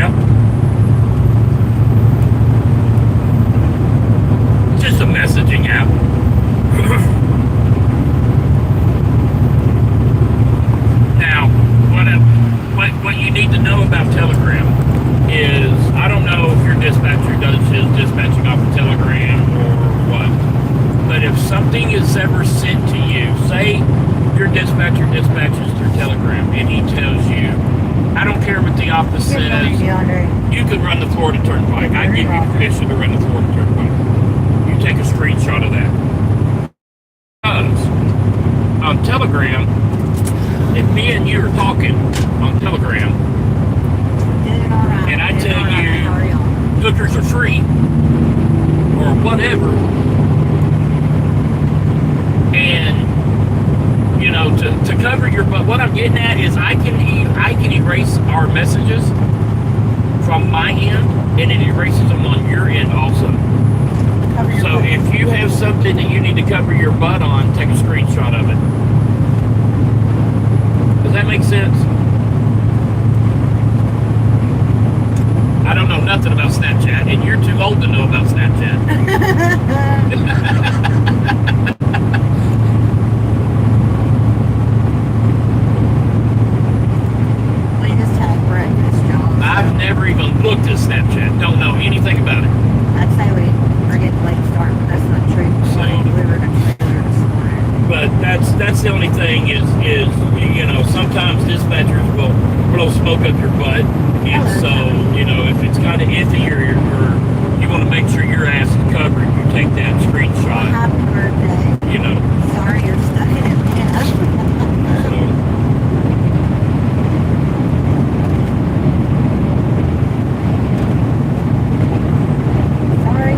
Yep. Just a messaging app. Now, what you need to know about Telegram is, I don't know if your dispatcher does his dispatching off of Telegram or what, but if something is ever sent to you, say your dispatcher dispatches through Telegram and he tells you, I don't care what the office says, you can run the Florida Turnpike. I give you permission to run the Florida Turnpike. You take a screenshot of that. Because on Telegram, if me and you are talking on Telegram, and I tell you hookers are free, or whatever, and you know, to cover your butt, what I'm getting at is I can erase our messages from my end, and it erases them on your end also. So if you have something that you need to cover your butt on, take a screenshot of it. Does that make sense? I don't know nothing about Snapchat, and you're too old to know about Snapchat. We just had breakfast, John. I've never even looked at Snapchat. Don't know anything about it. I'd say we are getting late start, but that's not true. Same. We were going to trailer this morning. But that's the only thing is you know, sometimes dispatchers will blow smoke up your butt, and so you know, if it's kind of iffy or you want to make sure your ass is covered, you take that screenshot. Happy birthday. You know. Sorry you're stuck in Atlanta. So.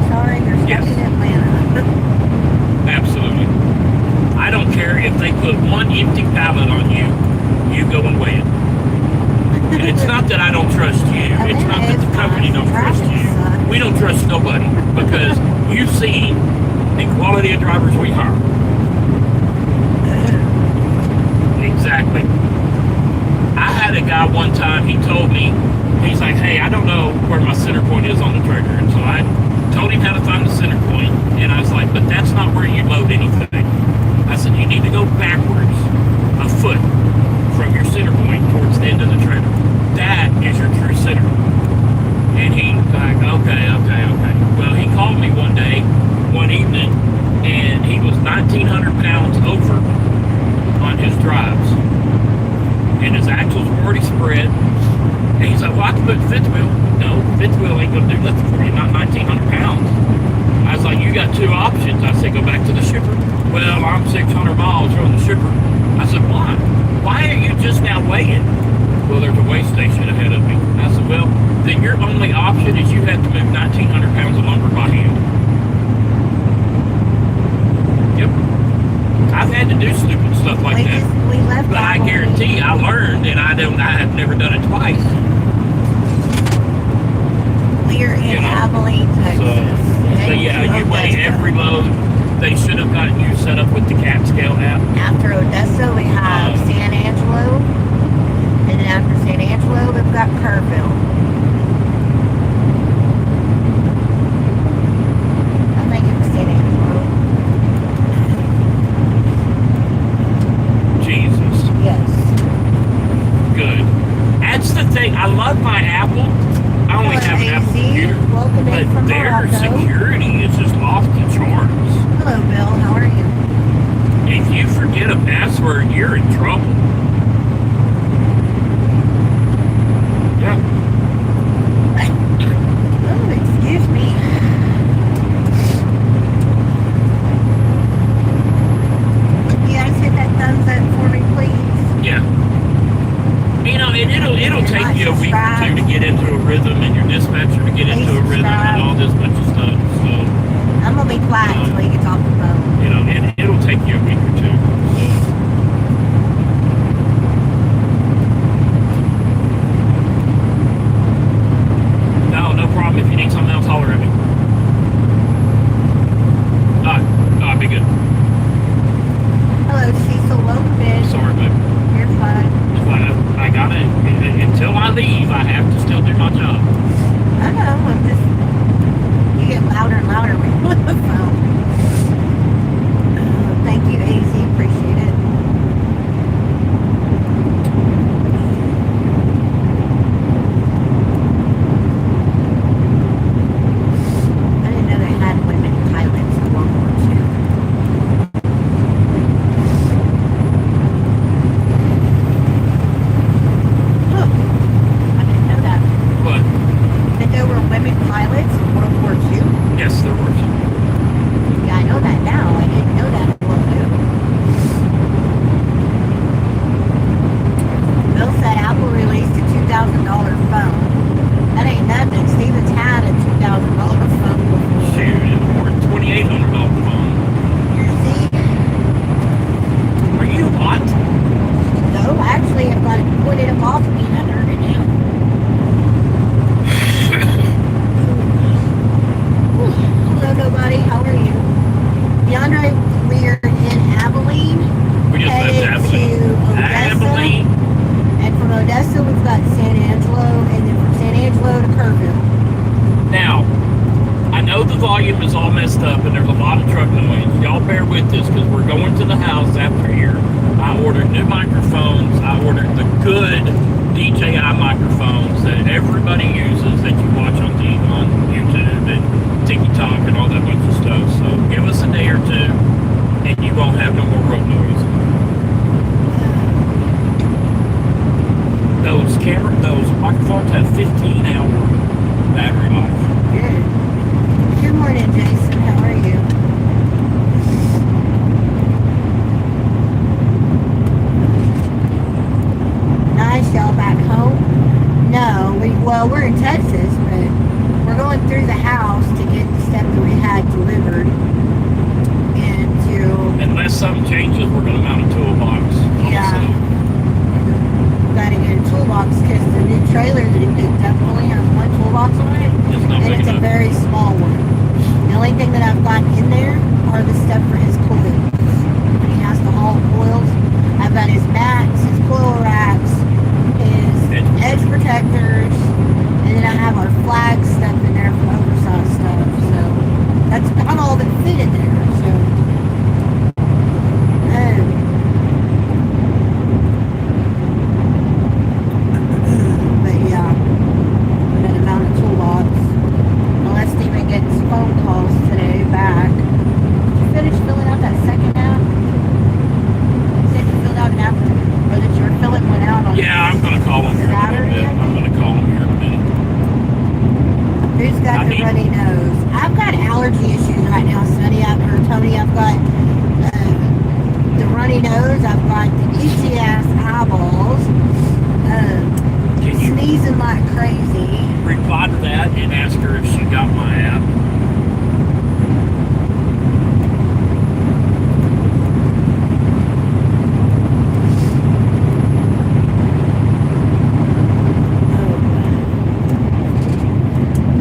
Sorry, you're stuck Yes. in Atlanta. Absolutely. I don't care if they put one empty pallet on you, you go and weigh it. And it's not that I don't trust you. It's not that the company don't trust you. We don't trust nobody because you've seen the quality of drivers we hire. Exactly. I had a guy one time, he told me, he's like, hey, I don't know where my center point is on the trailer. And so I told him how to find the center point, and I was like, but that's not where you load anything. I said, you need to go backwards a foot from your center point towards the end of the trailer. That is your true center. And he's like, okay. Well, he called me one evening, and he was 1,900 pounds over on his drives. And his axles were already spread. And he's like, well, I can put the fifth wheel. No, fifth wheel ain't going to do nothing for you, not 1,900 pounds. I was like, you got two options. I said, go back to the shipper. Well, I'm 600 miles from the shipper. I said, why? Why are you just now weighing? Well, there's a weigh station ahead of me. I said, well, then your only option is you have to move 1,900 pounds of lumber by hand. Yep. I've had to do stupid stuff like that. But I guarantee I learned, and I have never done it twice. We're in Abilene, Texas. So yeah, you weigh every load. They should have gotten you set up with the cash.app app. After Odessa, we have San Angelo. And then after San Angelo, we've got Kerrville. I think it was San Angelo. Jesus. Yes. Good. That's the thing. I love my Apple. I only have an Apple computer. Welcome in from But their Morocco. security is just off the charts. Hello, Bill. How are you? If you forget a password, you're in trouble. Yeah. Oh, excuse me. You guys hit that thumbs up for me, please. Yeah. You know, and it'll take you a week or two to get into a rhythm, and your dispatcher to get into a rhythm, and all this bunch of stuff. So I'm gonna be quiet until he gets off the phone. you know, it'll take you a week or two. No problem. If you need something else, holler at me. I'll be good. Hello, Cecil Lopez. Sorry, but You're fine. I gotta, until I leave, I have to still do my job. louder and louder when you're on the phone. Thank you, AZ. Appreciate it. I didn't know they had women pilots in World War II. Huh. I didn't know that. But That there were women pilots in World War II? yes, there were. Yeah, I know that now. I didn't know that in World War II. Bill said Apple released a $2,000 phone. That ain't nothing. Steven's had a $2,000 phone before. Shoot, or $2,800 phone. You see? Are you hot? No, actually, I've got to put it off me and I turned it down. Hello, nobody. How are you? DeAndre, we're in Abilene. We just left Headed Abilene. to Odessa. Abilene. And from Odessa, we've got San Angelo. And then from San Angelo to Kerrville. Now, I know the volume is all messed up and there's a lot of truck noise. Y'all bear with this because we're going to the house after here. I ordered new microphones. I ordered the good DJI microphones that everybody uses that you watch on YouTube and TikTok and all that bunch of stuff. So give us a day or two and you won't have no more road noise. Those microphones have 15-hour battery life. Good. Good morning, Jason. How are you? Nice. Y'all back home? No. We're in Texas, but we're going through the house to get the stuff that we had delivered. And to... Unless something changes, we're going to mount a toolbox. Yeah. Also. Got to get a toolbox because the new trailer that he picked up only has one toolbox on it. It's not And big it's a enough. very small one. The only thing that I've got in there are the stuff for his coils. When he has to haul coils, I've got his mats, his coil racks, his edge protectors, and then I have our flag stuff in there for oversized stuff. So that's about all that fit in there. So, but yeah, we're gonna mount a toolbox. Unless Steven gets phone calls today back. Did you finish filling out that second app? You said you filled out an app, or that you were filling one out on Yeah, I'm going to call him here in a little bit. I'm going to call him here in a minute. Who's got the runny nose? I've got allergy issues right now, Sonny. Tony, I've got the runny nose. I've got the itchy ass eyeballs. Can you Sneezing like crazy. reply to that and ask her if she got my app?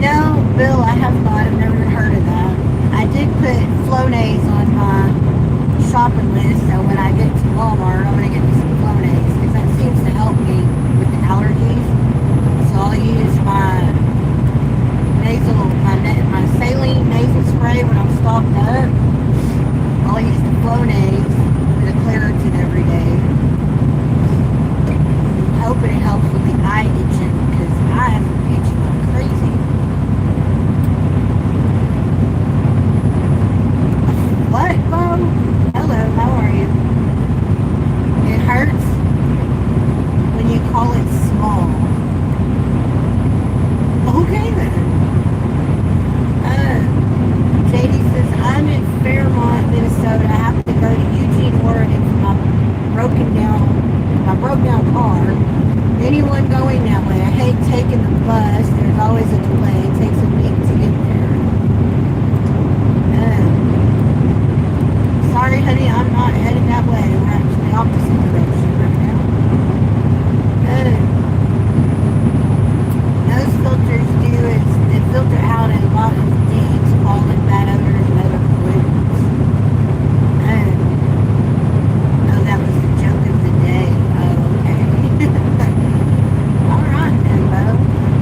No, Bill, I have not. I've never heard of that. I did put Flonase on my shopping list, so when I get to Walmart, I'm going to get me some Flonase, because that seems to help me with the allergies. So I'll use my saline nasal spray when I'm stocked up. I'll use the Flonase and the Claritin every day. I'm hoping it helps with the eye itching, because I am itching like crazy. What, Bo? Hello, how are you? It hurts when you call it small. Okay then. JD says, I'm in Fairmont, Minnesota. I have to go to Eugene, Oregon for my broke down car. Anyone going that way? I hate taking the bus. There's always a delay. It takes a week to get there. Sorry, honey, I'm not headed that way. We're actually the opposite direction right now. Those filters do is they filter out a lot of things, pollen, bad odors, and other pollutants. Oh, that was the joke of the day. Oh, okay. All right, then, Bo.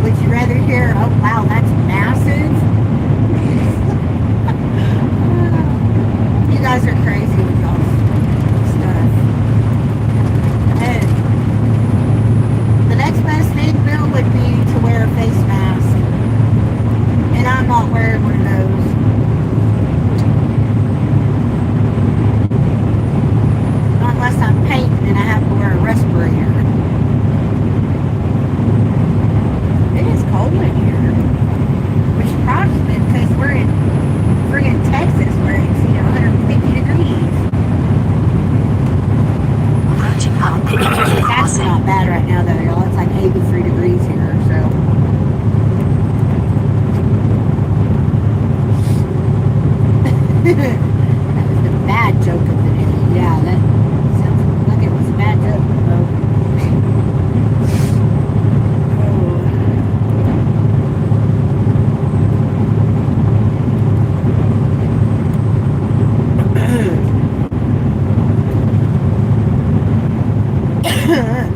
Would you rather hear, oh, wow, that's massive? guys are crazy with y'all's stuff. And the next best thing, Bill, would be to wear a face mask. And I'm not wearing one of those. Not unless I'm painting and I have to wear a respirator. It is cold in here. Which surprises me because we're in friggin' Texas where it's, 150 degrees. That's not bad right now though, y'all. It's like 83 degrees here, so. That was the bad joke of the day. Yeah, that sounds like it was a bad joke.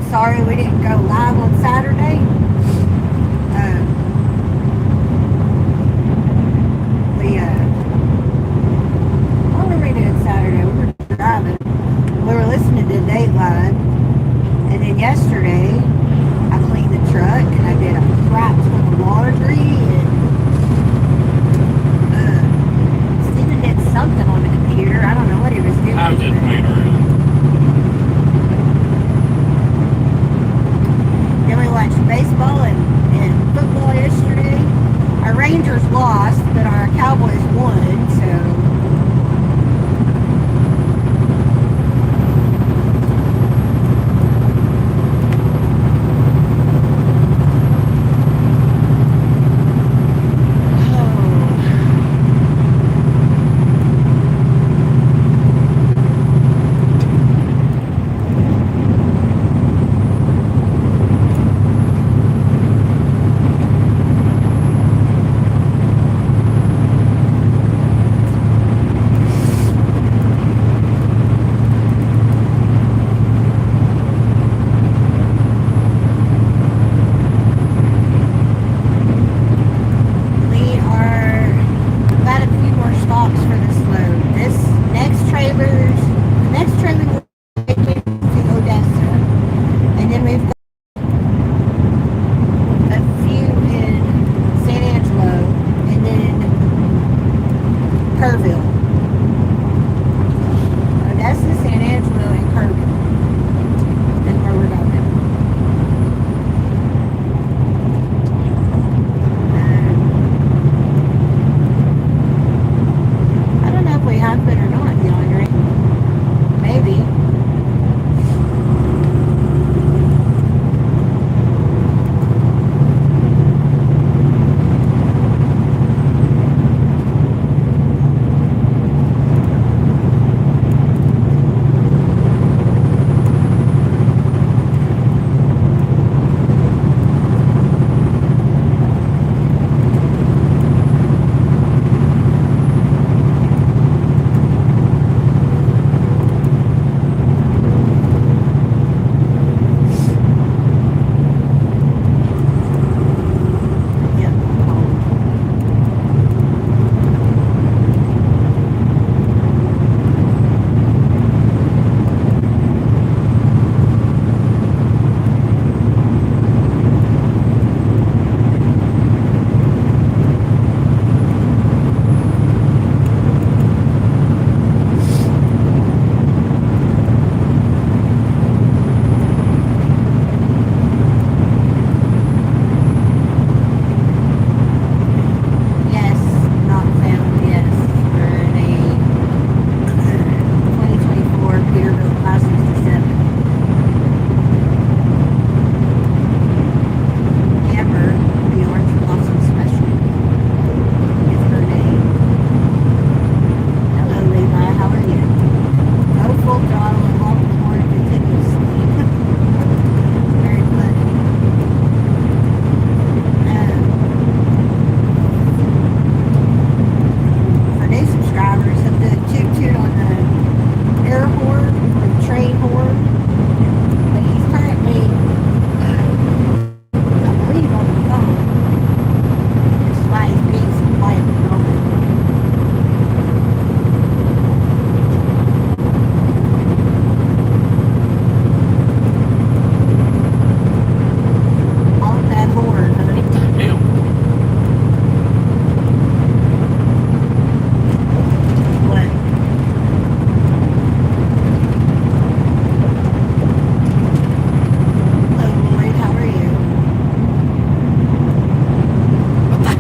Sorry we didn't go live on Saturday. What were we doing Saturday? We were driving. We were listening to Dateline. And then yesterday, I cleaned the truck and I did a crap ton of laundry. And Steven did something on the computer. I don't know what he was doing. I'm just playing around. Then we watched baseball and football yesterday. Our Rangers lost, but our Cowboys won, so.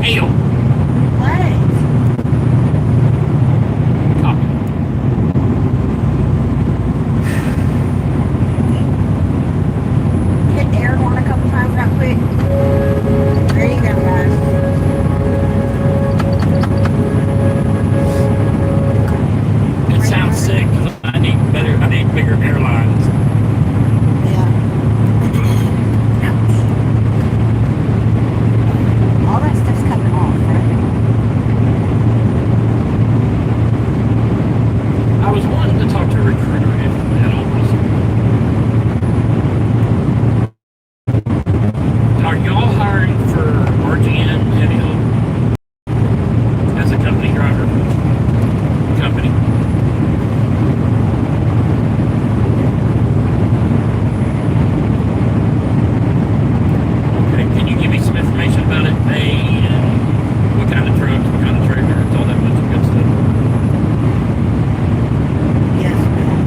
hell. What? Copy. Hit the air horn a couple times real quick. There you go, guys. It sounds sick. I need bigger airlines. Yeah. Ouch. All that stuff's coming off, right? I was wanting to talk to a recruiter at all possible. Are y'all hiring for RGN Heavy Haul as a company driver? Company. Okay, can you give me some information about it? Pay and what kind of trucks, what kind of trailers, all that bunch of good stuff. Yes, ma'am.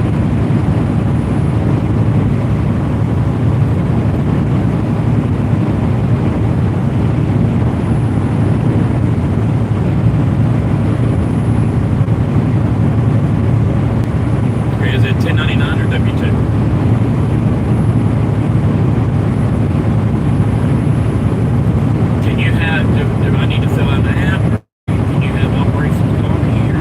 Okay, is it 1099 or W-2? Can you have, do I need to fill out the app? Or can you have operations call me or?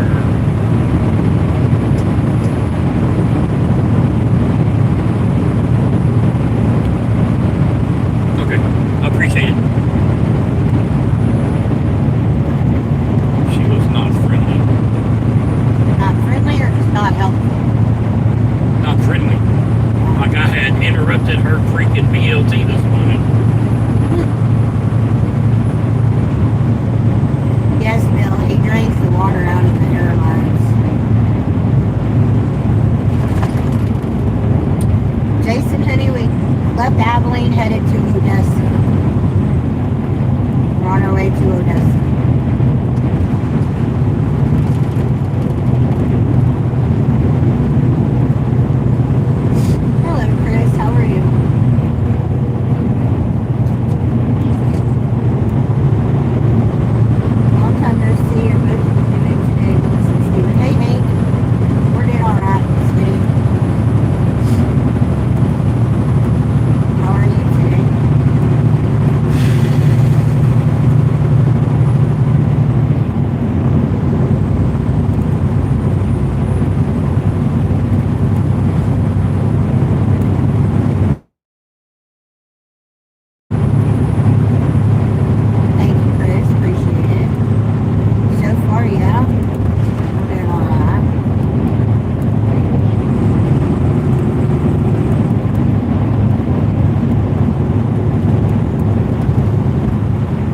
Okay, I appreciate it. She was not friendly. Not friendly or just not helpful? Not friendly. Like I had interrupted her freaking BLT this morning. Yes, Bill, he drains the water out of the airlines. Jason, honey, we left Abilene, headed to Odessa. We're on our way to Odessa. Hello, Chris. How are you? Long time no see. You're both doing today. Listen, Steven. Hey, Hank. We're doing all right, sweetie. How are you today? Thank you, Chris. Appreciate it. So far, yeah. We're doing all right.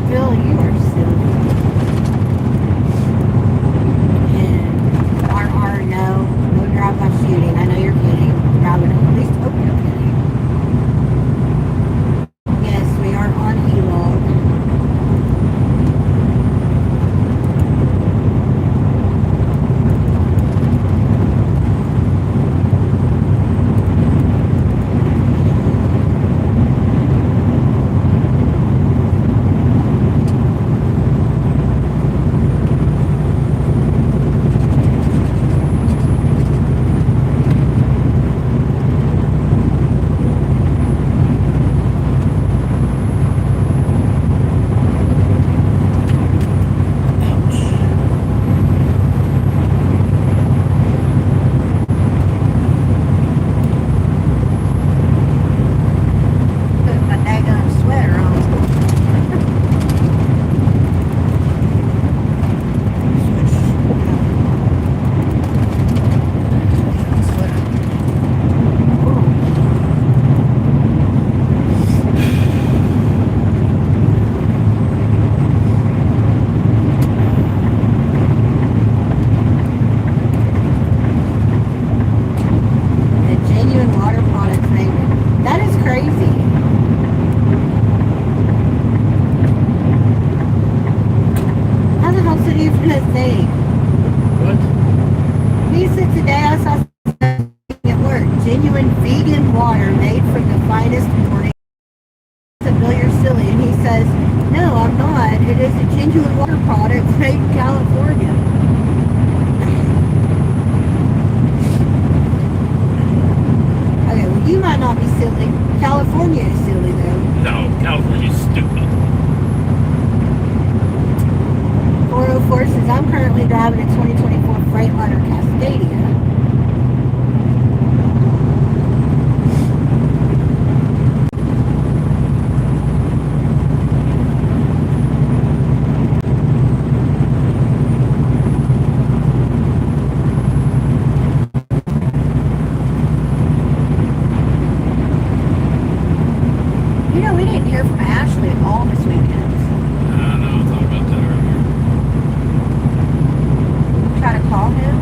Phil, you are silly. And no drive-by shooting. I know you're kidding. But I would at least hope you're kidding. Yes, we are on E-log. Put my daggone sweater on. The genuine water products made. That is crazy. How the hell did you even think? What? He said today I saw something at work. Genuine vegan water made from the finest morning. Bill, you're silly. And he says, no, I'm not. and it is a genuine water product made in California. Okay, well, you might not be silly. California is silly, though. No, California's stupid. 404 says, I'm currently driving a 2024 Freightliner Cascadia. You know, we didn't hear from Ashley at all this weekend. I know, I thought about that earlier. Try to call him.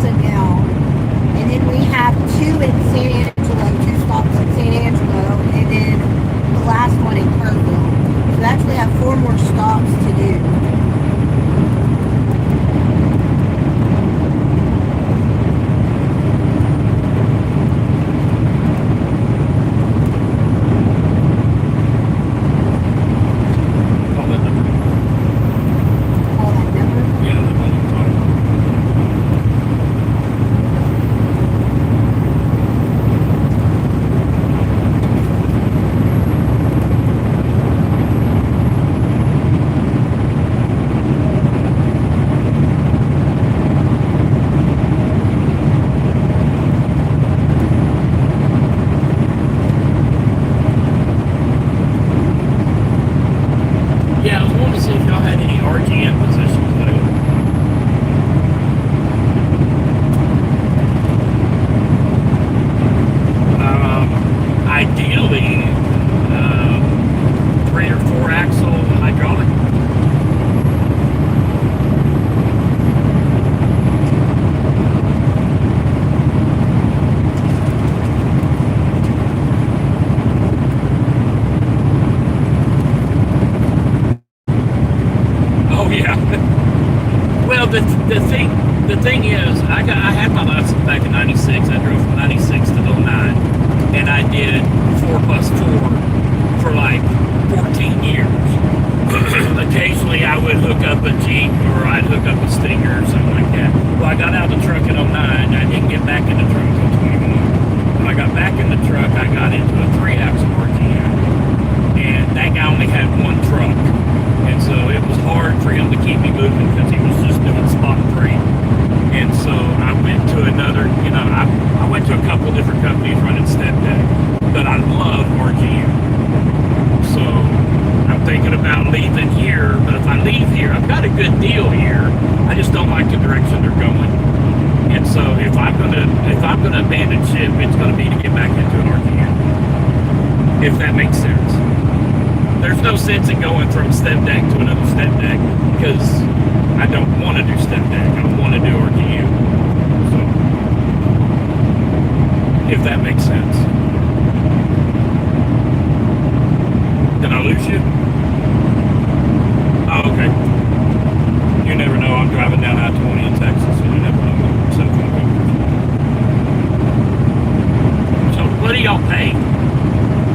Jackson now. And then we have 2 in San Angelo, 2 stops in San Angelo, and then the last one in Kerrville. So we actually have 4 more stops to do. The thing is, I had my license back in '96. I drove from '96 to '09, and I did 4+4 for like 14 years. Occasionally, I would hook up a Jeep or I'd hook up a Stinger or something like that. Well, I got out of the truck in '09. I didn't get back in the truck until 21. When I got back in the truck, I got into a 3-axle RTM, and that guy only had 1 truck. And so it was hard for him to keep me moving because he was just doing spot free. And so I went to another, I went to a couple different companies running step deck, but I love RGM. So I'm thinking about leaving here, but if I leave here, I've got a good deal here. I just don't like the direction they're going. And so if I'm gonna abandon ship, it's gonna be to get back into an RGM. If that makes sense. There's no sense in going from step deck to another step deck because I don't want to do step deck. I want to do RTM. So, if that makes sense. Did I lose you? Oh, okay. You never know. I'm driving down I-20 in Texas, and you never know what something goes. So, what do y'all pay?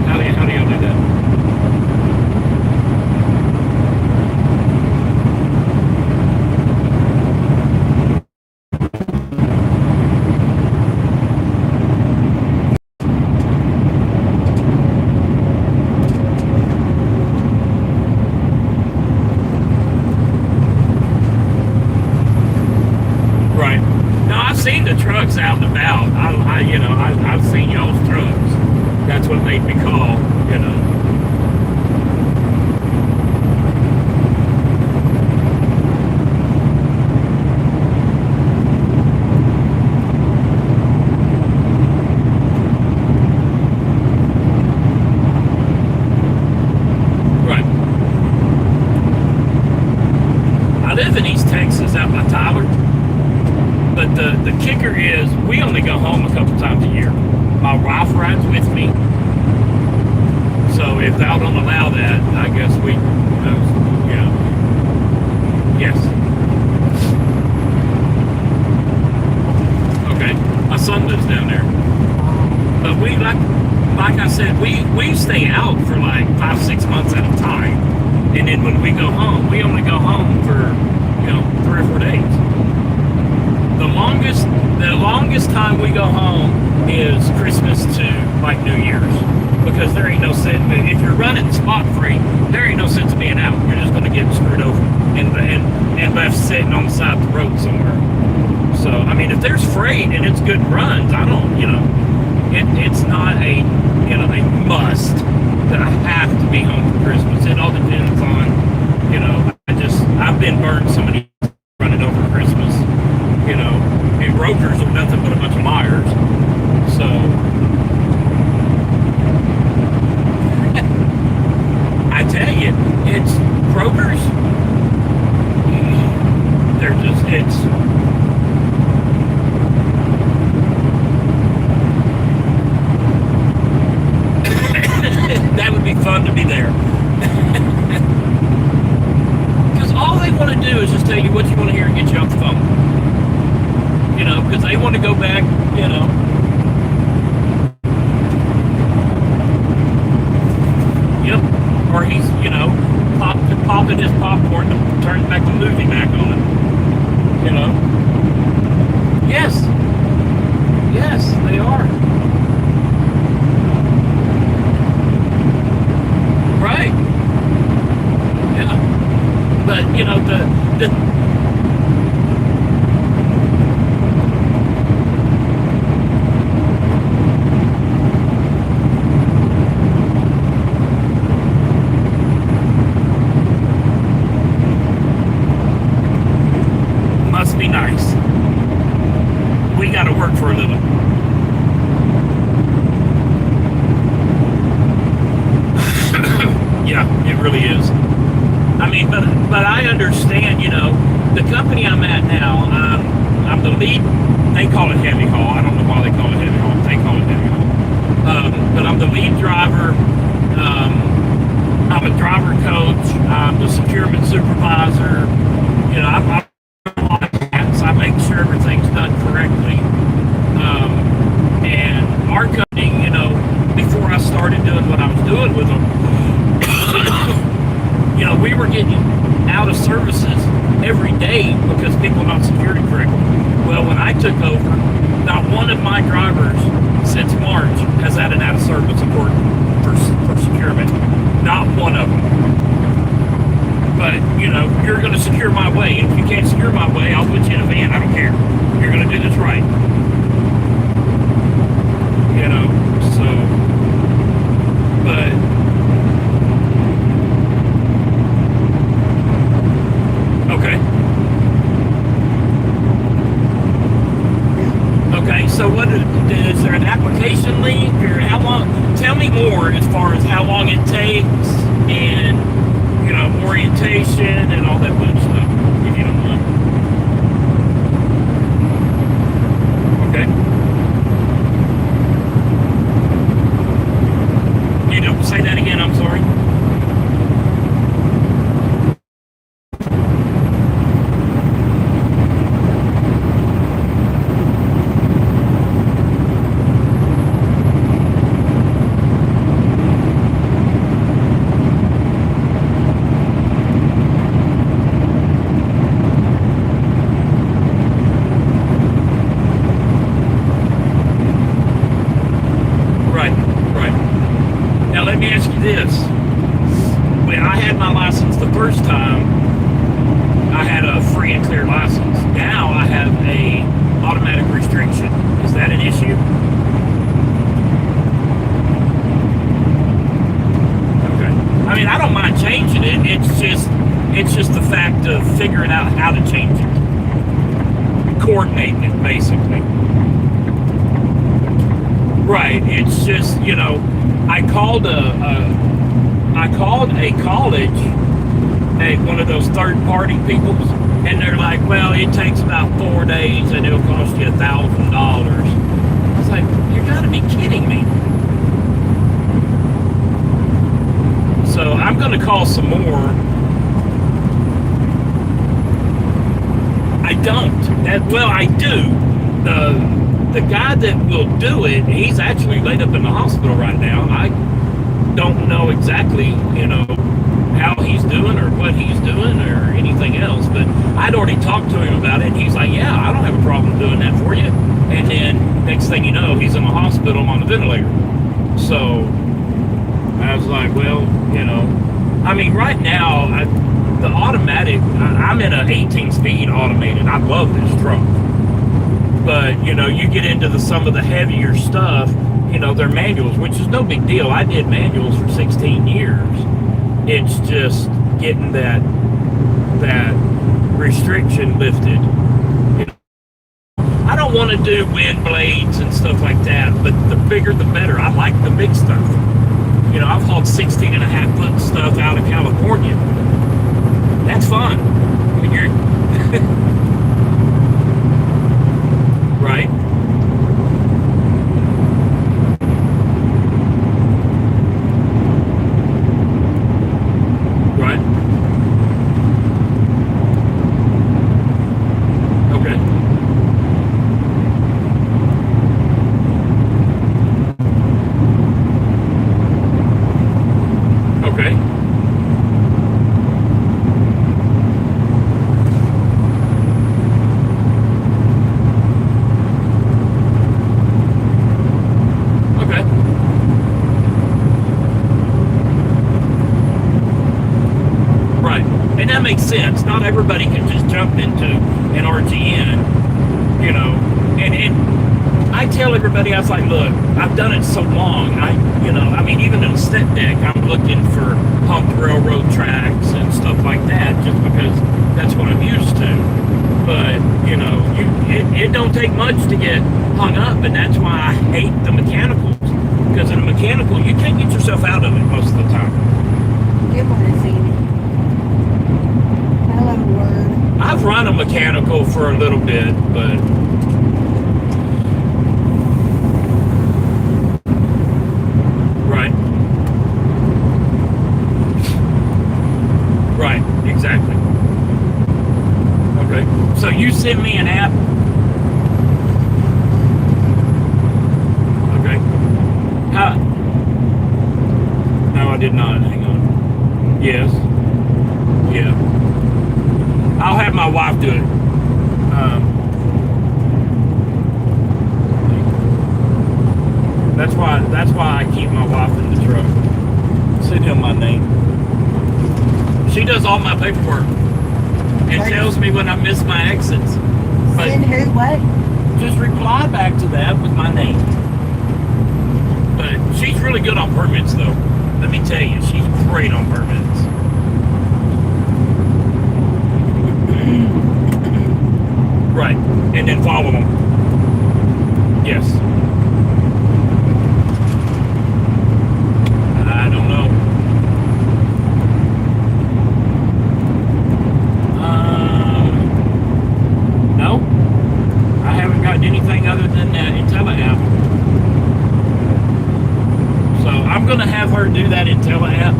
How do y'all do that? Trucks out and about. I've seen y'all's trucks. That's what made me call, Right. I live in East Texas out by Tyler. But the kicker is we only go home a couple times a year. My wife rides with me. So if thou don't allow that, I guess we, Yes. Okay. My son lives down there. But we, like I said, we stay out for like 5-6 months at a time. And then when we go home, we only go home for, 3 or 4 days. The longest time we go home is Christmas to like New Year's, because there ain't no sense. If you're running spot free, there ain't no sense of being out. You're just going to get screwed over and left sitting on the side of the road somewhere. So I mean, if there's freight and it's good runs, I don't, it's not a must that I have to be home for Christmas. It all depends on, I've been burned so many running over Christmas. And brokers are nothing but a bunch of liars. So, I tell you, it's brokers. They're just, tell you what you want to hear and get you off the phone. You know, because they want to go back, you know. Yep. Or he's, you know, popping his popcorn to turn back the movie back on. You know. Yes. Yes, they are. Right. Yeah. But, you know, the must be nice. We got to work for a living. Yeah, it really is. I mean, but I understand, you know, the company I'm at now, I'm the lead, they call it heavy haul. I don't know why they call it heavy haul. They call it heavy haul. But I'm the lead driver. I'm a driver coach. I'm the securement supervisor. You know, I make sure everything's done correctly. And our company, you know, before I started doing what I was doing with them, you know, we were getting out of services every day because people not secured correctly. Well, when I took over, not one of my drivers since March has had an out of service report for securement. Not one of them. But, you know, you're going to secure my way. If you can't secure my way, I'll put you in a van. I don't care. You're going to do this right. You know, so, but, okay. Okay, so what is there an application link or how long? Tell me more as far as how long it takes and, you know, orientation and all that good stuff, if you don't mind. Okay. You don't say that again, I'm sorry. This. When I had my license the first time, I had a free and clear license. Now I have a automatic restriction. Is that an issue? Okay. I mean, I don't mind changing it. It's just the fact of figuring out how to change it. Coordinating it, basically. Right. It's just, you know, I called a college, one of those third-party people, and they're like, well, it takes about 4 days and it'll cost you $1,000. I was like, you gotta be kidding me. So I'm gonna call some more. I don't. Well, I do. The guy that will do it, he's actually laid up in the hospital right now. I don't know exactly, you know, how he's doing or what he's doing or anything else, but I'd already talked to him about it, and he's like, yeah, I don't have a problem doing that for you. And then next thing you know, he's in the hospital on a ventilator. So I was like, well, you know, I mean, right now, the automatic, I'm in an 18-speed automated. I love this truck. But, you know, you get into some of the heavier stuff, you know, they're manuals, which is no big deal. I did manuals for 16 years. It's just getting that restriction lifted. You know, I don't want to do wind blades and stuff like that, but the bigger the better. I like the big stuff. You know, I've hauled 16.5-foot stuff out of California. That's fun. When you're right. Right. everybody can just jump into an RTN, you know, and I tell everybody, I was like, look, I've done it so long. I mean, even in a step deck, I'm looking for humped railroad tracks and stuff like that, just because that's what I'm used to. But, you know, it don't take much to get hung up, and that's why I hate the mechanicals. Because in a mechanical, you can't get yourself out of it most of the time. Good morning, Sandy. Hello, word. I've run a mechanical for a little bit, but right, exactly. Okay, so you sent me an app. Okay. No, I did not. Hang on. Yes. Yeah. I'll have my wife do it. That's why I keep my wife in the truck. Send him my name. She does all my paperwork and tells me when I miss my exits. But Send who what? just reply back to that with my name. But she's really good on permits, though. Let me tell you, she's great on permits. Right, and then follow them. Yes. I don't know. No, I haven't gotten anything other than IntelliApp. So I'm gonna have her do that IntelliApp,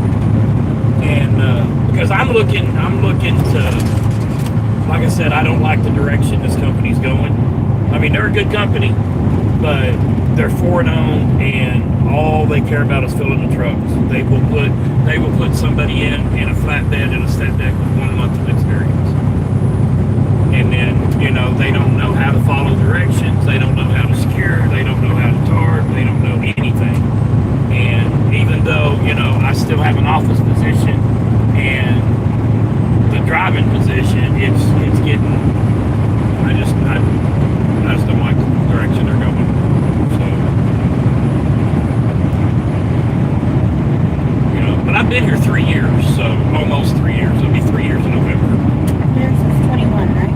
and because I'm looking to. Like I said, I don't like the direction this company's going. I mean, they're a good company, but they're foreign owned, and all they care about is filling the trucks. They will put somebody in a flatbed and a step deck with 1 month of experience, and then they don't know how to follow directions. They don't know how to secure. They don't know how to tarp. They don't know anything. And even though I still have an office position and the driving position, it's getting. I just don't like the direction they're going. So, but I've been here 3 years, so almost 3 years. It'll be 3 years in November. Yours is 21, right?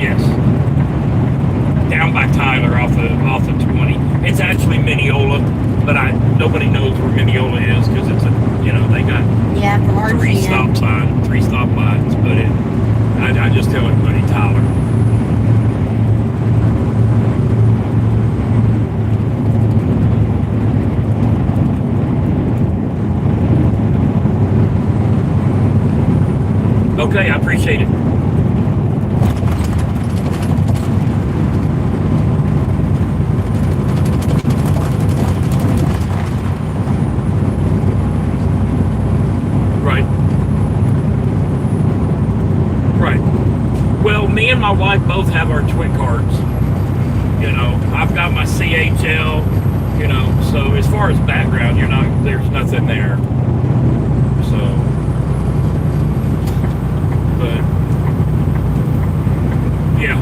Yes. Down by Tyler, off the 20. It's actually Mineola, but nobody knows where Mineola is because it's they got. Yeah, for Three stop lines, but I just tell everybody Tyler. Okay, I appreciate it. Me and my wife both have our twin cards. I've got my CHL, so as far as background, there's nothing there. So, but, yeah.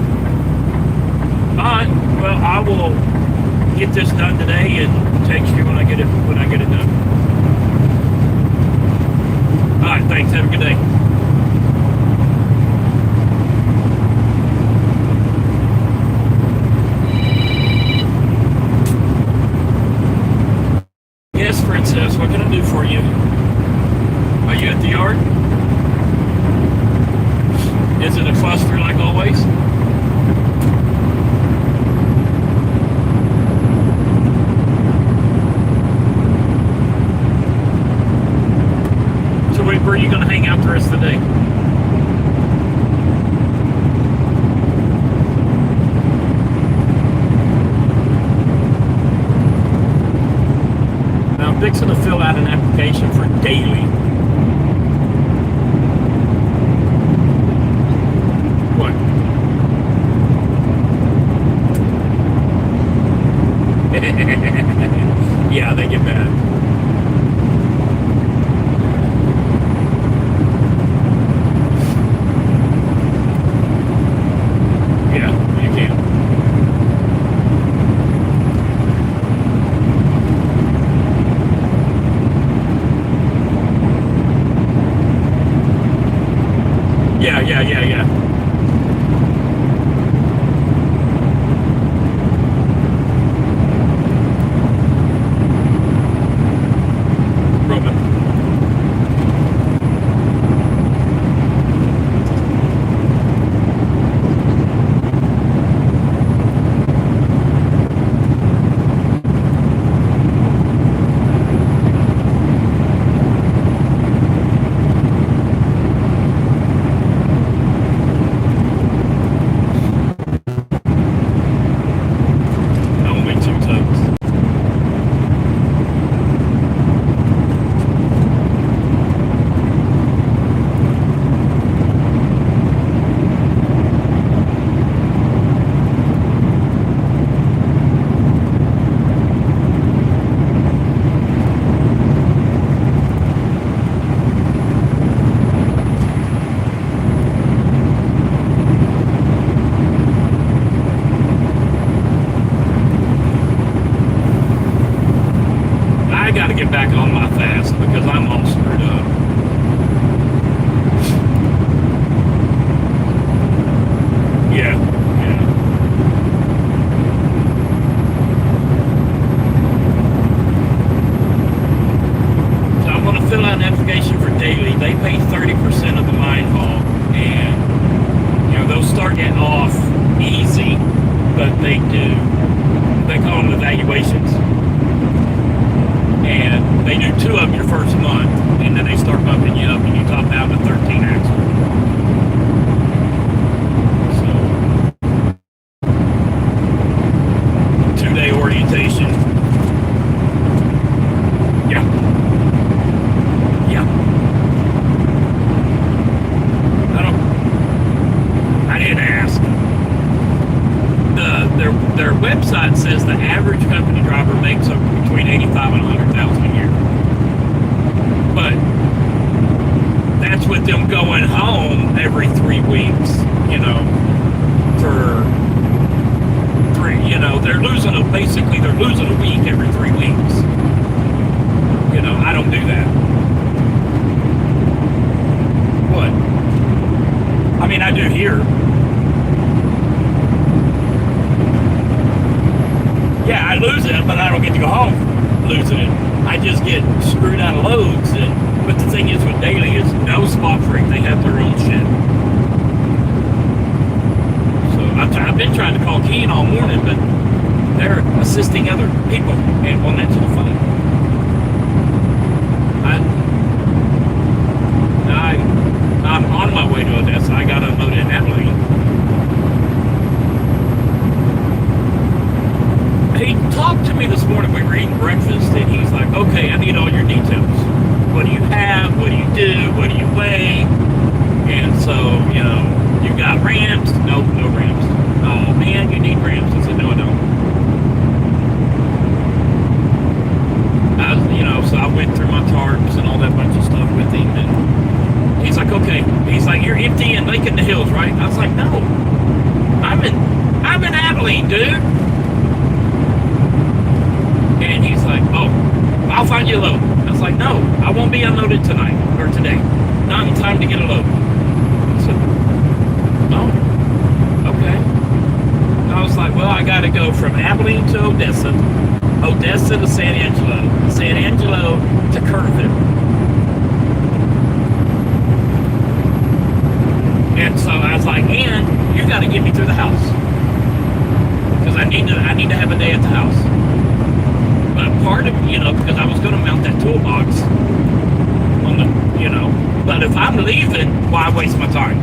Alright, well, I will get this done today and text you when I get it done. Alright, thanks, have a good day. Princess, what can I do for you? Are you at the yard? Is it a cluster like always? So where are you going to hang out the rest of the day? I'm fixing to fill out an application for daily. What? Yeah, they get mad. Yeah. Roman. Only 2 tons. I got to get back on my fast because I'm all screwed up. Yeah. So I'm going to fill out an application for daily. They pay 30% of the mine haul, and they'll start it off easy, but they call them evaluations. And they do 2 of them your first month, and then they start bumping you up, and you top out to 13 axle. So, 2-day orientation. Yeah. I didn't ask. Their website says the average company driver makes up between 85 and 100,000 a year. But that's with them going home every 3 weeks, for 3, they're losing a week every 3 weeks. I don't do that. What? I mean, I do here. Yeah, I lose it, but I don't get to go home losing it. I just get screwed out of loads. But the thing is with daily is no spot freight. They have their own shit. So I've been trying to call Keen all morning, but they're assisting other people. And well, that's no fun. I'm on my way to Odessa. I got unloaded in Abilene. He talked to me this morning. We were eating breakfast, and he's like, okay, I need all your details. What do you have? What do you do? What do you weigh? And so, you got ramps? No ramps. Oh, man, you need ramps. I said, no, I don't. So I went through my tarps and all that bunch of stuff with him, and he's like, okay. He's like, you're emptying Lake in the Hills, right? I was like, no. I'm in Abilene, dude. And he's like, oh, I'll find you a load. I was like, no, I won't be unloaded tonight or today. Not in time to get a load. I said, oh, okay. I was like, well, I got to go from Abilene to Odessa to San Angelo to Kerrville. And so I was like, and you got to get me through the house because I need to have a day at the house. But part of, because I was going to mount that toolbox on the, but if I'm leaving, why waste my time?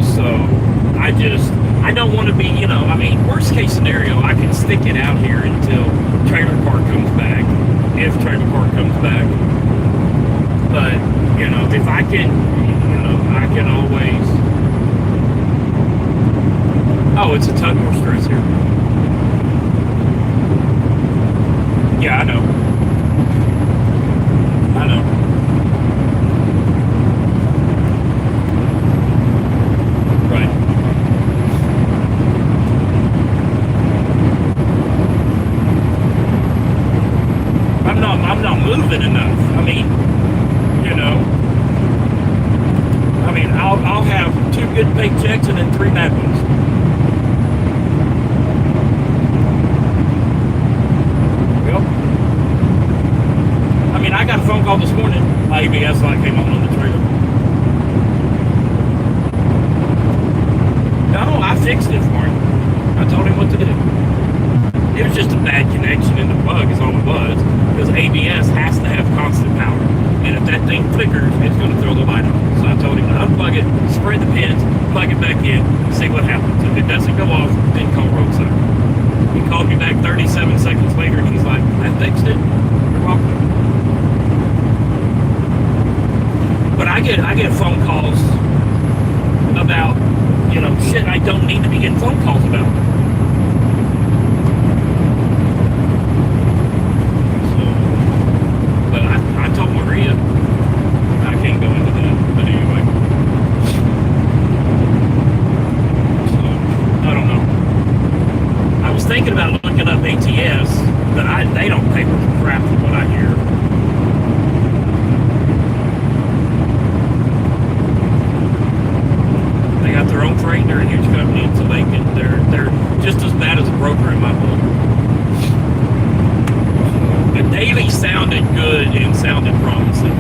So I don't want to be, worst case scenario, I can stick it out here until trailer park comes back, if trailer park comes back. But, if I can, I can always, oh, it's a ton more stress here. Yeah, I know. Right. I'm not moving enough. I mean, good paychecks and then 3 bad ones. Well, I mean, I got a phone call this morning. My ABS light came on the trailer. No, I fixed it for him. I told him what to do. It was just a bad connection in the plug is all it was. Because ABS has to have constant power. And if that thing flickers, it's going to throw the light on. So I told him to unplug it, spread the pins, plug it back in, see what happens. If it doesn't go off, then call roadside. He called me back 37 seconds later and he's like, I fixed it. You're welcome. But I get phone calls about, you know, shit I don't need to be getting phone calls about. So, but I told Maria, I can't go into that, but anyway. So, I don't know. I was thinking about looking up ATS, but they don't pay for crap from what I hear. They got their own freight, they're a huge company, so they're just as bad as a broker in my book. The Daily sounded good and sounded promising.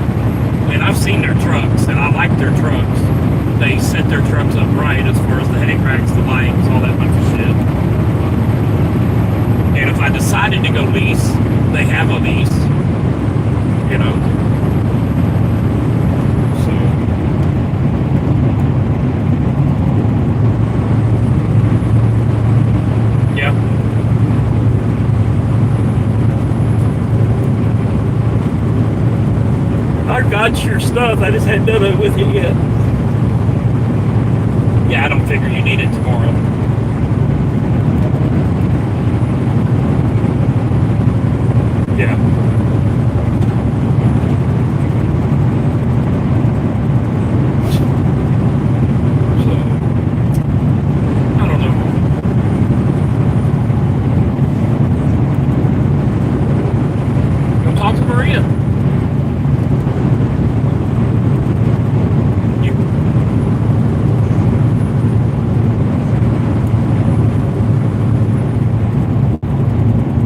And I've seen their trucks, and I like their trucks. They set their trucks up right as far as the head cracks, the lights, all that bunch of shit. And if I decided to go lease, they have a lease, you know. So, yeah. I got your stuff, I just hadn't done it with you yet. Yeah, I don't figure you need it tomorrow. Yeah. So, I don't know. Go talk to Maria.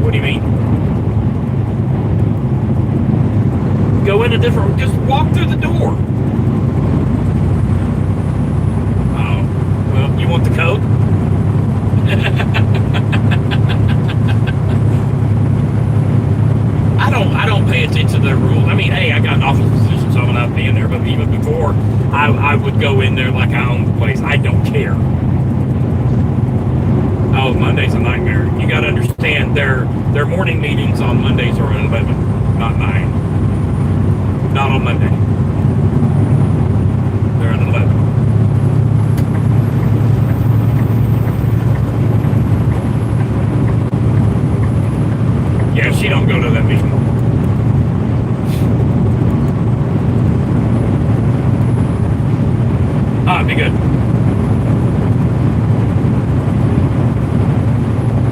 What do you mean? Go in a different, just walk through the door. Oh, well, you want the code? I don't pay attention to their rules. I mean, hey, I got an office position, so I'm not paying there, but even before, I would go in there like I own the place. I don't care. Oh, Monday's a nightmare. You got to understand, their morning meetings on Mondays are at 11, not 9. Not on Monday. They're at 11. Yeah, she don't go to that meeting. Ah, be good.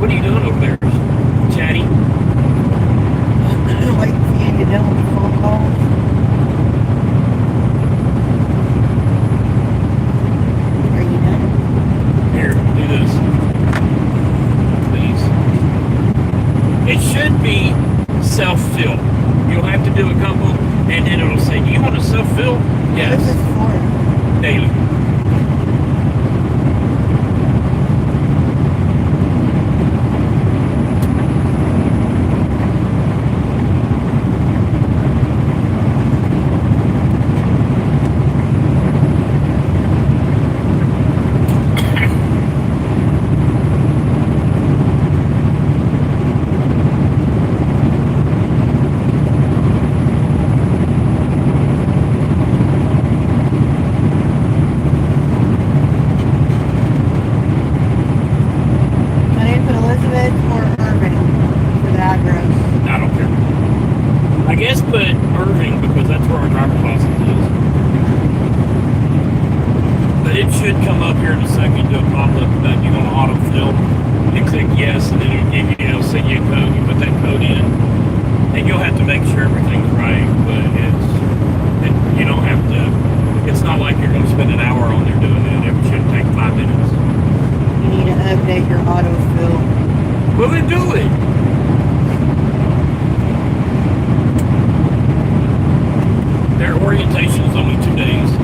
What are you doing over there? Chatty? Waiting for you to get done with the phone calls. Are you done? Here, do this. Please. It should be self-fill. You'll have to do a couple, and then it'll say, do you want to self-fill? Yes. What is this for? Daily. Should come up here in a second. You'll pop up that you want to autofill. You click yes, and then it'll send you a code. You put that code in, and you'll have to make sure everything's right. But you don't have to. It's not like you're going to spend an hour on there doing it. It should update your autofill. Will it do it? Their orientation is only 2 days.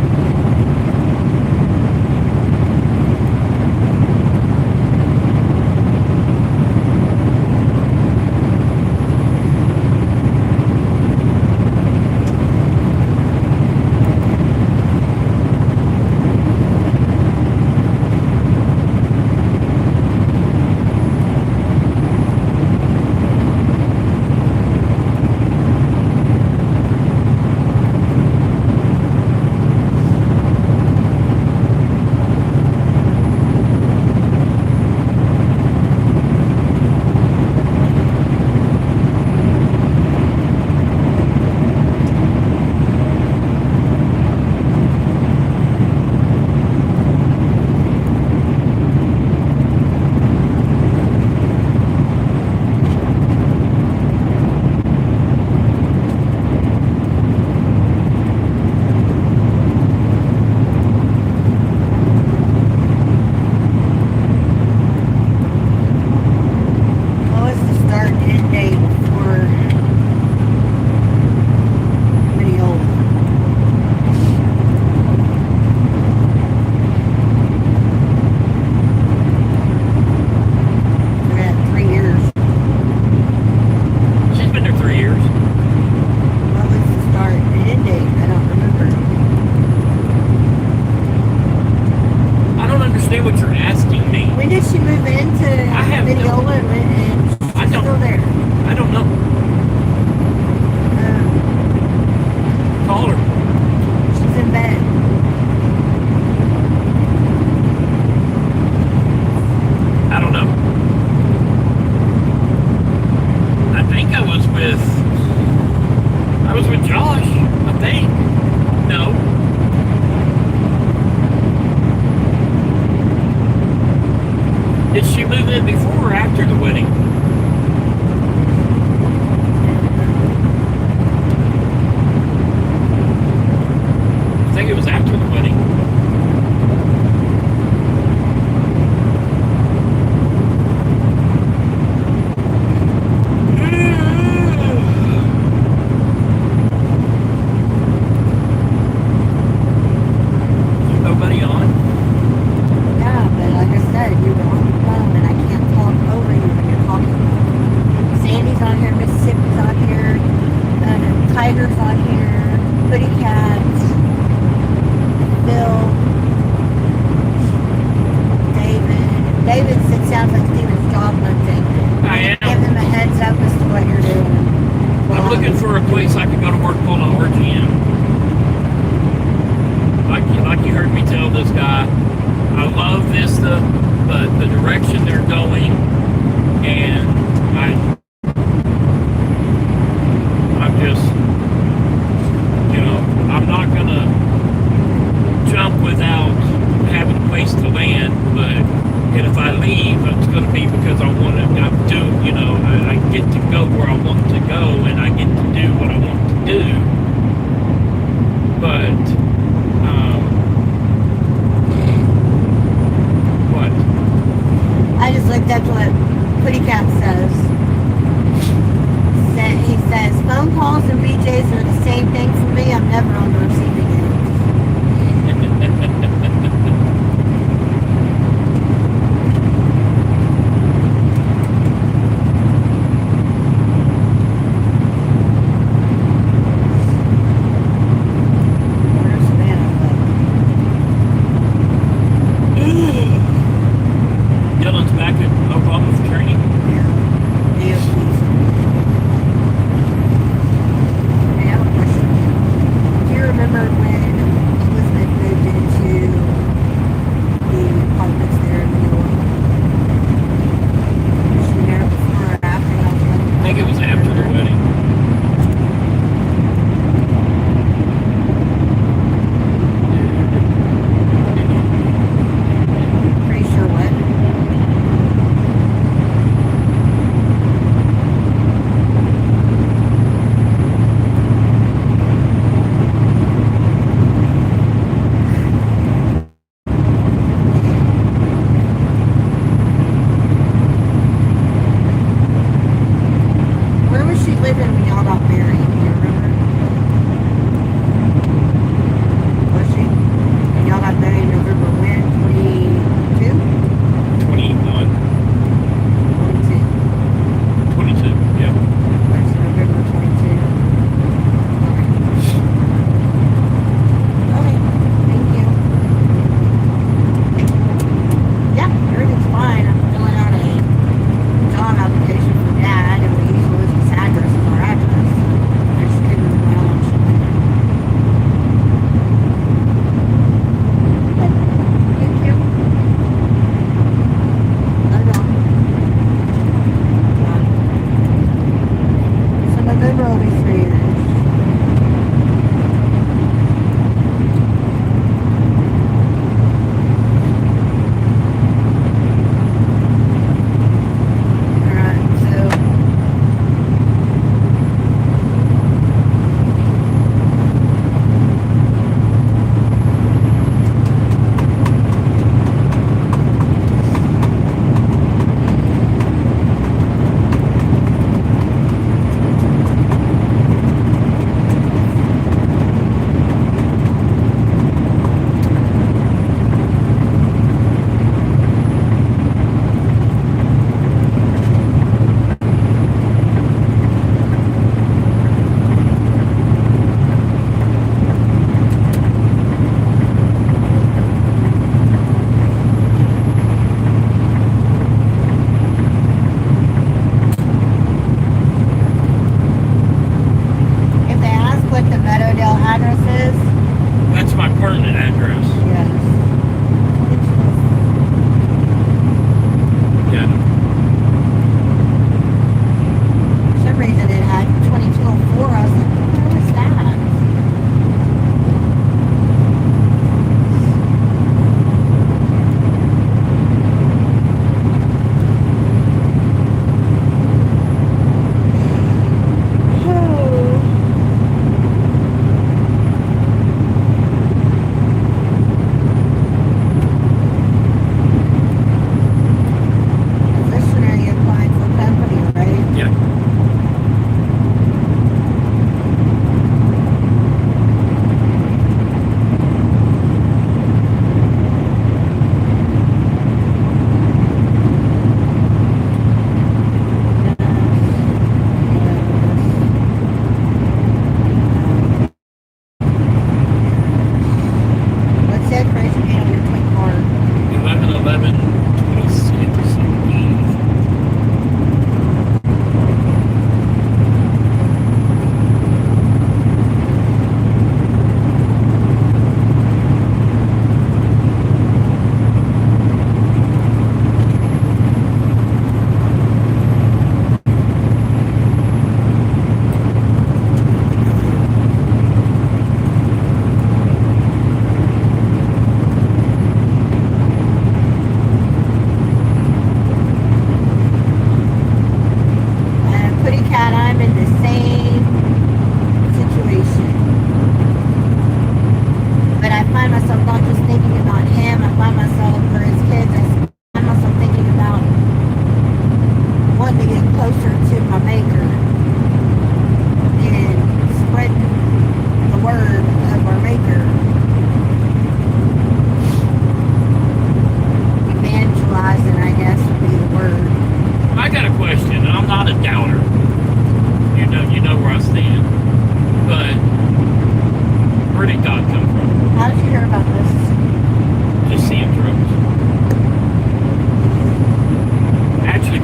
Remember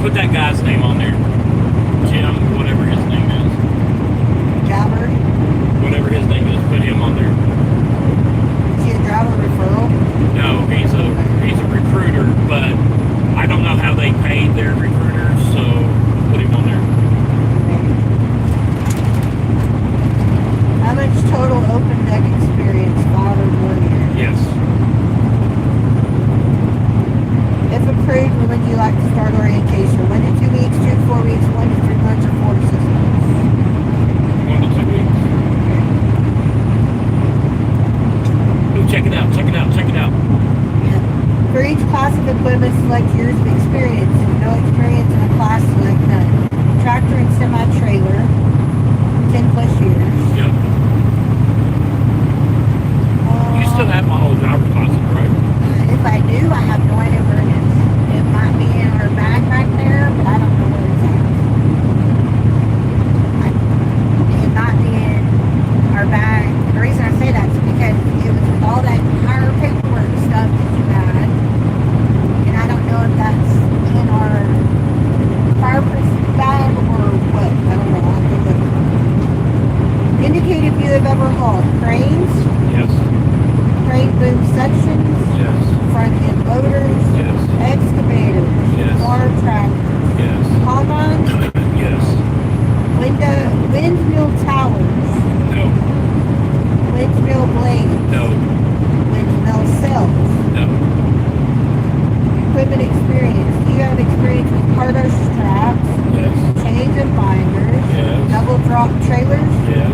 Put that guy's name on there. Jim, whatever his name is. Jabber. Whatever his name is, put him on there. Is he a driver referral? No, he's a recruiter, but I don't know how they paid their recruiters, so put him on there. How much total open deck experience? 5 or more years? Yes. If approved, when would you like to start orientation? 1 to 2 weeks, 2 to 4 weeks, 1 to 3 months, or 4 to 6 months? 1 to 2 weeks. Ooh, check it out, check it out, check it out. Yeah. For each class of equipment, select years of experience. If no experience in a class, select none. Tractor and semi-trailer, 10 plus years. Yep. You still have my old driver's license, right? If I do, I have no idea where it is. It might be in our bag back there, but I don't know where it's at. It might be in our bag. The reason I say that is because it was with all that higher paperwork stuff that you had, and I don't know if that's in our fireproof bag or what. I don't know. I'll have to look. Indicate if you have ever hauled cranes, Yes. crane boom sections, Yes. front end loaders, Yes. excavators, Yes. farm tractors, Yes. combines, Yes. windmill towers, No. windmill blades, No. windmill cells, No. equipment experience. Do you have experience with cargo straps, Yes. chains and binders, Yes. double drop trailers, Yes.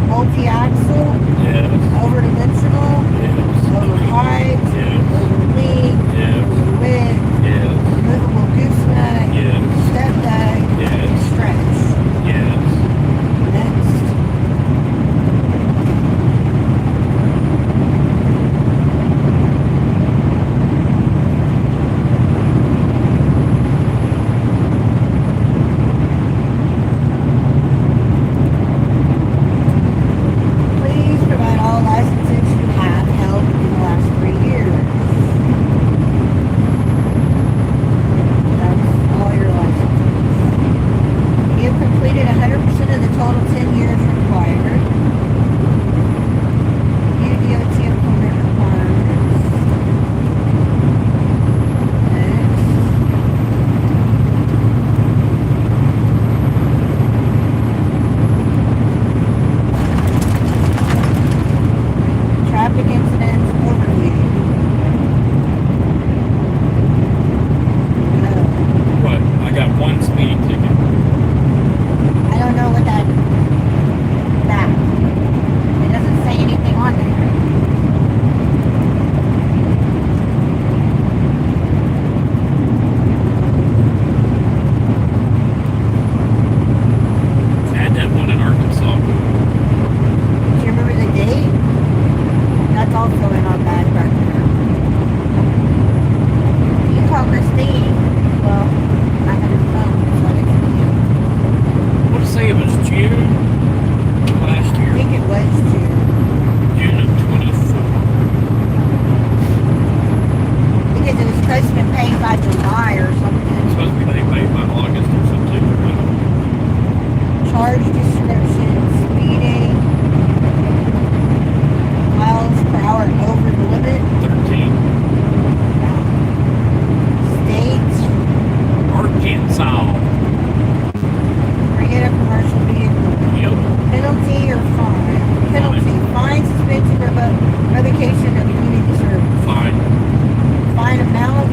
multi-axle, Yes. over-dimensional, Yes. over-height, Yes. over-lean, Yes. over-width, Yes. removable gooseneck, Yes. step deck, Yes. stretch. Yes. Next. Please provide all licenses you have held in the last 3 years. That's all your licenses. You have completed 100% of the total 10 years required. UDOT employment requirements. Next. Traffic incidents overview. What? I got one speeding ticket. I don't know what that. It doesn't say anything on there. I had that one in Arkansas. Do you remember the date? That's also in our bag right there. You call Christine. Well, I had her phone, so I didn't see it. I want to say it was June last I year. think it was June. June of 24. Because it was supposed to be paid by July or It's something. supposed to be paid by August or September. Charge description, speeding, miles per hour over the limit, 13. state, Arkansas. bring it a commercial vehicle, Yep. penalty or fine, penalty, fine, suspension, revocation of community service, Fine. fine amount,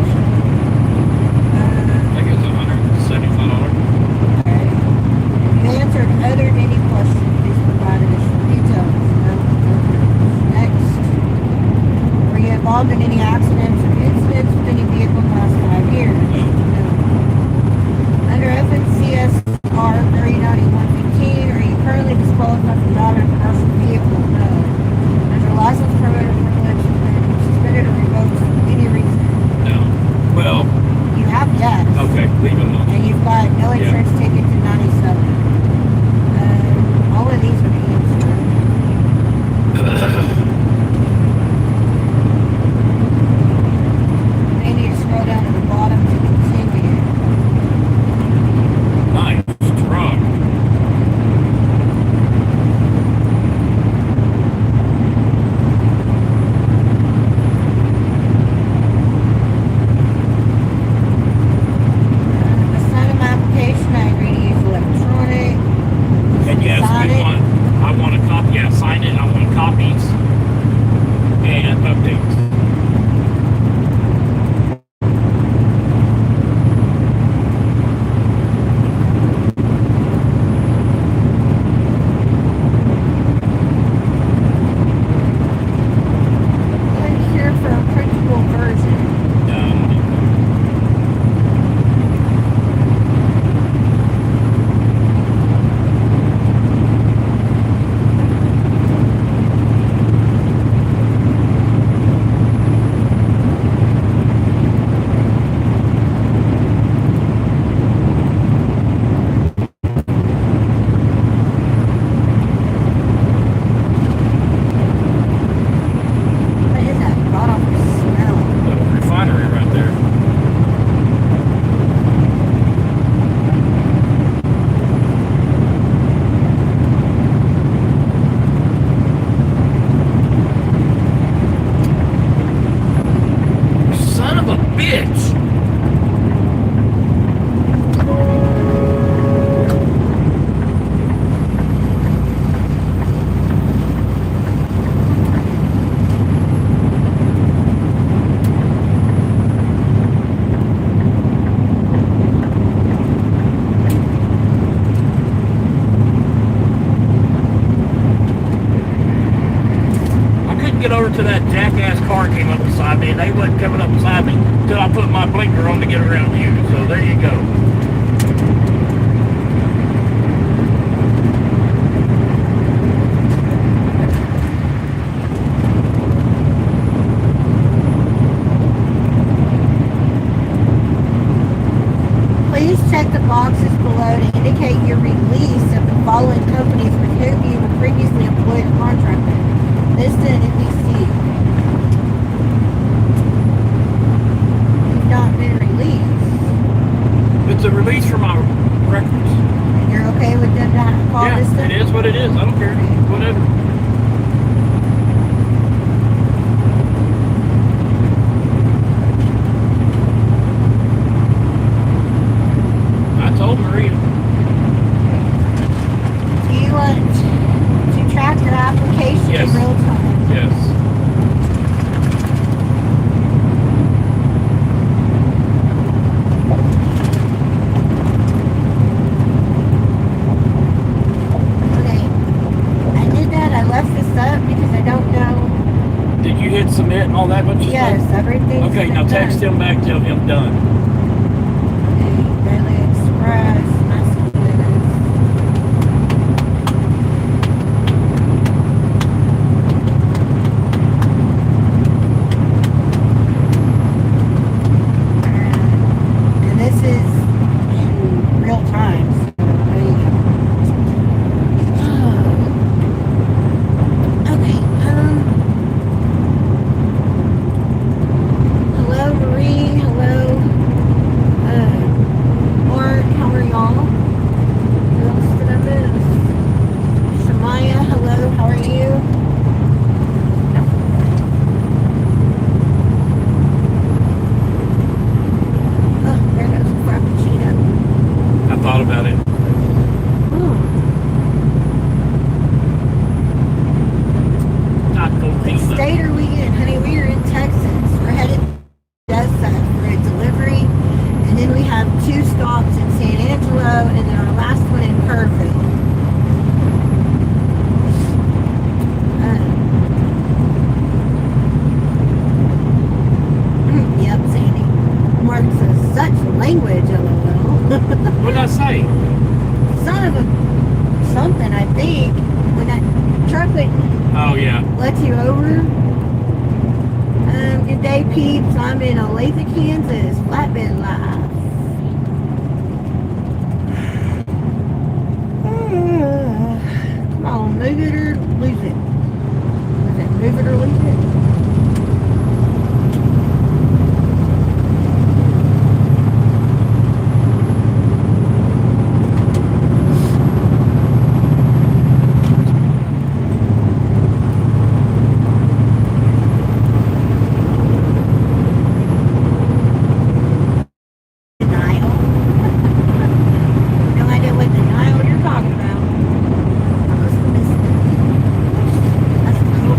of a bitch! Get over to that jackass car came up beside me, and they wasn't coming up beside me until I put my blinker on to get around you. So there you go. Please check the boxes below to indicate your release of the following companies with whom you were previously employed or contracted. Listed in NBC. You've not been released. It's a release from my records. And you're okay with them to call this Yeah, thing? it is what it is. I don't care. Whatever. I told Maria. Do you want to track your application Yes. in real time? Yes. Okay. I did that. I left this up because I don't know. Did you hit submit and all that bunch of Yes, stuff? everything's Okay, been now text done. him back, tell him done. Okay, Daily Express, messages. And this is in real time. So there you go. Okay. Hello, Marie. Hello, Mark. How are y'all? Who else did I miss? Shamaya. Hello. How are you? Oh, there goes a frappuccino. I thought about it. Taco What pizza. state are we in? Honey, we are in Texas. We're headed to Odessa for a delivery. And then we have 2 stops in San Angelo and then our last one in Kerrville. Yep, Sandy. Mark says, such language, LOL. What did I say? Son of a something, I think. When that truck wouldn't Oh, yeah. let you over. Good day, peeps. I'm in Olathe, Kansas. Flatbed Live. Come on, move it or lose it. Was it move it or lose it? Denial. No idea what denial you're talking about. I must have missed it. That's cool.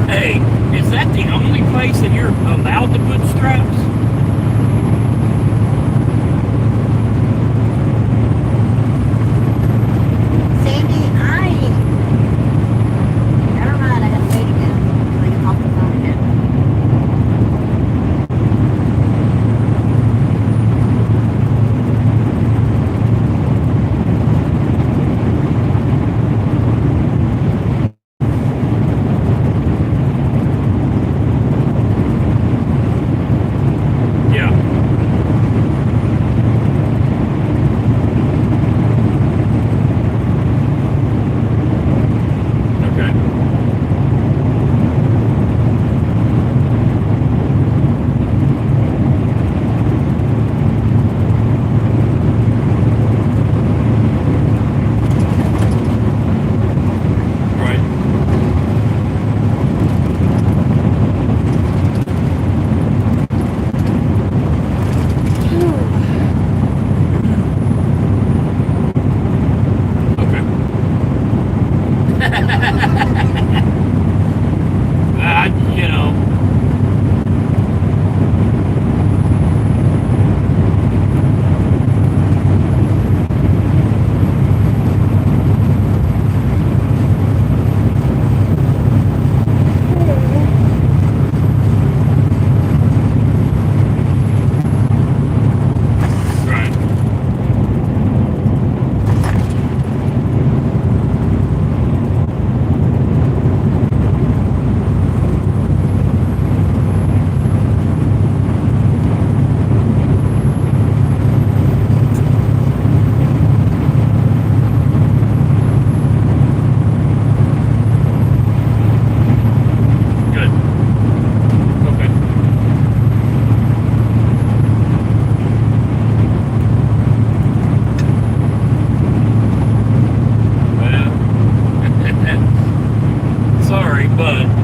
Hey, is that the only place that you're allowed to put straps? Sandy, never mind, I gotta wait again. I get off the phone again. Yeah. Okay. Right.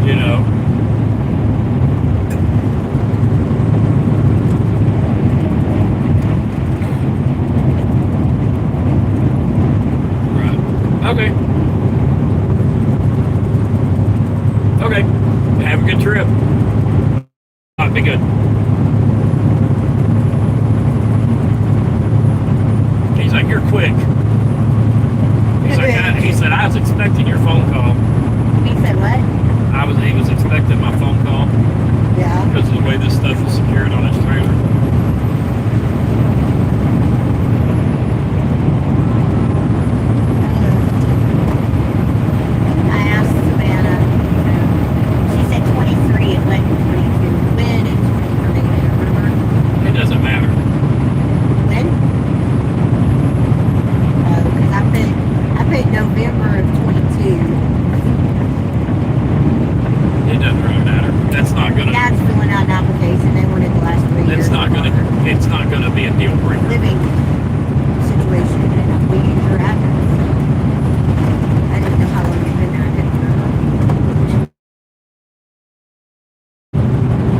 You know. Okay. Okay. Have a good trip. I'll be good. He's like, you're quick. He said, I was expecting your phone call. He said what? He was expecting my phone call. Yeah. Because of the way this stuff is secured on his trailer. It's not gonna be a deal breaker. Living situation, and we use your address. I didn't know how long you've been there. I couldn't remember.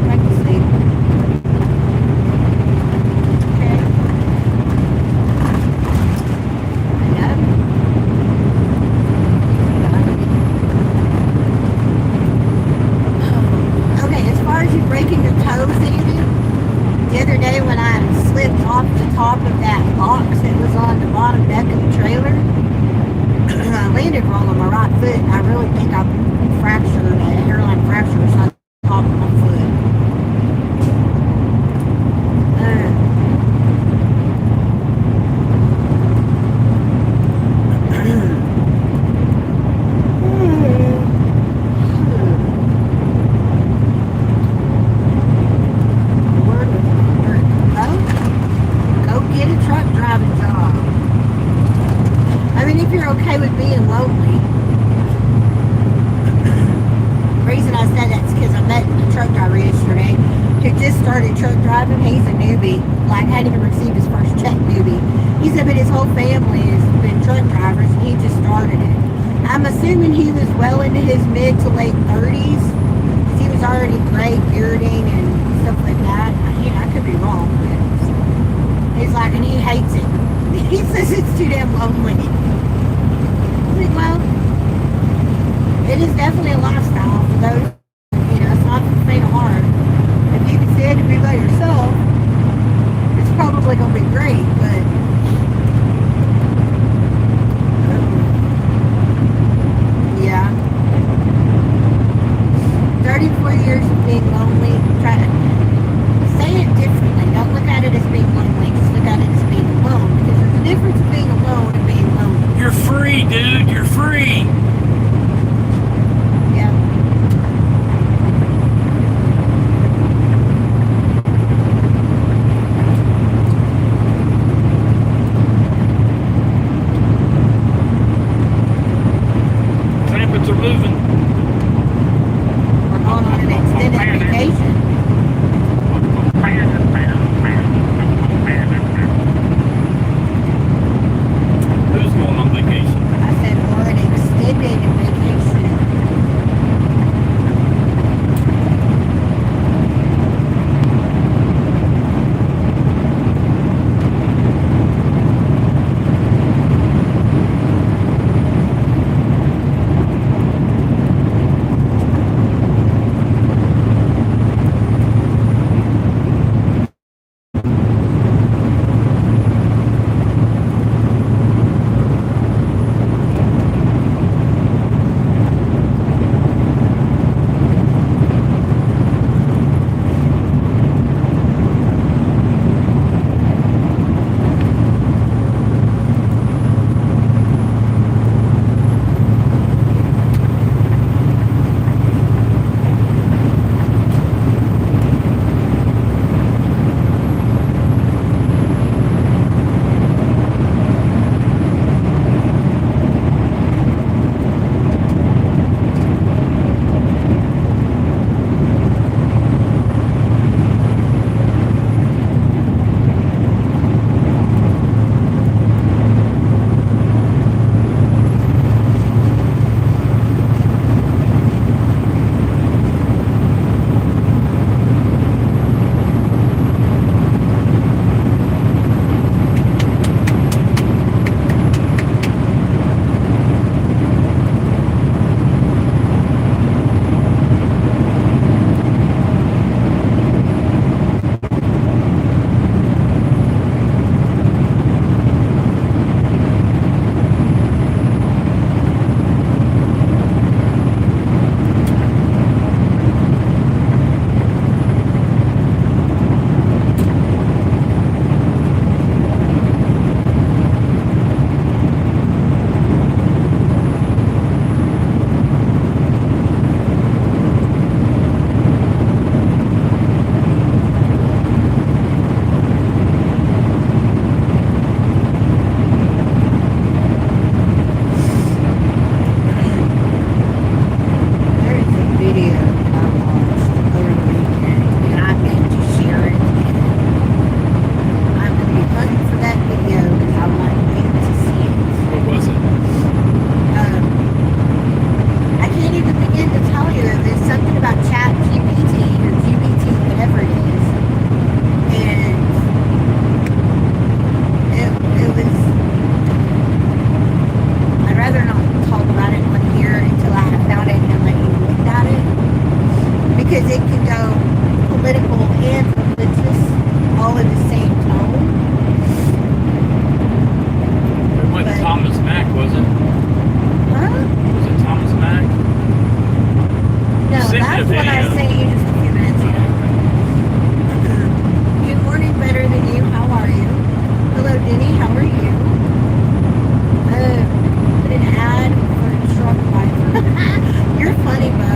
Back to sleep. Okay. Okay, as far as you breaking your toes, Amy, the other day when I slipped off the top of that box that was on the bottom deck of the trailer, I landed wrong on my right foot. I really think I fractured a hairline fracture or something on the top of my foot. If you're okay with being lonely. The reason I said that's because I met a truck driver yesterday who just started truck driving. He's a newbie, like hadn't even received his first check newbie. He said, but his whole family has been truck drivers and he just started it. I'm assuming he was well into his mid to late 30s. He was already gray bearding and stuff like that. I could be wrong, but he's like, and he hates it. He says it's too damn lonely. Well, it is definitely a lifestyle for those, it's not for the faint of heart. If you can stand to be by yourself, it's probably going to be great, but yeah. 34 years of being lonely, try to say it differently. Don't look at it as being lonely, just look at it as being alone, because there's a difference between being alone and being lonely. You're free, dude. You're free. Yeah. Trampets are moving. We're going on an extended vacation. Who's going on vacation? I said we're an extended vacation. because it can go political and religious all in the same tone. It wasn't But- Thomas Mack, was it? Huh? Was it Thomas Mack? No, Send me a that's what I video. sent you just a few minutes ago. Good morning, better than you. How are you? Hello, Denny. How are you? Put an ad for a truck driver. You're funny, Bo.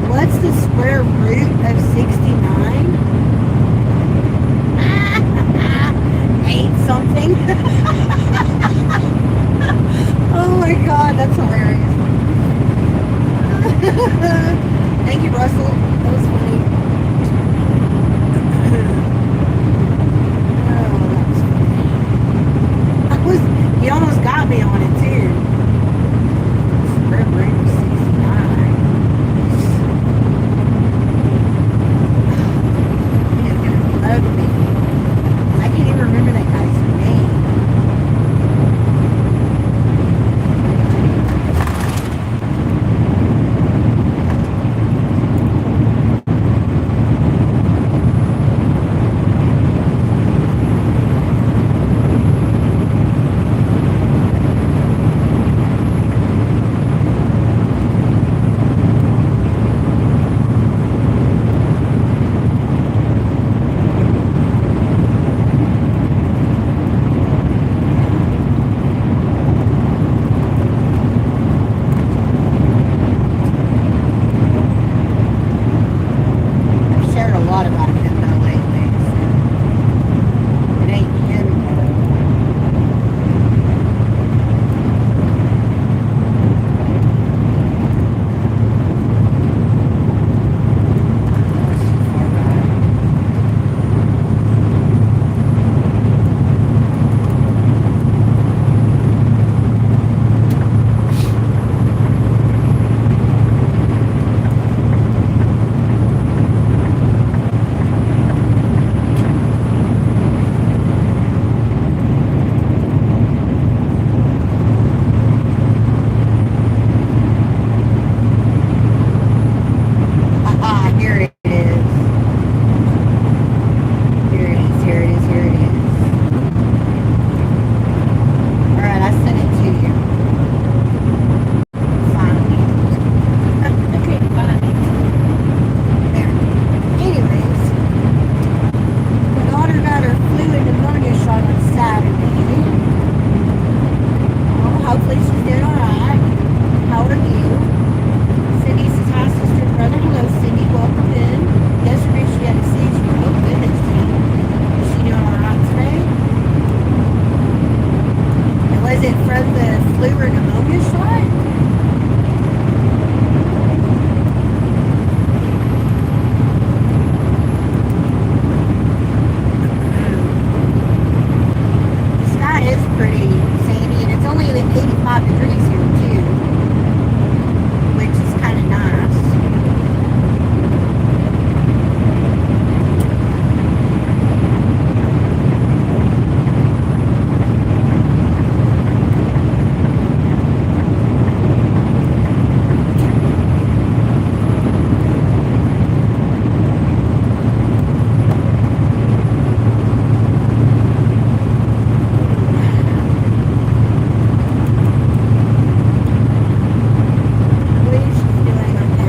What's the square root of 69? 8 something. Oh my God, that's hilarious. Thank you, Russell. That was funny. Oh, that was funny. You almost got me on it too. Square root of 69. It's gonna love me. I can't even remember that guy's name. I've shared a lot about him though lately. So it ain't him. That's too far back. Aha, here it is. Here it is, here it is, here it is. Alright, I sent it to you. Finally. Okay, fine. There. Anyways, my daughter got her flu and pneumonia shot on Saturday. Oh, hopefully she's doing alright. How are you? Cindy says, hi, sister and brother. Hello, Cindy. Welcome in. Yesterday she had a seizure. Oh, goodness. Is she doing all right today? And was it from the flu or pneumonia shot? The sky is pretty sandy, and it's only like 85 degrees here, too. Which is kind of nice. I believe she's doing okay.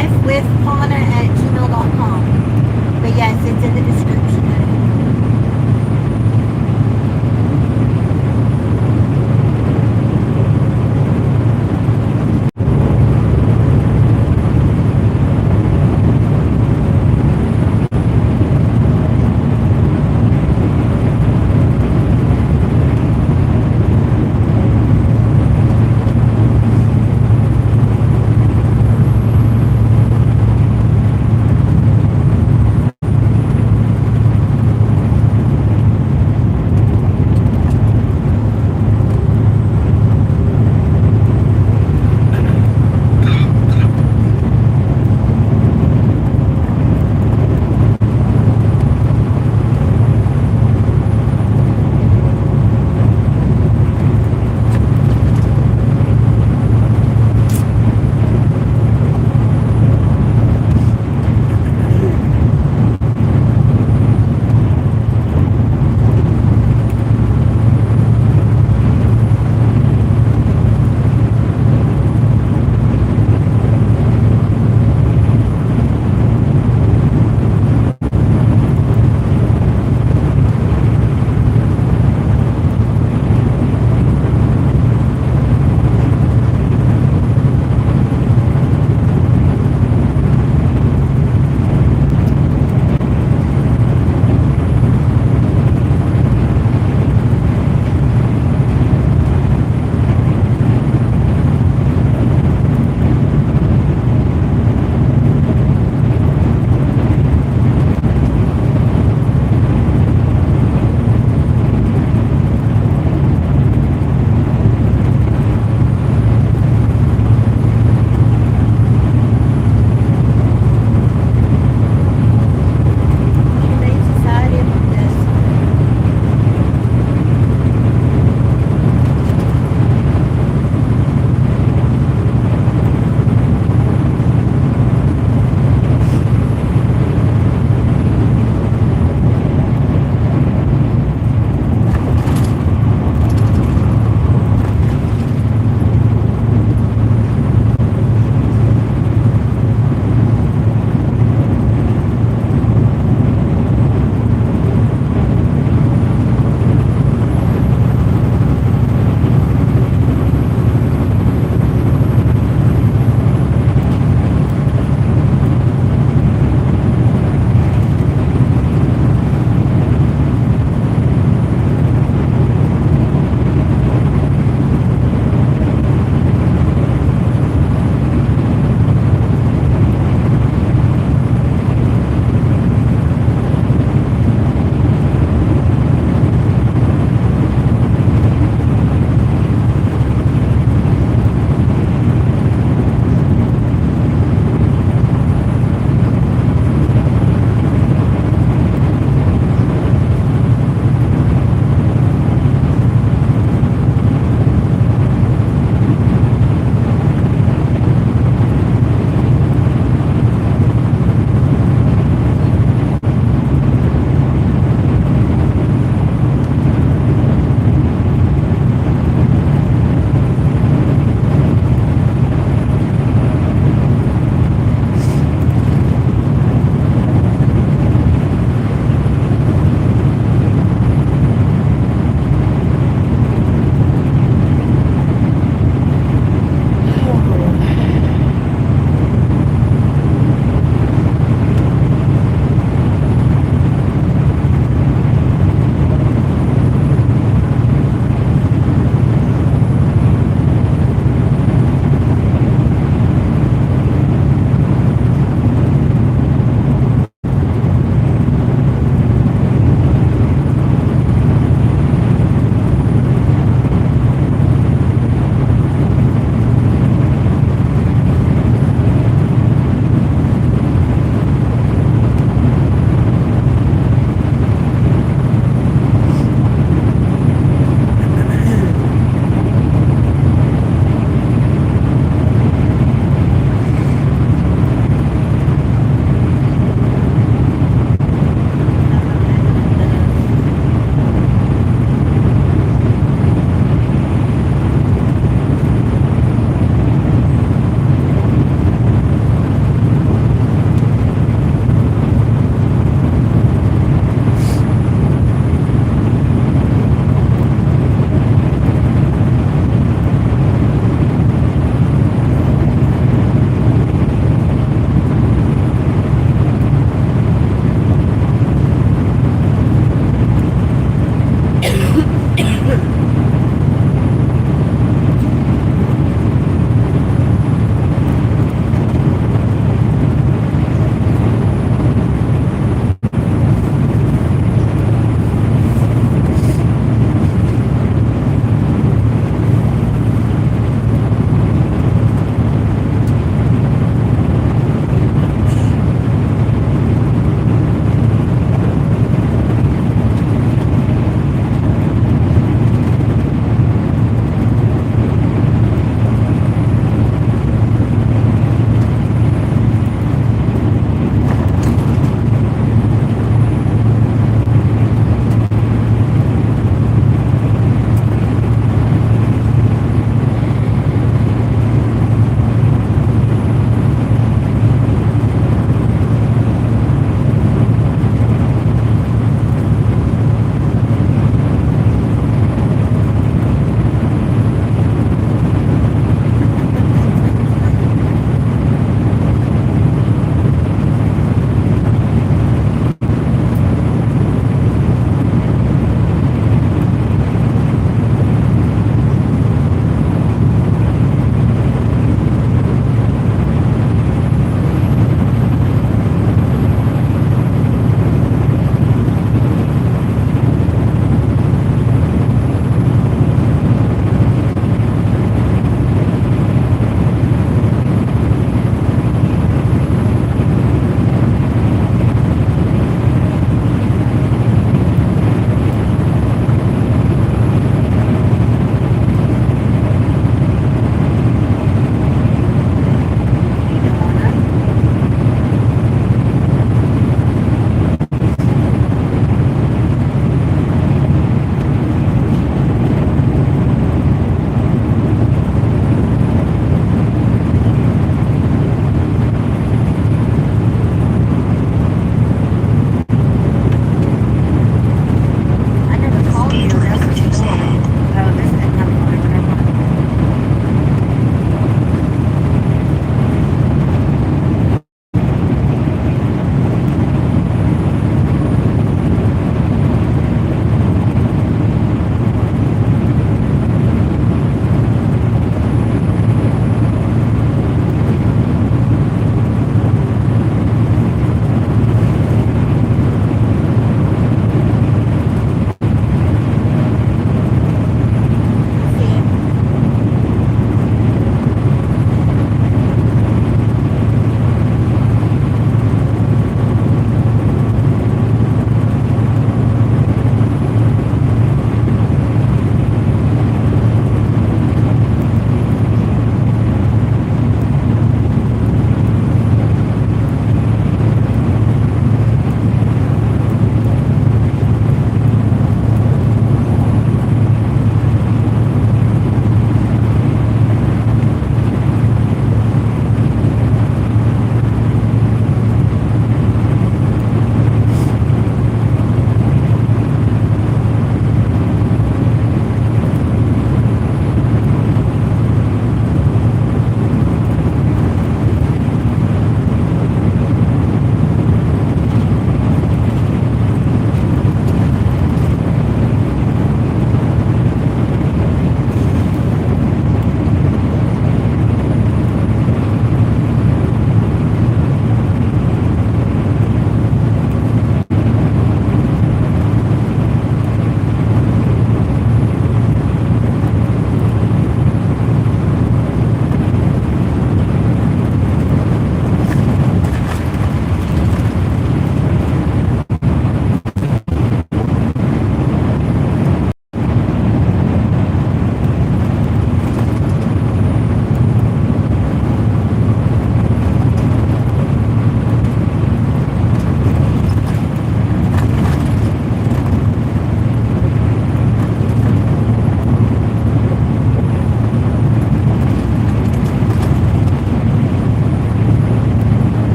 lifewithpawna@gmail.com. But yes, it's in the description.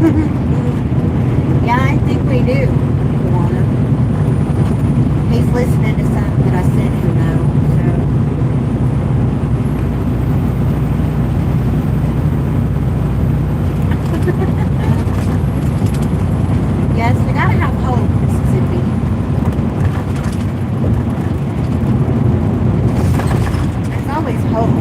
Yeah, I think we do. Pawna. He's listening to something that I sent him though, so. Yes, we gotta have hope, Mississippi. There's always hope.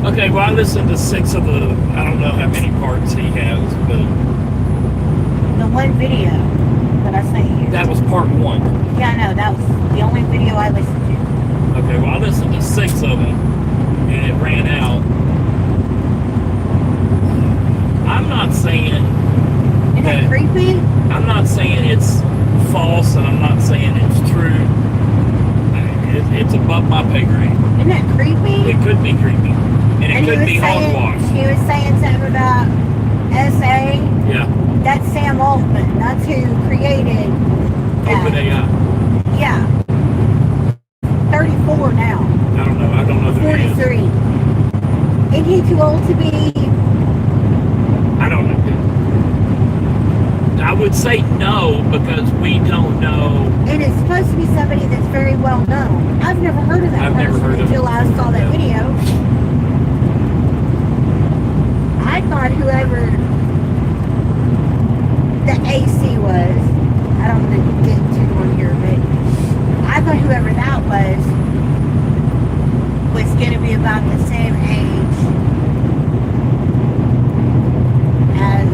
Okay, well, I listened to 6 of the, I don't know how many parts he has, but The one video that I sent you. that was part 1. Yeah, I know. That was the only video I listened to. Okay, well, I listened to 6 of them, and it ran out. I'm not saying Isn't that creepy? I'm not saying it's false, and I'm not saying it's true. It's above my pay grade. Isn't that creepy? It could be creepy, and it could be hogwash. He was saying something about SA. Yeah. That's Sam Altman. That's who created that. OpenAI. Yeah. 34 now. I don't know who he is. 43. Isn't he too old to be? I don't know. I would say no, because we don't know. And it's supposed to be somebody that's very well known. I've never heard of that I've never heard of until I saw that video. I thought whoever the AC was, I don't want to get too on here, but I thought whoever that was going to be about the same age as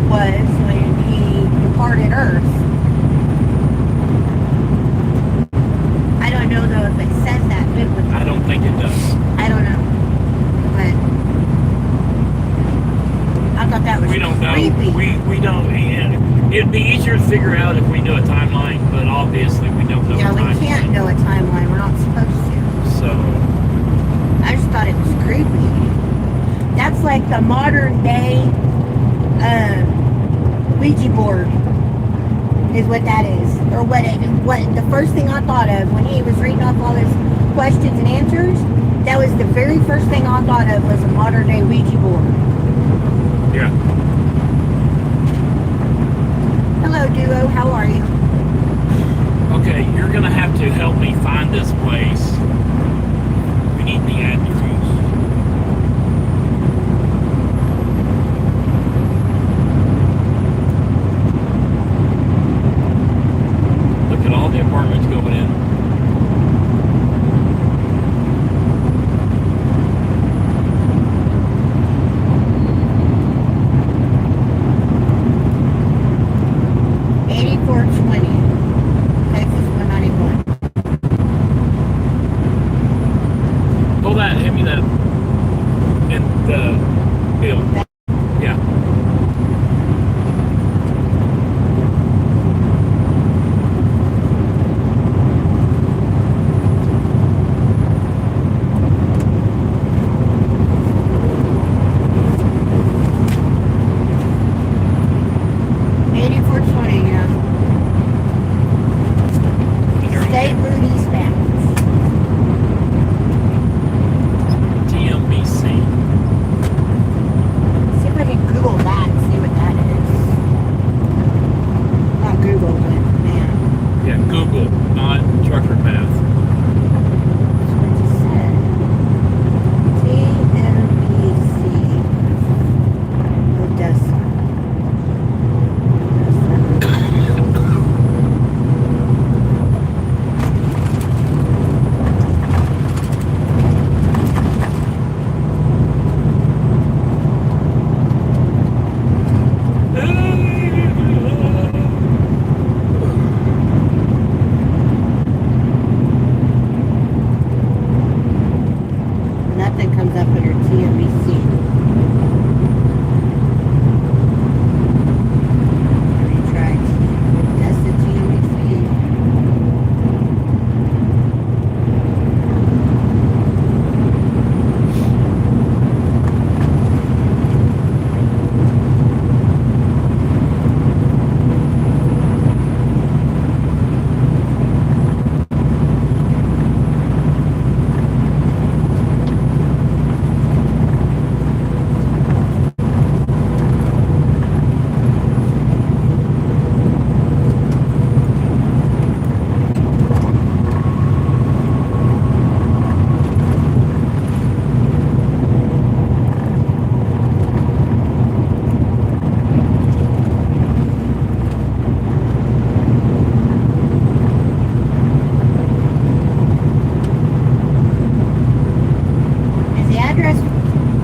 was when he departed Earth. I don't know though if it says that biblically. I don't It'd be easier to figure out if we knew a timeline, but obviously we don't know Yeah, a we timeline. can't know a timeline. We're not supposed to. So, I just thought it was creepy. That's like the modern day Ouija board is what that is. Or what the first thing I thought of when he was reading off all his questions and answers, that was the very first thing I thought of was a modern day Ouija board. yeah. Hello, Duo. How are you? Okay, you're going to have to help me find this place. We need the address. Look at all the apartments going in. Pull that, hand me that, and the bill. Yeah. State Route eastbound. TMBC. See if I can Google that and see what that is. Not Google, but man. Yeah, Google, not trucker path. That's what it said. TMBC. Odessa. Nothing comes up under TMBC. Try test the TMBC.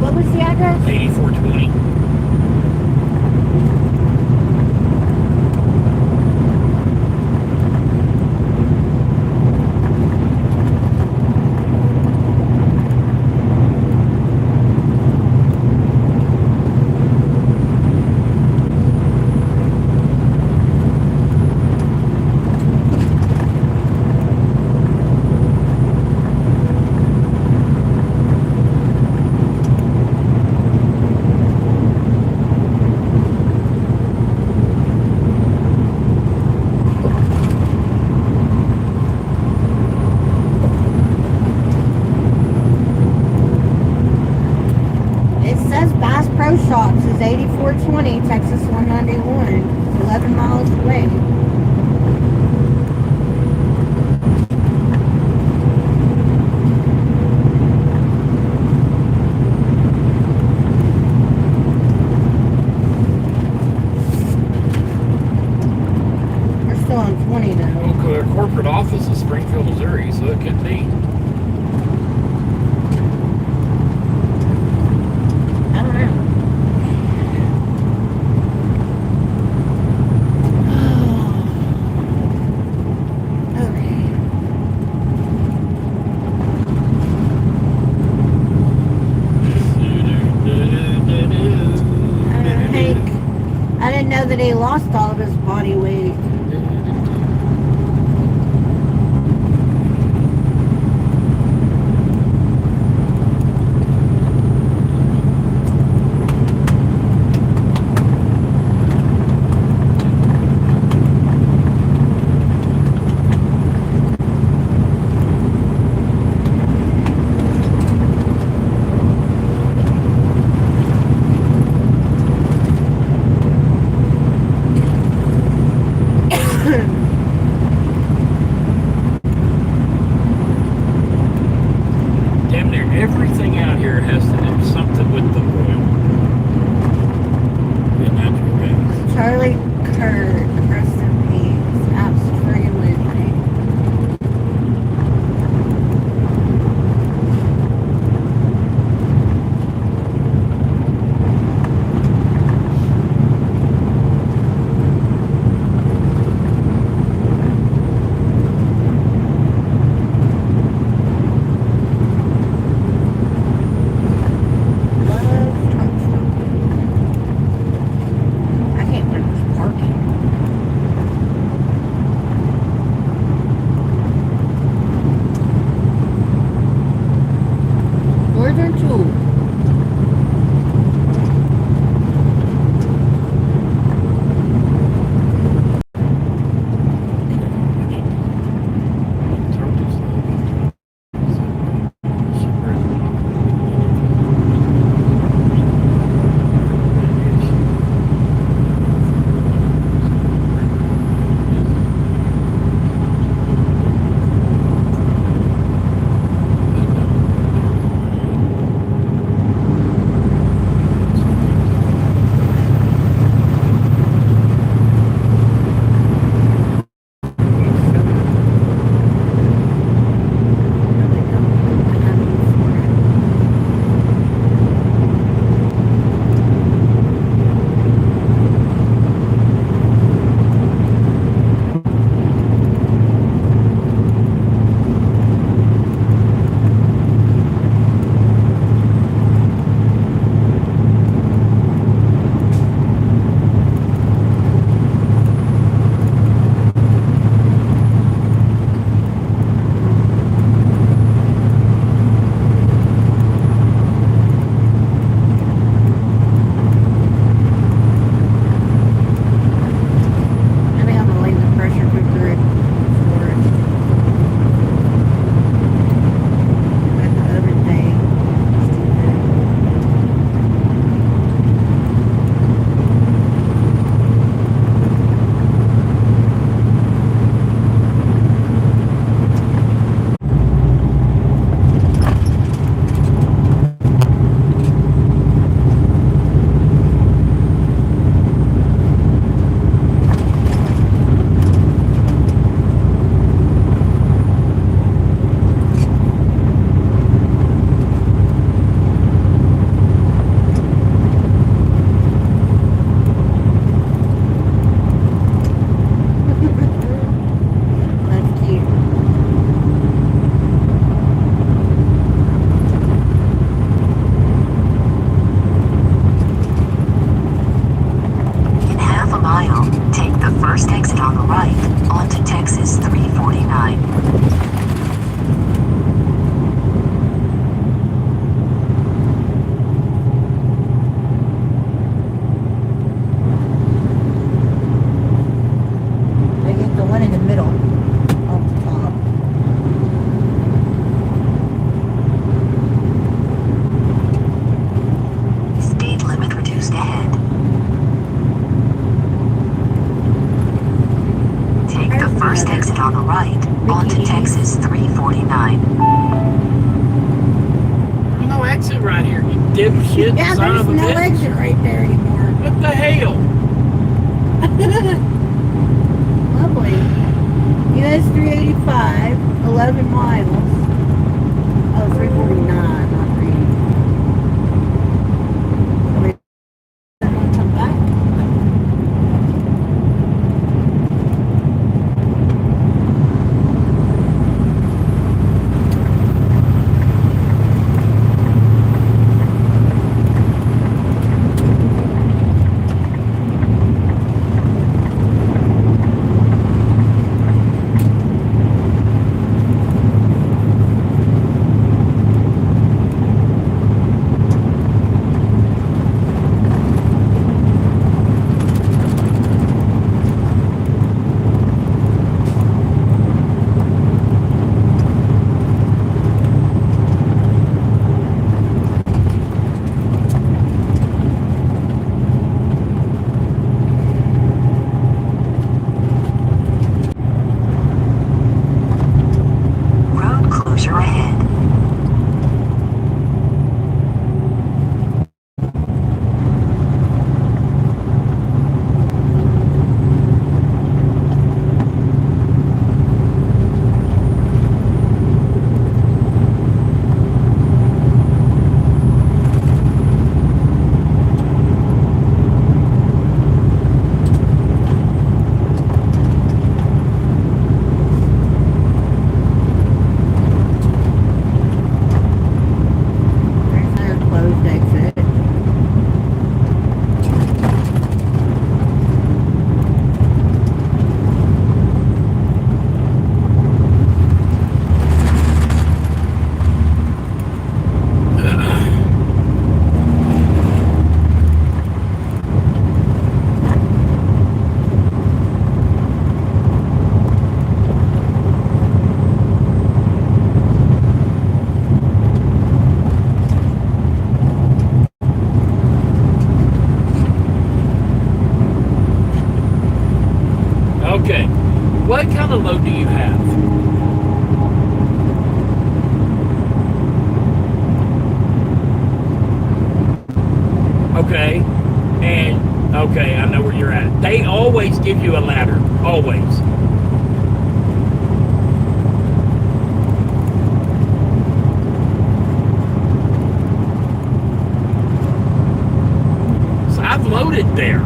What was the address? 8420. Pro Shops is 8420 Texas 191, 11 miles away. We're still on 20 though. Well, their corporate office is Springfield, Missouri, so it could be. I don't know. I didn't know that he lost all of his body weight. Damn near everything out here has to do something with the oil. The natural gas. Charlie Kurt, rest in peace. Absolutely. I can't believe it's parking. Where's our tool? I think I'm gonna leave the pressure cooker in for it. Let the oven thing. That's cute. In half a mile, take the first exit on the right, onto Texas 349. I get the one in the middle, off the top. Speed limit reduced ahead. Take the first exit on the right, onto Texas 349. No exit right here, you dipshit Yeah, son there's of a no bitch. exit right there anymore. What the hell? Lovely. US 385, 11 miles. Oh, 349, not 380. Come back. Okay. What kind of load do you have? Okay. And, okay, I know where you're at. They always give you a ladder. Always. So I've loaded there.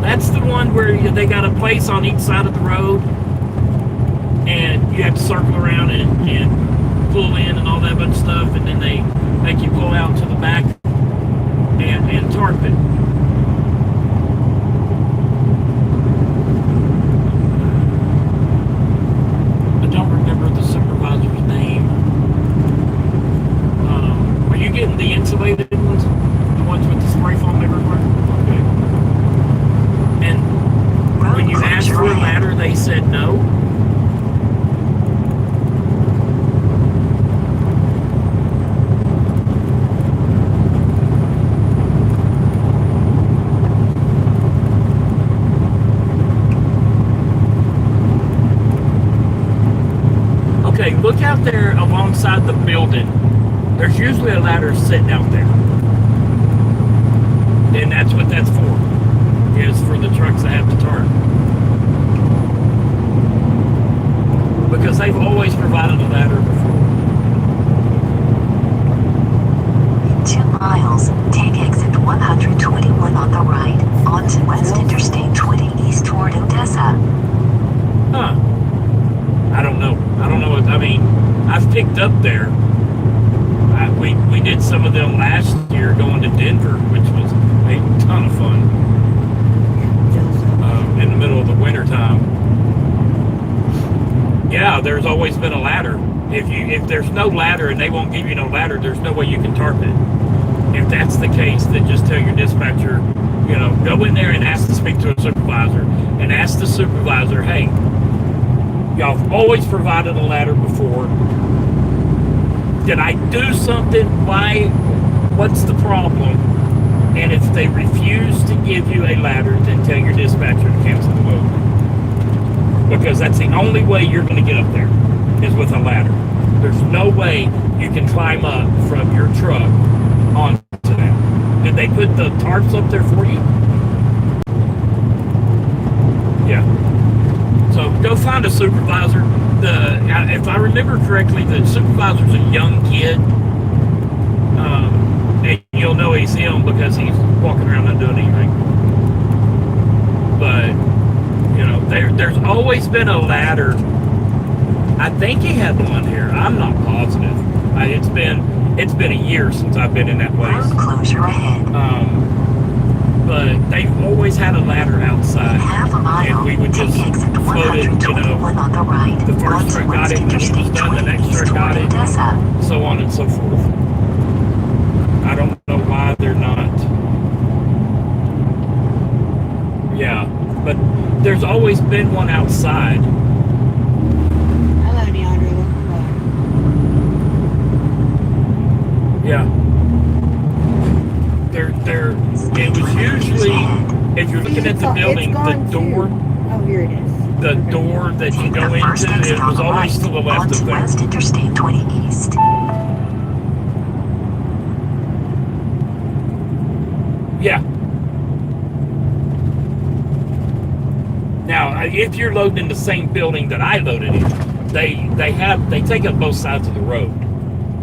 That's the one where they got a place on each side of the road, and you have to circle around and pull in and all that bunch of stuff, and then they make you pull out to the back and tarp it. I don't remember the supervisor's name. Are you getting the insulated ones? The ones with the spray foam everywhere? Okay. And when you asked for a ladder, they said no? Okay, look out there alongside the building. There's usually a ladder sitting out there. And that's what that's for. Is for the trucks that have the tarp. Because they've always provided a ladder before. In 2 miles, take exit 121 on the right, onto West Interstate 20 east toward Odessa. Huh. I don't know. I mean, I've picked up there. We did some of them last year going to Denver, which was a ton of fun. In the middle of the winter time. Yeah, there's always been a ladder. If there's no ladder and they won't give you no ladder, there's no way you can tarp it. If that's the case, then just tell your dispatcher, go in there and ask to speak to a supervisor, and ask the supervisor, hey, y'all have always provided a ladder before. Did I do something? Why? What's the problem? And if they refuse to give you a ladder, then tell your dispatcher to cancel the load. Because that's the only way you're going to get up there, is with a ladder. There's no way you can climb up from your truck onto that. Did they put the tarps up there for you? Yeah. So go find a supervisor. If I remember correctly, the supervisor's a young kid. And you'll know he's him because he's walking around not doing anything. But, there's always been a ladder. I think he had one here. I'm not positive. It's been a year since I've been in that place. Road closure ahead. But they've always had a ladder outside. Half a mile, And we would just take exit float it, 121 on the right, the first onto truck got West it, when it was Interstate done, the 20 next east truck got toward it, Odessa. so on and so forth. I don't know why they're not. Yeah, but there's always been one outside. Hello, Deandre. Yeah. It was usually, if you're looking at the building, the door, Oh, here it is. the door that you Take go the first into, exit it on was the always right, to the left onto of there. West Interstate 20 east. Yeah. Now, if you're loading in the same building that I loaded in, they take up both sides of the road.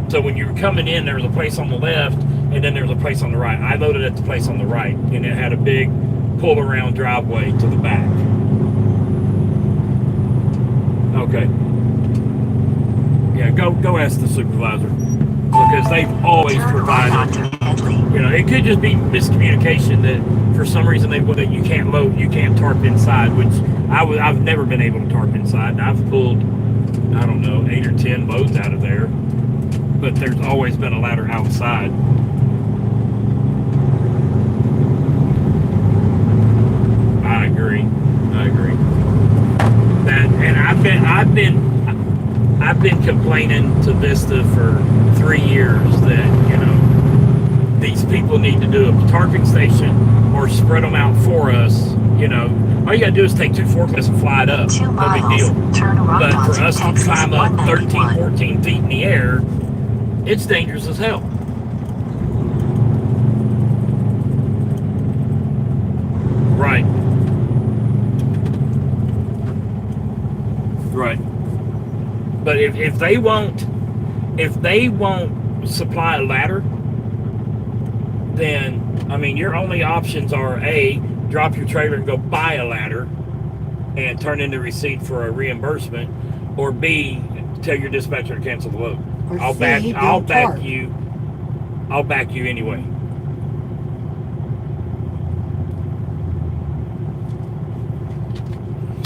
So when you're coming in, there's a place on the left, and then there's a place on the right. I loaded at the place on the right, and it had a big pull-around driveway to the back. Okay. Yeah, go ask the supervisor, because they've always Turn right provided. onto Headley. It could just be miscommunication that for some reason that you can't load, you can't tarp inside, which I've never been able to tarp inside. And I've pulled, I don't know, 8 or 10 loads out of there, but there's always been a ladder outside. I agree. That, and I've been complaining to Vista for 3 years that these people need to do a tarping station or spread them out for us. All you gotta do is take 2 forklifts and fly it up. 2 No big miles, deal. turn right But for onto us to Texas climb up 13, 191. 14 feet in the air, it's dangerous as hell. Right. Right. But if they won't supply a ladder, then I mean your only options are A, drop your trailer and go buy a ladder and turn in the receipt for a reimbursement, or B, tell your dispatcher to cancel the load. Or I'll C, back don't tarp. you anyway.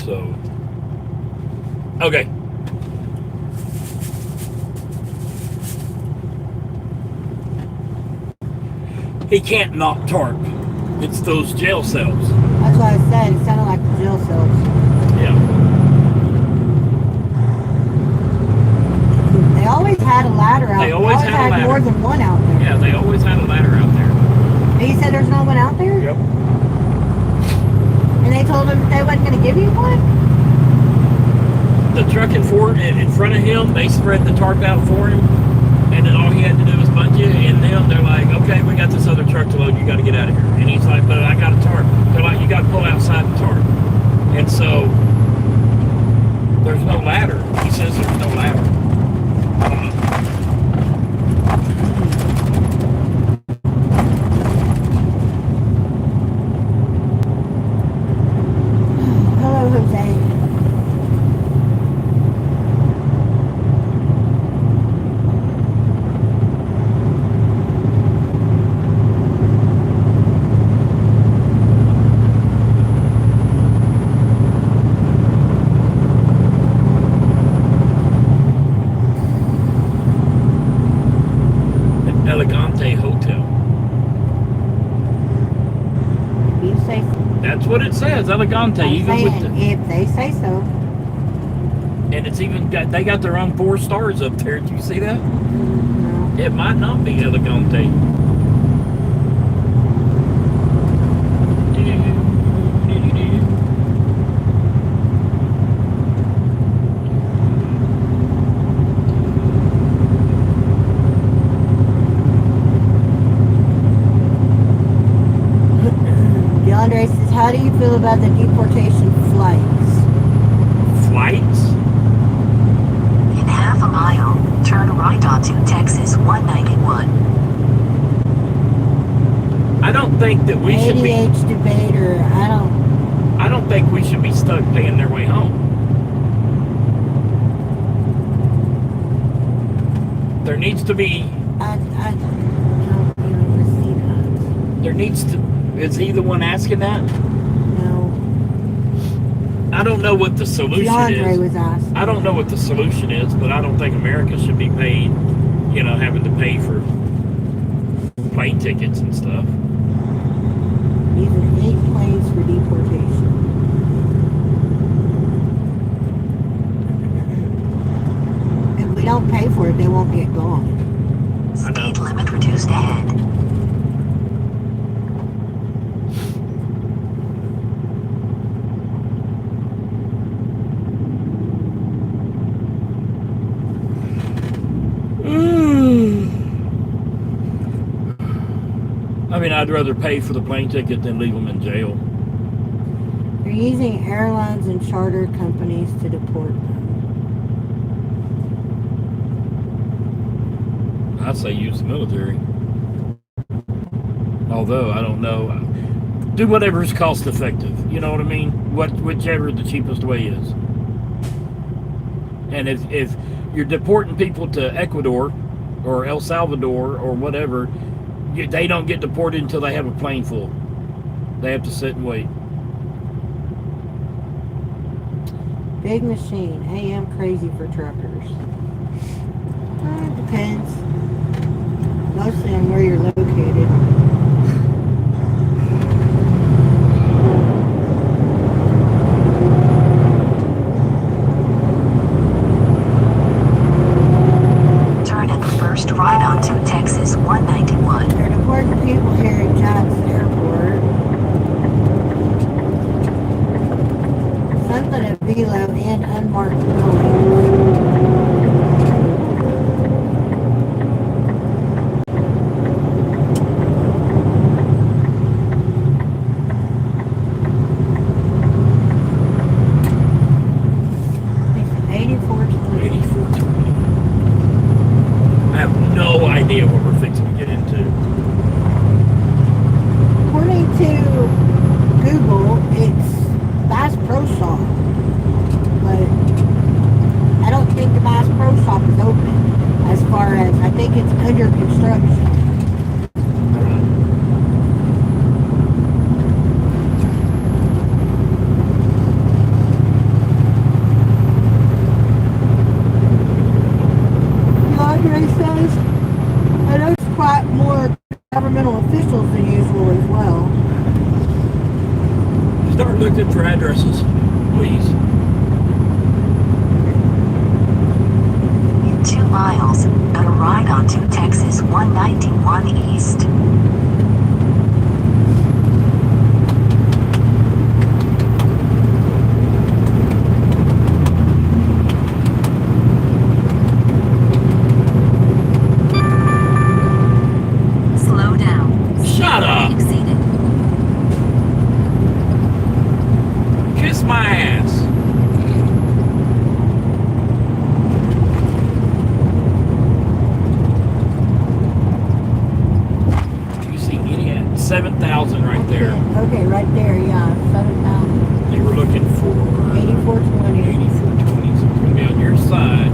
So okay. He can't not tarp. It's those jail cells. That's what I said. It sounded like the jail cells. Yeah. They always had a ladder out there. They always had a ladder. More than one out there. Yeah, they always had a ladder out there. And he said there's no one out there? Yep. And they told him they wasn't going to give you one? The truck in front of him, they spread the tarp out for him, and then all he had to do was bunch it, and then they're like, okay, we got this other truck to load, you got to get out of here. And he's like, but I got a tarp. They're like, you got to pull outside the tarp. And so, there's no ladder. He says there's no ladder. I don't know. Hello, Jose. Elegante Hotel. You say so. That's what it says, Elegante. I'm Even with saying, the, if they say so. and it's even they got their own 4 stars up there. Did you see that? No. It might not be Elegante. DeAndre says, how do you feel about the deportation flights? Flights? In half a mile, turn right onto Texas 191. I don't think that we should be. ADH debater, I don't think we should be stuck paying their way home. There needs to be. I don't even see that. There needs to. Is he the one asking that? No. I don't know what the solution DeAndre is. was asking. I don't know what the solution is, but I don't think America should be paid, having to pay for plane tickets and stuff. These are 8 planes for deportation. If we don't pay for it, they won't get gone. I know. Speed limit reduced ahead. I mean, I'd rather pay for the plane ticket than leave them in jail. They're using airlines and charter companies to deport them. I'd say use the military. Although, I don't know. Do whatever's cost effective. You know what I mean? Whichever the cheapest way is. And if you're deporting people to Ecuador or El Salvador or whatever, they don't get deported until they have a plane full. They have to sit and wait. Big machine. Hey, I'm crazy for truckers. It depends. Mostly on where you're located. Turn at the first right onto Texas 191. They're deporting people here at Jackson Airport. something at Velo and unmarked buildings. No idea what we're fixing to get into. According to Google, it's Bass Pro Shop, but I don't think the Bass Pro Shop is open. As far as I think it's under construction. Andre says, I know it's quite more governmental officials than usual as well. Start looking for addresses, please. In 2 miles, go right onto Texas 191 East. Slow down. Shut up! Exceeded. Kiss my ass. Do you see any? 7,000 right there. Okay, right there, yeah, 7,000. They were looking for 8420. 8420. So it's going to be on your side.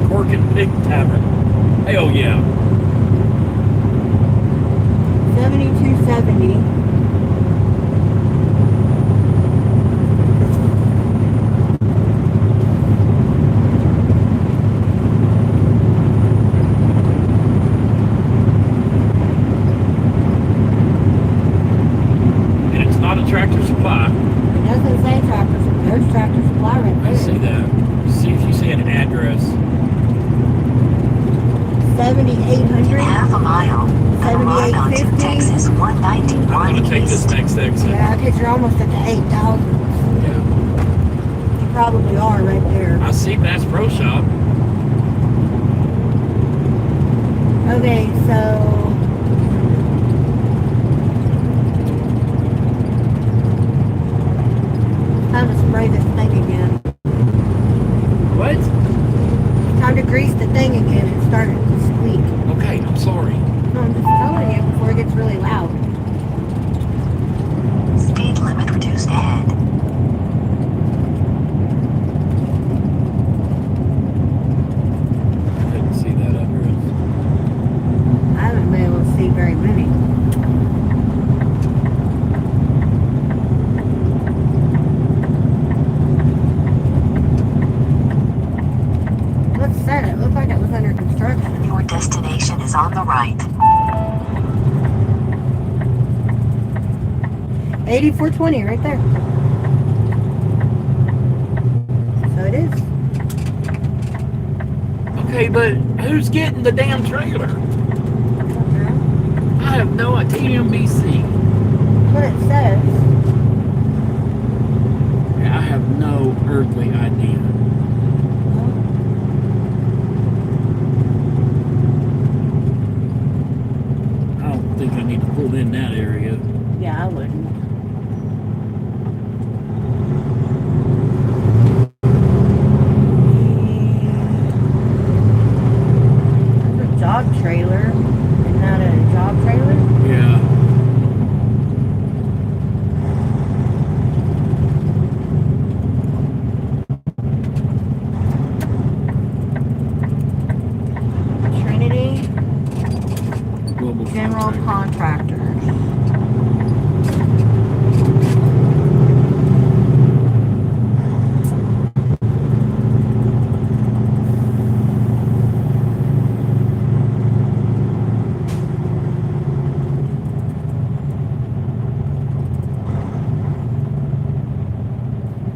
Cork and Pig Tavern. Hell yeah. 7270. And it's not a Tractor Supply. It doesn't say Tractor Supply. There's Tractor Supply right there. I see that. See if you see an address. 7800. Half a mile. Go right onto 7850. Texas 191 I'm going to take this East. next exit. Yeah, because you're almost at the 8,000. Yeah. You probably are right there. I see Bass Pro Shop. Okay, so time to spray this thing again. What? Time to grease the thing again. It's starting to squeak. Okay, I'm sorry. No, I'm just telling you before it gets really loud. Speed limit reduced ahead. Couldn't see that address. I haven't been able to see very many. What's that? It looked like it was under construction. Your destination is on the right. 8420 right there. So it is. Okay, but who's getting the damn trailer? I have no idea. TMBC. What it says. I have no earthly idea. I don't think I need to pull in that area. Yeah, I wouldn't. That's a job trailer. Isn't that a job trailer? Yeah. Trinity Global General Contractor. Contractors.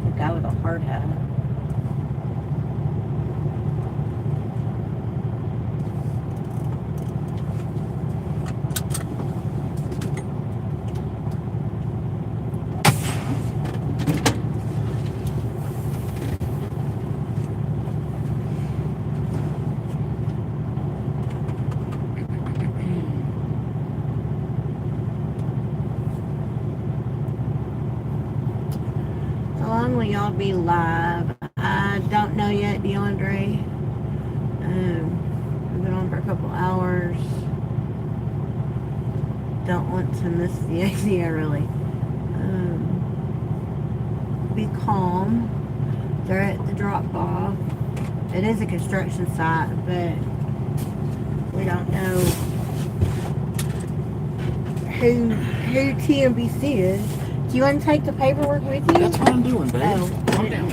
The guy with a hard hat. will y'all be live? I don't know yet, DeAndre. We've been on for a couple hours. Don't want to miss the idea, really. Be calm. They're at the drop off. It is a construction site, but we don't know who TMBC is. Do you want to take the paperwork with you? That's what I'm doing, babe. Oh, Calm down.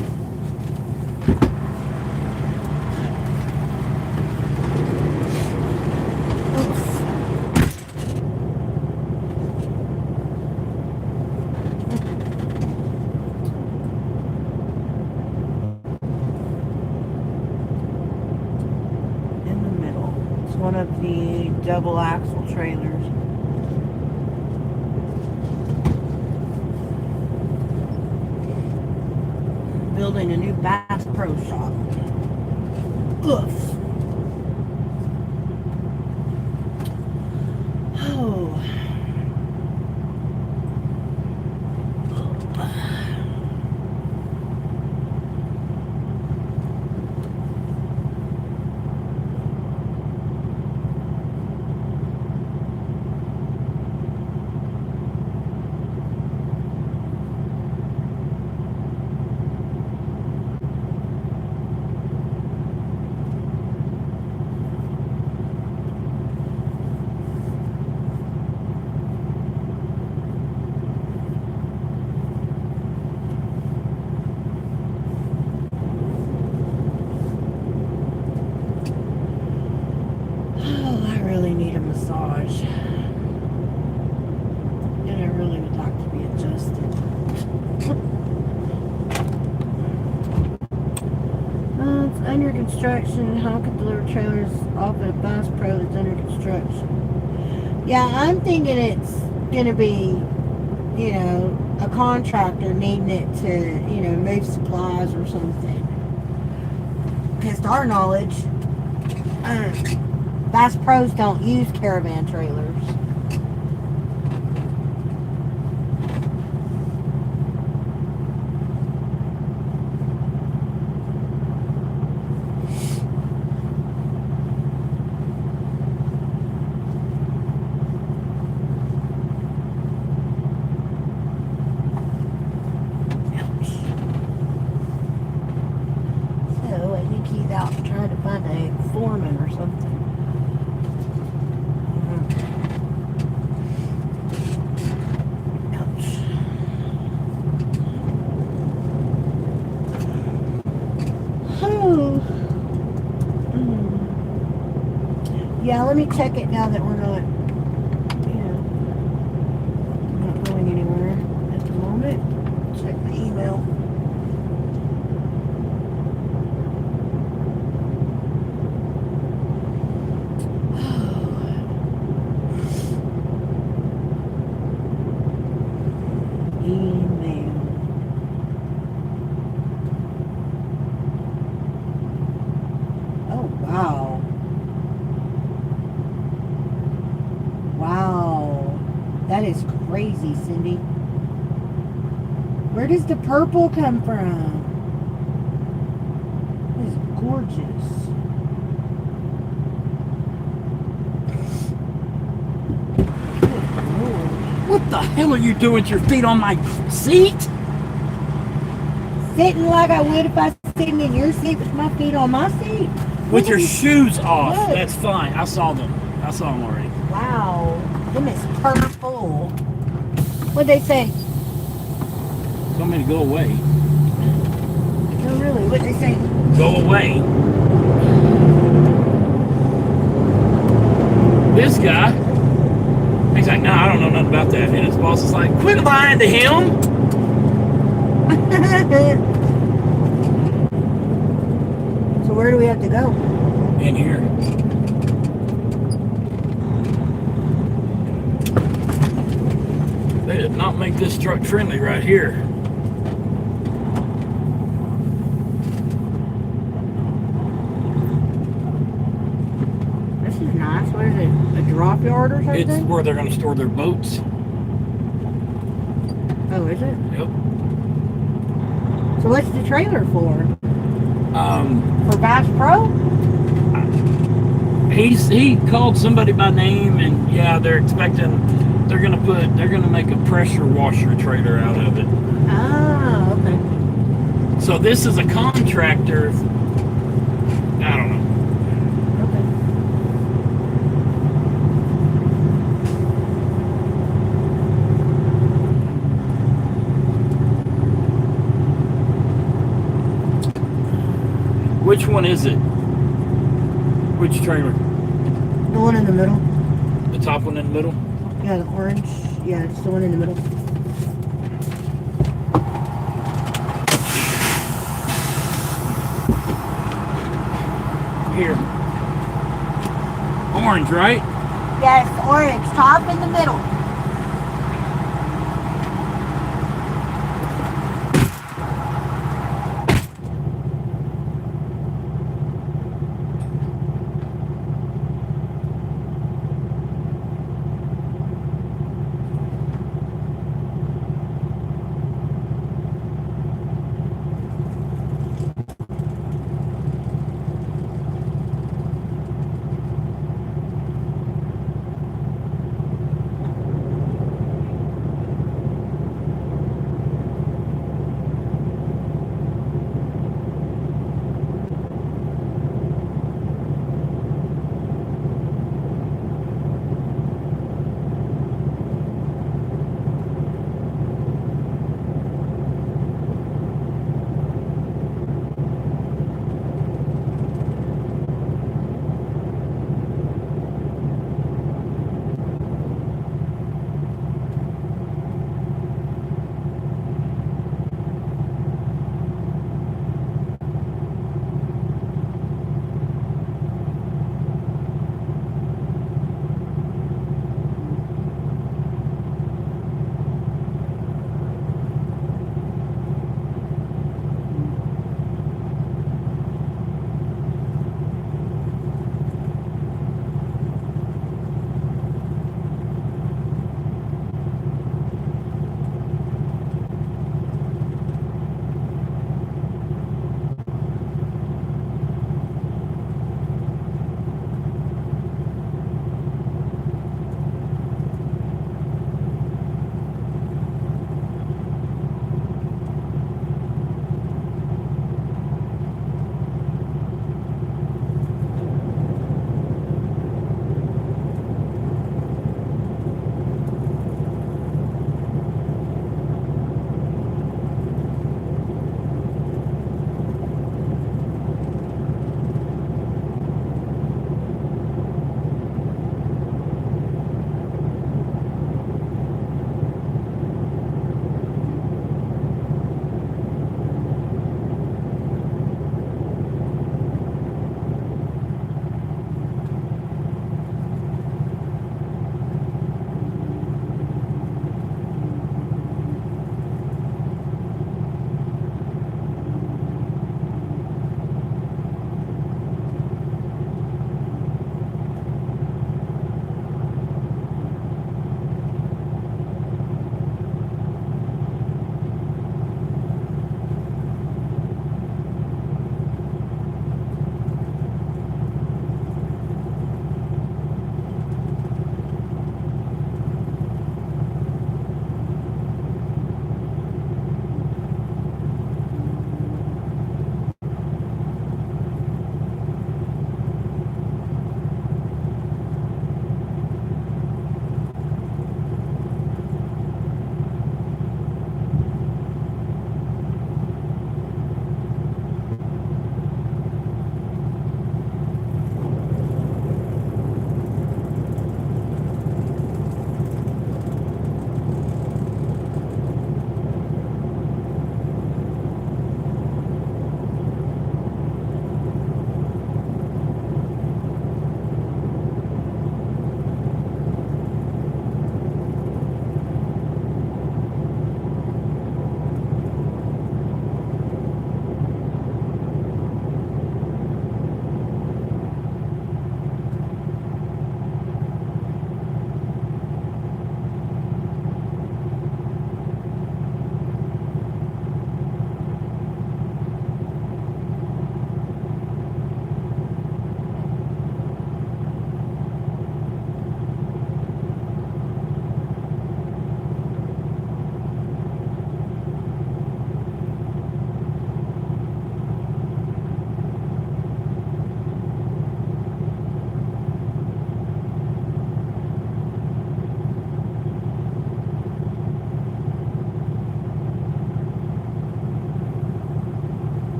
In the middle. It's one of the double axle trailers. Building a new Bass Pro Shop. Oof. Oh. Massage. And I really would like to be adjusted. It's under construction. How could deliver trailers off at a Bass Pro that's under construction? Yeah, I'm thinking it's gonna be, you know, a contractor needing it to, you know, move supplies or something. Because to our knowledge, Bass Pros don't use caravan trailers. So I think he's out trying to find a foreman or something. Yeah, let me check it now that we're not, you know, not going anywhere at the moment. Check the email. Email. Oh, wow. Wow, that is crazy, Cindy. Where does the purple come from? It is gorgeous. Good Lord. What the hell are you doing with your feet on my seat? Sitting like I would if I was sitting in your seat with my feet on my seat. With your shoes off. Look. That's fine. I saw them already. Wow, them is purple. What'd they say? Told me to go away. No, really, what'd they say? Go away. This guy, he's like, no, I don't know nothing about that. And his boss is like, quit lying to him. So where do we have to go? In here. They did not make this truck friendly right here. This is nice. What is it? A drop yard or something? It's where they're going to store their boats. Oh, is it? Yep. So what's the trailer for? For Bass Pro? He called somebody by name, and yeah, they're gonna make a pressure washer trailer out of it. Ah, okay. So this is a contractor. I don't know. Okay. Which one is it? Which trailer? The one in the middle. The top one in the middle? Yeah, the orange. Yeah, it's the one in the middle. Here. Orange, right? Yes, orange. Top in the middle.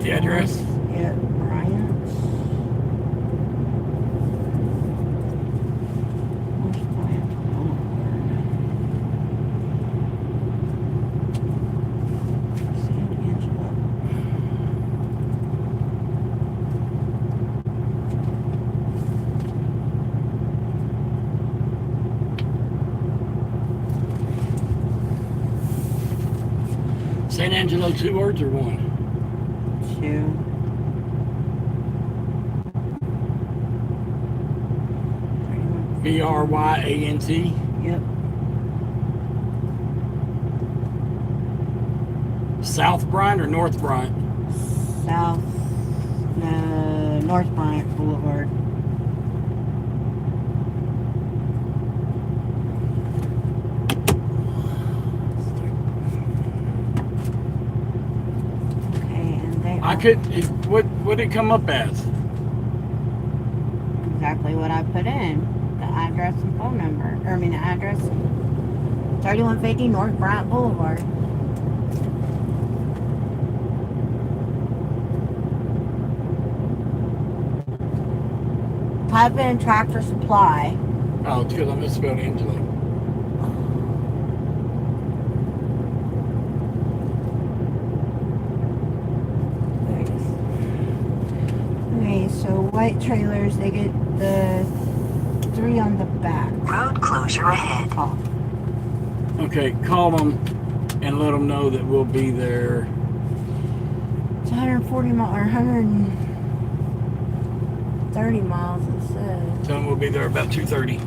the address? Yeah, Bryant's. Where's Bryant Boulevard? San Angelo. San Angelo, 2 words or 1? 2. Bryant. Yep. South Bryant or North Bryant? South, North Bryant Boulevard. Okay, and they I are could. What did it come up as? exactly what I put in. The address and phone number. The address 3150 North Bryant Boulevard. Type in Tractor Supply. Oh, it's because I misspelled Angelo. There it is. Okay, so white trailers, they get the 3 on the back. Road closure ahead. Oh, Okay, call them and let them know that we'll be there. it's 140 miles or 130 miles, it says. Tell them we'll be there about 2:30.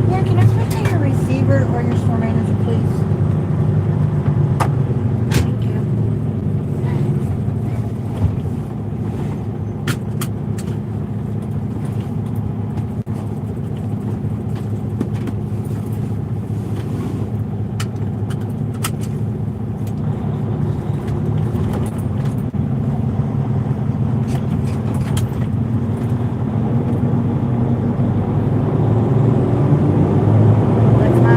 Yeah, can I speak to your receiver or your store manager, please? Thank you. What's my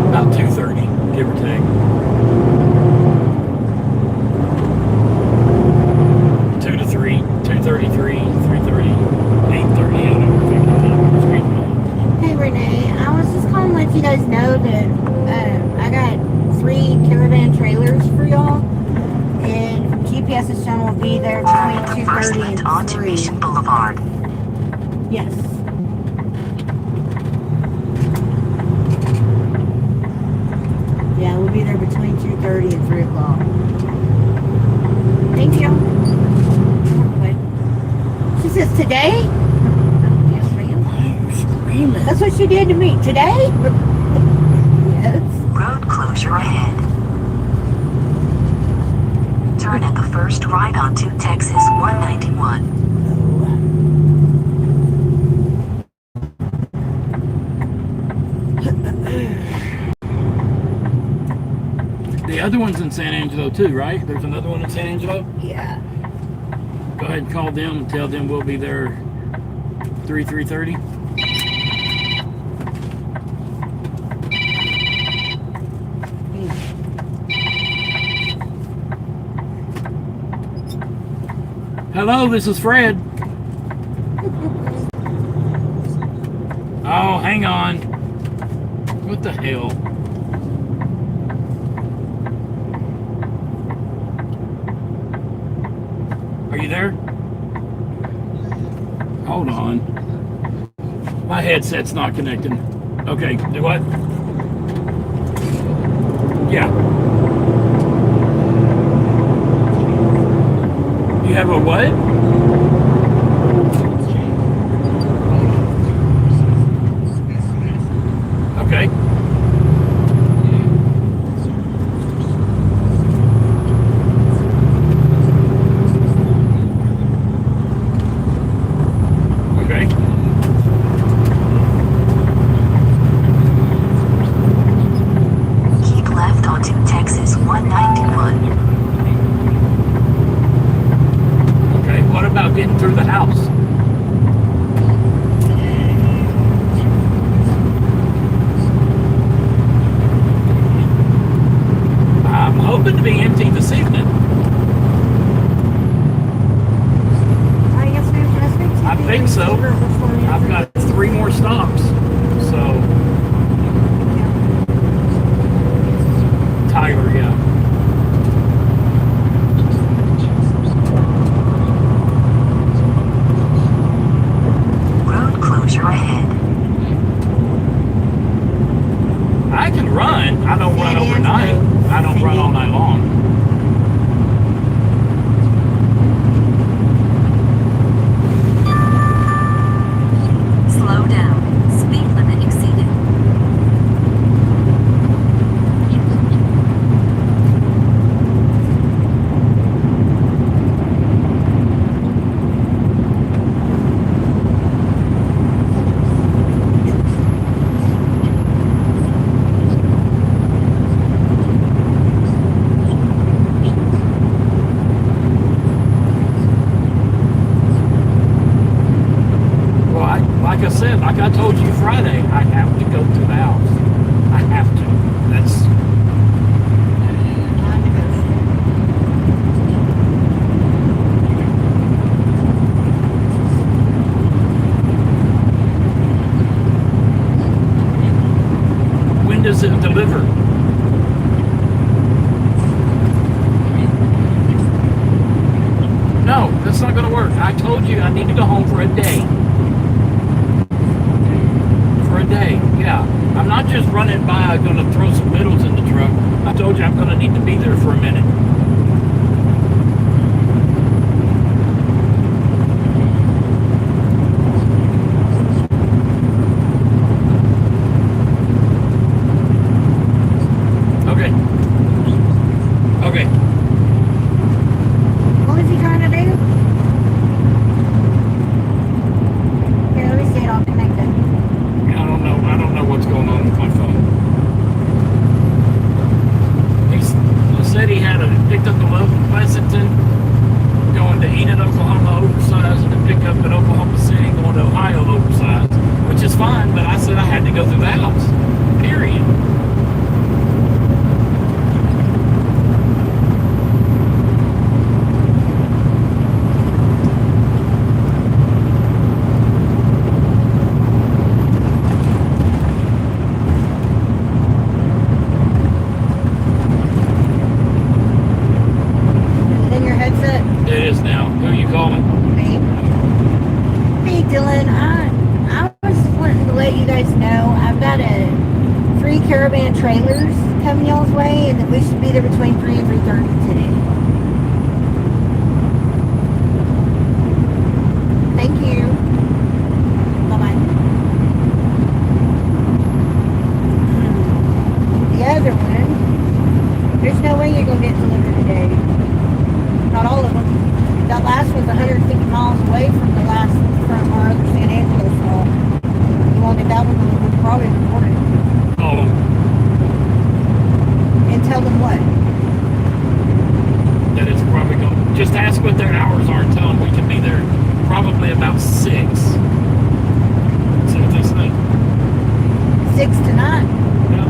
About 2:30, give or take. 2 to 3, 2:33, 3:30, 8:30. I don't know. Hey Renee, I was just calling to let you guys know that I got 3 caravan trailers for y'all, and GPS is showing will be there between First 2:30 left and onto 3. Mission Boulevard. Yes. Yeah, we'll be there between 2:30 and 3 o'clock. Thank you. Okay. She says, today? Yes, ma'am. Screaming. That's what she did to me. Today? Yes. Road closure ahead. Turn at the first right onto Texas 191. The other one's in San Angelo too, right? There's another one in San Angelo. Yeah. Go ahead and call them and tell them we'll be there 3:30. Hello, this is Fred. Oh, hang on. What the hell? Are you there? Hold on. My headset's not connecting. Okay, do what? Yeah. You have a what? Okay. max is 191. Okay, what about getting through the house? I'm hoping to be empty this evening. I think so. I've got 3 more stops. So, Tyler, yeah. Road closure ahead. I can run. I don't run overnight. I don't run all night long. Slow down. Speed limit exceeded. Like I said, like I told you Friday, I have to go to the house. I have to. That's when does it deliver? No, that's not going to work. I told you I need to go home for a day. Day, yeah. I'm not just running by, I'm going to throw some vittles in the truck. I told you I'm going to need to be there for a minute. Okay. Okay. What was he trying to do? Here, let me see it all connected. I don't know what's going on with my phone. He said he had picked up a load in Pleasanton, going to Enid, Oklahoma, oversized, and then pick up in Oklahoma City, going to Ohio, oversized, which is fine, but I said I had to go through the house. Period. It is now. Who are you calling? Me. Hey, Dylan. I was wanting to let you guys know I've got a 3 caravan trailers coming y'all's way, and that we should be there between 3 and 3:30 today. Thank you. Bye-bye. The other one, there's no way you're going to get delivered today. Not all of them. That last was 150 miles away from our other San Angelo stall. You wanted that one, we'll probably report it. Call them. And tell them what? That it's probably going. Just ask what their hours are and tell them we can be there probably about 6. See what they say. 6 to 9. Yeah.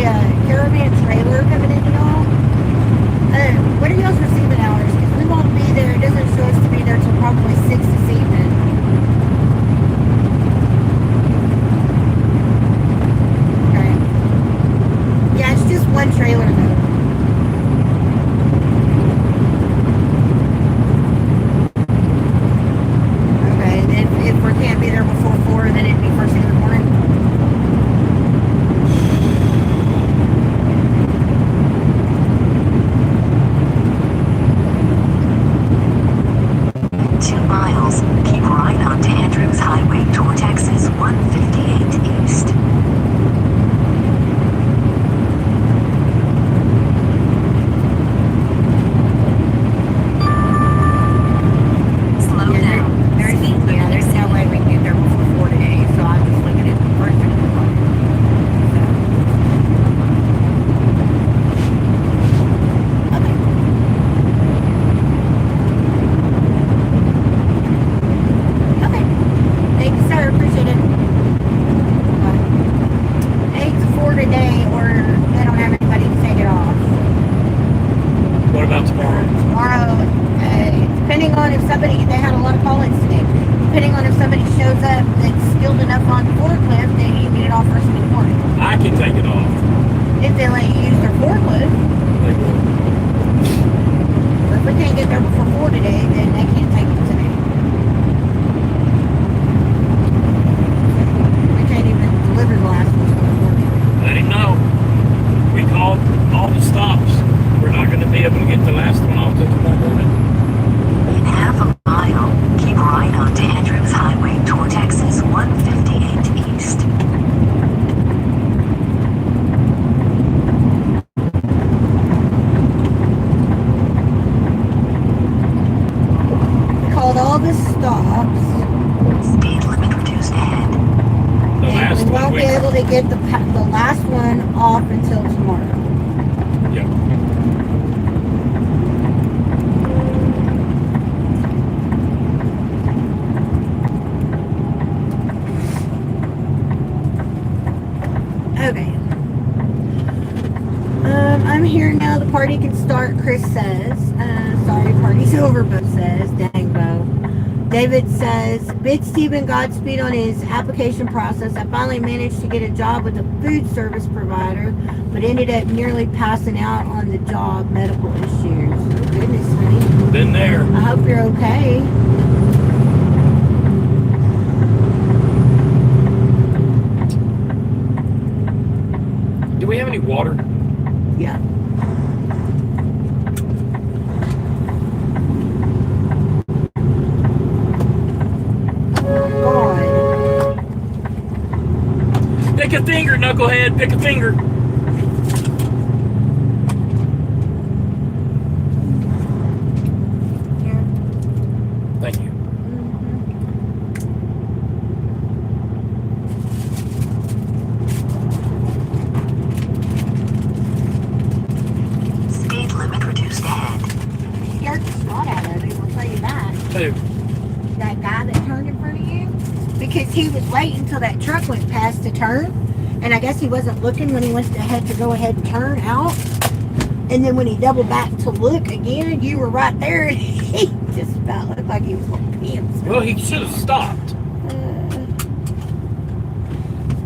caravan trailer coming in, y'all. What are y'all's receiving hours? Because we won't be there. It doesn't show us to be there till probably 6 this evening. Okay. Yeah, it's just one trailer though. Okay, and if we can't be there before 4, then it'd be first thing in the morning. In 2 miles, keep right onto Andrews Highway toward Texas 158 East. Slow down. There's no way we can get there before 4 today, so I'm just looking at the first thing in the morning. Okay. Okay. Thank you, sir. Appreciate it. 8 to 4 today, or they don't have anybody to take it off. What about tomorrow? Tomorrow, depending on if somebody, they had a lot of call-ins today. Depending on if somebody shows up that's skilled enough on the forklift, then you can get it off first thing in the morning. I can take it off. If they let you use their forklift. They will. But if we can't get there before 4 today, then they can't take it today. We can't even deliver the last one till the morning. Let him know. We called all the stops. We're not going to be able to get the last one off till tomorrow morning. In half a mile, keep right onto Andrews Highway toward Texas 158 East. We called all the stops. Speed limit reduced ahead. The And last we one won't be able to get the last one off until tomorrow. Yeah. Okay. I'm here now. The party can start, Chris says. Sorry, party's over, Bo says. Dang, Bo. David says, bid Steven Godspeed on his application process. I finally managed to get a job with a food service provider, but ended up nearly passing out on the job, medical issues. Oh, goodness, honey. Been there. I hope you're okay. Do we have any water? Yeah. God. Pick a finger, knucklehead. Pick a finger. Here. Thank you. Speed limit reduced ahead. Scared the snot out of him, I'll tell you that. Hey, That guy that turned in front of you, because he was waiting until that truck went past to turn, and I guess he wasn't looking when he went ahead to go ahead and turn out, and then when he doubled back to look again, you were right there, and he just about looked like he was going to pee himself. well, he should have stopped.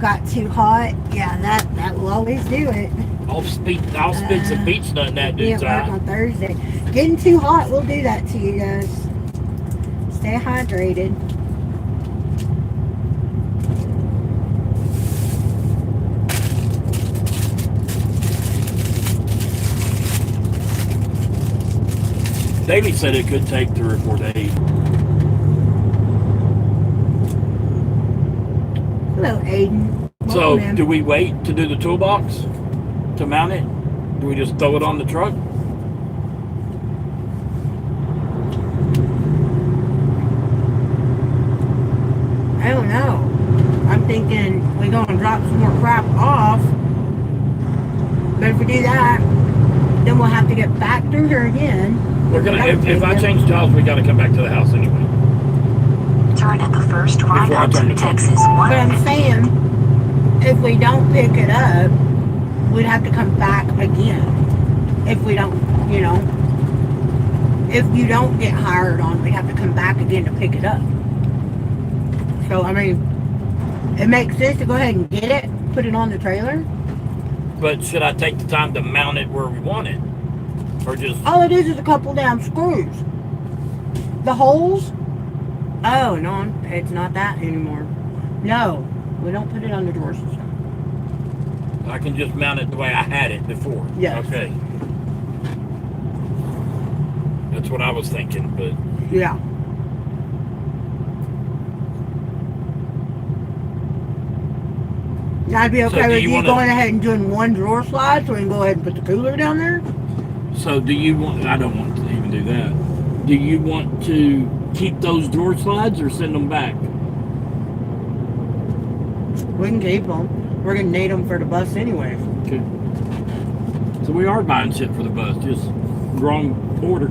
Got too hot. Yeah, that will always do it. I'll spit some beach nut in that Be at dude's work eye. on Thursday. Getting too hot will do that to you guys. Stay hydrated. Davey said it could take 3 or 4 days. Hello, Aiden. So, Welcome in. do we wait to do the toolbox to mount it? Do we just throw it on the truck? I don't know. I'm thinking we're gonna drop some more crap off. But if we do that, then we'll have to get back through here again. We're gonna. If I change jobs, we got to come back to the house anyway. Turn at the first right Before I turn onto it. Texas But I'm 158. saying, if we don't pick it up, we'd have to come back again if we don't, if you don't get hired on, we'd have to come back again to pick it up. So, I mean, it makes sense to go ahead and get it, put it on the trailer. But should I take the time to mount it where we want it? Or just... All it is a couple damn screws. The holes? Oh, no, it's not that anymore. No, we don't put it on the door system. I can just mount it the way I had it before? Yes. Okay. That's what I was thinking, but... Yeah. I'd be okay with you going ahead and doing one drawer slide so we can go ahead and put the cooler down there. So do you want... I don't want to even do that. Do you want to keep those drawer slides or send them back? We can keep them. We're going to need them for the bus anyway. Okay. So we are buying shit for the bus, just wrong order.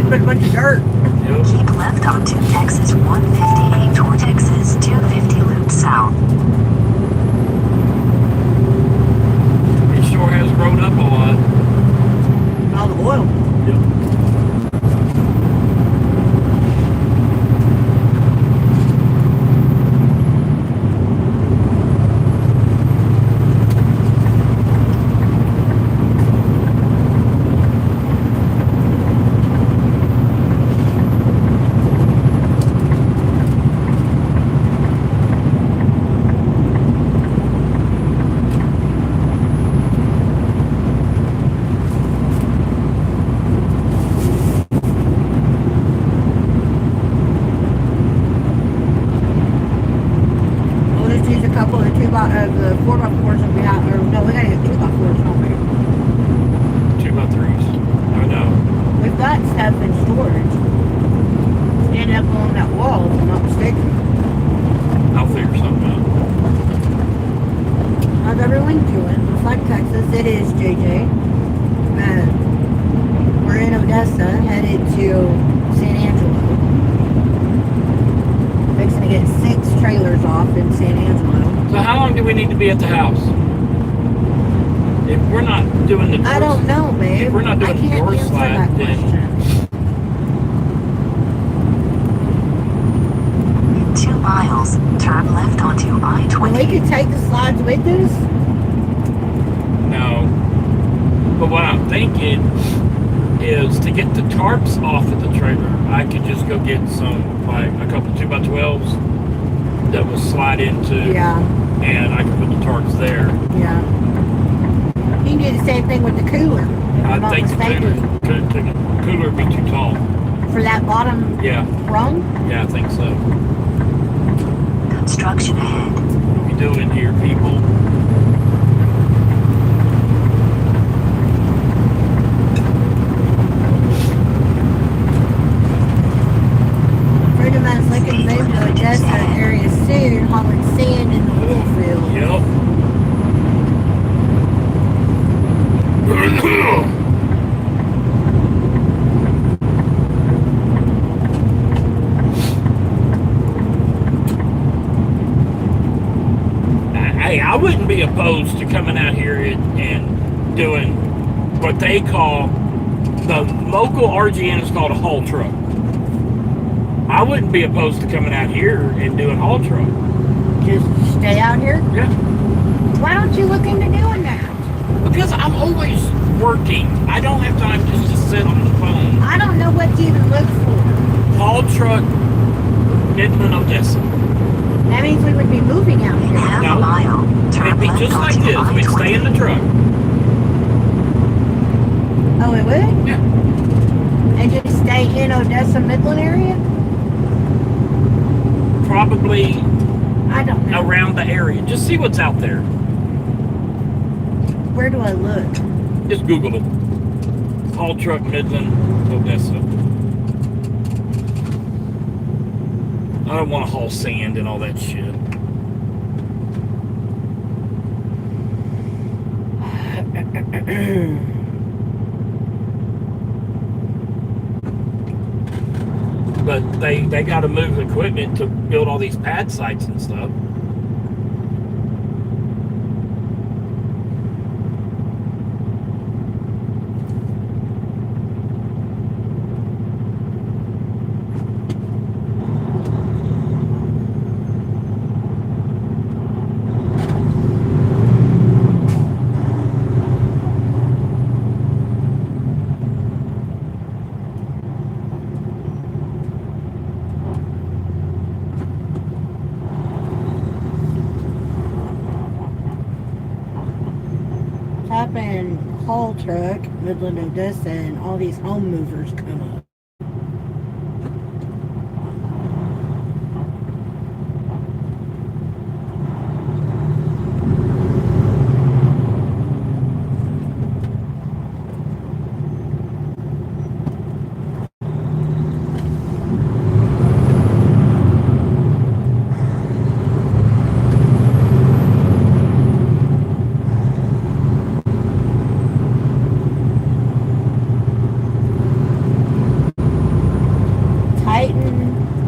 But a bunch of dirt. Yep. Keep left onto exit 158 toward exit 250 loop south. It sure has grown up a lot. All the oil. Yep. The 4x4s that we have, or no, we gotta get 2x4s, don't we? 2x3s. I know. We've got stuff in storage. Standing up along that wall, if I'm not mistaken. I'll figure something out. How's everyone doing? Looks like Texas. It is JJ. We're in Odessa, headed to San Angelo. Fixing to get 6 trailers off in San Angelo. So how long do we need to be at the house? If we're not doing the... I don't know, babe. If we're not doing the door slide, then... In 2 miles, turn left onto I-20. Well, we could take the slides with us? No. But what I'm thinking is to get the tarps off of the trailer, I could just go get some, like, a couple 2x12s that will slide into, yeah, and I can put the tarps there. Yeah. You can do the same thing with the cooler. I think the cooler would be too tall. For that bottom rung? Yeah, I think so. Construction ahead. What are we doing here, people? Maybe to adjust that area soon, hauling sand in the oil field. Yep. Hey, I wouldn't be opposed to coming out here and doing what they call, the local RGN is called a haul truck. I wouldn't be opposed to coming out here and doing haul truck. Just stay out here? Yeah. Why don't you look into doing that? Because I'm always working. I don't have time just to sit on the phone. I don't know what to even look for. Haul truck, Midland, Odessa. That means we would be moving out In here. half No. a mile, turn It'd be left just like onto this. We'd stay in the I-20. truck. Oh, it would? Yeah. And just stay in Odessa, Midland area? Probably I don't know. around the area. Just see what's out there. Where do I look? Just Google them. Haul truck, Midland, Odessa. I don't want to haul sand and all that shit. But they got to move equipment to build all these pad sites and stuff. Type in haul truck, Midland, Odessa, and all these home movers come up.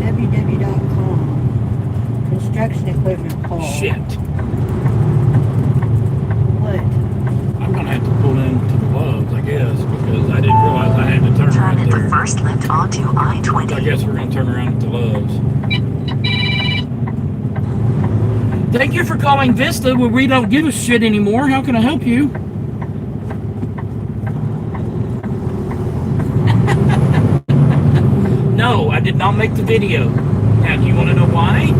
www.com. Construction equipment call. Shit. What? I'm gonna have to pull into the Loves, I guess, because I didn't realize I had to turn Turn right at there. the first left onto I-20. I guess we're gonna turn around at the Loves. Thank you for calling Vista, where we don't give a shit anymore. How can I help you? No, I did not make the video. Now, do you want to know why?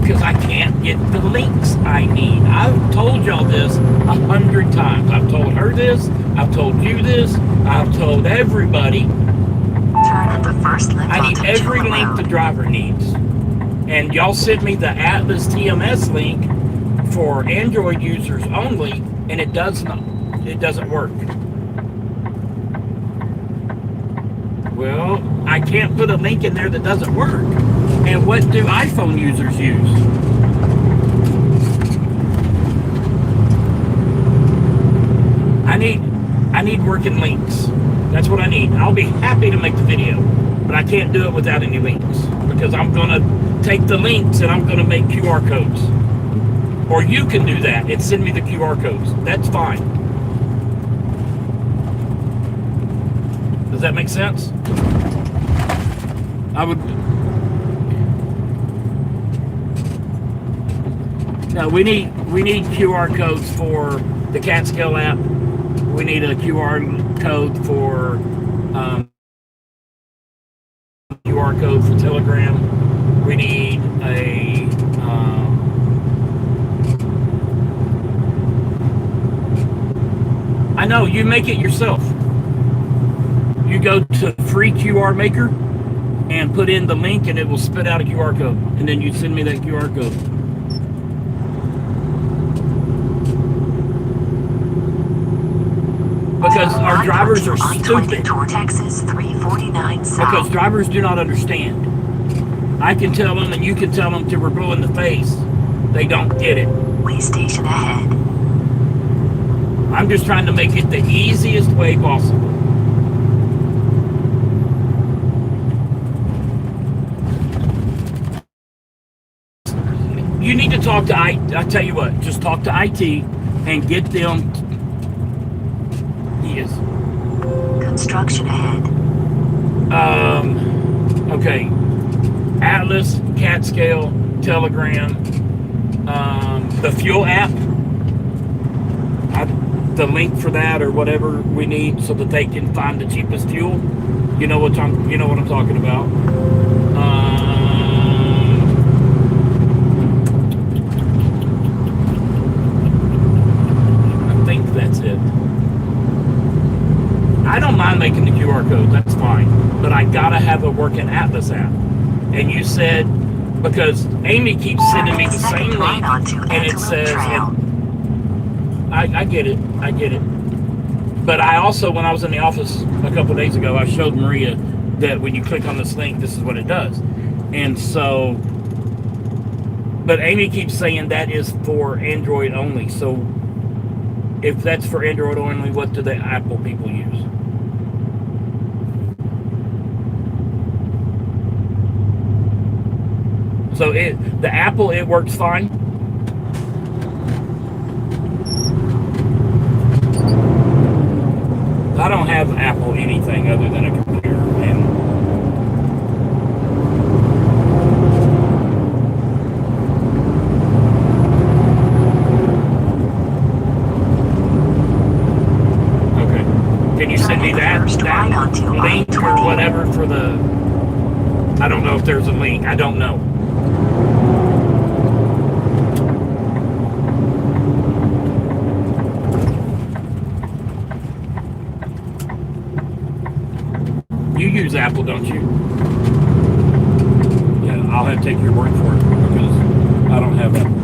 Because I can't get the links I need. I've told y'all this 100 times. I've told her this. I've told you this. I've told everybody. Turn at the first left I need onto every Jewel link Road. the driver needs. And y'all sent me the Atlas TMS link for Android users only, and it doesn't work. Well, I can't put a link in there that doesn't work. And what do iPhone users use? I need working links. That's what I need. I'll be happy to make the video, but I can't do it without any links, because I'm gonna take the links and I'm gonna make QR codes. Or you can do that and send me the QR codes. That's fine. Does that make sense? I would. No, we need QR codes for the Catskill app. We need a QR code for QR code for Telegram. We need a I know, you make it yourself. You go to free QR maker and put in the link, and it will spit out a QR code, and then you send me that QR code. Because our drivers are stupid. Toward Texas 349 south. Because drivers do not understand. I can tell them, and you can tell them till we're blue in the face. They don't get it. Way station ahead. I'm just trying to make it the easiest way possible. You need to talk to I tell you what, just talk to IT and get them. Yes. Construction ahead. Okay. Atlas, Catskill, Telegram, the fuel app. The link for that or whatever we need so that they can find the cheapest fuel. You know what I'm talking about. I think that's it. I don't mind making the QR code, that's fine. But I gotta have a working Atlas app. And you said, because Amy keeps sending me the same link, and it says, I get it. But I also, when I was in the office a couple of days ago, I showed Maria that when you click on this link, this is what it does. And so, but Amy keeps saying that is for Android only. So if that's for Android only, what do the Apple people use? So the Apple, it works fine. I don't have Apple anything other than a computer, and okay. Can you send me that link or whatever for the? I don't know if there's a link. I don't know. You use Apple, don't you? Yeah, I'll have to take your word for it because I don't have Apple.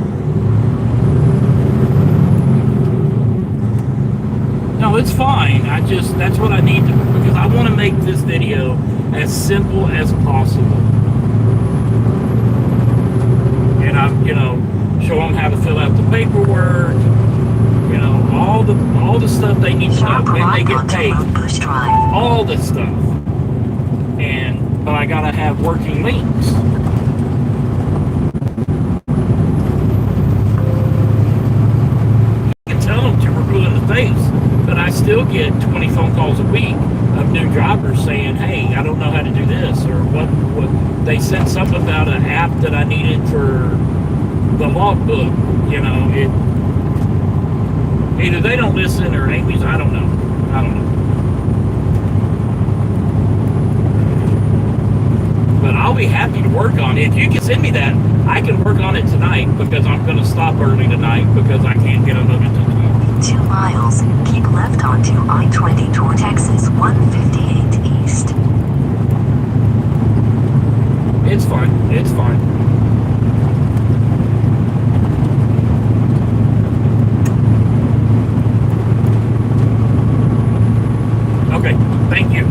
No, it's fine. That's what I need to, because I want to make this video as simple as possible. And show them how to fill out the paperwork, all the stuff they need to know when they get paid. All the stuff. But I gotta have working links. You can tell them to we're blue in the face, but I still get 20 phone calls a week of new drivers saying, hey, I don't know how to do this, or what they said something about an app that I needed for the logbook. Either they don't listen or Amy's, I don't know. But I'll be happy to work on it. If you can send me that, I can work on it tonight because I'm going to stop early tonight because I can't get unloaded until tomorrow. 2 miles, keep left onto I-20 toward Texas 158 East. It's fine. It's fine. Okay, thank you.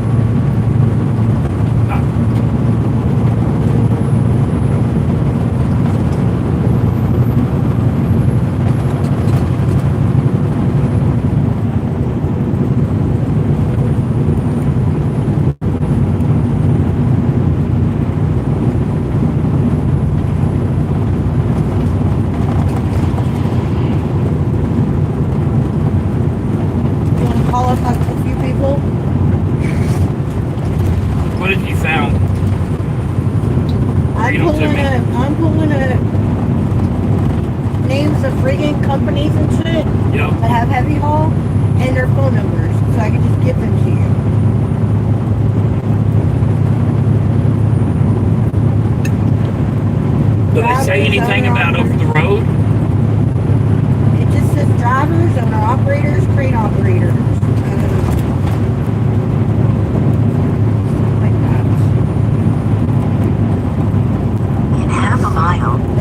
I'm pulling up names of friggin' companies and shit that have heavy haul and their phone numbers, so I can just give them to you. Do they say anything about over the road? It just says drivers, owner operators, crane operators.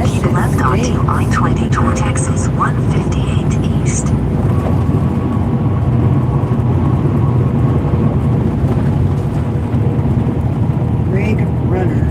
Keep left onto I-20 toward Texas 158 East. Rig runner.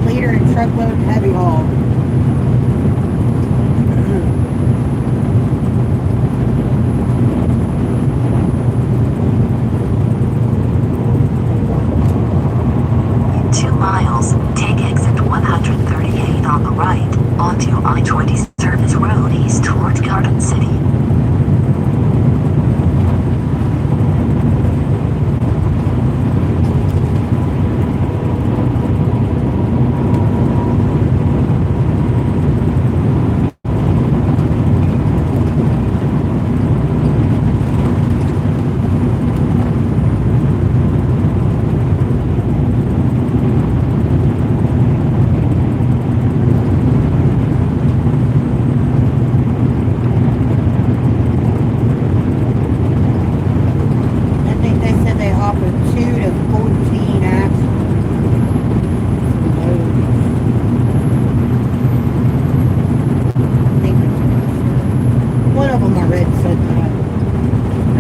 Leader in truckload and heavy haul. In 2 miles, take exit 138 on the right, onto I-20 Service Road east towards Garden City.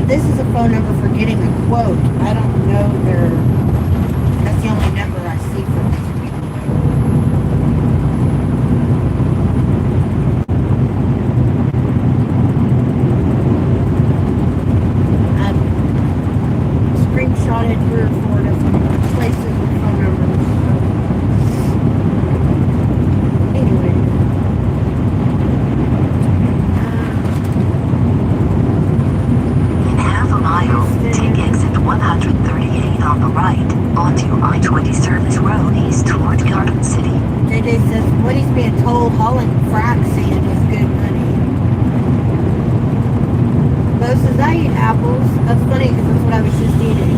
this is a phone number for getting a quote. I don't know that's the only number I see for these people. I've screenshotted 3 or 4 different places with phone numbers. So. Anyway. In half a mile, take exit 138 on the right, onto I-20 Service Road east toward Garden City. JJ says what he's being told, hauling frac sand is good money. Bo says I eat apples. That's funny because that's what I was just eating.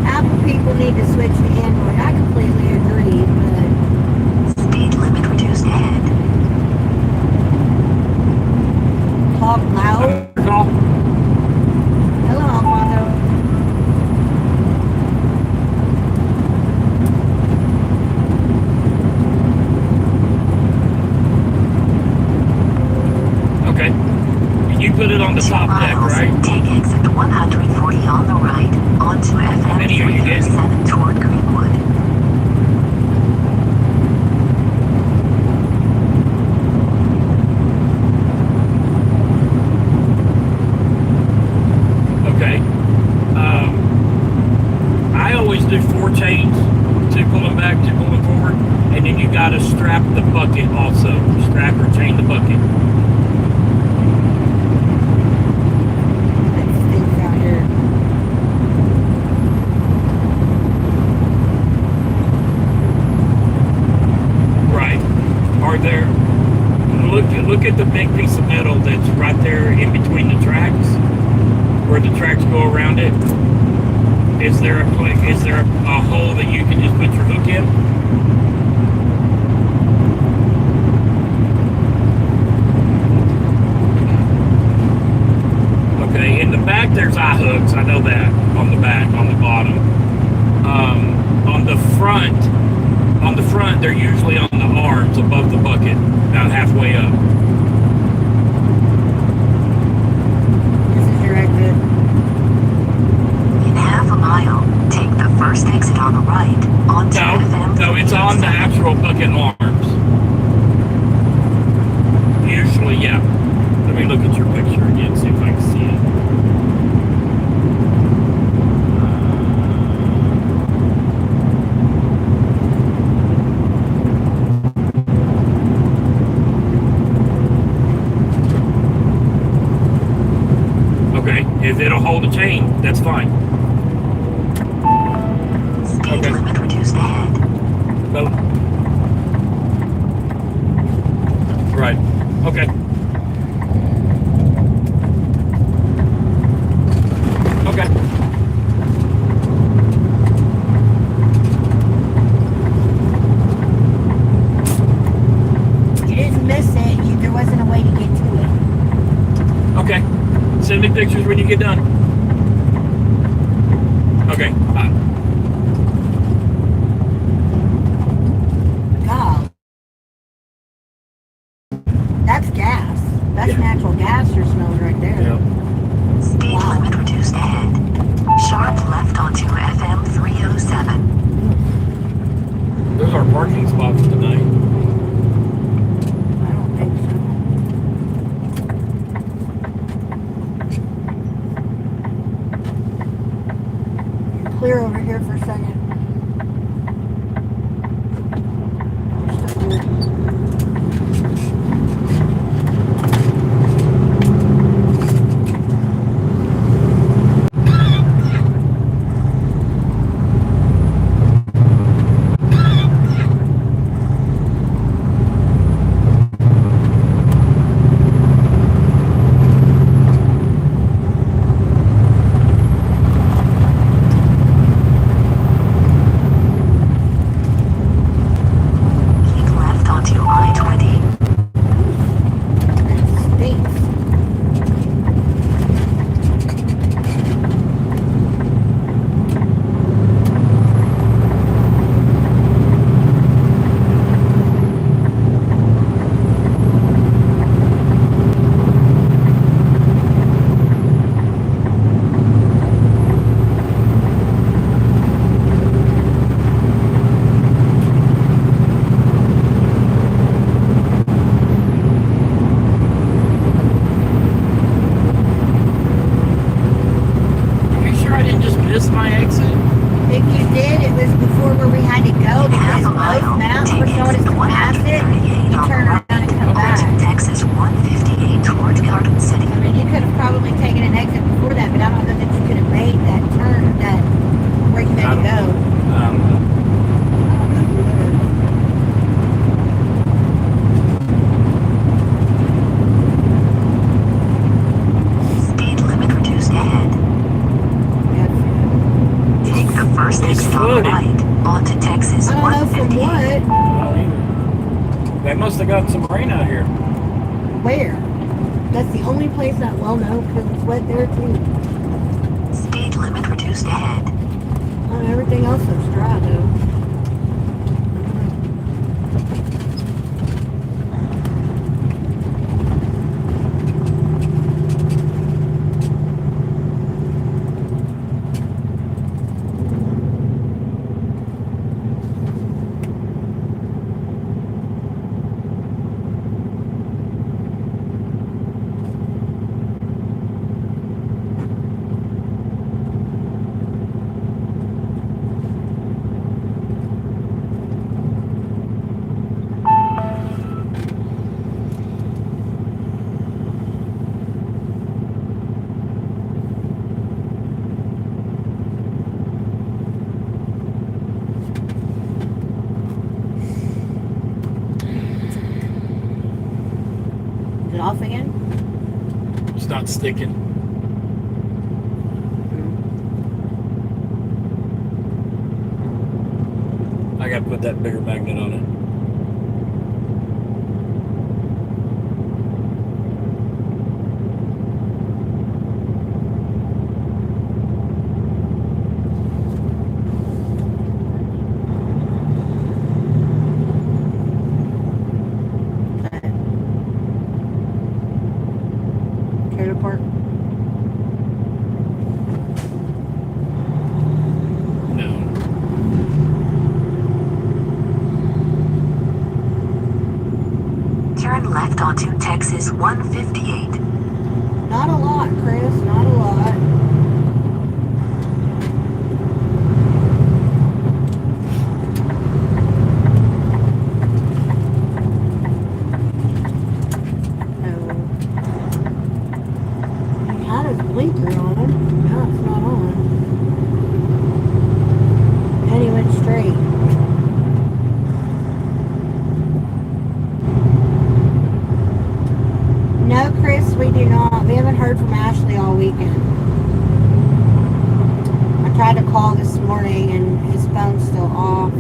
Apple people need to switch to Android. I completely agree, but Speed limit reduced ahead. talk loud. Call. Hello, Alfonso. Okay. You put it on the 2 top deck, miles, right? take exit 140 on the right, onto FM Any are you getting? 307 toward Greenwood. Okay. I always do 4 chains, 2 pulling back, 2 pulling forward, and then you gotta strap the bucket also. Strap or chain the bucket. It stinks out here. Right. Are there? Look at the big piece of metal that's right there in between the tracks, where the tracks go around it. Is there a hole that you can just put your hook in? Okay, in the back there's eye hooks. I know that on the back, on the bottom. On the front, they're usually on the arms above the bucket, about halfway up. This is your exit. In half a mile, take the first exit on the right, onto FM No, it's on the 307. actual bucket arms. Usually, yeah. Let me look at your picture again, see if I can see it. Okay, if it'll hold a chain, that's fine. Speed Okay. limit reduced ahead. No. Right. Okay. Okay. You didn't miss it. There wasn't a way to get to it. Okay. Send me pictures when you get done. Okay. Bye. God. That's gas. That's Yeah. natural gas you're smelling right there. Yeah. Speed limit reduced ahead. Sharp left onto FM 307. Those are parking spots tonight. I don't think so. Clear over here for a second. They must have got some rain out here. Where? That's the only place that well known because it's wet there too. Speed limit reduced ahead. Everything else looks dry though. Off again? It's not sticking. I gotta put that bigger magnet on it. Trailer park. No. Turn left onto Texas 158. Not a lot, Chris. Not a lot. Blinker on him. No, it's not on. And he went straight. No, Chris, we do not. We haven't heard from Ashley all weekend. I tried to call this morning and his phone's still off.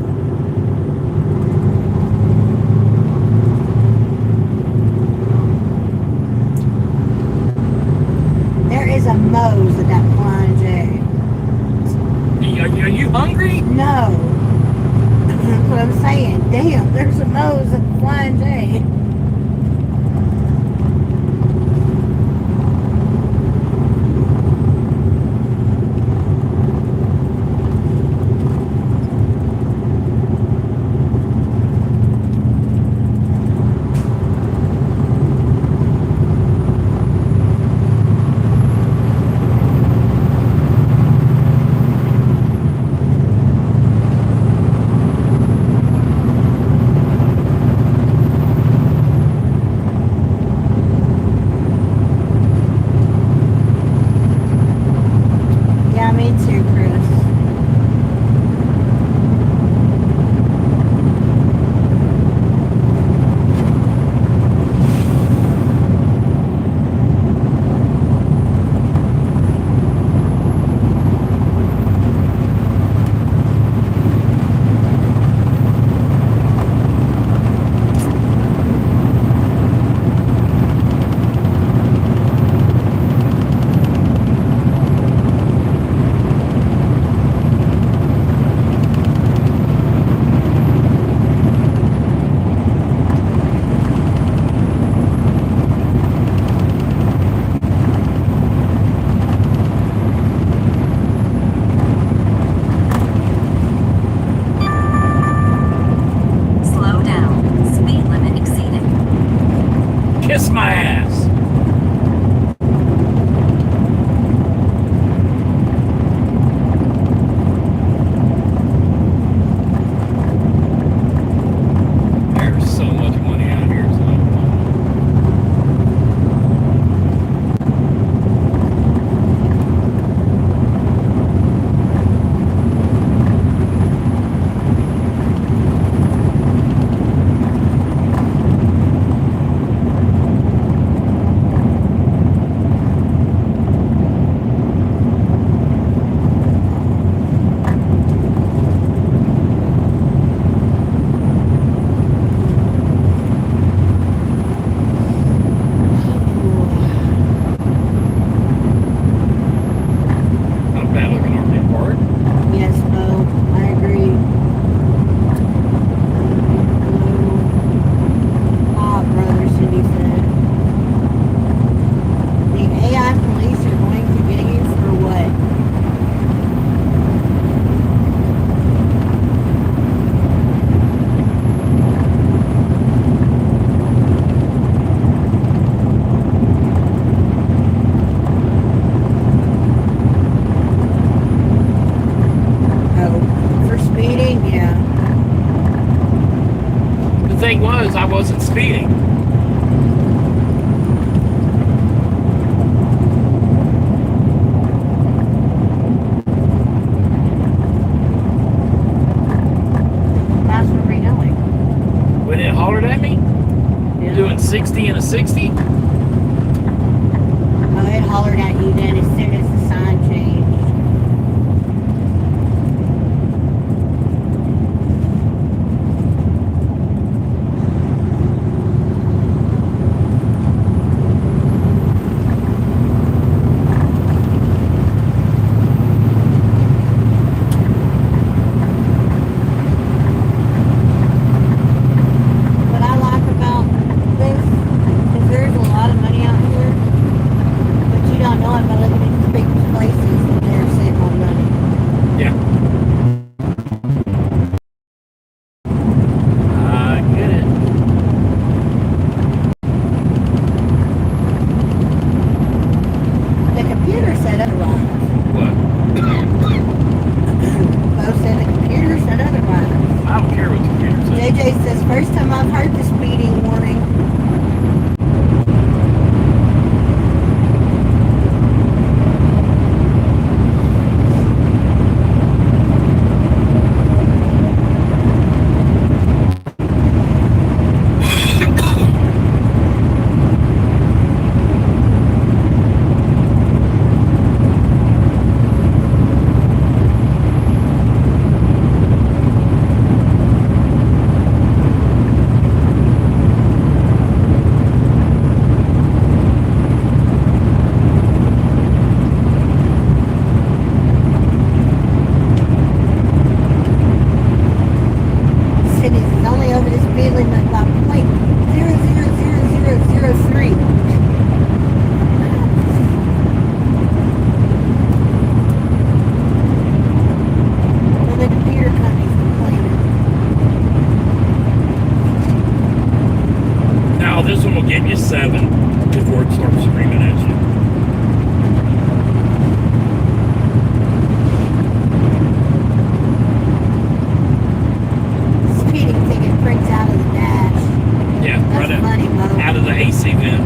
There is a Moe's at that Flying J. Are you hungry? No. That's what I'm saying. Damn, there's a Moe's at Flying J. Kiss my ass. There's so much money out here. It's not fun. speeding. That's where we're going. When it hollered at me, Yeah. doing 60 and a 60. Oh, it hollered at you then as soon as the sign changed. What I like about this is there's a lot of money out here, but you don't know it by looking at these big places that they're saving on money. Yeah. I get it. The computer said otherwise. What? Bo said the computer said otherwise. I don't care what the computer says. JJ says, first time I've heard the speeding warning. Cities is only over this speed limit by point 0.00003. And the computer company's complaining. Now this one will give you 7 before it starts screaming at you. Speeding ticket prints out of the dash. Yeah, That's right funny, Mo. out of the AC vent.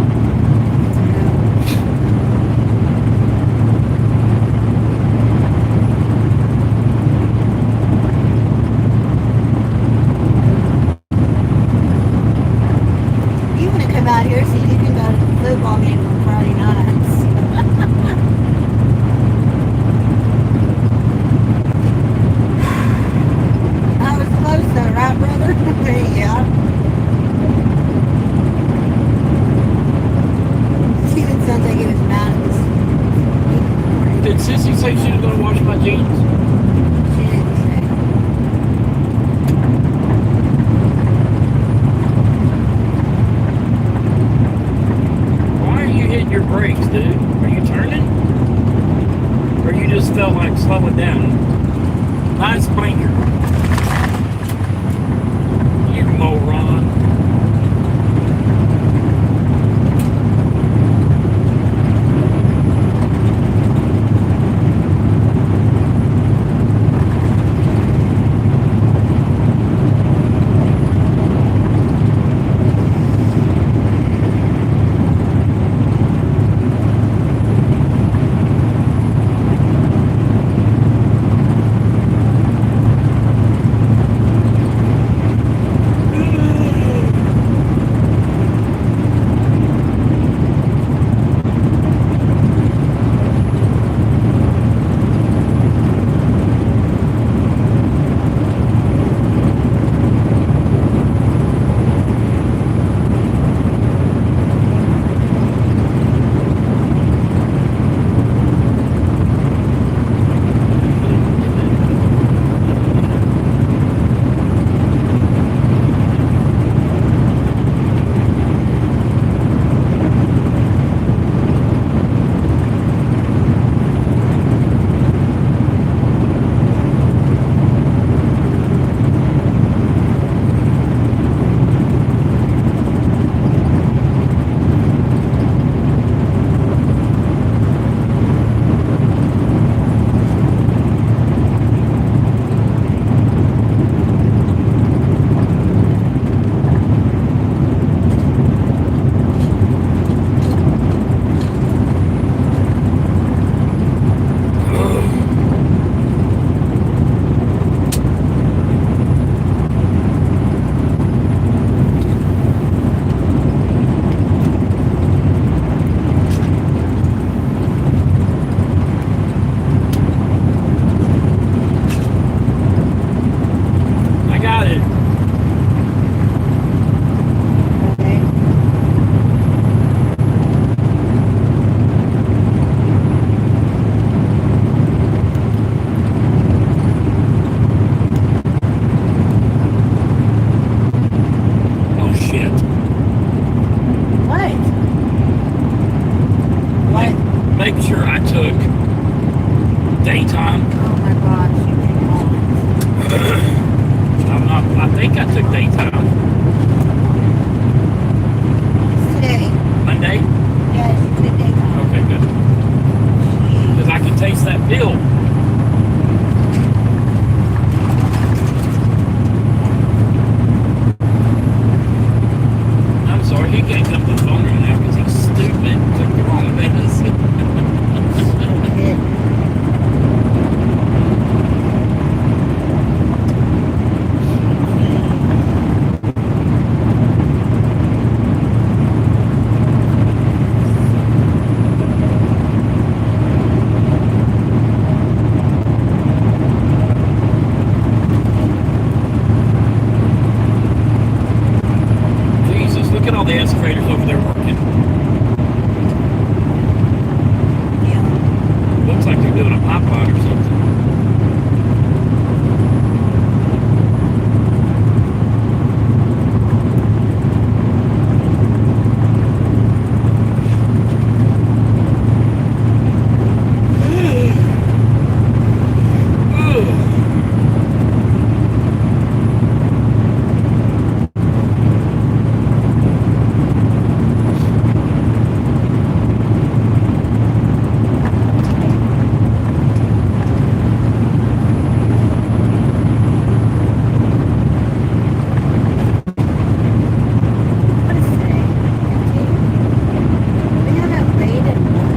You want to come out here so you can go to the football game on Friday nights. I was close though, right, brother? Yeah. Steven sounds like he was mad at this. Did Sissy say she was going to wash my jeans? She didn't say. Why are you hitting your brakes, dude? Are you turning? Or you just felt like slowing down? Nice blinker. You moron. make sure I took daytime. Oh my gosh, you can call. I think I took daytime. Today. Monday? Yes, you did daytime. Okay, good. Because I can taste that bill. I'm sorry, he can't come to the phone right now because he's stupid. Took the wrong medicine. Yeah. Jesus, look at all the excavators over there working. Yeah. Looks like they're doing a pipeline or something. What is today? 15? We haven't rated one.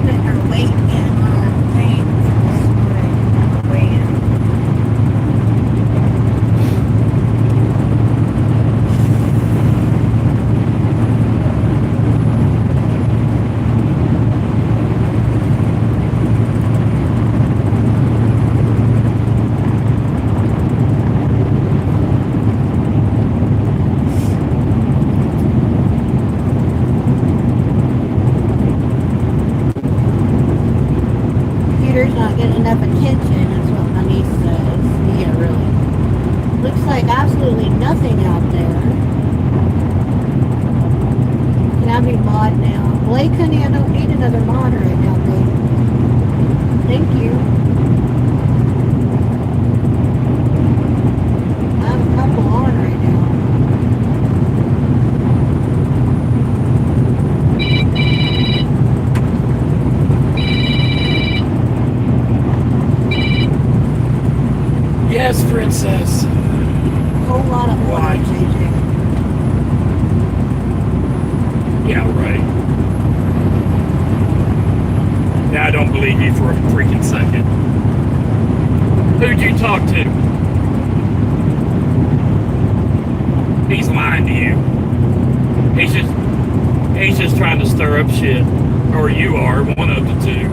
Spent our weight in our things. Weighing. Computer's not getting enough attention, that's what my niece says. Yeah, really. Looks like absolutely nothing out there. Can I be mod now? Blake, honey, I don't need another mod right now, babe. Thank you. I have a couple on right now. Yes, princess. Whole lot of Why? water, JJ. Yeah, right. Now I don't believe you for a freaking second. Who'd you talk to? He's lying to you. He's just trying to stir up shit. Or you are, one of the two.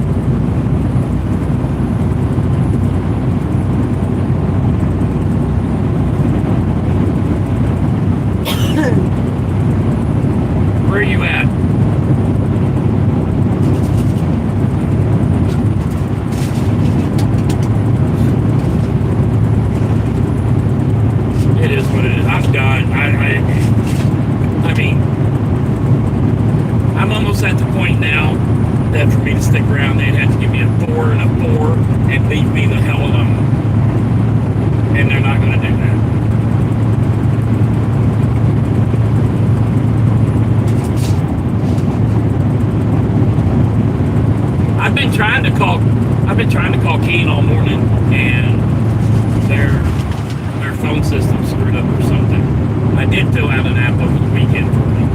door and leave me the hell alone. And they're not going to do that. I've been trying to call Keen all morning, and their phone system screwed up or something. I did fill out an app over the weekend for me.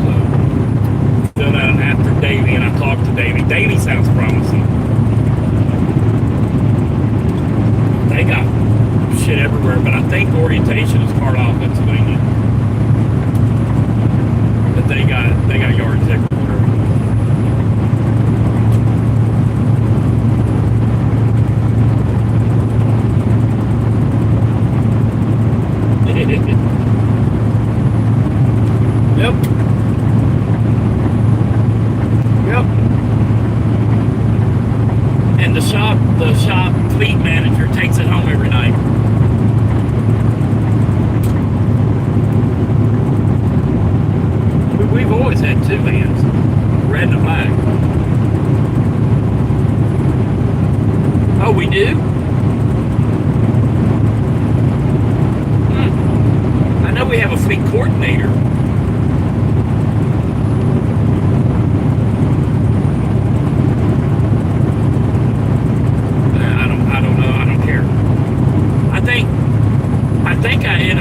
So filled out an app for Davey, and I talked to Davey. Davey sounds promising. They got shit everywhere, but I think orientation is part of Pennsylvania. But they got yards everywhere. Yep. And the shop fleet manager takes it home every night. We've always had two vans, red and black. Oh, we do? I know we have a fleet coordinator.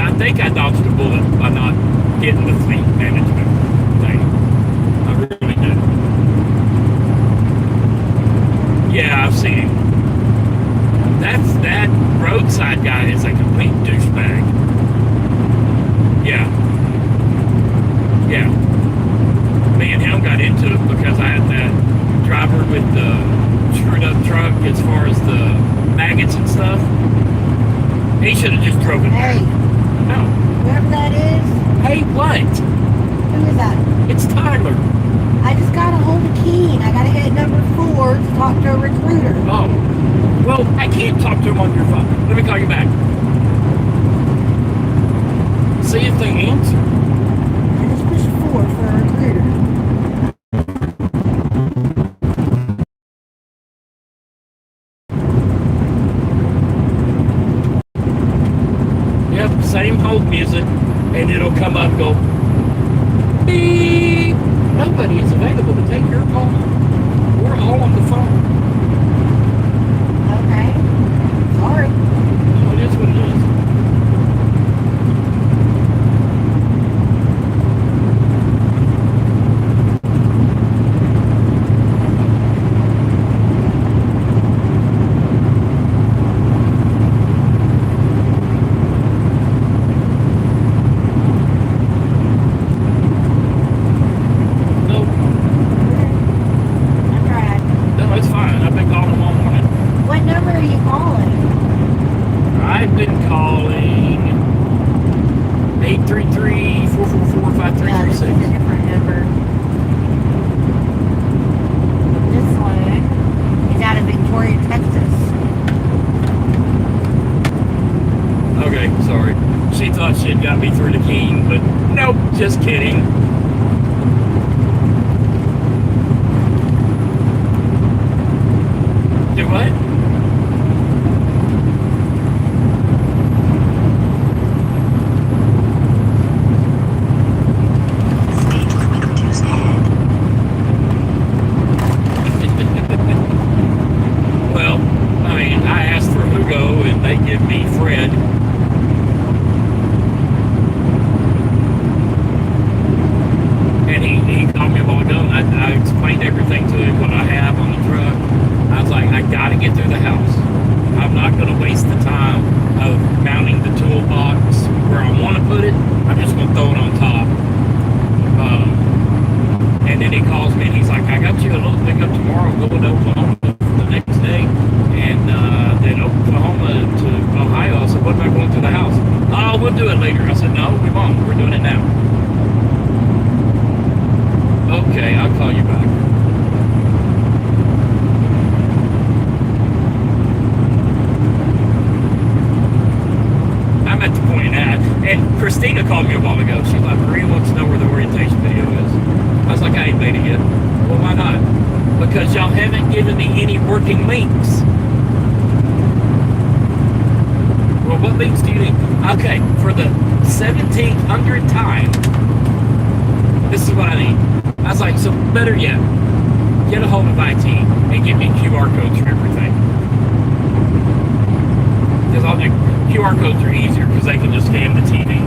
I think I dodged a bullet by not getting the fleet management thing. I really did. Yeah, I've seen him. That roadside guy is a complete douchebag. Yeah. Me and him got into it because I had that driver with the screwed up truck as far as the maggots and stuff. He should have just drove it back. No. Whoever that is. Hey, what? Who is that? It's Tyler. I just got a hold of Keen. I got to hit number 4 to talk to a recruiter. Oh. Well, I can't talk to him on your phone. Let me call you back. See if they answer. I just pushed 4 for a recruiter. Same hold music, and it'll come up and go, beep. Nobody is available to take your call. We're all on the phone. Okay. Sorry. No, it is what it is. Shit got me through the King, but nope, just kidding. Do what? Speed limit reduced ahead. Well, I mean, I asked for Hugo and they give me Fred. He called me a while ago, and I explained everything to him, what I have on the truck. I was like, I gotta get through the house. I'm not gonna waste the time of mounting the toolbox where I want to put it. I'm just gonna throw it on top. And then he calls me and he's like, I got you a little pickup tomorrow going to Oklahoma the next day, and then Oklahoma to Ohio. I said, what am I going hasn't given me any working links. Well, what links do you need? Okay, for the 1700th time, this is what I need. I was like, so better yet, get a hold of IT and give me QR codes for everything. Because I'll do QR codes are easier because they can just scan the TV.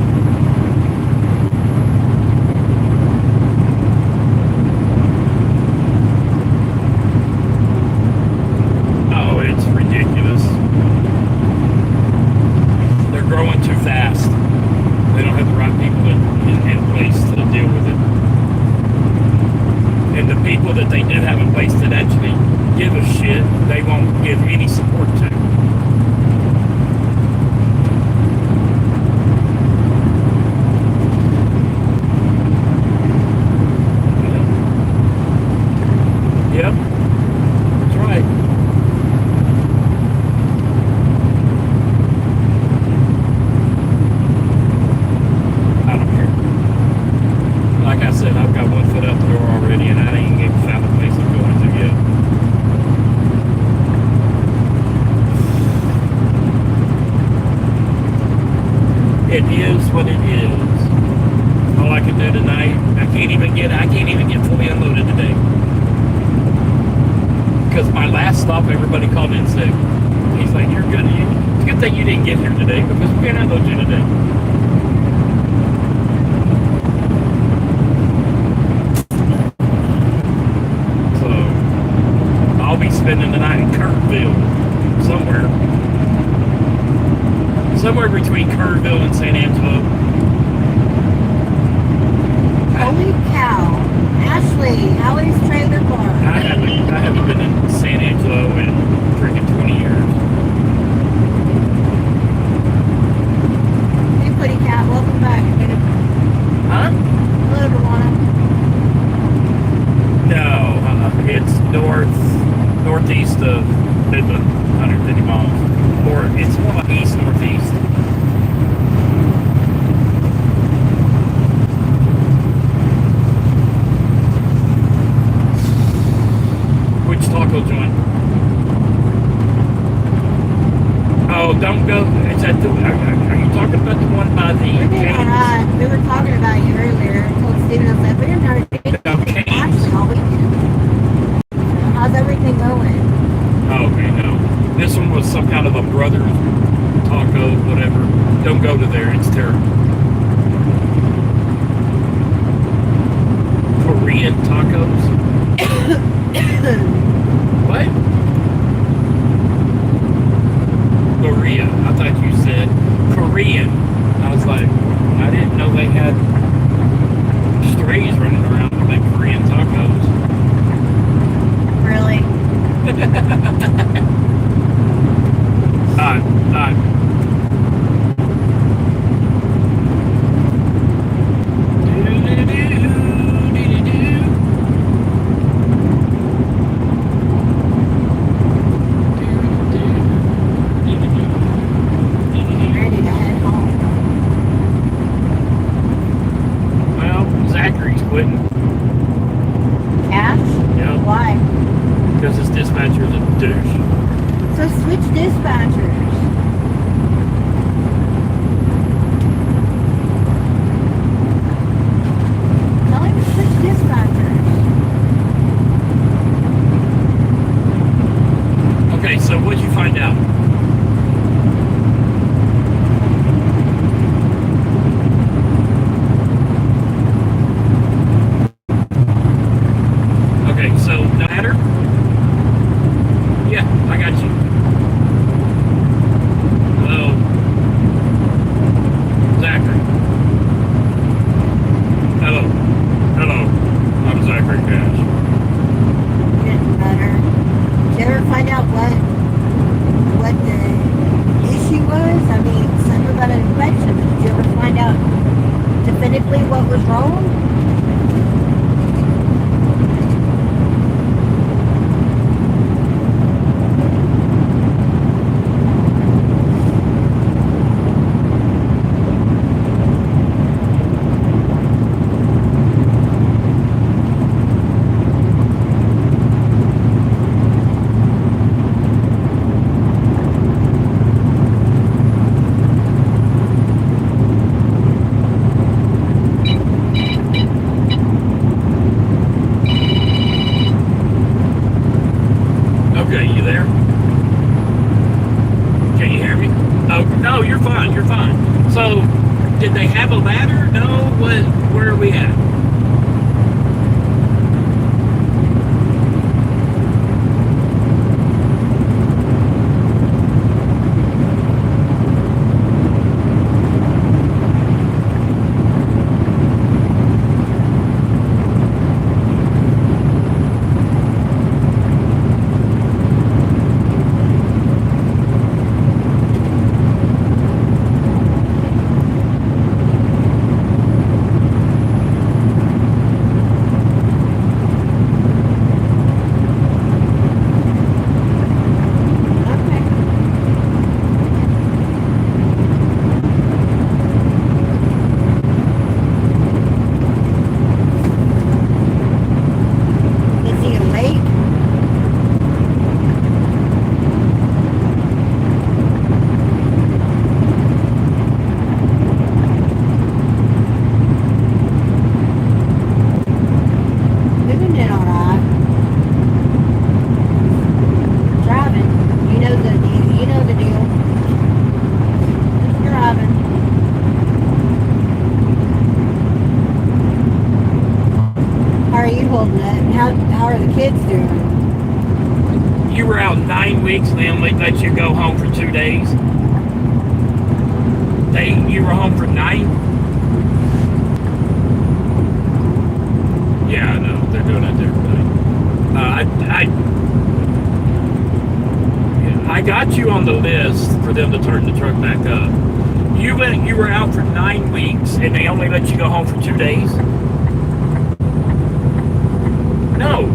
Oh, it's ridiculous. They're growing too fast. They don't have the right people in place to deal with it. And the people that they do have in place that actually give a shit, they won't give any support to. Yep. That's right. I don't care. Like I said, I've got one foot out the door already, and I ain't even found the place I'm going to yet. It is what it is. All I can do tonight, I can't even get fully unloaded today. Because my last stop, everybody called in sick. He's like, "You're good. It's a good thing you didn't get here today because we can't unload you today." I'll be spending the night in Kerrville, somewhere between Kerrville and San Angelo. Holy cow. Ashley, Allie's trailer park. I haven't been in San Angelo in freaking 20 years. Hey, Putty Cat, welcome back. Huh? Hello, Pawna. No, it's northeast of Midland, 150 miles. Or it's more like east-northeast. Which taco joint? Oh, don't go. It's at the. Are you talking about the one by the We're doing Canes? alright. We were talking about you earlier. I told Steven, I was like, we didn't know anything. Canes. Actually, all weekend. How's everything going? Oh, okay, no. This one was some kind of a brother's taco, whatever. Don't go to there. It's terrible. Korean tacos? What? Korea. I thought you said Korean. I was like, I didn't know they had strays running around to make Korean tacos. Really? Ready to head home. Well, Zachary's quitting. Cash? Yeah. Why? Because his dispatcher's a douche. So switch dispatchers. Tell him to switch dispatchers. Okay, so what'd you find out? Okay, so no matter? Yeah, I got you. Hello. Zachary. Hello. Hello. I'm Zachary Cash. Getting better. Did you ever find out what the Okay, you there? Can you hear me? Oh, no, you're fine. You're fine. So, did they have a ladder? No. Where are we at? How are the kids doing? You were out 9 weeks and they only let you go home for 2 days. You were home for 9? Yeah, I know. They're doing that to everybody. I got you on the list for them to turn the truck back up. You were out for 9 weeks and they only let you go home for 2 days? No.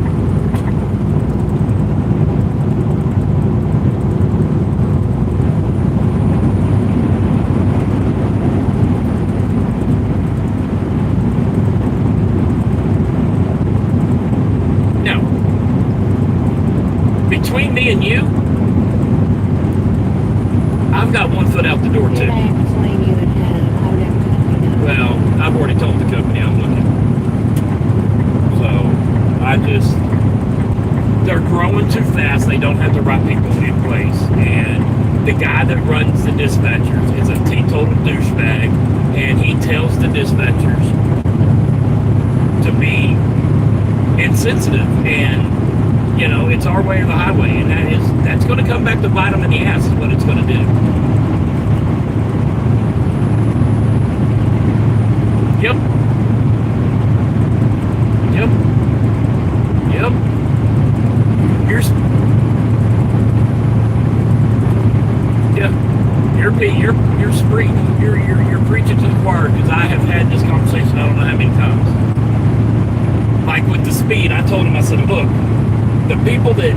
No. Between me and you, I've got 1 foot out the door too. Between you and him, well, I've already told the company I'm looking. They're growing too fast. They don't have the right people in place. And the guy that runs the dispatchers is a teetotal douchebag. And he tells the dispatchers to be insensitive. And, you know, it's our way or the highway. And that's going to come back to bite them in the ass is what it's going to do. Yep. You're preaching to the choir because I have had this conversation I don't know how many times. Like with the speed, I told him, I said, look, the people that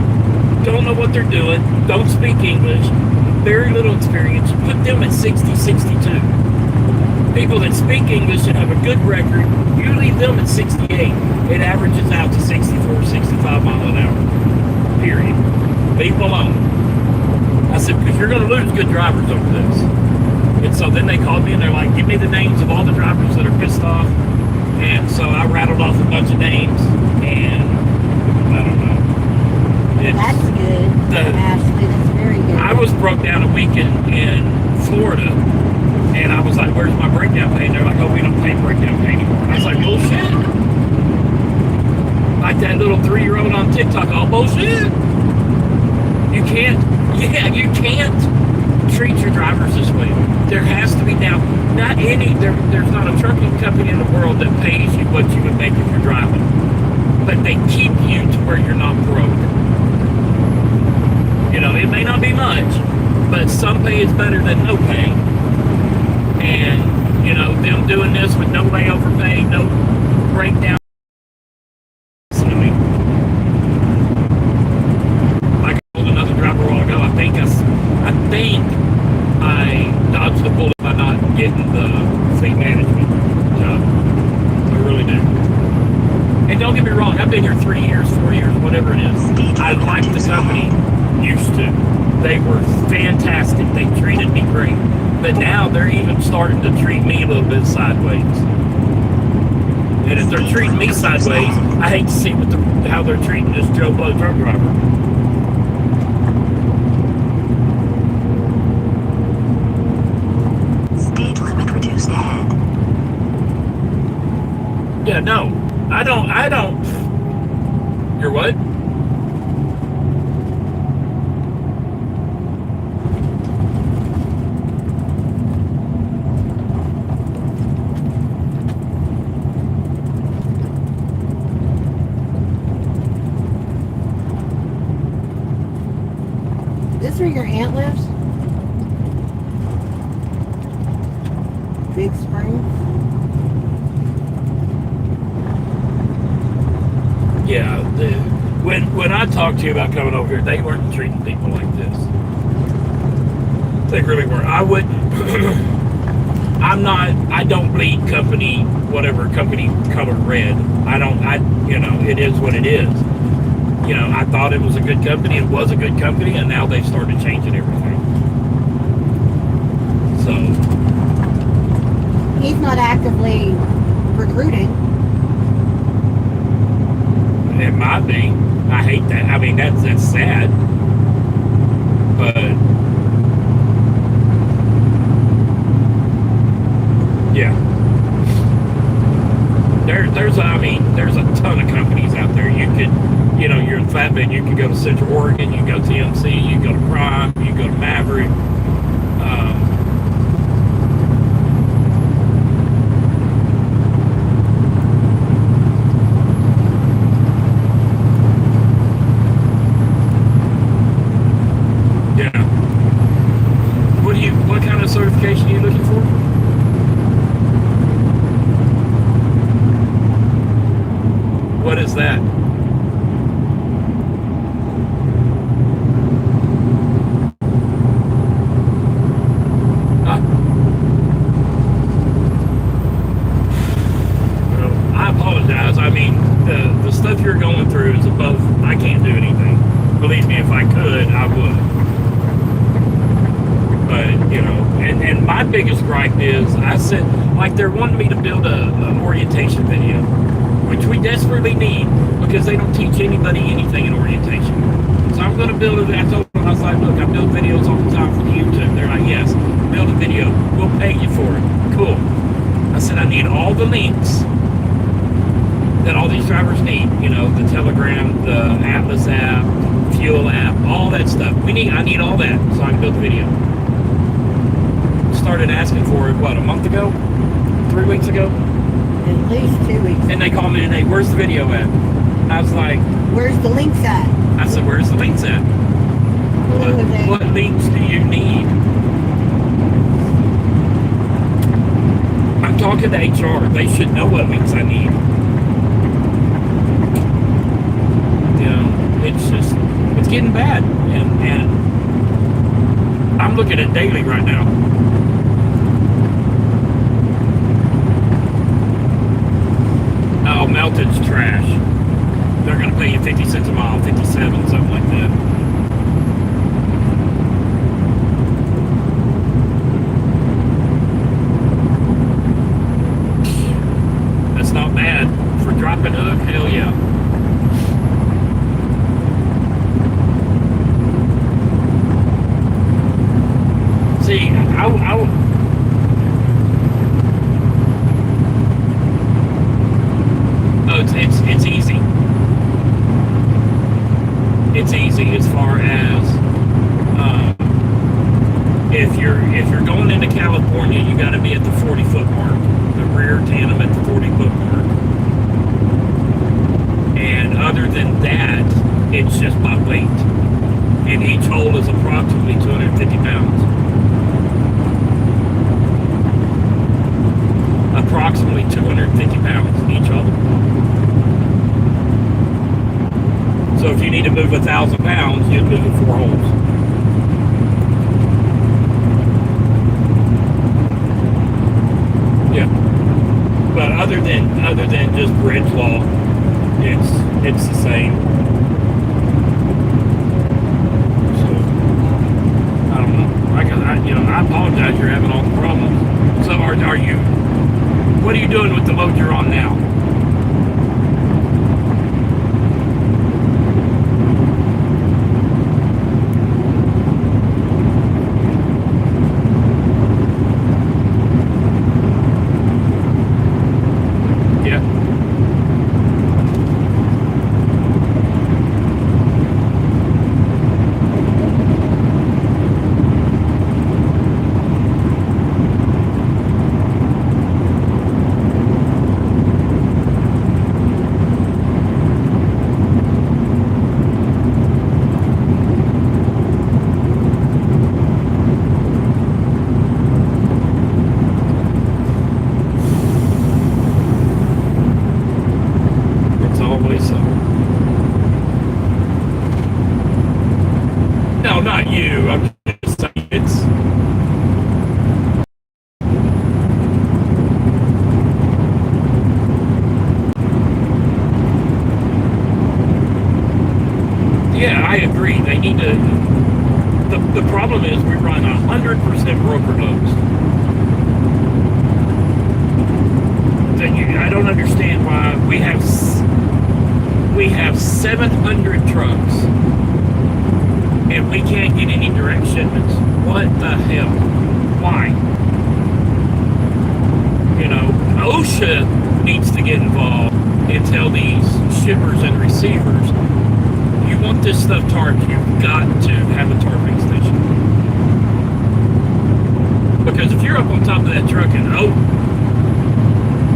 don't know what they're doing, don't speak English, very little experience, put them at 60, 62. People that speak English and have a good record, you leave them at 68. It averages out to 64, 65 miles an hour. Period. Leave them alone. I said, because you're going to lose good drivers over this. And so then they called me and they're like, give me the names of all the drivers that are pissed off. And so I rattled off a bunch of names and I don't know. That's good. Ashley, that's very good. I was broke down a week in Florida and I was like, where's my breakdown pay? And they're like, oh, we don't pay breakdown pay anymore. And I was like, bullshit. Like that little 3-year-old on TikTok, oh, bullshit. You can't treat your drivers this way. There has to be now, there's not a trucking company in the world that pays you what you would make if you're driving. But they keep you to where you're not broke. You know, it may not be much, but some pay is better than no pay. And, you know, them doing this with no layover pay, no breakdown. Like I told another driver a while ago, I think I dodged the bullet by not getting the fleet management job. I really do. And don't get me wrong, I've been here 3 years, 4 years, whatever it is. I like the company. Used to. They were fantastic. They treated me great. But now they're even starting to treat me a little bit sideways. And if they're treating me sideways, I hate to see how they're treating this Joe Blow truck driver. this where your aunt lives? Big Spring? Yeah, when I talked to you about coming over here, they weren't treating people like this. They really weren't. I would. I don't bleed company, whatever company color red. It is what it is. I thought it was a good company. It was a good company, and now they've started changing everything. So. He's not actively recruiting. It might be. I hate that. I mean, that's sad. But yeah, there's a ton of companies out there. You could, you're in flatbed. You could go to Central Oregon. You can go to TMC. You can go to Prime. You can go to Maverick. What kind of certification are you looking for? What is that? Well, I apologize. I mean, the stuff you're going through is above. I can't do anything. Believe me, if I could, I would. But, and my biggest gripe is, I said, like, they're wanting me to build an orientation video, which we desperately need, because they don't teach anybody anything in orientation. So I'm going to build it. I told them, I was like, look, I build videos all the time for YouTube. They're like, yes, build a video. We'll pay you for it. Cool. I said, I need all the links that all these drivers need. The Telegram, the Atlas app, Fuel app, all that stuff. I need all that so I can build the video. Started asking for it, a month ago? 3 weeks ago? At least 2 weeks. And they called me today, where's the video at? I was like, where's the links at? I said, where's the links at? What links do you need? I'm talking to HR. They should know what links I need. It's getting bad. And I'm looking at daily right now. Oh, Melton's trash. They're going to pay you 50 cents a mile, 57, something like that. That's not bad. For dropping hook, hell yeah. See, it's easy. It's easy as far as if you're going into California, you got to be at the 40-foot mark, the rear tandem at the 40-foot mark. And other than that, it's just by weight. And each hole is approximately 250 pounds. Approximately 250 pounds each hole. So if you need to move 1,000 pounds, you'd move it 4 holes. Yeah. But other than just bridge law, it's the same. So I don't know. I apologize. You're having all the problems. So are you? What are you doing with the load you're on now? The problem is we run 100% broker loads. I don't understand why we have 700 trucks and we can't get any direct shipments. What the hell? Why? You know, OSHA needs to get involved and tell these shippers and receivers, you want this stuff tarped, you've got to have a tarping station. Because if you're up on top of that truck and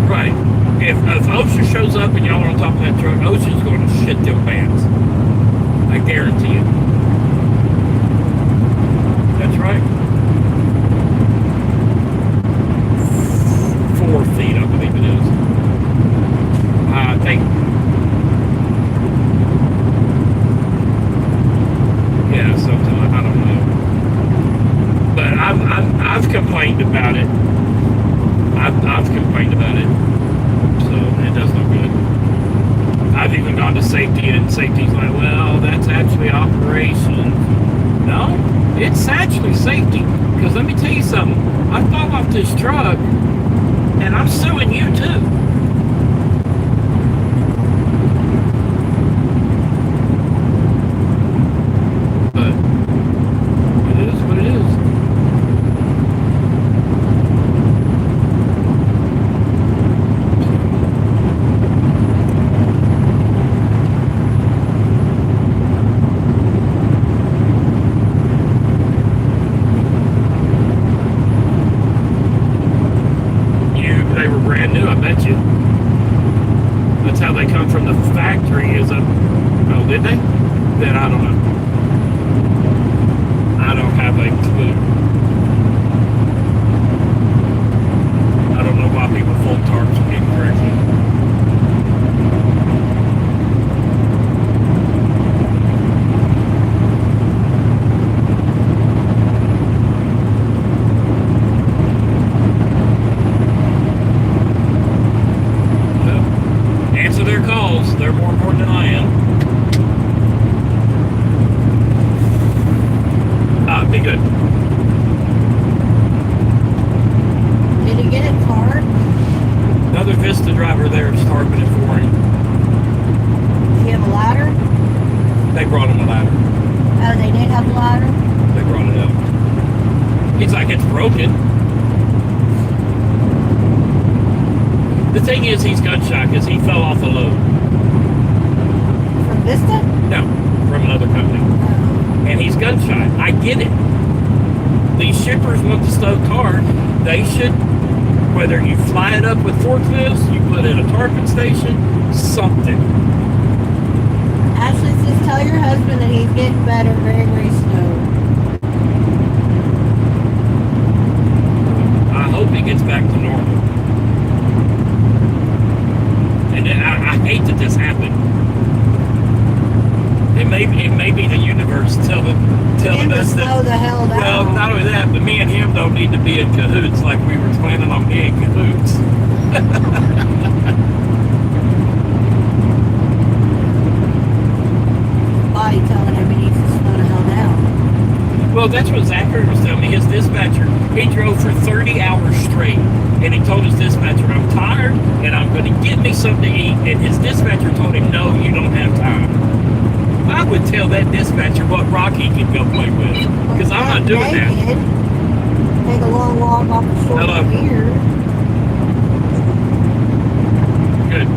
right, if OSHA shows up and y'all are on top of that truck, OSHA's going to shit them pants. I guarantee it. That's right. 4 feet, I believe it is. I think. Yeah, something, I don't know. But I've complained about it. I've complained about it. So it does no good. I've even gone to safety, and safety's like, well, that's actually operation. No, it's actually safety. Because let me tell you something. I fall off this truck, and I'm suing you too. But it is what it is. They were brand new, I bet you. That's how they come from the factory, is a... Oh, did they? Then I don't know. I don't have a clue. I don't know why people fold tarps incorrectly. Answer their calls. They're more important than I am. Be good. Did he get it tarped? Another Vista driver there is tarping it for him. Does he have a ladder? They brought him a ladder. Oh, they did have a ladder? They brought it up. He's like, it's broken. The thing is, he's gun shy because he fell off a load. From Vista? No, from another company. Oh. And he's gun shy. I get it. These shippers want the stuff tarred. They should, whether you fly it up with forklifts, you put in a tarping station, something. Ashley says, tell your husband that he's getting better very, very slow. I hope he gets back to normal. And I hate that this happened. It may be the universe telling us that. Slow the hell down. Well, not only that, but me and him don't need to be in cahoots like we were planning on being cahoots. Body telling him he needs to slow the hell down. Well, that's what Zachary was telling me. His dispatcher, he drove for 30 hours straight, and he told his dispatcher, I'm tired, and I'm going to get me something to eat. And his dispatcher told him, no, you don't have time. I would tell that dispatcher what rock he could go play with, because I'm not doing that. Take a long walk off the shore Hello. here. Good.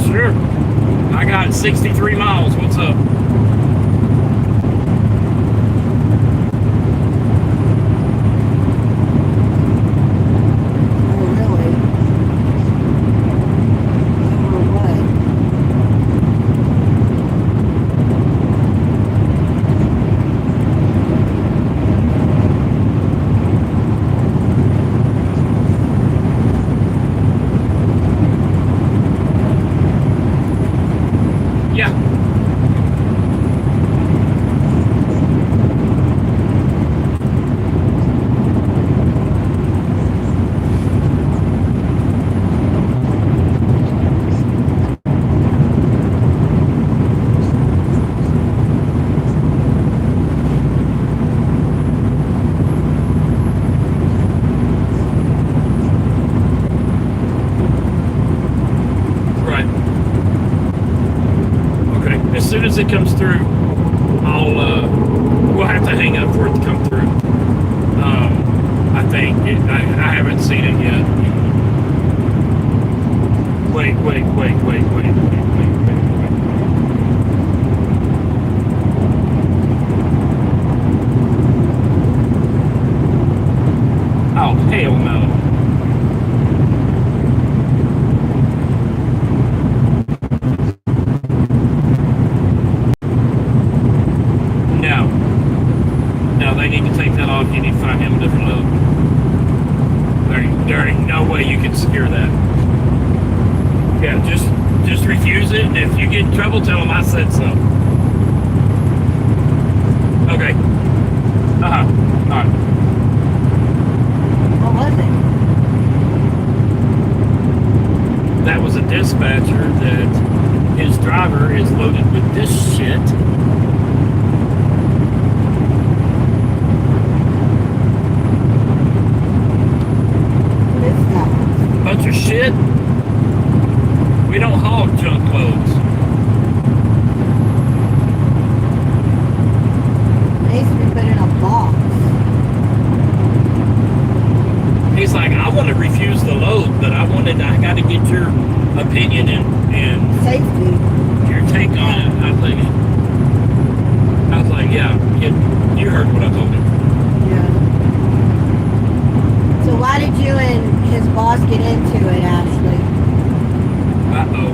Sure. I got 63 miles. What's up? Oh, really? Over what? Yeah. as it comes through, we'll have to hang up for it to come through. I think I haven't seen it yet. Wait. Oh, hell no. No, they need to take that off. You need to find him a different load. There ain't no way you can secure that. Yeah, just refuse it, and if you get in trouble, tell them I said so. Okay. Alright. What was it? That was a dispatcher that his driver is loaded with this shit. What is that? Bunch of shit. We don't haul junk loads. It needs to be put in a box. He's like, I want to refuse the load, but I got to get your opinion and Safety. your take on it. I was like, yeah, you heard what I told him. Yeah. So why did you and his boss get into it, Ashley? Uh-oh.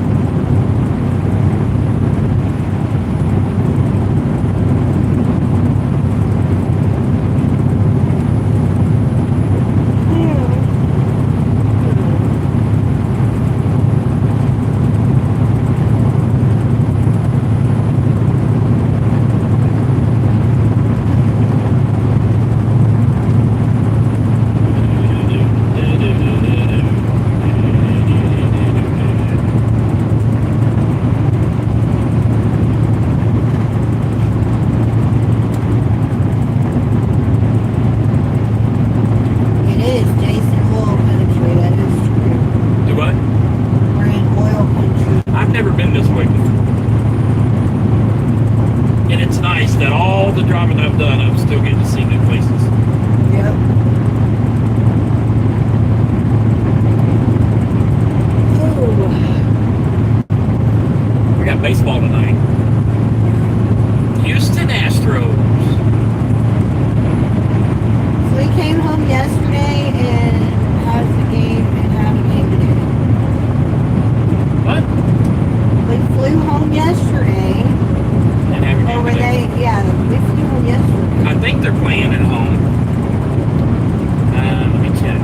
Baseball tonight. Houston Astros. So we came home yesterday and how's the game and how the game today? What? We flew home yesterday. And have Or were they? Yeah, we flew home yesterday. I think they're playing at home. Let me check.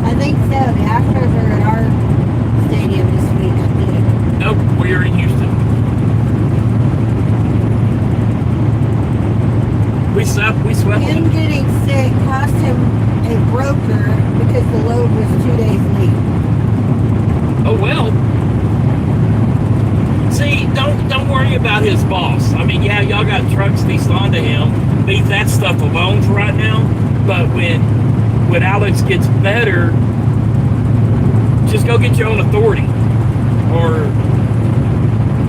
I think so. The Astros are at our stadium this week, I think. Nope, we are in Houston. We swept Him them. getting sick cost him a broker because the load was 2 days late. Oh well. See, don't worry about his boss. I mean, yeah, y'all got trucks leased onto him. Leave that stuff alone for right now. But when Alex gets better, just go get your own authority. Or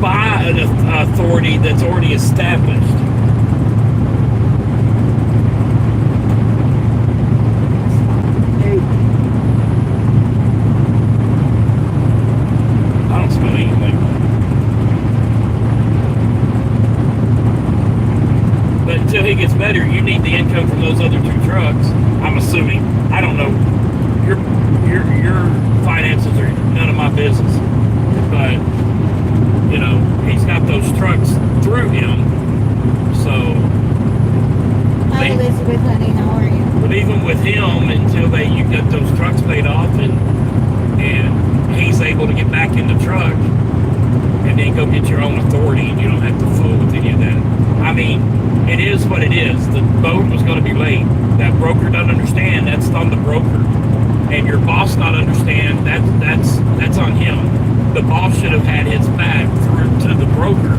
buy an authority that's already established. I don't smell anything. But until he gets better, you need the income from those other two trucks. I'm assuming. I don't know. Your finances are none of my business. But, you know, he's got those trucks through him. So, Hi, Elizabeth, honey. How are you? but even with him, until you get those trucks paid off and he's able to get back in the truck and then go get your own authority and you don't have to fool with any of that. I mean, it is what it is. The boat was going to be late. That broker doesn't understand. That's on the broker. And your boss not understand. That's on him. The boss should have had his back through to the broker.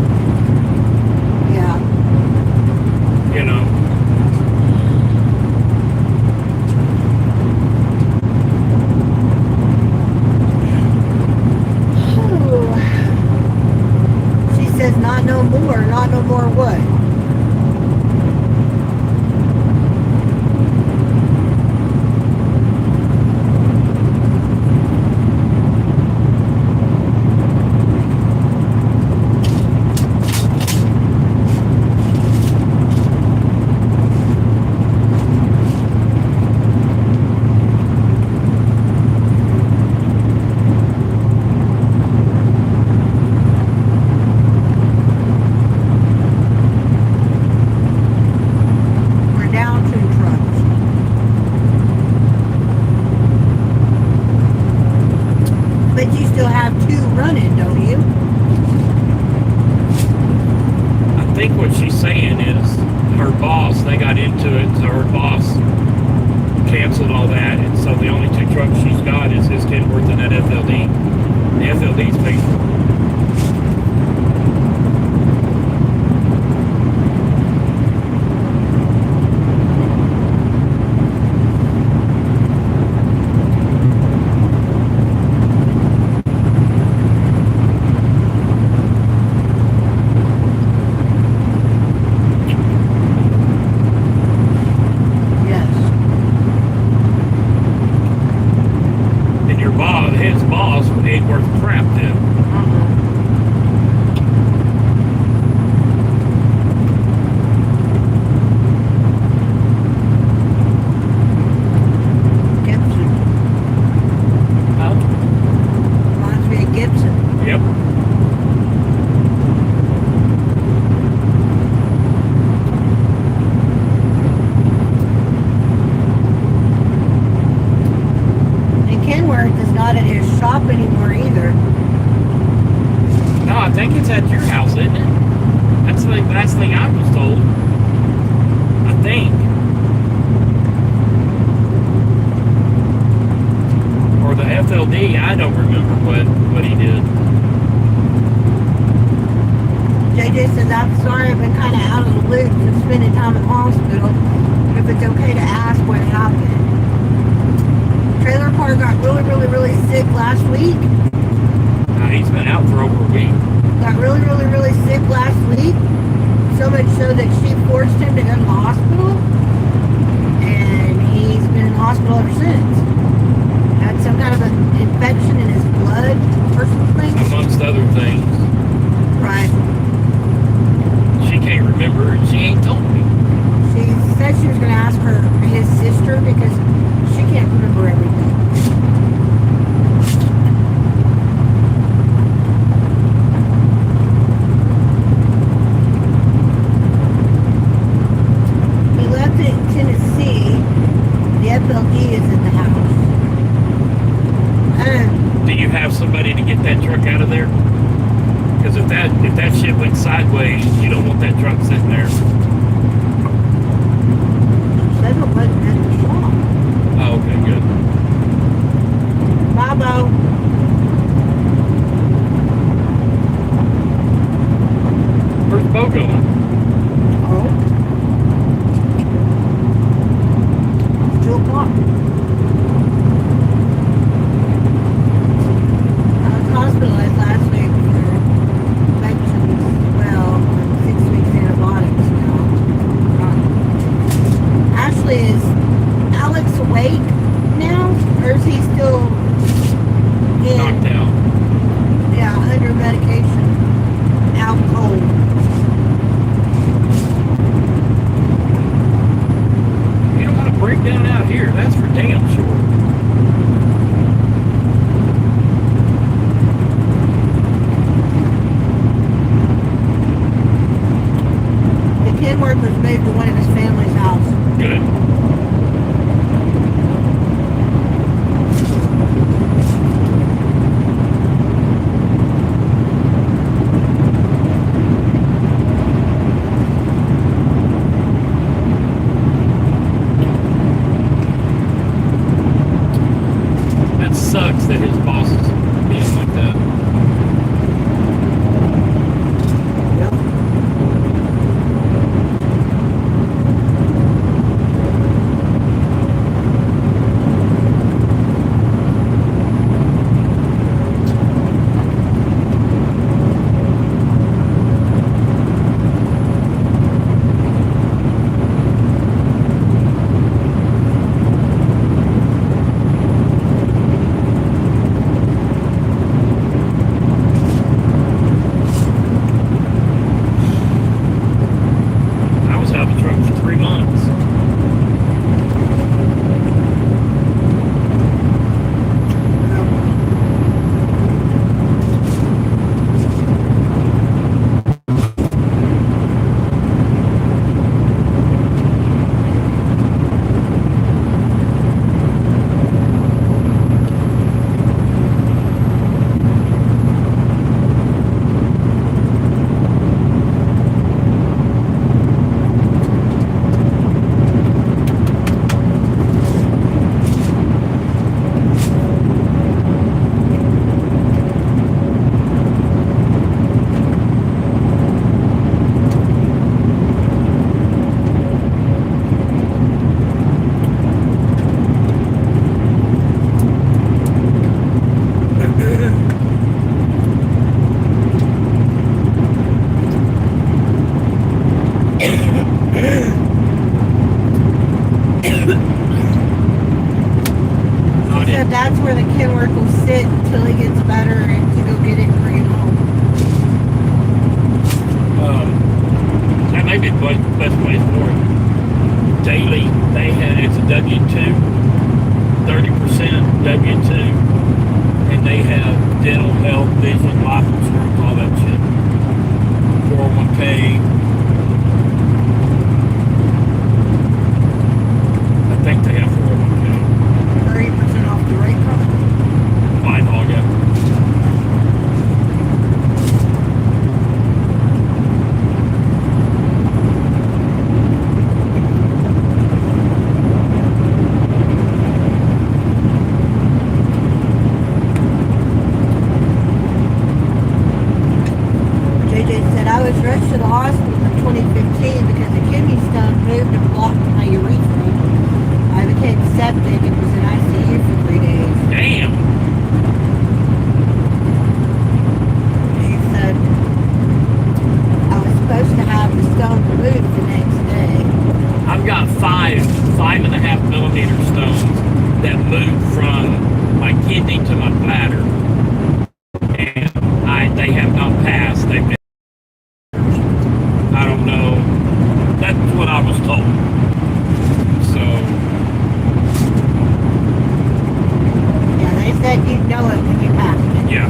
Yeah. You know. no more. Not no more what? We're down 2 trucks. But you still have 2 running, don't you? I think what she's saying is her boss, they got into it, so her boss canceled all that, and so the only 2 trucks she's got is his Kenworth and that FLD. The FLD's paid for. Yes. And your boss, his boss, ain't worth crap then. Gibson. Reminds me of Gibson. Yep. And Kenworth is not at his shop anymore either. No, I think it's at your house, isn't it? That's the last thing I was told. I think. Or the FLD, I don't remember what he did. JJ says, I'm sorry, I've been kind of out of the loop from spending time in the hospital. If it's okay to ask what happened. Trailer park got really sick last week. He's been out for over a week. Got really sick last week. So much so that she forced him to go to the hospital. And he's been in the hospital ever since. Had some kind of an infection in his blood or something. Amongst other things. Right. She can't remember and she ain't told me. She said she was going to ask his sister because she can't remember everything. We left it in Tennessee. The FLD is in the house. Do you have somebody to get that truck out of there? Because if that shit went sideways, you don't want that truck sitting there. Said it wasn't at the shop. Oh, okay, good. Bye, Bo. Where's Bo going? Oh. 2 o'clock. I was hospitalized last week for infections. Well, I'm 6 weeks antibiotics now. Ashley, is Alex awake now? Or is he still Knocked in? out. Yeah, under medication. Out cold. You don't want to break down out here. That's for damn sure. The Kenworth was moved to one of his family's house. Good. That sucks that his boss is being like that. Yep. it until he gets better and to go get it and bring it home. That may be the best place for it. Daily, it's a W-2, 30% W-2, and they have dental, health, vision, life insurance, all that shit. 401k. I think they have 401k. 30% off the rate card. Fine, all yeah. JJ said, I was rushed to the hospital in 2015 because a kidney stone moved and blocked my urethra. I became septic and was in ICU for 3 days. Damn. He said, I was supposed to have the stone removed the next day. I've got 5.5 millimeter stones that moved from my kidney to my bladder, and they have not passed. They've been, I don't know. That's what I was told. So Yeah, they said you'd know it when you passed it. yeah.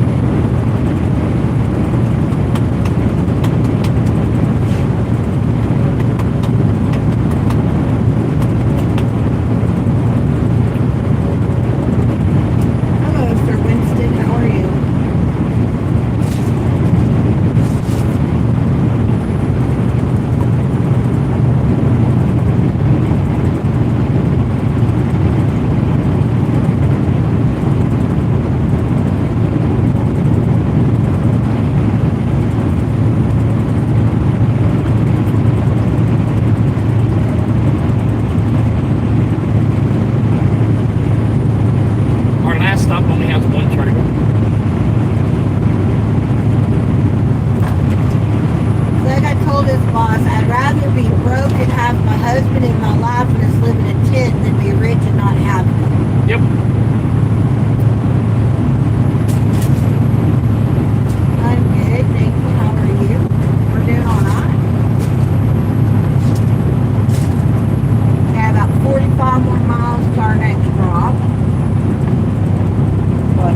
Hello, Sir Winston. How are you? Our last stop only has one trailer. Like I told his boss, I'd rather be broke and have my husband in my life and us live in a tent than be rich and not have it. Yep. I'm good, thank you. How are you? We're doing all right. We have about 45 more miles to our next drop. But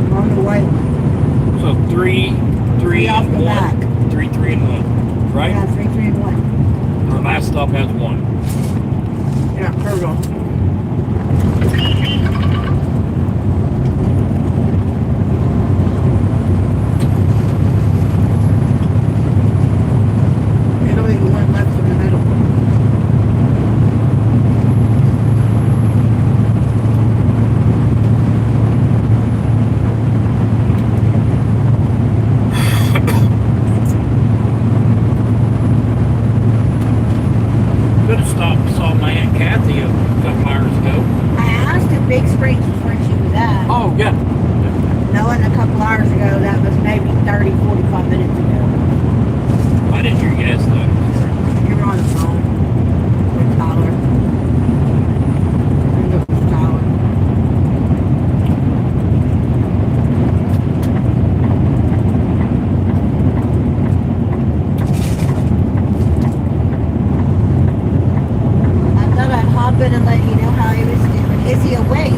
we're on the way. So three Off and the back. one. Three and one. Right? Yeah, 3, 3, and 1. Our last stop has one. Yeah, Turtle. Italy, the one left in the middle. Could have saw my Aunt Kathy a couple hours ago. I asked if Big Springs was where she was at. Oh, yeah. Knowing a couple hours ago, that was maybe 30, 45 minutes ago. I didn't hear you guys though. You were on the phone with Tyler. I think it was Tyler. I thought I'd hop in and let you know how he was doing. Is he awake?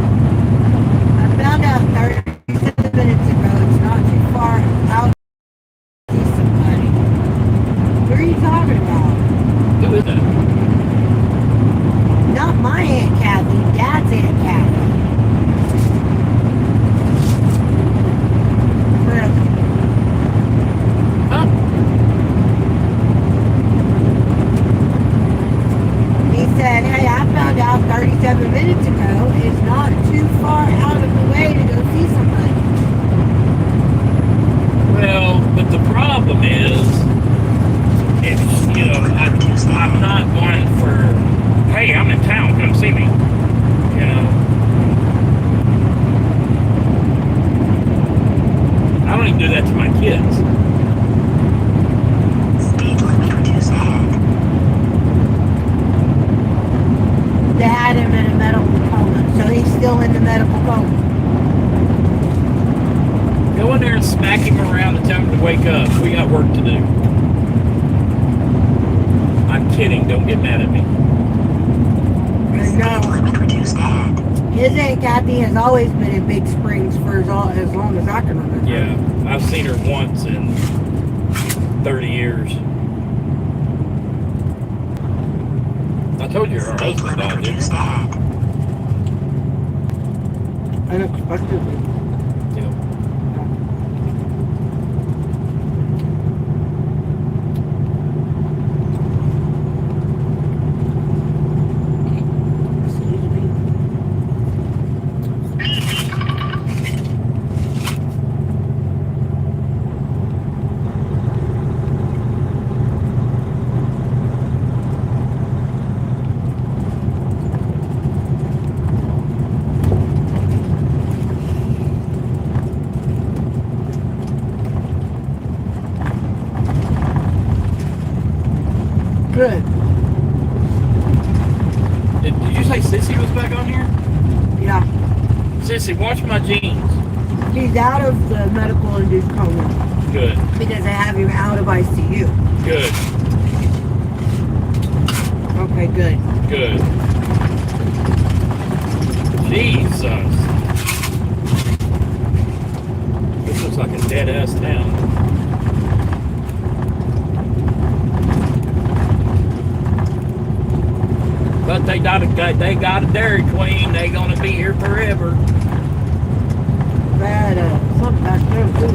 I found out 37 minutes wouldn't do that to my kids. Speed limit reduced ahead. They had him in a medical coma, so he's still in the medical coma. Go in there and smack him around and tell him to wake up. We got work to do. I'm kidding. Don't get mad at me. Speed limit reduced ahead. His Aunt Kathy has always been in Big Springs for as long as I can remember. Yeah, I've seen her once in 30 years. I told you her Speed husband limit died, didn't reduced ahead. Unexpectedly. he? Yeah. Excuse me. Good. Did you say Sissy was back on here? Yeah. Sissy, wash my jeans. He's out of the medical induced coma Good, because they have him out of ICU. good, Okay, good. good. Jesus. This looks like a dead-ass town. But they got a Dairy Queen. They gonna be here forever. Bad, something back there too.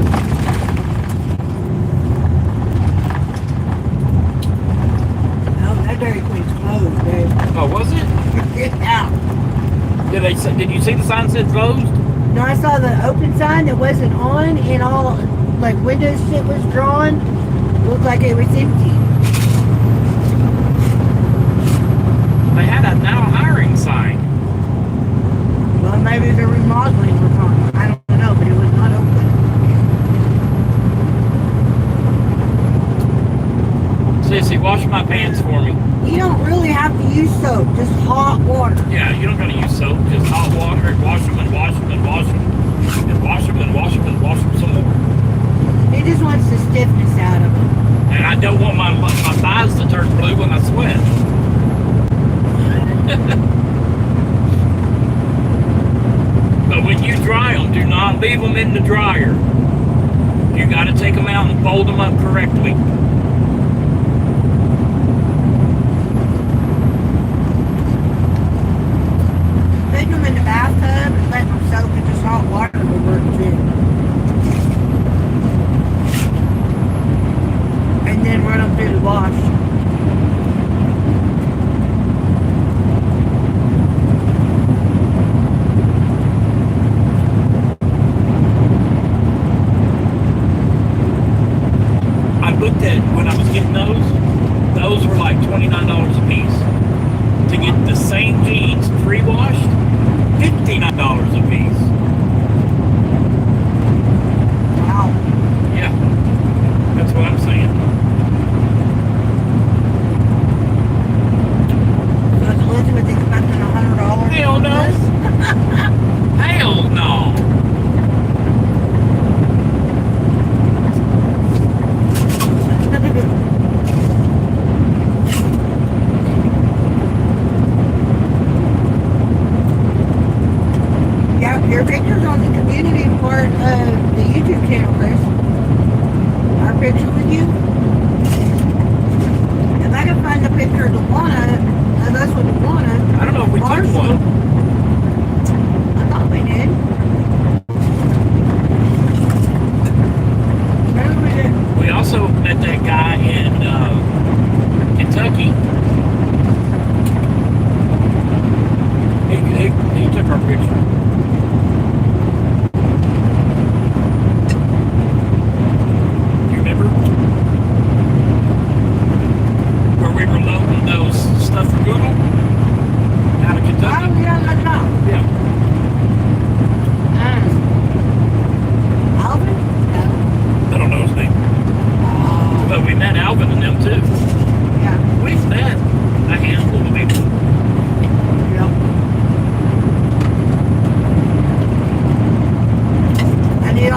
No, that Dairy Queen's closed, babe. Oh, was it? Get out. Did you see the sign said closed? No, I saw the open sign that wasn't on and all, like, window shit was drawn. Looked like it was empty. They had a now hiring sign. Well, maybe the remodeling was on. I don't know, but it was not open. Sissy, wash my pants for me. You don't really have to use soap, just hot water. Yeah, you don't gotta use soap. Just hot water and wash them and wash them and wash them and wash them and wash them and wash them some more. It just wants the stiffness out of it. And I don't want my thighs to turn blue when I sweat. But when you dry them, do not leave them in the dryer. You gotta take them out and fold them up correctly. Putting them in the bathtub and letting them soak in just hot water will work too. And then run them through the wash. I looked at when I was getting those were like $29 a piece. To get the same jeans pre-washed, $59 a piece. Wow. Yeah, that's what I'm saying. So is Elizabeth expecting $100? Hell no. Hell no. Yeah, your picture's on the community part of the YouTube channel, Chris. Our picture with you. If I can find a picture of Pawna, of us with Pawna. I don't know if we took one. I thought we did. Maybe we did. We also met that guy in Kentucky. He took our picture. Do you remember? Where we were loading those stuff for Google out of Kentucky? Oh, yeah,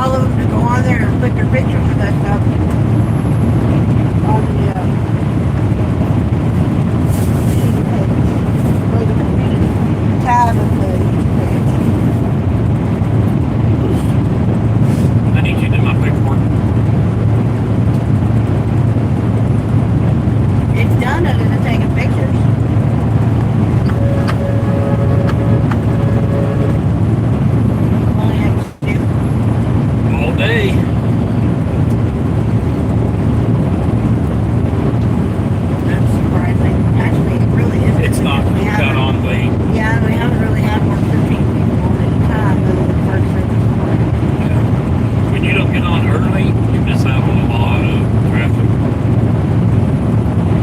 all of them to go on there and put their pictures of that stuff on the or the community tab of the page. I need you to do my paperwork. It's done other than taking pictures. Only have to do. All day. That's surprising. Actually, it really isn't. It's not We got haven't- on late. Yeah, we haven't really had more than 15 people at a time other than the first service morning. When you don't get on early, you miss out on a lot of traffic.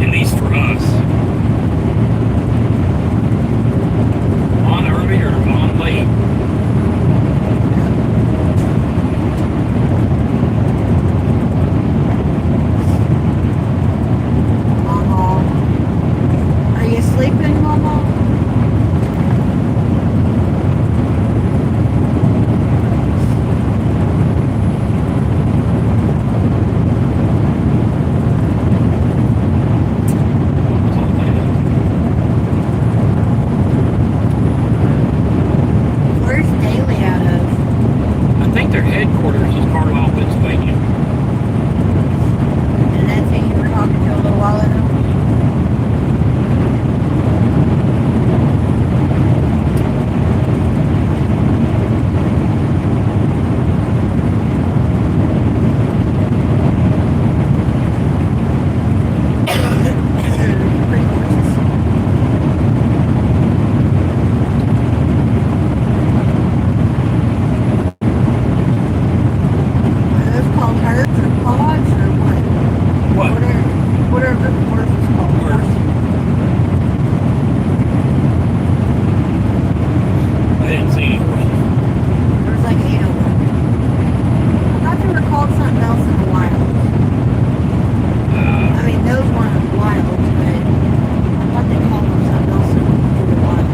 At least for us. On early or on late. Mama. Are you sleeping, Mama? Where's Daly out of? I think their headquarters is Carlisle, Pennsylvania. And that's who you were talking to a little while ago? Pretty gorgeous. Are those called herds or pods or what? What? What are the horses called? Horse. I didn't see any horses. There's like 8 of them. I thought they were called something else in the wild. I mean, those weren't wild, but I thought they called them something else in the wild.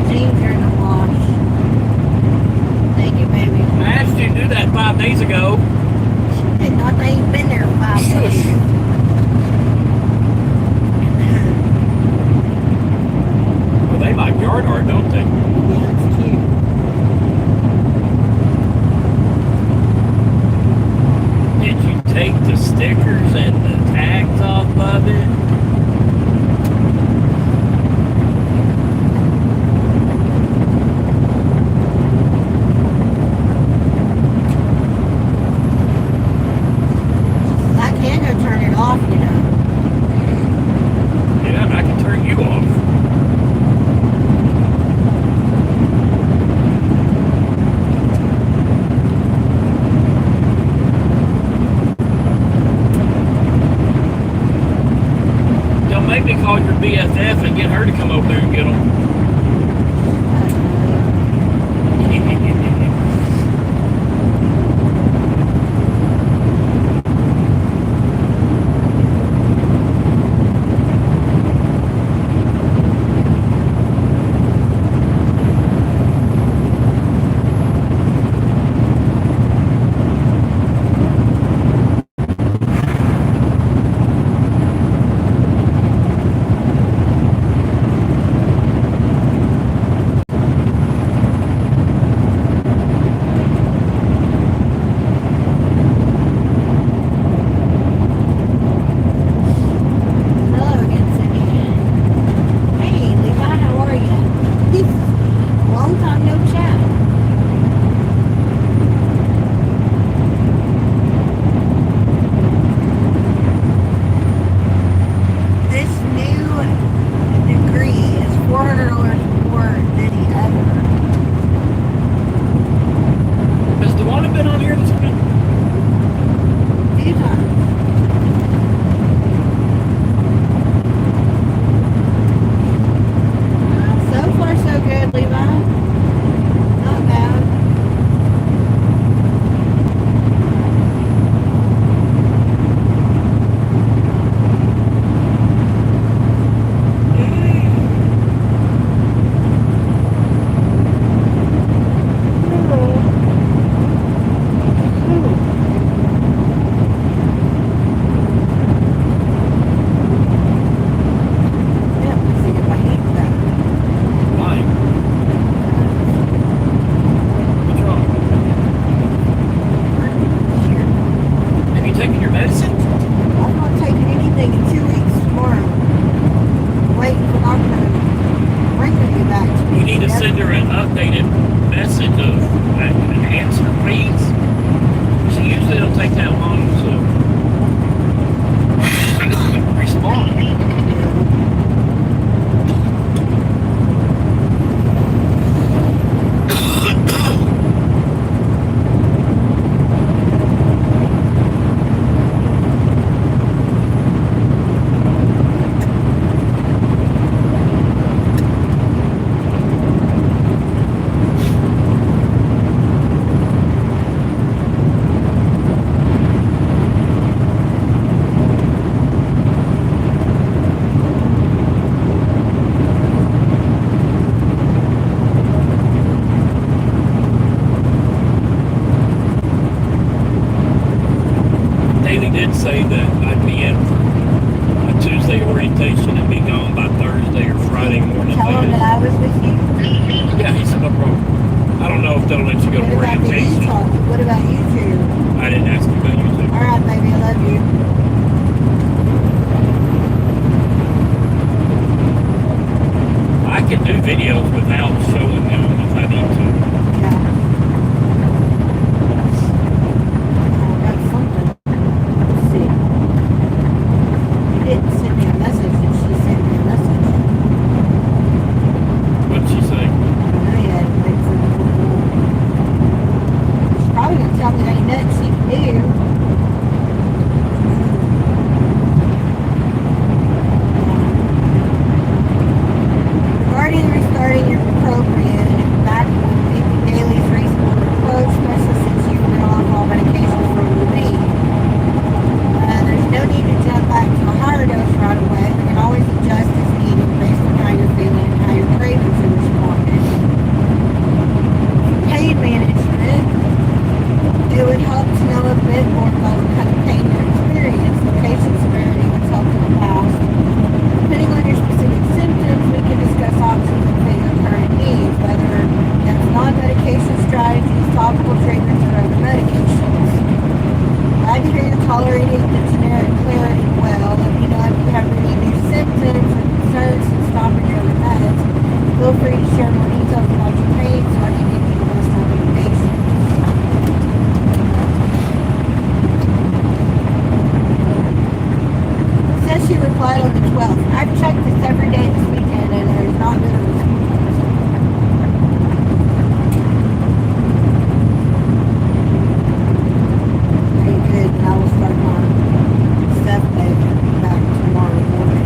Jeans are in the wash. Thank you, baby. I asked you to do that 5 days ago. And not they ain't been there 5 days. Well, they like yard art, don't they? Yeah, it's cute. Did you take the stickers and the tags off of it? I can go turn it off, you know. Yeah, I can turn you off. Don't make me call your BFF and get her to come over there and get them. few times. So far, so good, Levi. Not bad. Why? What's wrong? Have you taken your medicine? I'm not taking anything in 2 weeks tomorrow. Waiting for Dr. Brinker to get back to me. You need to send her an updated message of an answer, please. She usually don't take that long to respond. Daly did say that I'd be in for a Tuesday orientation and be gone by Thursday or Friday morning. Tell him that I was with you. Yeah, he said no problem. I don't know if they'll let you go to What about the orientation. Utah? What about you two? I didn't ask you about you too. All right, baby, I love you. I can do videos without showing them if I need to. Yeah. Got something. Let's see. You didn't send me a message, and she sent me a message. What'd she say? I know you had to wait for the full. She's probably gonna tell me that ain't nothing she can do. Regarding restarting your appropriate and back with making Daly's reasonable approach, especially since you've been off all medications for a week. There's no need to jump back to a higher dose right away. We can always adjust as needed based on how you're feeling and how your cravings are responding. Pain management. It would help to know a bit more about the kind of pain you experience, the patient severity, what's helped in the past. Depending on your specific symptoms, we can discuss options that fit your current needs, whether that's non-medication strategies, topical treatments, or other medications. Glad to hear you're tolerating the generic clarity well. Let me know if you have any new symptoms or concerns in stopping your other meds. Feel free to share more details about your pain so I can give you the best recommendations. Says she replied on the 12th. I've checked this every day this weekend and there's not been a response. Very good. And I will start my stuff back tomorrow morning.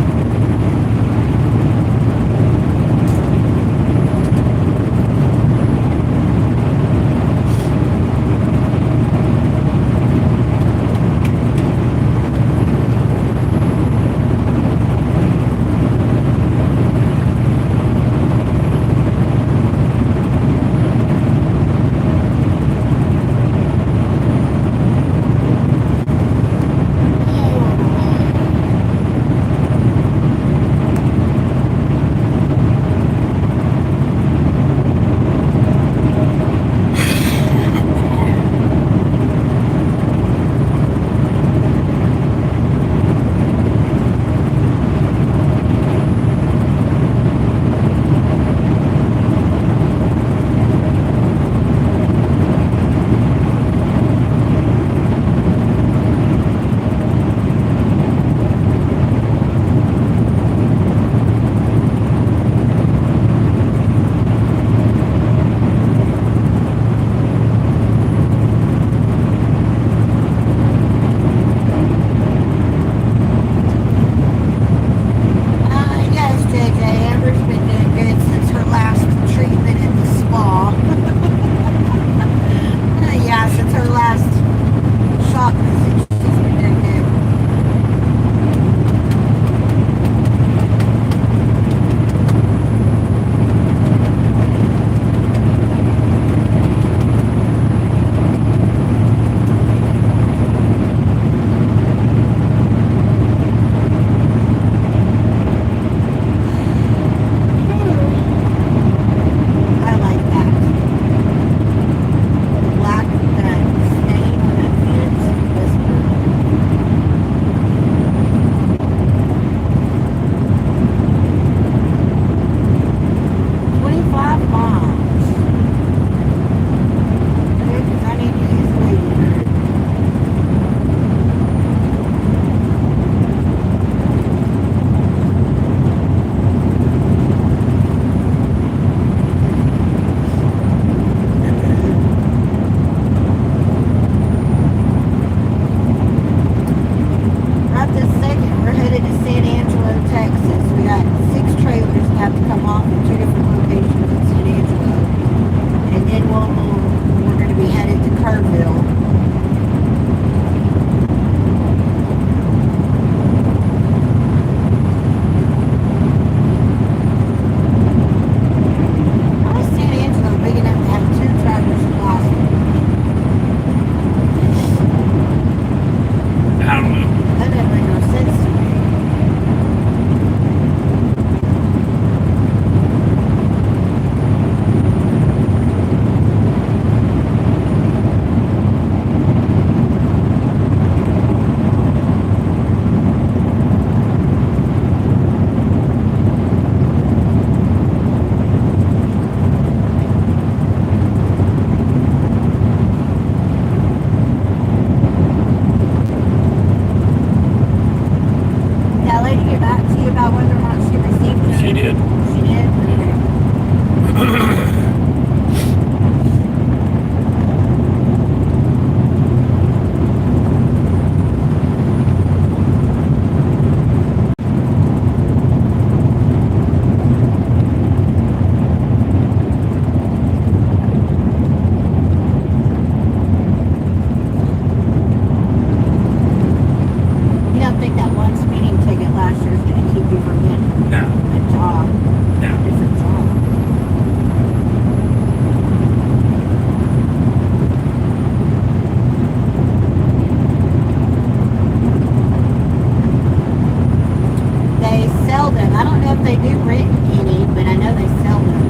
if they do rent any, but I know they sell them.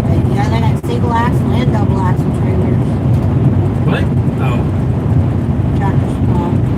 But yeah, they got single axle and double axle trailers. What? Oh. Tractor Supply.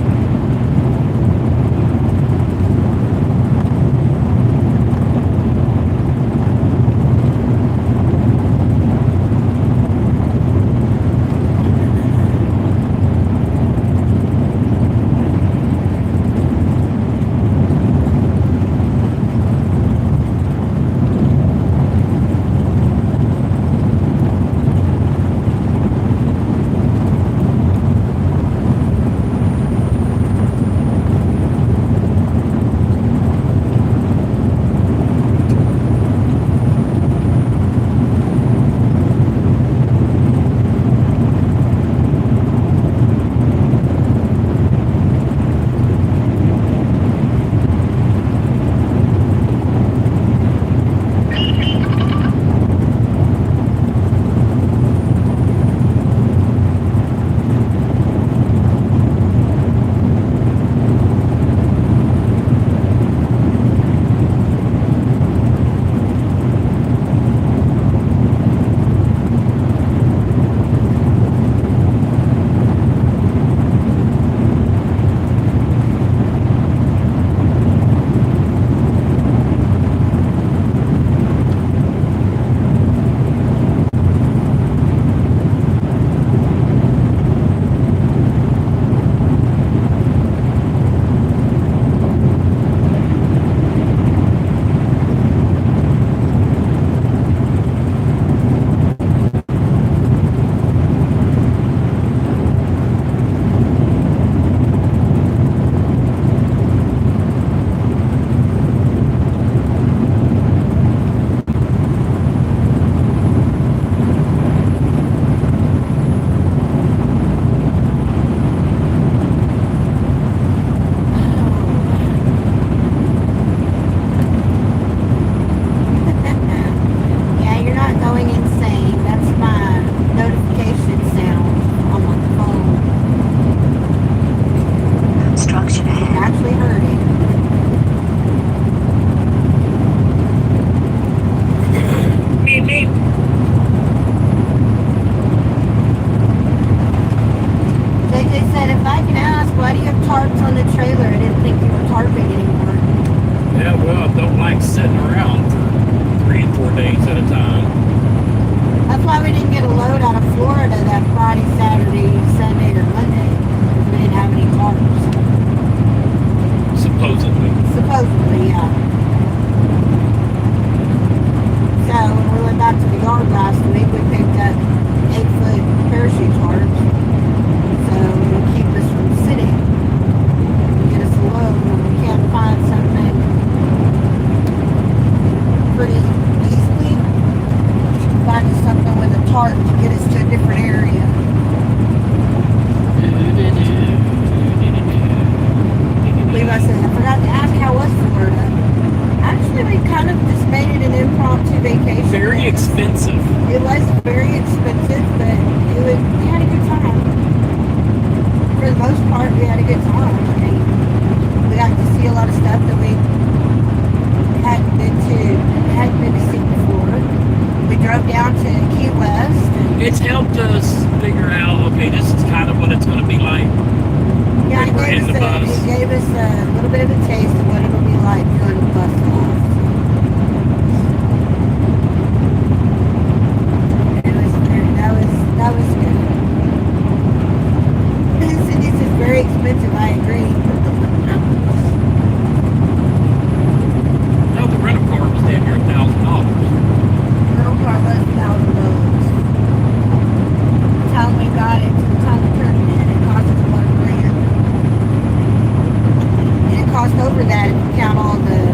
Over that, if you count all the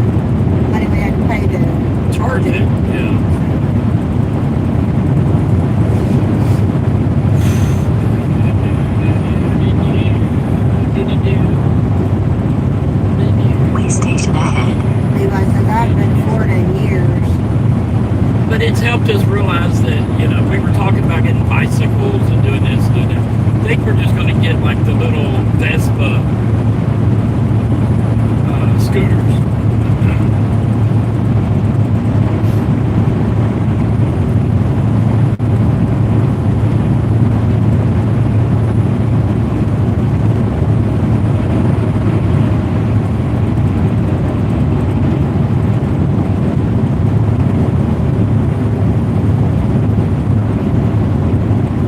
money we get like the little Vespa scooters.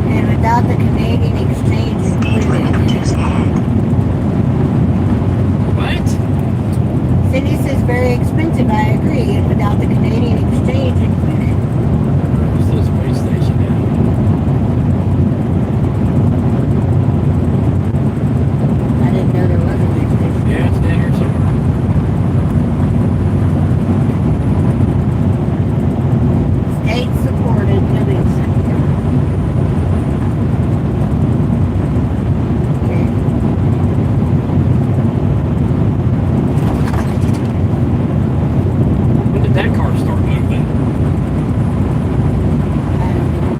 And without the Canadian exchange Speed limit included. reduced ahead. What? Cindy says very expensive, I agree, and without the Canadian exchange included. Where's this way station at? I didn't know there was a big station. Yeah, it's down here somewhere. State supported living center. Okay. When did that car start moving? I don't know.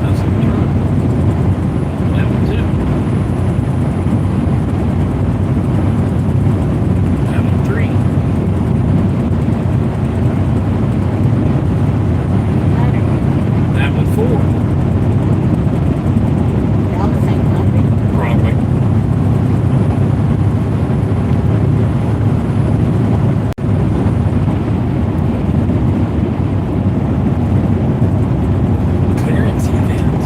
That's a truck. That one too. That one 3. I don't know. That one 4. They're all the same company. Probably. Clearance event.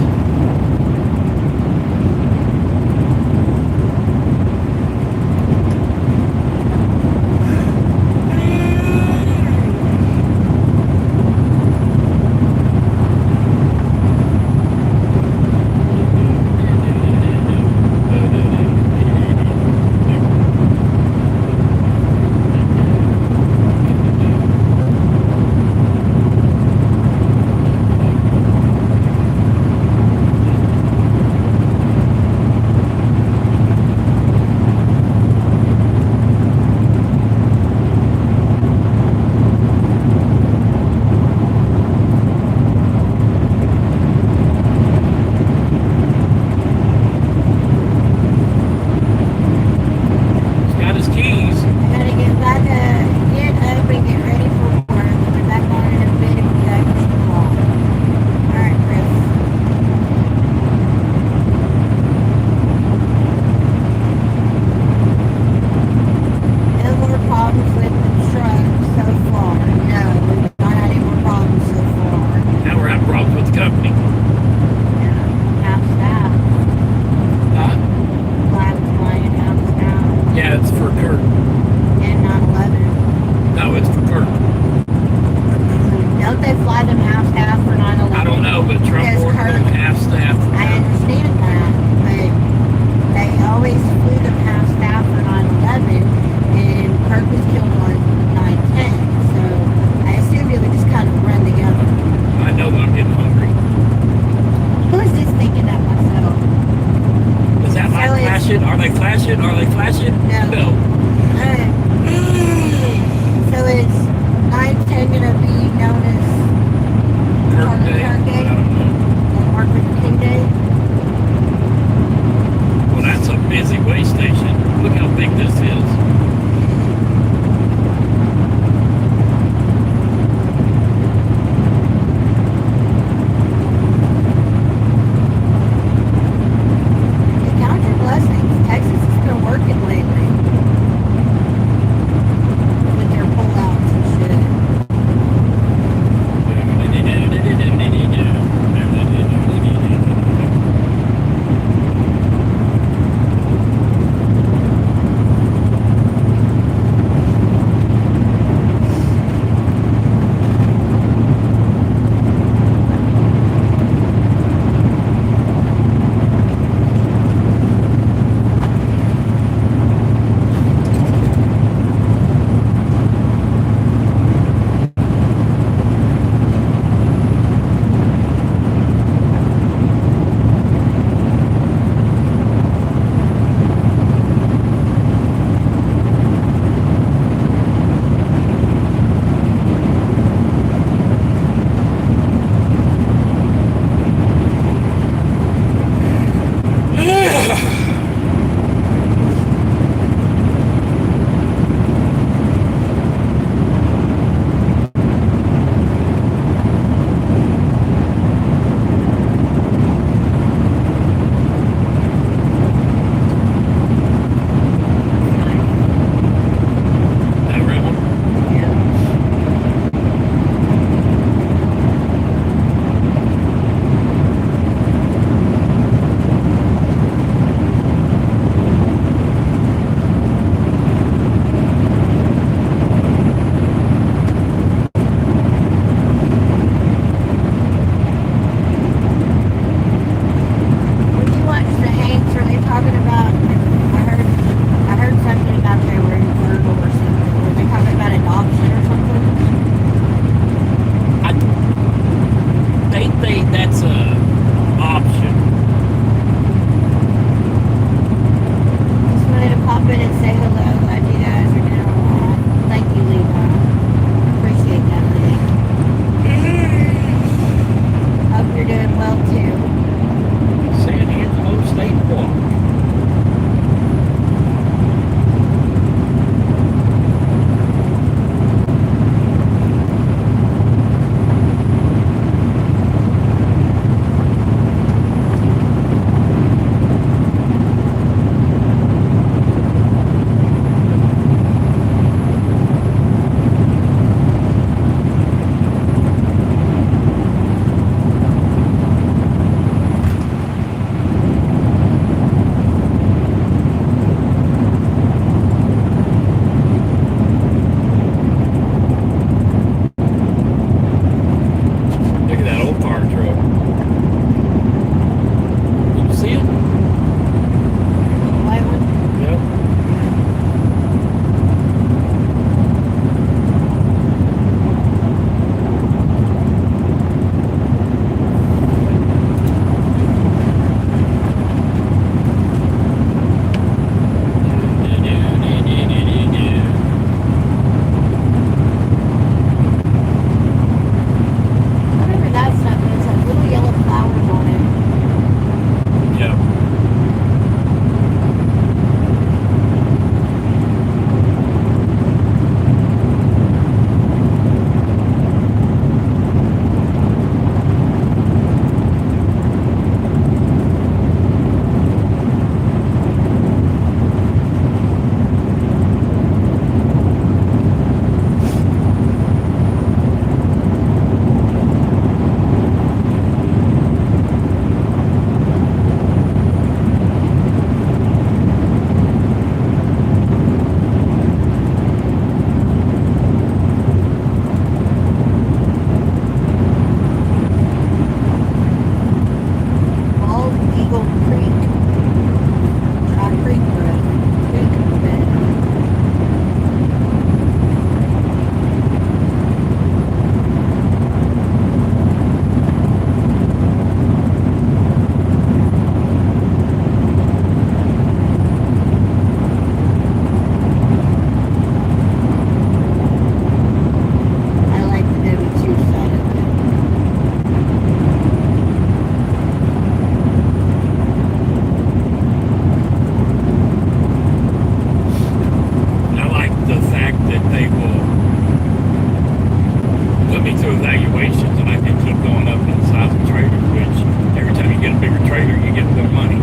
valuations, and I can keep going up in the size of trailer, which every time you get a bigger trailer, you get more money.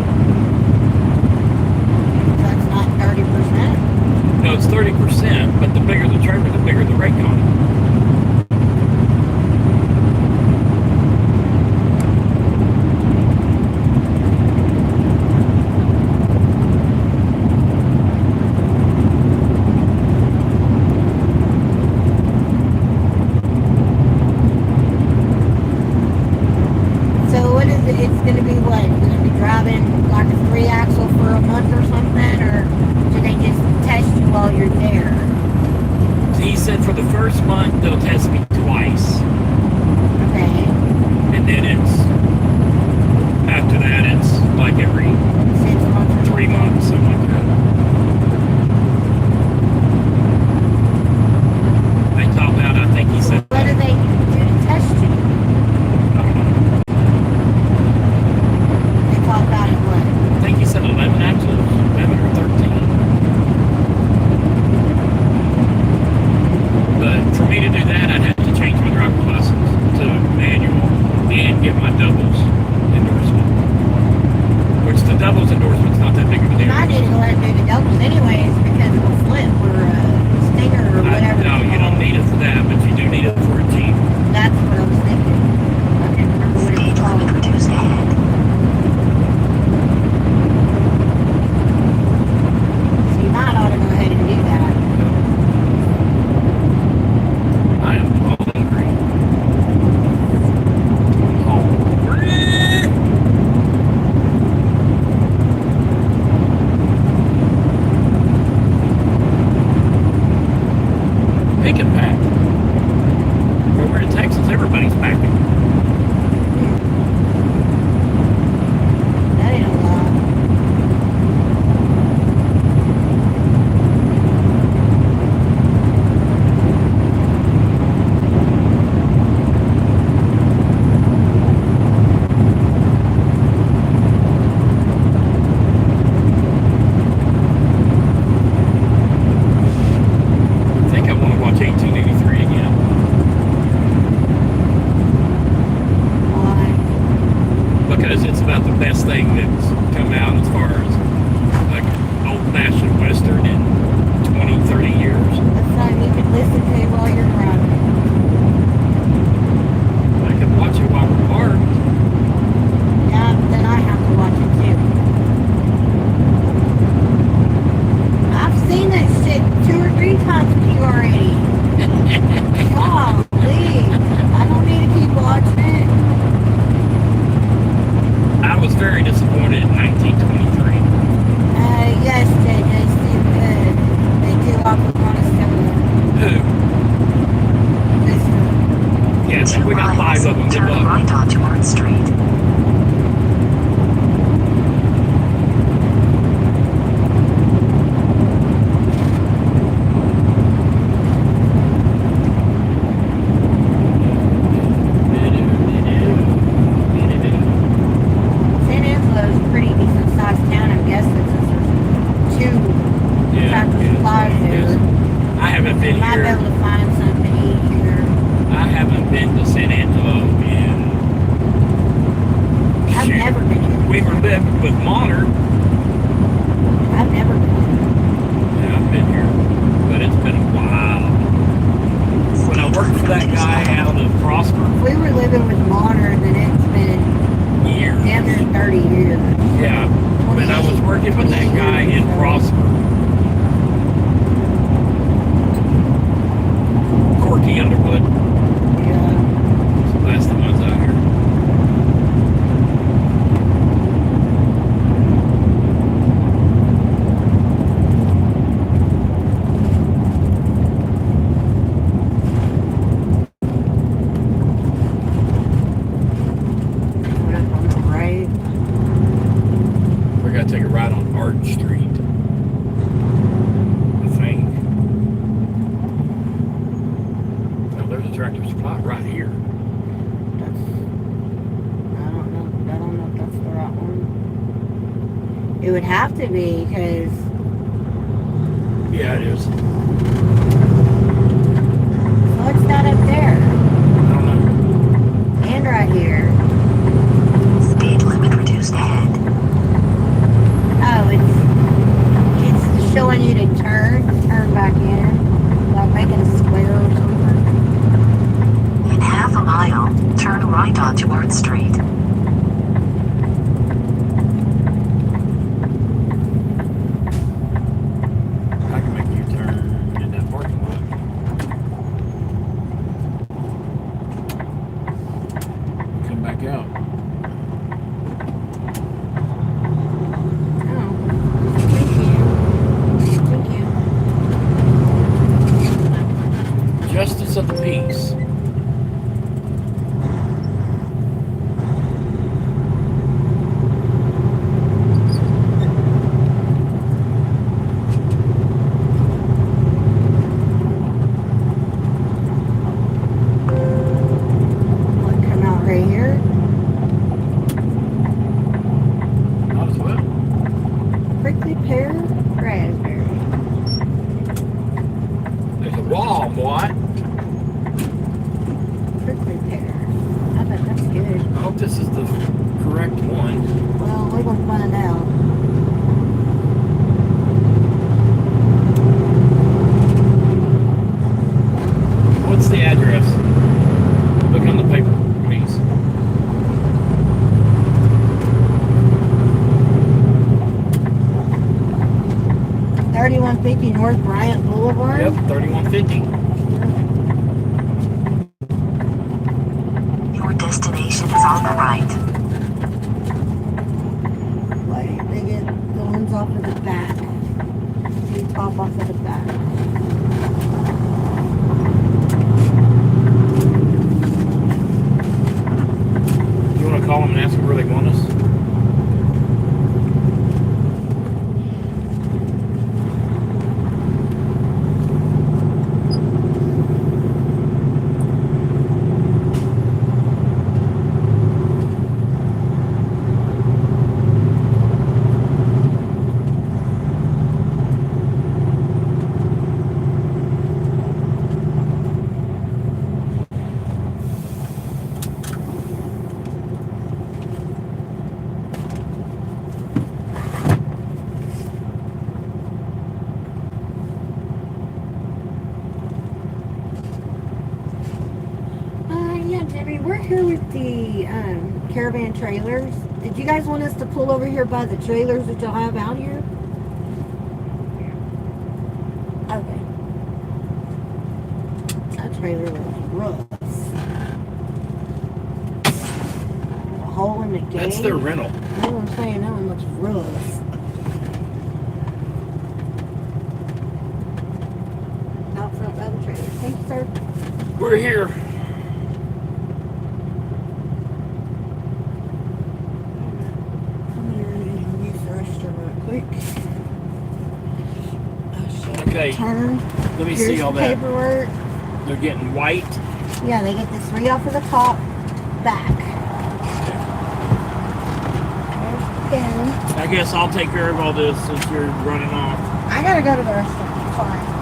That's not 30%. No, it's 30%, but the bigger the trailer, the bigger the rate on it. So what is it? It's going to be what? You're going to be driving like a 3-axle for a month or something, or do they just test you while you're there? He said for the first month, they'll test me twice. Okay. And then after that, it's like every 6 months or 3 months, something like that. They talk about, I think he said, What do they do to test you? I don't know. They talk about it what? I think he said 11 axles, 11 or 13. But for me to do that, I'd have to change my driver's license to manual and get my doubles endorsement. Which the doubles endorsement's not that big of a deal. And I didn't let do the doubles anyways because of a flip or a stinger or whatever. No, you don't need it for that, but you do need it for a Jeep. That's what I was thinking. I can't remember what it was Speed called. limit reduced ahead. So you might ought to go ahead and do that. I am hungry. Pick and pack. Over in Texas, everybody's packing. That ain't a lot. I think I want to watch 1883 again. Why? Because it's about the best thing that's come out as far as like old-fashioned Western in 20, 30 years. That's something you can listen to while you're driving. I can watch it while we're parked. Yeah, but then I have to watch it too. I've seen that shit 2 or 3 times with you already. Golly. I don't need to keep watching it. I was very disappointed in 1923. Yes, they seem good. They do offer kind of similar. Who? This Yes, 2 we got 5 miles, of them. Good turn luck. right onto Art Street. San Angelo's a pretty decent sized town, I'm guessing, since there's 2 tractor supplies there. I haven't been You might be here. able to find something to eat here. I haven't been to San Angelo in. I've shoot. never been here. We were living with Monner. I've never been here. Yeah, I've been here, but it's been a while. When I worked for that guy out of Prosper, If we were living with Modern, then it's been years. damn near 30 years. Yeah, when I was working with that guy in Prosper. Corky Underwood. Yeah. It's the last time I was out here. Went up on the right. We gotta take a ride on Arch Street. I think. Oh, there's a tractor supply right here. That's, I don't know if that's the right one. It would have to be, because Yeah, it is. what's that up there? I don't know. mile, turn right onto Ward Street. I can make you turn in that parking lot. Come back out. Oh, thank you. Justice of the peace. What, come out right here? Not as well. Prickly pear, raspberry. There's a wall, boy. Prickly pear. I bet that's good. I hope this is the correct one. Well, we're gonna find out. What's the address? Look on the paper, please. $31.50 North Bryant Boulevard. Yep, 3150. Your destination is on the right. Like, they get the ones off of the back. The top off of the back. You want to call them and ask them where they want us? Yeah, Debbie, we're here with the caravan trailers. Did you guys want us to pull over here by the trailers that y'all have out here? Okay. That trailer was rough. A hole in the gate. That's their rental. That's what I'm saying. That one looks rough. Out front by the trailer. Thank you, sir. We're here. Come here and use the restroom real quick. Okay, Turn. let me Here's see all the that. paperwork. They're getting white. Yeah, they get the 3 off of the top, back. There's the pen. I guess I'll take care of all this since you're running off. I gotta go to the restroom. Fine.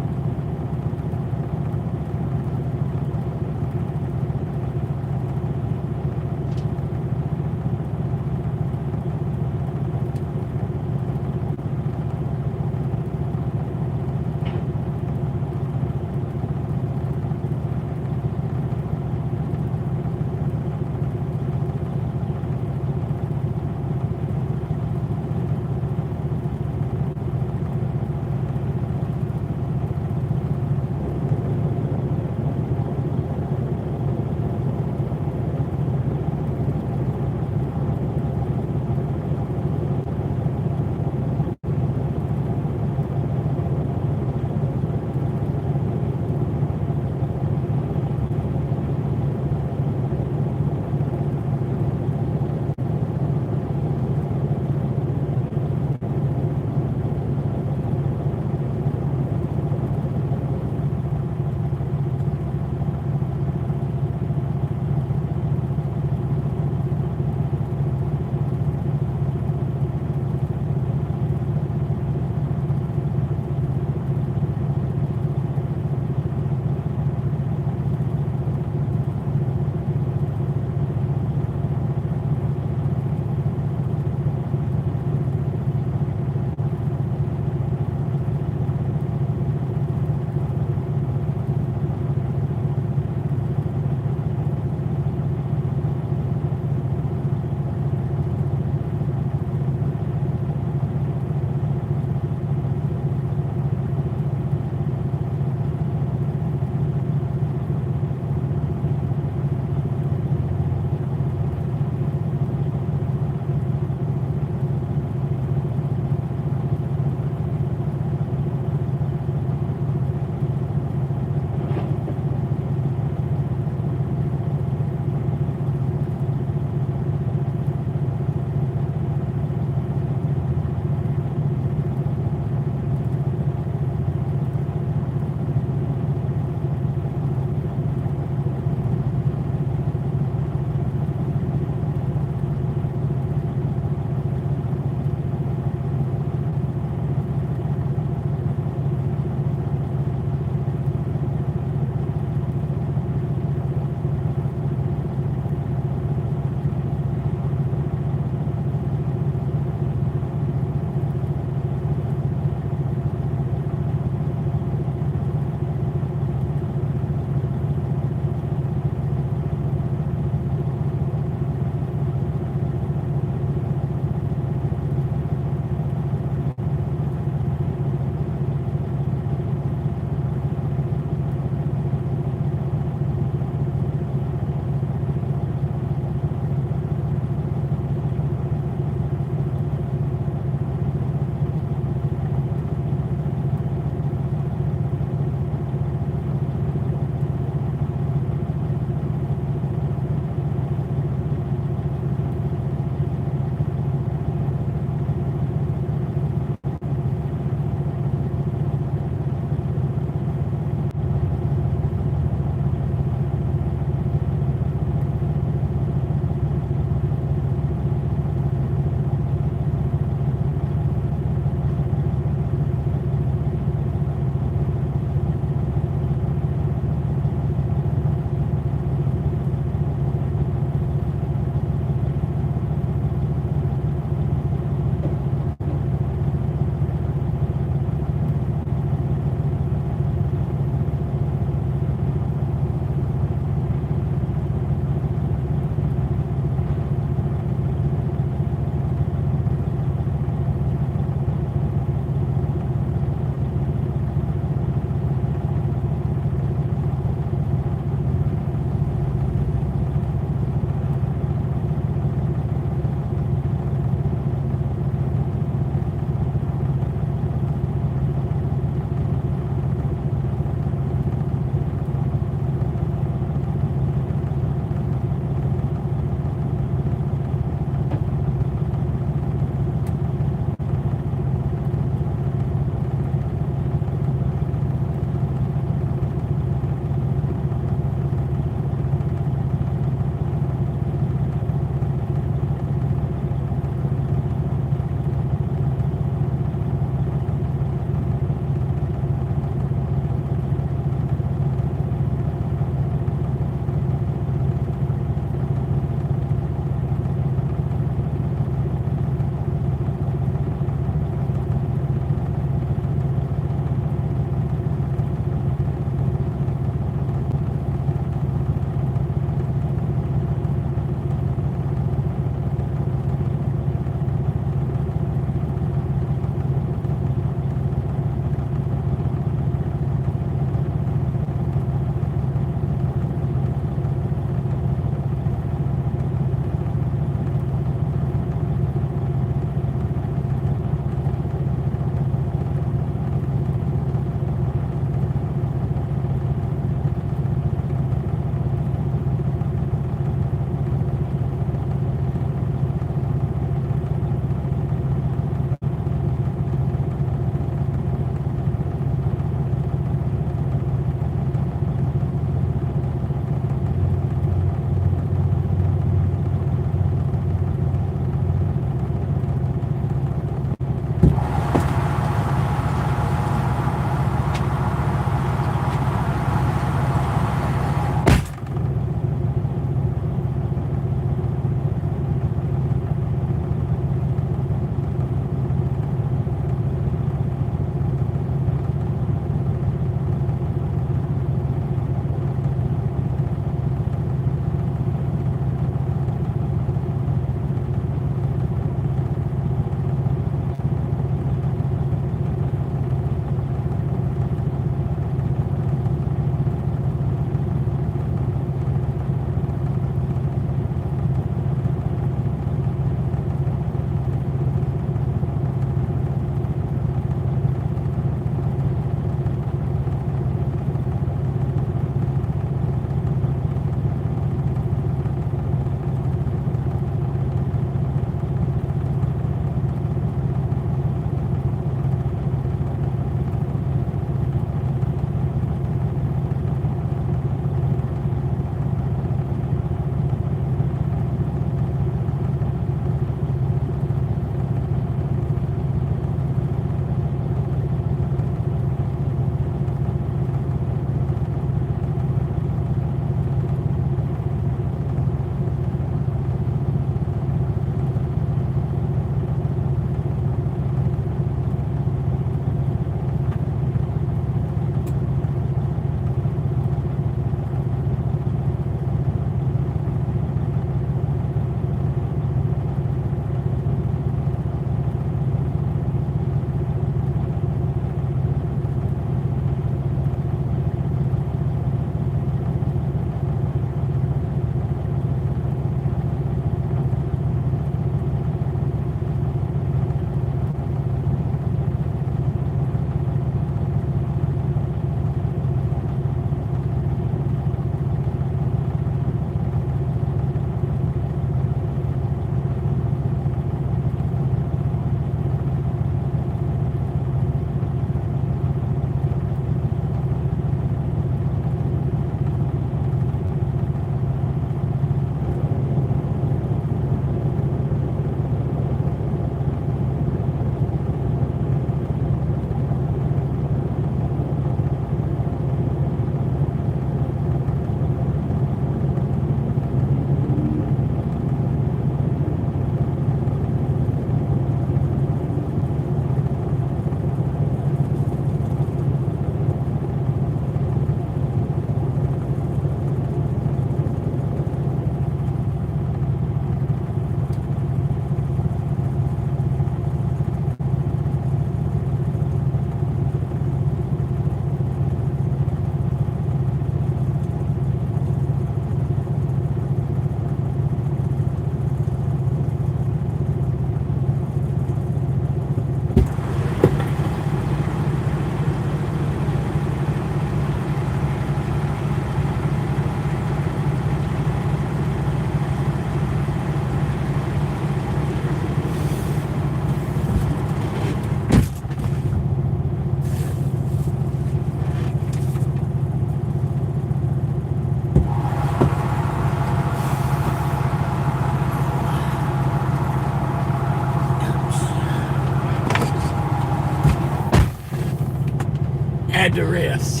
Address.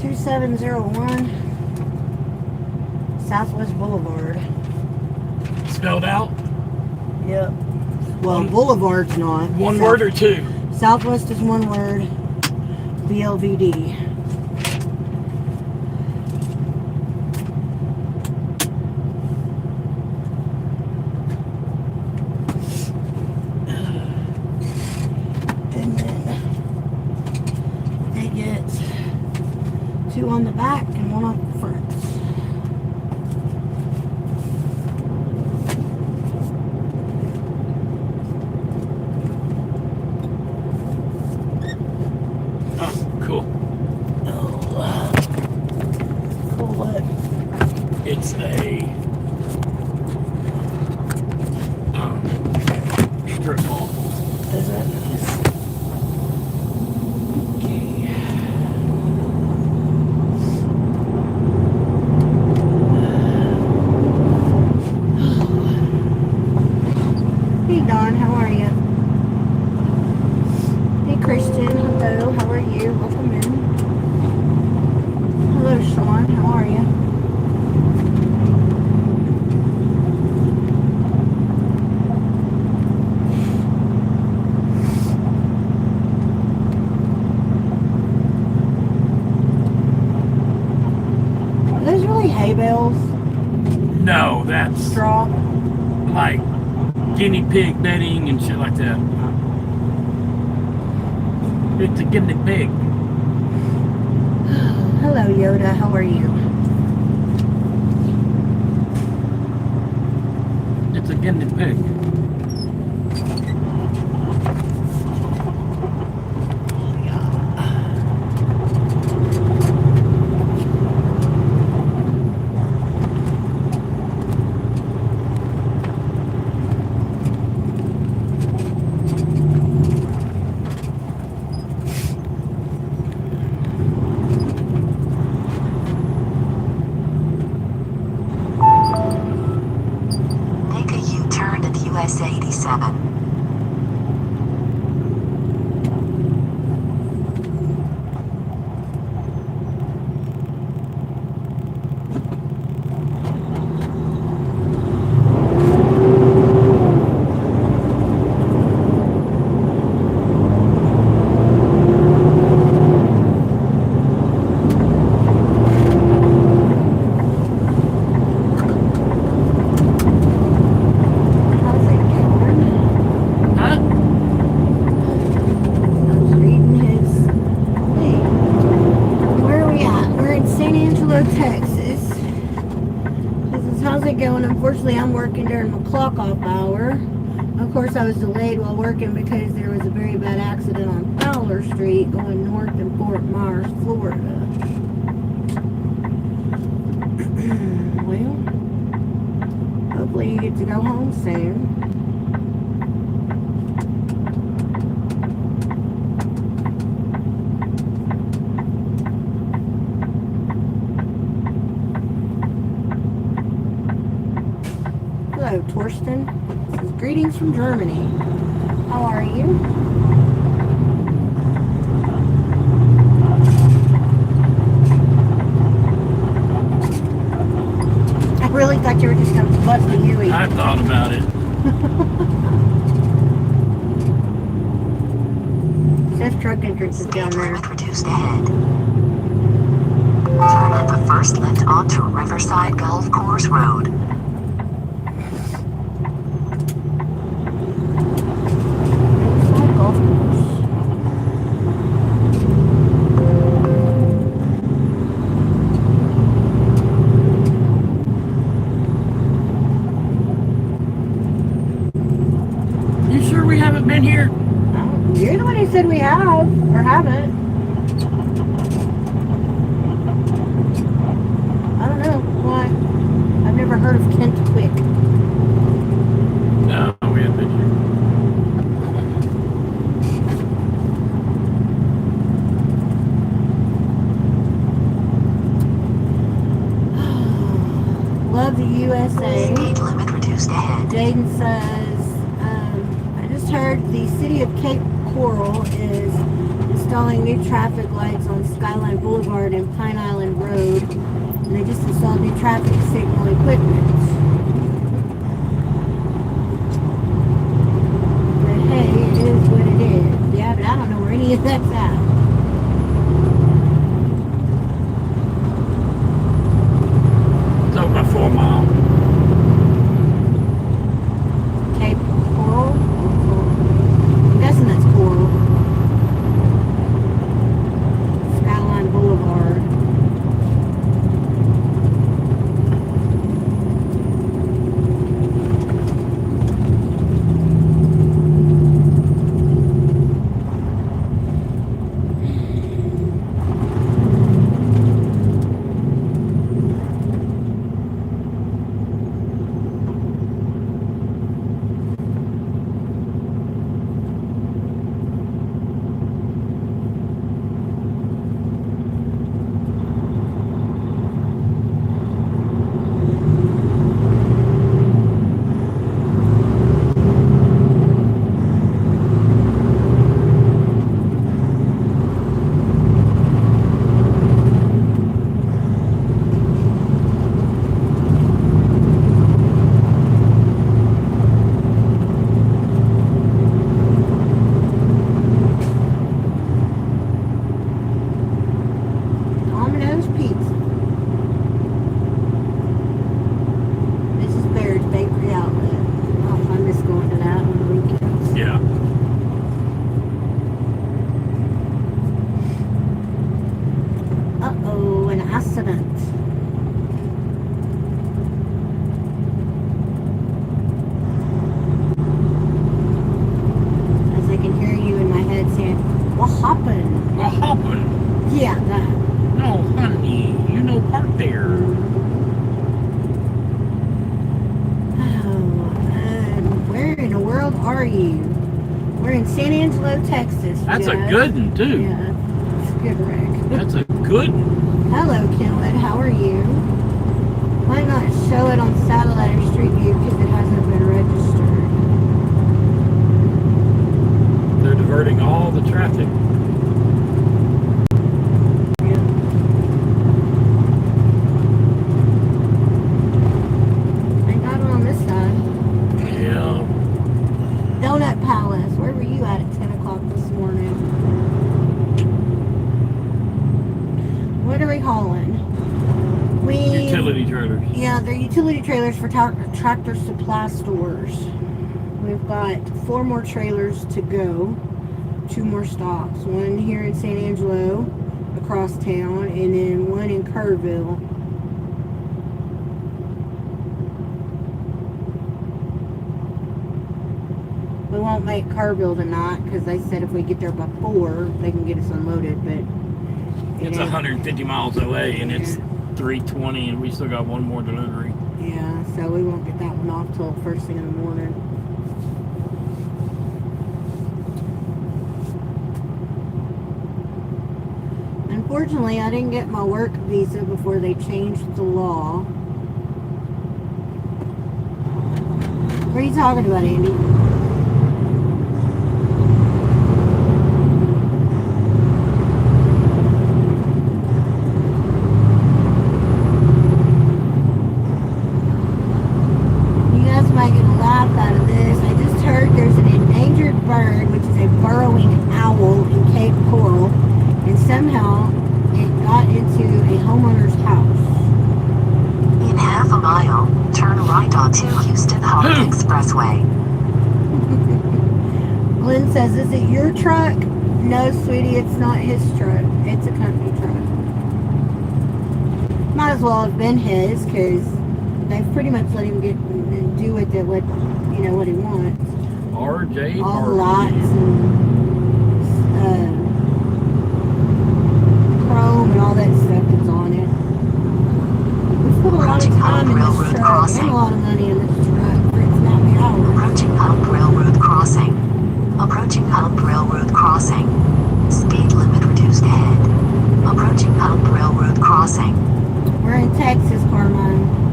2701 Southwest Boulevard. Spelled out? Yep. Well, Boulevard's not. One word or two? Southwest is one word. BLVD. And then they get 2 on the back and 1 on the front. Cool. Cool what? It's a strip mall. Is it? Okay. Hey Don, how are you? Hey Christian, hello, how are you? Welcome in. Hello Sean, how are you? Are those really hay bales? No, that's Straw? like guinea pig netting and shit like that. It's a guinea pig. Hello Yoda, how are you? It's a guinea pig. Make a U-turn at US 87. How's it going? Huh? I was reading his thing. Where are we at? We're in San Angelo, Texas. This is how's it going? Unfortunately, I'm working during my clock off hour. Of course, I was delayed while working because there was a very bad accident on Fowler Street going north in Fort Myers, Florida. Well, hopefully you get to go home soon. Hello, Torsten. This is greetings from Germany. How are you? I really thought you were just going to bust a Huey. I thought about it. Says truck entrance is down Speed there. limit reduced ahead. Turn at the first left onto Riverside Golf Course Road. Riverside Golf Course. You sure we haven't been here? You're the one who said we have, or haven't. I don't know why. I've never heard of Kent Quick. No, we haven't been here. Love the USA. Speed limit reduced ahead. Jaden says, I just heard the city of Cape Coral is installing new traffic lights on Skyline Boulevard and Pine Island Road. And they just installed new traffic signal equipment. But hey, it is what it is. Yeah, but I don't know where any of that's at. It's over by 4 Mile. Cape Coral? I'm guessing that's Coral. Skyline Boulevard. That's a good one, too. Yeah, it's a good wreck. That's a good one. Hello, Kenwood. How are you? Might not show it on satellite or street view because it hasn't been registered. They're diverting all the traffic. Yeah. I got it on this side. Yeah. Donut Palace. Where were you at 10 o'clock this morning? What are we hauling? Utility trailers. Yeah, they're utility trailers for tractor supply stores. We've got 4 more trailers to go. 2 more stops. One here in San Angelo, across town, and then one in Kerrville. We won't make Kerrville tonight because they said if we get there by 4, they can get us unloaded. But it's 150 miles away, and it's 3:20, and we still got one more delivery. Yeah, so we won't get that one off till first thing in the morning. Unfortunately, I didn't get my work visa before they changed the law. What are you talking about, Andy? Bird, which is a burrowing owl in Cape Coral, and somehow it got into a homeowner's house. In half a mile, turn right onto Houston Holland Expressway. Glenn says, is it your truck? No, sweetie, it's not his truck. It's a company truck. Might as well have been his, because they've pretty much let him do with it what he wants. RJ all Harvey. lots and chrome and all that stuff that's on it. We've put a lot of time in this truck and a lot of money in this truck for it's not the hours. Approaching Hump Railroad Crossing. Approaching Hump Railroad Crossing. Speed limit reduced ahead. Approaching Hump Railroad Crossing. We're in Texas, Carmine.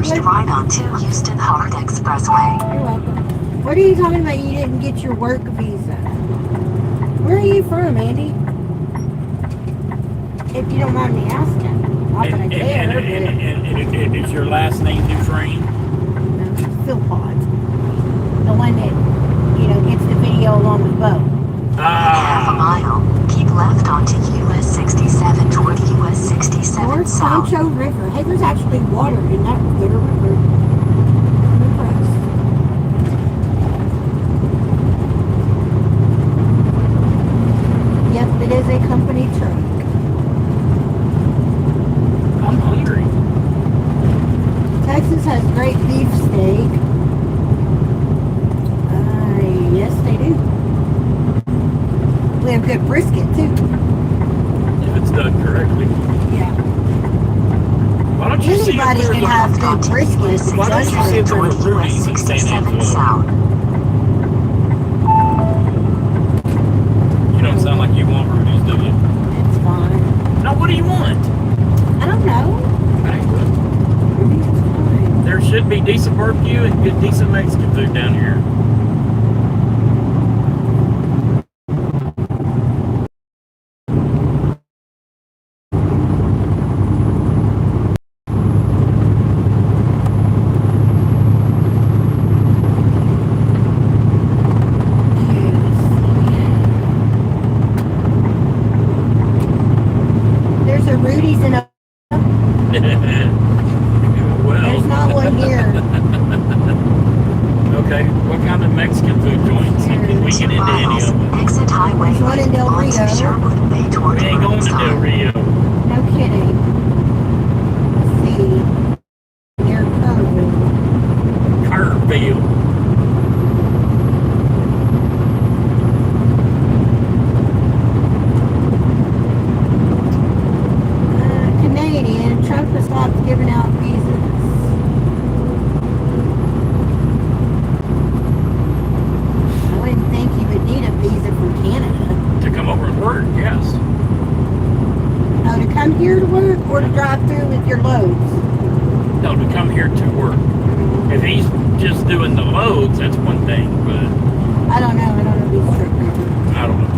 first right onto Houston Hart Expressway. You're welcome. What are you talking about? You didn't get your work visa. Where are you from, Andy? If you don't mind me asking. Not that I care, but... And is your last name Dufresne? No, Philpott. The one that, gets the video along with Bo. Half a mile. Keep left onto US 67 toward US 67 North South. Concho River. Hey, there's actually water in that little river. I'm impressed. Yep, it is a company truck. I'm hungry. Texas has great beef steak. Yes, they do. We have good brisket, too. If it's done correctly. Yeah. Why don't you see if Anybody there's can a... have good brisket. Why don't you see if there's a toward US Rudy's in San 67 Angelo? South. You don't sound like you want Rudy's, do you? It's fine. No, what do you want? I don't know. Okay. It's fine. There should be decent barbecue and good decent Mexican food down here. There's a Rudy's in a... Well, There's not one here. okay. What kind of Mexican food joints? Can we get 2 into any miles. of them? Exit highway There's one in Del onto Rio. Sherwood Way toward We ain't going to Del Burnside. Rio. No kidding. Let's see. Near Kerrville. Carville. Canadian. Trump has stopped giving out visas. I wouldn't think you would need a visa from Canada. To come over and work, yes. Oh, to come here to work or to drive through with your loads? No, to come here to work. If he's just doing the loads, that's one thing, but I don't know. I don't know these truck drivers. I don't know.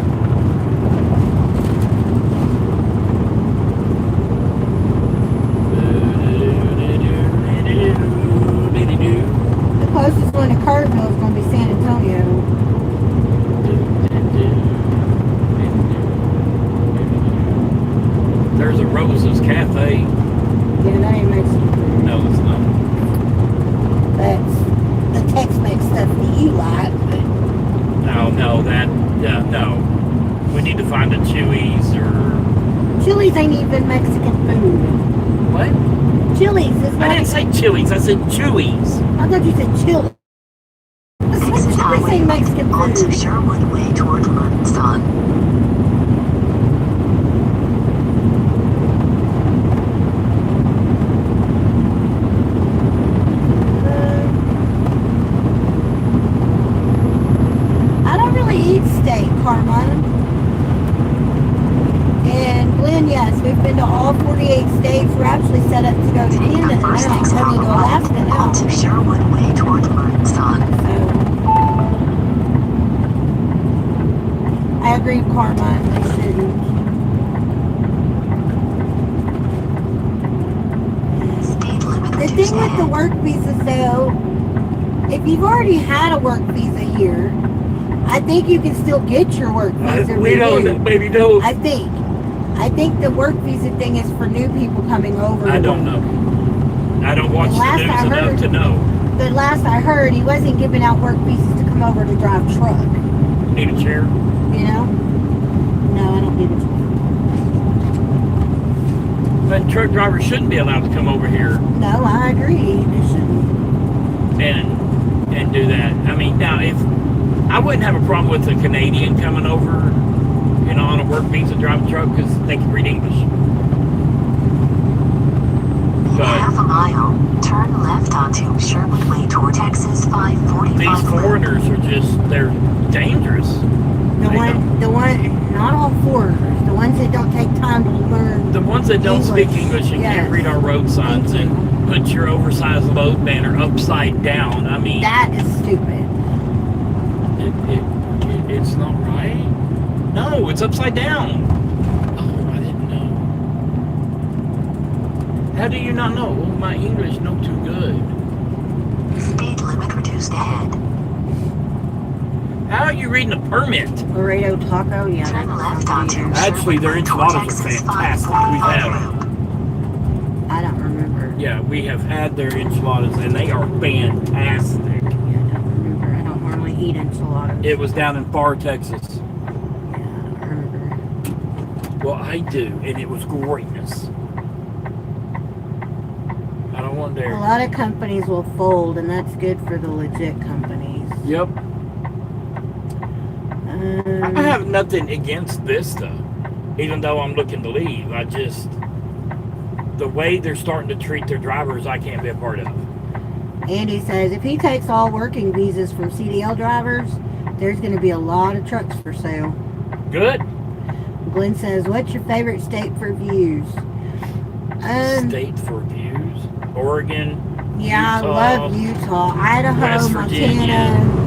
The closest one to Kerrville is going to be San Antonio. There's a Rose's Cafe. Yeah, that ain't Mexican food. No, it's not. That's the Tex-Mex stuff that you like, but No, no. We need to find a Chewy's or... Chili's ain't even Mexican food. What? Chili's is I not... didn't say Chewy's, I said Chewy's. I thought you said chili. Exit Chili's highway ain't Mexican onto food. Sherwood Way toward Burnside. I don't really eat steak, Carmine. And Glenn, yes, we've been to all 48 states. We're actually set up to go to Take Canada the first now. exit I mean, to Alaska right now. onto Sherwood Way toward Burnside. So, I agree with Carmine. They shouldn't. Speed limit The reduced thing with the ahead. work visas, though, if you've already had a work visa here, I think you can still get your work visa We renewed. don't, baby, no. I think the work visa thing is for new people coming over. I don't know. I don't watch the Last news I enough heard- to know. But last I heard, he wasn't giving out work visas to come over to drive truck. Need a chair? You know? No, I don't need a But truck drivers shouldn't be allowed to come over here No, I agree. They shouldn't. and do that. I mean, now if I wouldn't have a problem with a Canadian coming over, on a work visa, drive a truck because they can read English. But Half a mile. Turn left onto Sherwood Way toward Texas 545. these foreigners are they're dangerous. The one, not all foreigners, the ones that don't take time to learn. The ones that don't speak English and Yes. can't read our road signs Thank and put your oversized load banner upside down. I mean, That is stupid. it's not right. No, it's upside down. Oh, I didn't know. How do you not know? Oh, my English no too good. Speed limit reduced ahead. How are you reading a permit? Laredo Taco, yeah. Turn that left sounds onto weird. Actually, their enchiladas are fantastic. We have. I don't remember. Yeah, we have had their enchiladas, and they are fantastic. Yeah, I don't remember. I don't normally eat enchiladas. It was down in Far, Texas. Yeah, I don't remember. Well, I do, and it was greatness. I don't want A dairy. lot of companies will fold, and that's good for the legit companies. Yep. I have nothing against this, though. Even though I'm looking to leave, I just... The way they're starting to treat their drivers, I can't be a part of. Andy says, if he takes all working visas from CDL drivers, there's going to be a lot of trucks for sale. Good. Glenn says, what's your favorite state for views? State for views. Oregon. Yeah, Utah, I love Utah, Idaho, West Virginia. Montana.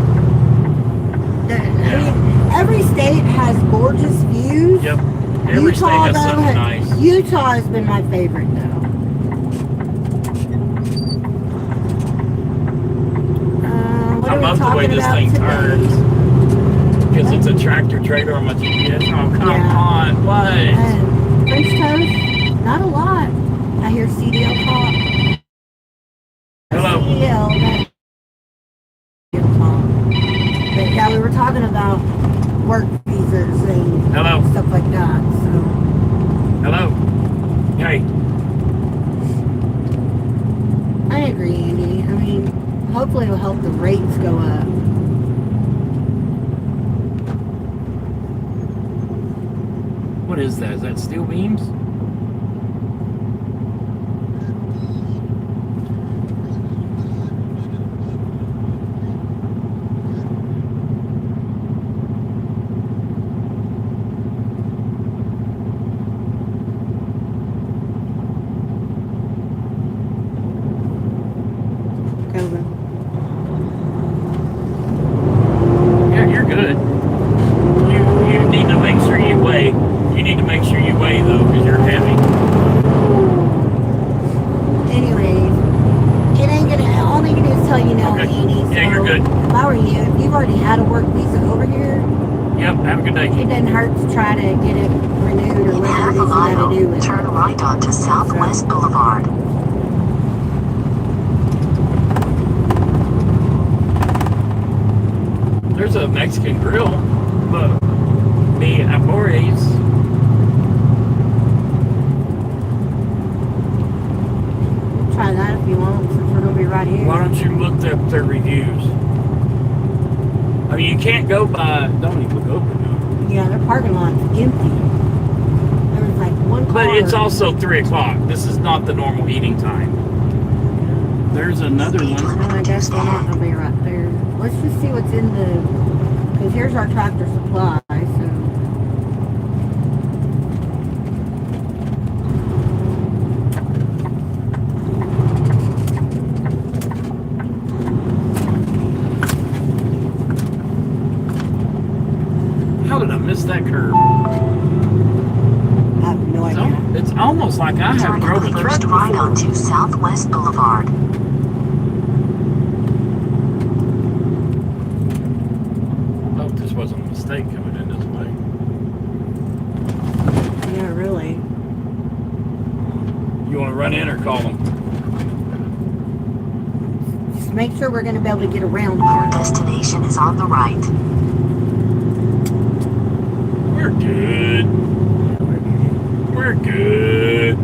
I mean, every state has gorgeous views. Yep. Every state has though, something nice. Utah has been my favorite, though. What I are we love the way talking this about thing today? turns. Because it's a tractor trailer on my GPS. Oh, come Yeah. on. What? French toast? Not a lot. I hear CDL talk. Hello. CDL, not CDL talk. But yeah, we were talking about work visas and Hello. stuff like that. So Hello. Hey. I agree, Andy. I mean, hopefully it'll help the rates go up. What is that? Is that steel beams? Yeah, you're good. You need to make sure you weigh. You need to make sure you weigh though, because you're heavy. Anyways, it ain't gonna. All I'm gonna do is tell you now, Okay. Andy. So Yeah, you're good. If I were you, if you've already had a work visa over here, Yep. Have a good day. it doesn't hurt to try to get it renewed or In whatever half it a is you gotta mile, do with it. turn right onto Southwest Boulevard. There's a Mexican grill, but the Amores. Try that if you want, since we're gonna be right here. Why don't you look up their reviews? I mean, you can't go by. Don't even look open now. Yeah, their parking lot's empty. There was like one car. But it's also 3 o'clock. This is not the normal eating time. There's another one. Well, I guess we're not gonna be right there. Let's just see what's in the. Because here's our Tractor Supply, so. How did I miss that curve? I have no idea. It's almost like I have Turn drove a truck first right before. onto Southwest Boulevard. Oh, this wasn't a mistake coming in this way. Yeah, really. You want to run in or call them? Just make sure we're gonna be able to get around Your here. destination is on the right. We're good. We're good.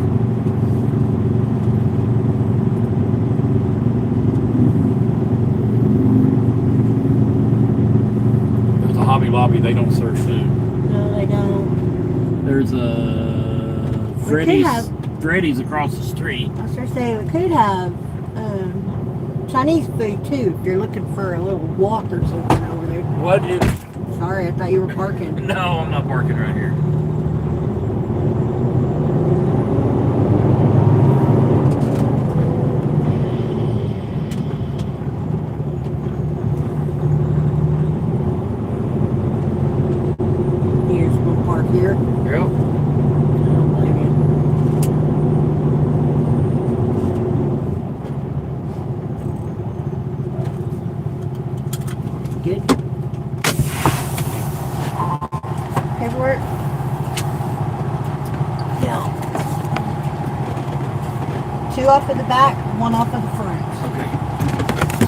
There's a Hobby Lobby. They don't serve food. No, they don't. There's a We could Freddy's. have- Freddy's across the street. I was gonna say we could have Chinese food too if you're looking for a little walk or something over there. What if? Sorry, I thought you were parking. No, I'm not parking right here. beer. Yep. Good. Paperwork? Yeah. 2 off of the back, 1 off of the front. Okay.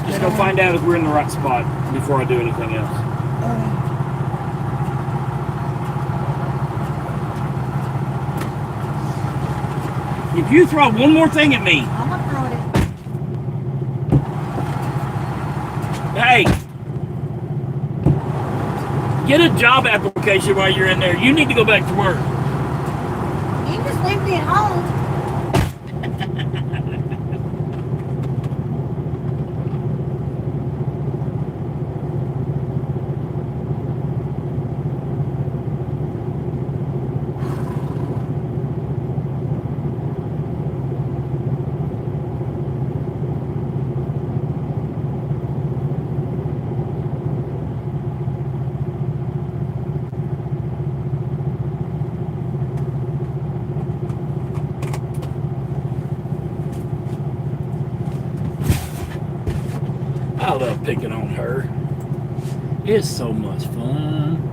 Just go find out if we're in the right spot before I do anything else. If you throw one more thing at me, I'm gonna throw it. hey, get a job application while you're in there. You need to go back to work. You can just leave me at home. I love picking on her. It's so much fun.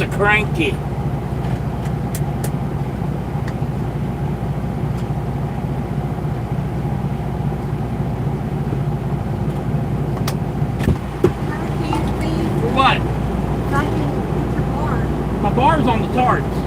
a cranky. What? My bar's on the tarts.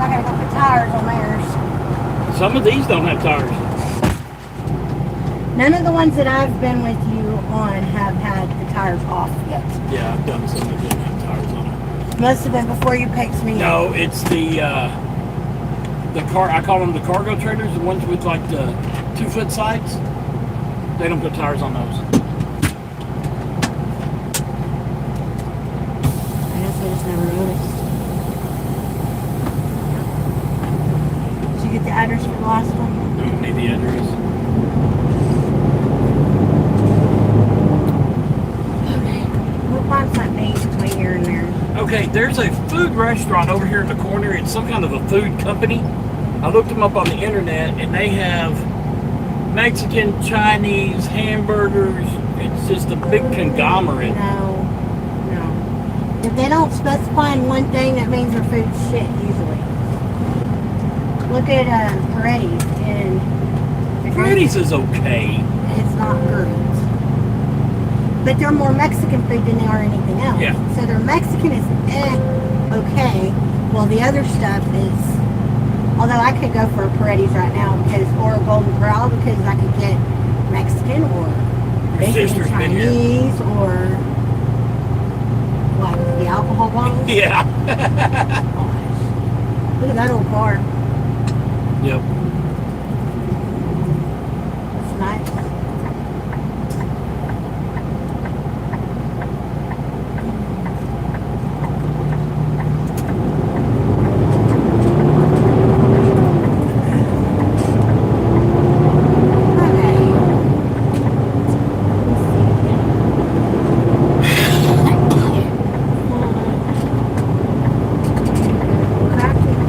I gotta go put tires on theirs. Some of these don't have tires. None of the ones that I've been with you on have had the tires off yet. Yeah, I've done some that didn't have tires on them. Must have been before you picked me up. No, it's the car. I call them the cargo trailers, the ones with like the 2-foot sides. They don't put tires on those. I guess I just never noticed. Did you get the address for the last one? Don't need the address. Okay. We'll find something between here and there. Okay, there's a food restaurant over here in the corner. It's some kind of a food company. I looked them up on the internet, and they have Mexican, Chinese, hamburgers. It's just a big conglomerate. No. If they don't specify in one thing, that means their food's shit, usually. Look at Paredes, and Freddy's is okay. it's not great. But they're more Mexican food than they are anything else. Yeah. So their Mexican is okay. Well, the other stuff is... Although I could go for a Paredes right now, or a Golden Corral, because I could get Mexican, or Your sister's been here. Chinese, or... What, the alcohol bottles? Yeah. Gosh. Look at that old car. Yep. It's nice.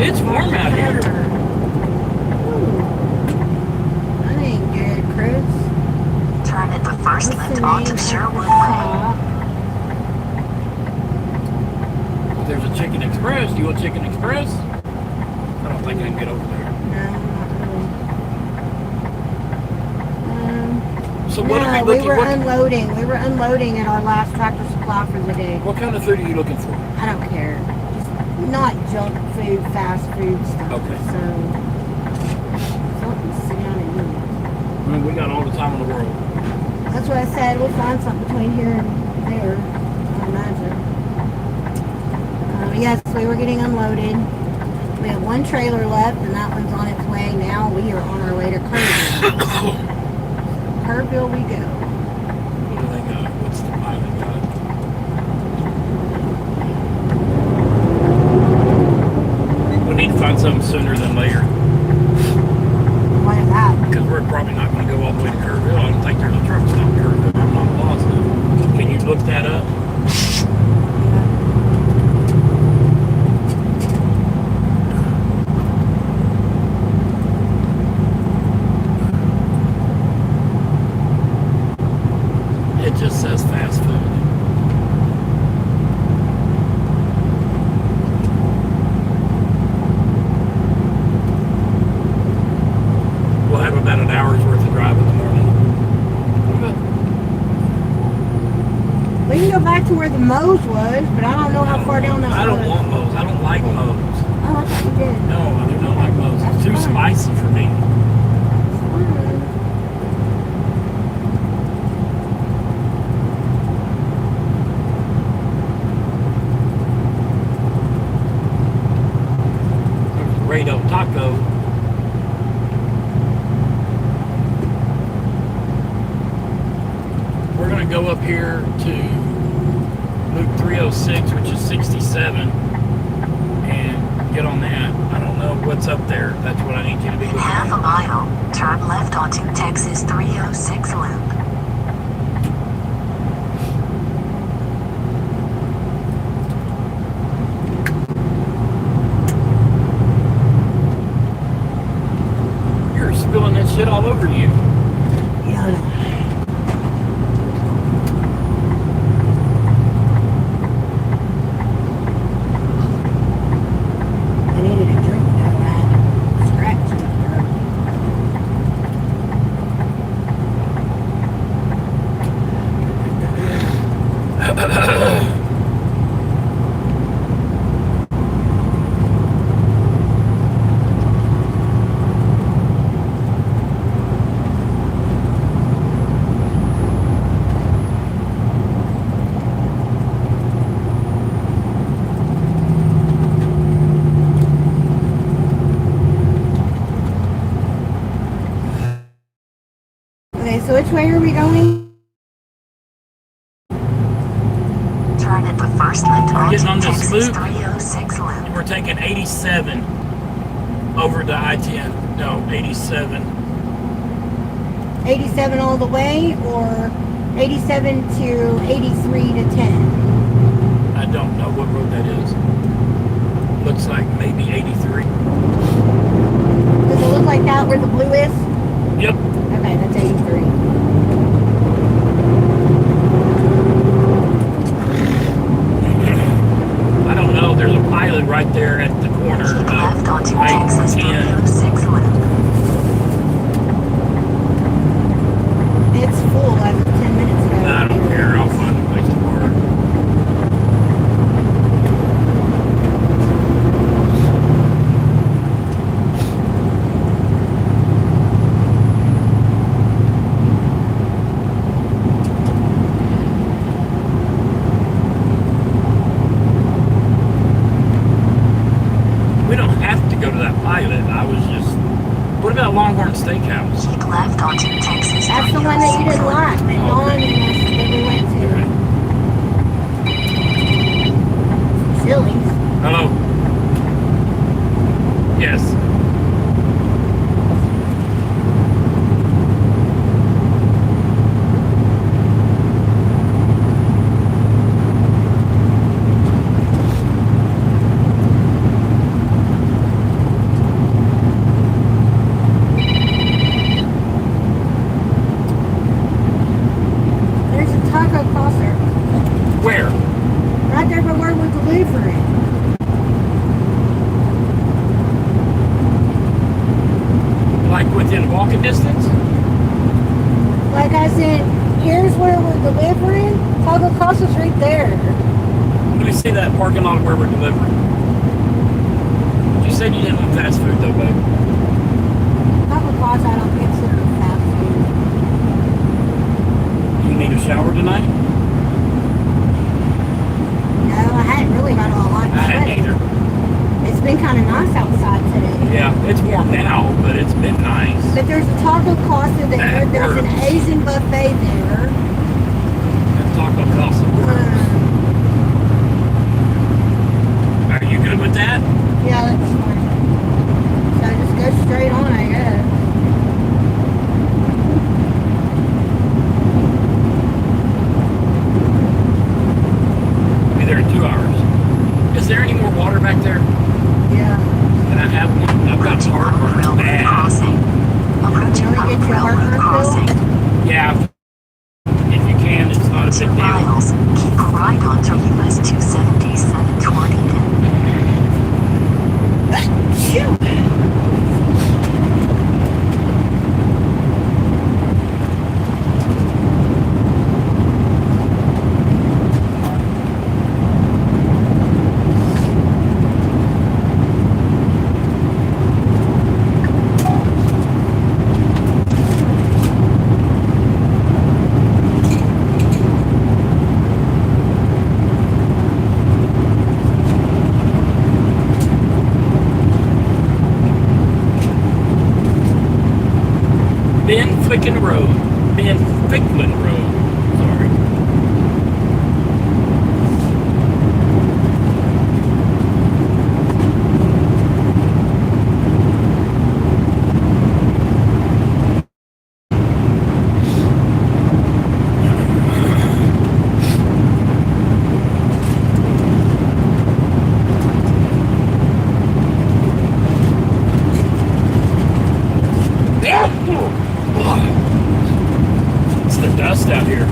It's warm out here. That ain't good, Chris. Turn at the first What's left the onto name Sherwood of the Way. There's a Chicken Express. Do you want Chicken Express? I don't think I can get over there. No, not really. So what are we No, looking we were for? unloading. We were unloading at our last Tractor Supply for the day. What kind of food are you looking for? I don't care. Just not junk food, fast food stuff. Okay. So, something to sit down and eat. I mean, we got all the time in the world. That's what I said. We'll find something between here and there, I imagine. Yes, we were getting unloaded. We have one trailer left, and that one's on its way now. We are on our way to Kerrville. Kerrville we go. What do they got? What's the pie they got? We need to find something sooner than later. What is that? Because we're probably not going to go all the way to Kerrville. I don't think there's a truck stop in Kerrville. I'm not positive. Can you look that up? It just says fast food. We'll have about an hour's worth of drive in the morning. We can go back to where the Moe's was, but I don't know how far down that I don't was. want Moe's. I don't like Moe's. Oh, I thought you did. No, I do not like Moe's. It's too That's fine. spicy for me. Rado Taco. We're going to go up here to Loop 306, which is 67, and get on that. I don't know what's up there. That's what I need you to be In looking half a at. mile, turn left onto Texas 306 Loop. You're spilling that shit all over you. Yeah. I needed a drink though. I had a scratch in my throat. way are we going? Turn at the first lift We're getting on onto this Texas loop. 306 loop. We're taking 87 over to I-10. No, 87. 87 all the way, or 87 to 83 to 10? I don't know what road that is. Looks like maybe 83. Does it look like that where the blue is? Yep. Okay, that's 83. I don't know. There's a pilot right there at the corner Keep of left onto Texas I-10. 306 loop. It's full as of 10 minutes ago. I don't care. I'll find a place to park. We don't have to go to that pilot. I was just... What about Longhorn Steakhouse? Keep left onto Texas 306 That's the one that you didn't loop. like, that Dawn and us that we went to. Sillies. Hello. Yes. There's a taco crosser. Where? Right there by where we're delivering. Like within walking distance? Like I said, here's where we're delivering. Taco crosser's right there. Let me see that parking lot where we're delivering. You said you didn't want fast food though, babe. Taco crosser I don't consider fast food. You need a shower tonight? No, I hadn't really got a lot of I hadn't sweating. either. It's been kind of nice outside today. Yeah, it's warm now, but it's been nice. But there's a taco casa there. That There's an works. Asian buffet there. That taco casa works. Are you good with that? Yeah, that's fine. So just go straight on, I guess. Be there in 2 hours. Is there any more water back there? Yeah. Can I have one? I've got Approaching Harbor heartburn Railroad bad. Crossing. Approaching You wanna get Harbor your Railroad heartburn Crossing. Yeah. If you can, it's not a 2 big deal. miles. Keep a right onto US 270 720. Ben Ficklin Road. Ben Ficklin Road. Sorry. It's the dust out here.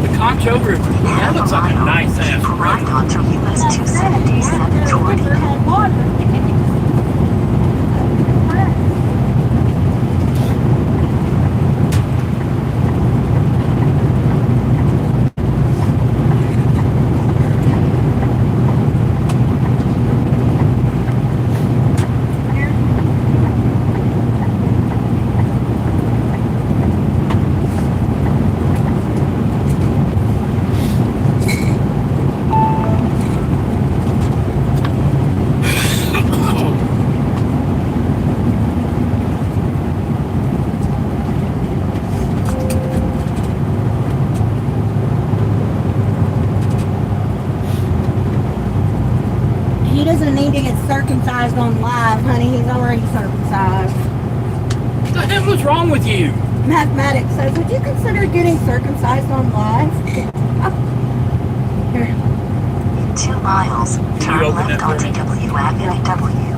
The Concho River. That looks like a nice ass Keep a right river. onto US 270 720. doesn't need to get circumcised on live, honey. He's already circumcised. What the hell is wrong with you? Mathematics says, would you consider getting circumcised on live? Here. In 2 miles, turn open left that for onto me? W Avenue W.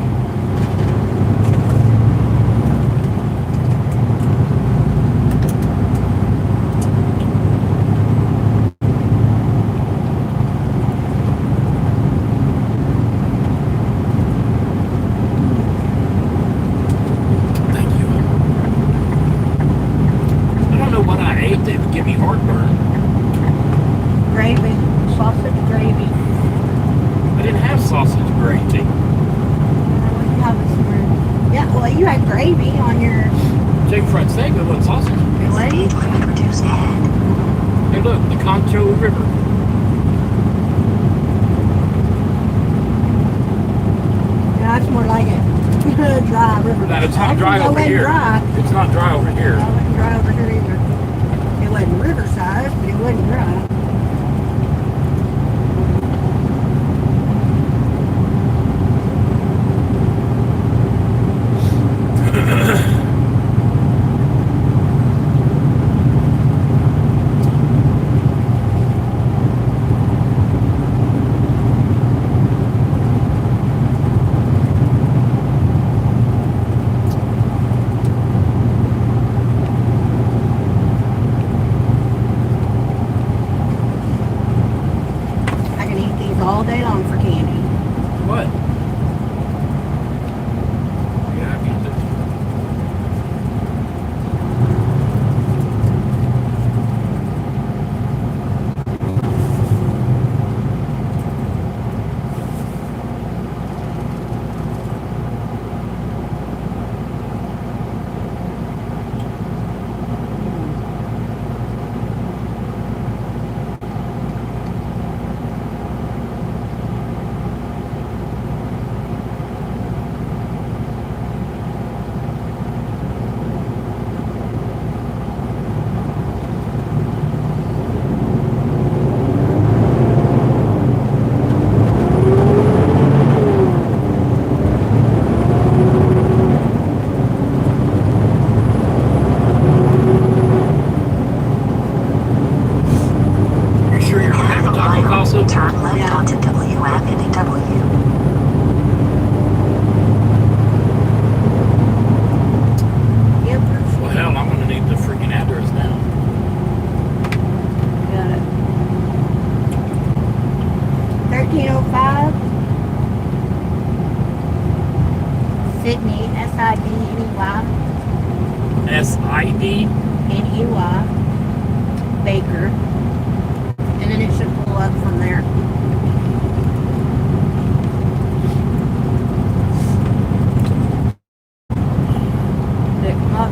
Thank you. I don't know what I ate that would give me heartburn. Gravy. Sausage gravy. I didn't have sausage gravy. Yeah, well, you had gravy on your... Chicken fried steak, but wasn't sausage. your leg. Speed limit reduced ahead. Hey, look, the Concho River. Yeah, that's more like it. Dry river. No, it's not dry Actually, it over wasn't here. Dry. It's not dry over It here. wasn't dry over here either. It wasn't riverside, but it wasn't dry. I can eat these all day long for candy. What? Yeah, I get this. You sure you're not Half having a taco mile, also? turn left Yeah. onto W Avenue W. Yep. Well, hell, I'm gonna need the freaking address now. Got it. 1305. Sydney, S-I-D-N-E-Y. S-I-D? N-E-Y. Baker. And then it should pull up from there. Did it come up?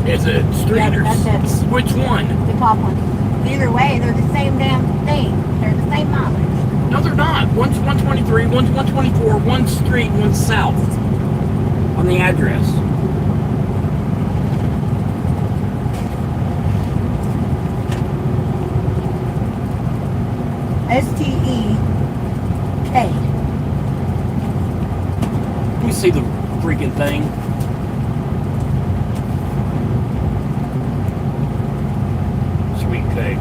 Is it street Yeah, or that's it. which one? The top one. Either way, they're the same damn thing. They're the same mileage. No, they're not. One's 123, one's 124, one's street, one's south on the address. S-T-E-K. Let me see the freaking thing. Sweet cake.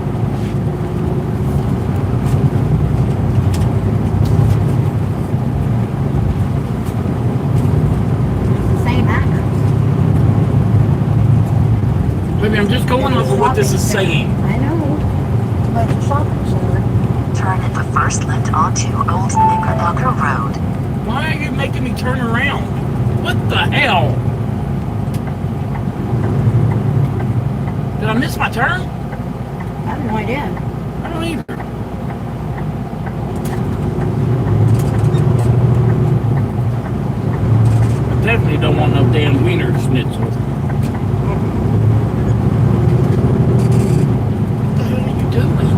Same address. Maybe I'm just going off of what this is saying. I know. But the shopping center. Turn at the first left onto Old Knickerbocker Road. Why are you making me turn around? What the hell? Did I miss my turn? I have no idea. I don't either. I definitely don't want no damn wiener schnitzel. What the hell are you doing?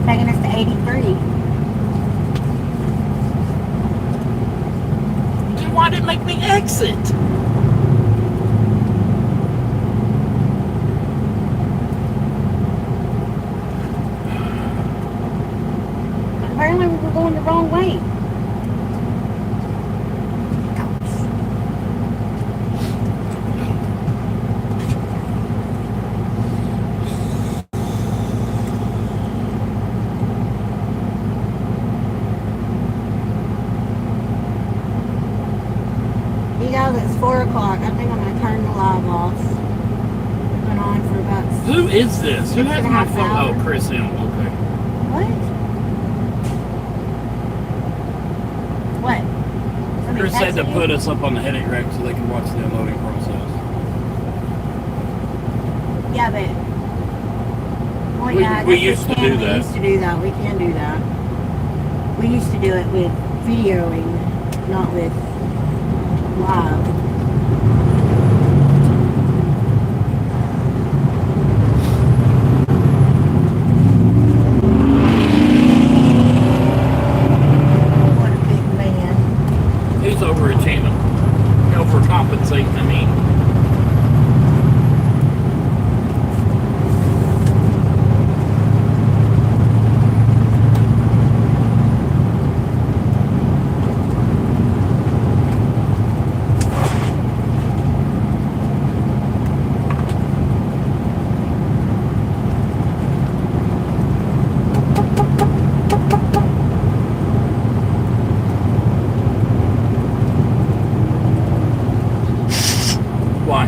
Taking us to 83. why did it make me exit? Apparently we were going the wrong way. You guys, it's 4 o'clock. I think I'm going to turn the live off. It's been on for about... Who is this? Who has my phone? hours. Oh, Chris M. Okay. What? Somebody Chris said to texted you? put us up on the headache rack so they can watch the unloading process. Yeah, but... Well, We- yeah, I we guess used to can. do We that. used to do that. We can do that. We used to do it with videoing, not with live. What a big man. He's overachieving. Overcompensating, I mean. Why?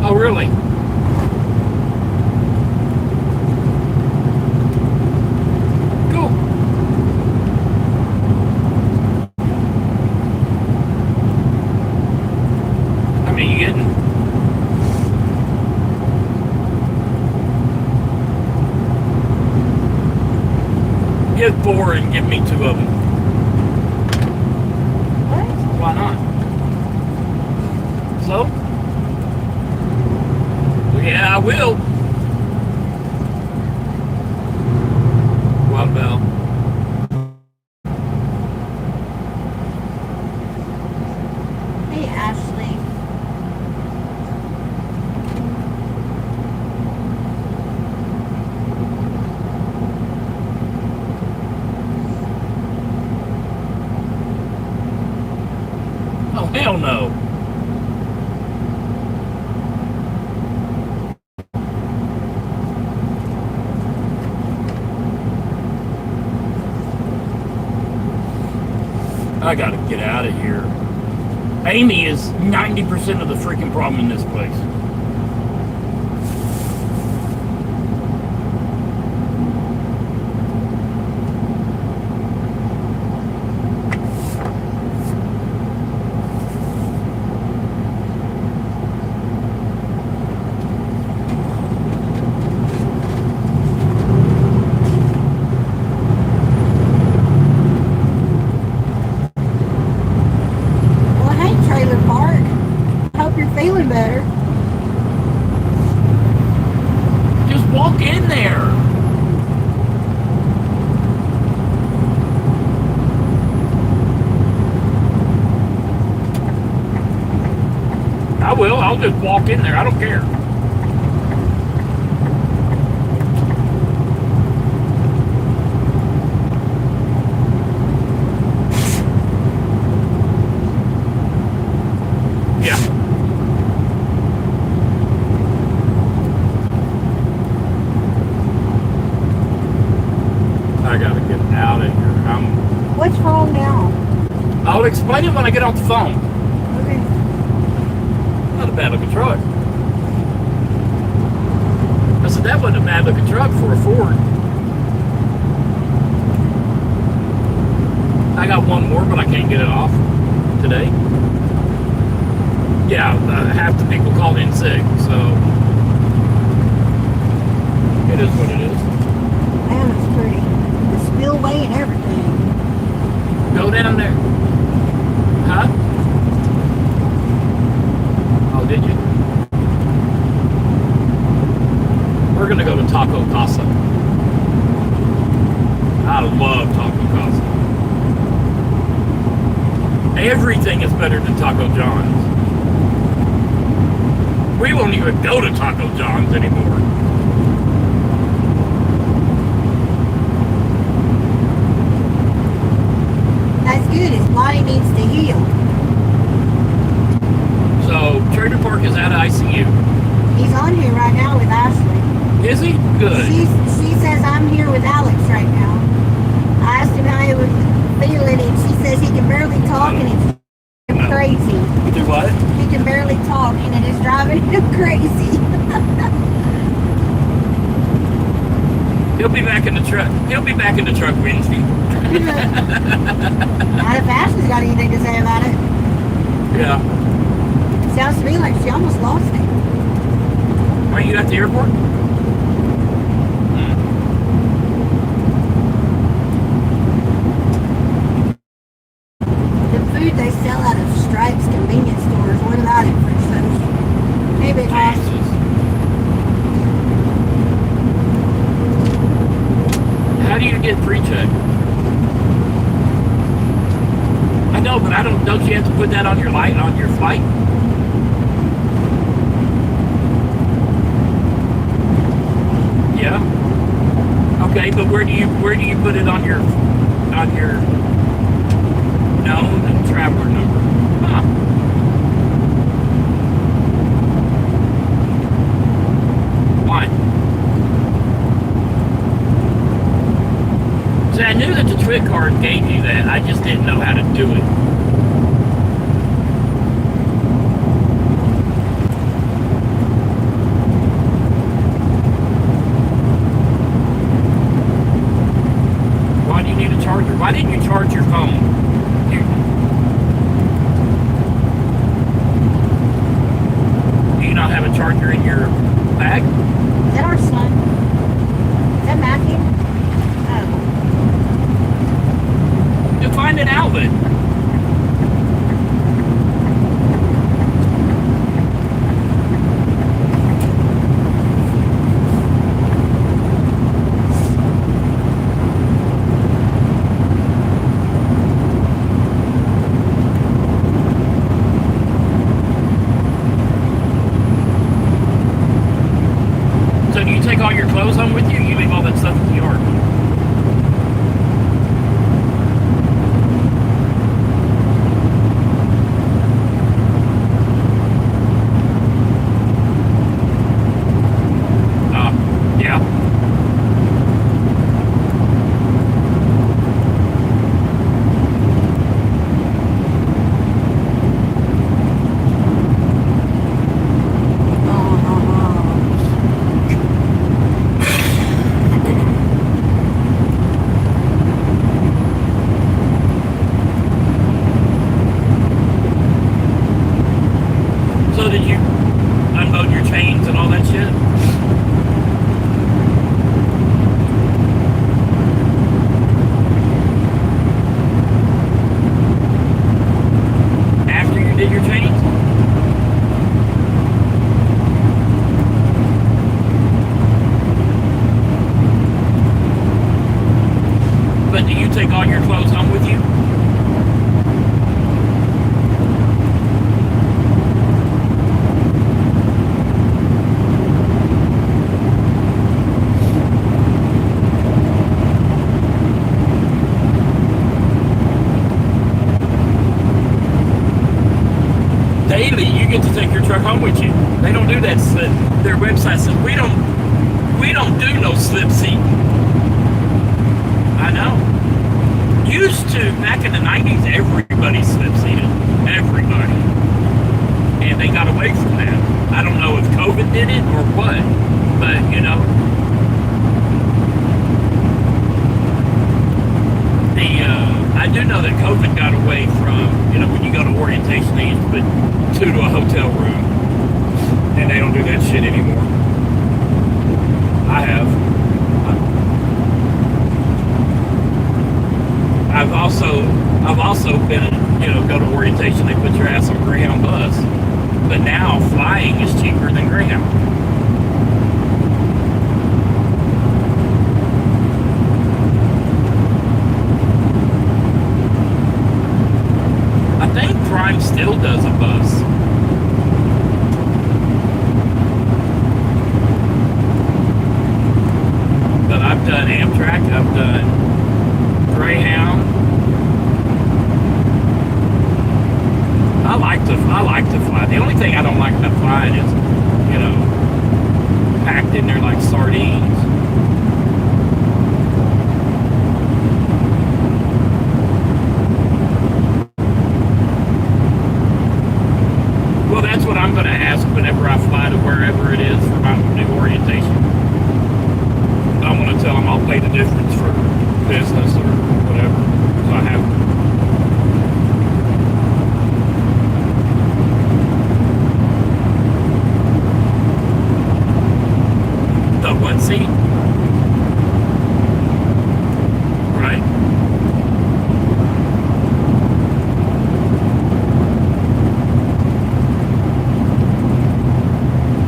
Oh, really? Cool. I mean, you getting... Get 4 and give me 2 of them. What? Why not? So? Yeah, I will. What about? Hey, Ashley. Oh, hell no. I gotta get out of here. Amy is 90% of the freaking problem in this place. Well, hey, Trailer Park. I hope you're feeling better. Just walk in there. I will. I'll just walk in there. I don't care. Yeah. I gotta get out of here. What's wrong now? I'll explain it when I get off the phone. Okay. Not a bad looking truck. I said that wasn't a bad looking truck for a Ford. I got one more, but I can't get it off today. Yeah, half the people called in sick, so it is what it is. Man, it's pretty. The spillway and everything. Go down there. Huh? Oh, did you? Taco Casa. I love Taco Casa. Everything is better than Taco John's. We won't even go to Taco John's anymore. That's good. His body needs to heal. So, Trader Park is out of ICU. He's on here right now with Ashley. Is he? Good. She says, I'm here with Alex right now. I asked him how he was feeling, and she says he can barely talk, and it's crazy. Do what? He can barely talk, and it is driving him crazy. He'll be back in the truck. He'll be back in the truck Wednesday. Not if Ashley's got anything to say about it. Yeah. Sounds to me like she almost lost it. Are you at the airport? The food they sell out of Stripes convenience stores, what about it for social? Maybe it costs. Jesus. How do you get pre-check? I know, but don't you have to put that on your flight? Yeah. Okay, but where do you put it on your known and traveler number? Huh. Why? See, I knew that the Twit card gave you that. I just didn't know how to do it. Why do you need a charger? Why didn't you charge your phone? Do you not have a charger in your bag? Is that our son? Is that Matthew? Oh. You find an outlet. So do you take all your clothes home with you? You leave all that stuff in the yard. Yeah. So did you unload your chains and all that shit? After you did your chains? But do you take all your clothes home with you? Daily, you get to take your truck home with you. They don't do that. Their website says we don't do no slip seat. I know. Used to, back in the 90s, everybody slip seated. Everybody. And they got away from that. I don't know if COVID did it or what, but you know. I do know that COVID got away from, when you go to orientation, they used to put 2 to a hotel room. And they don't do that shit anymore. I have. I've also been, go to orientation, they put your ass on a Greyhound bus. But now flying is cheaper than Greyhound. does a bus. But I've done Amtrak, I've done Greyhound. I like to fly. The only thing I don't like about flying is, you know, packed in there like sardines. Well, that's what I'm going to ask whenever I fly to wherever it is for my new orientation. I'm going to tell them I'll pay the difference for business or whatever. So I have. The what seat? Right.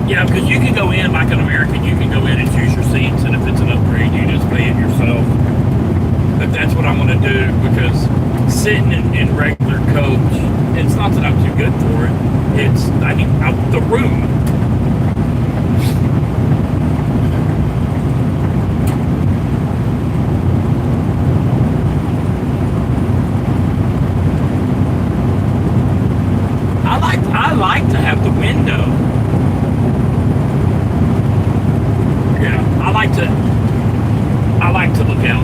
Yeah, because you can go in like an American, you can go in and choose your seats, and if it's an upgrade, you just pay it yourself. But that's what I'm going to do, because sitting in regular coach, it's not that I'm too good for it. It's, I mean, the room. I like to have the window. Yeah, I like to look out.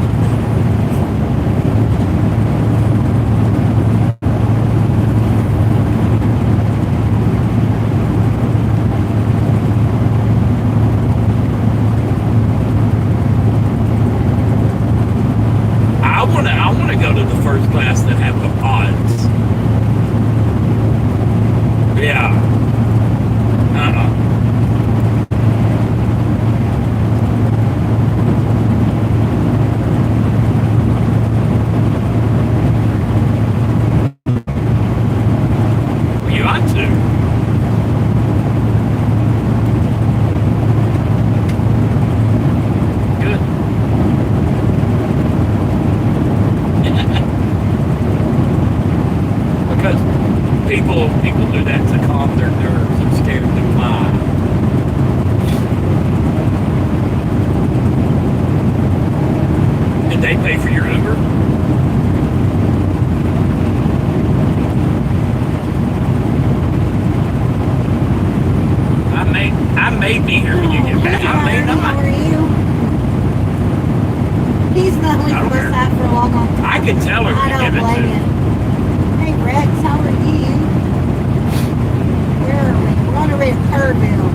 I wanna go to the first class that have the pods. Yeah. You ought to. Good. Because people do that to calm their nerves and scare them to fly. Did they pay for your Uber? I may be here when you get back. I may not. How are you? He's not only supposed to have for a long time. I can tell her I to don't give it blame to you. Hey Rex, how are you? Where are we? We're on our way to Kerrville.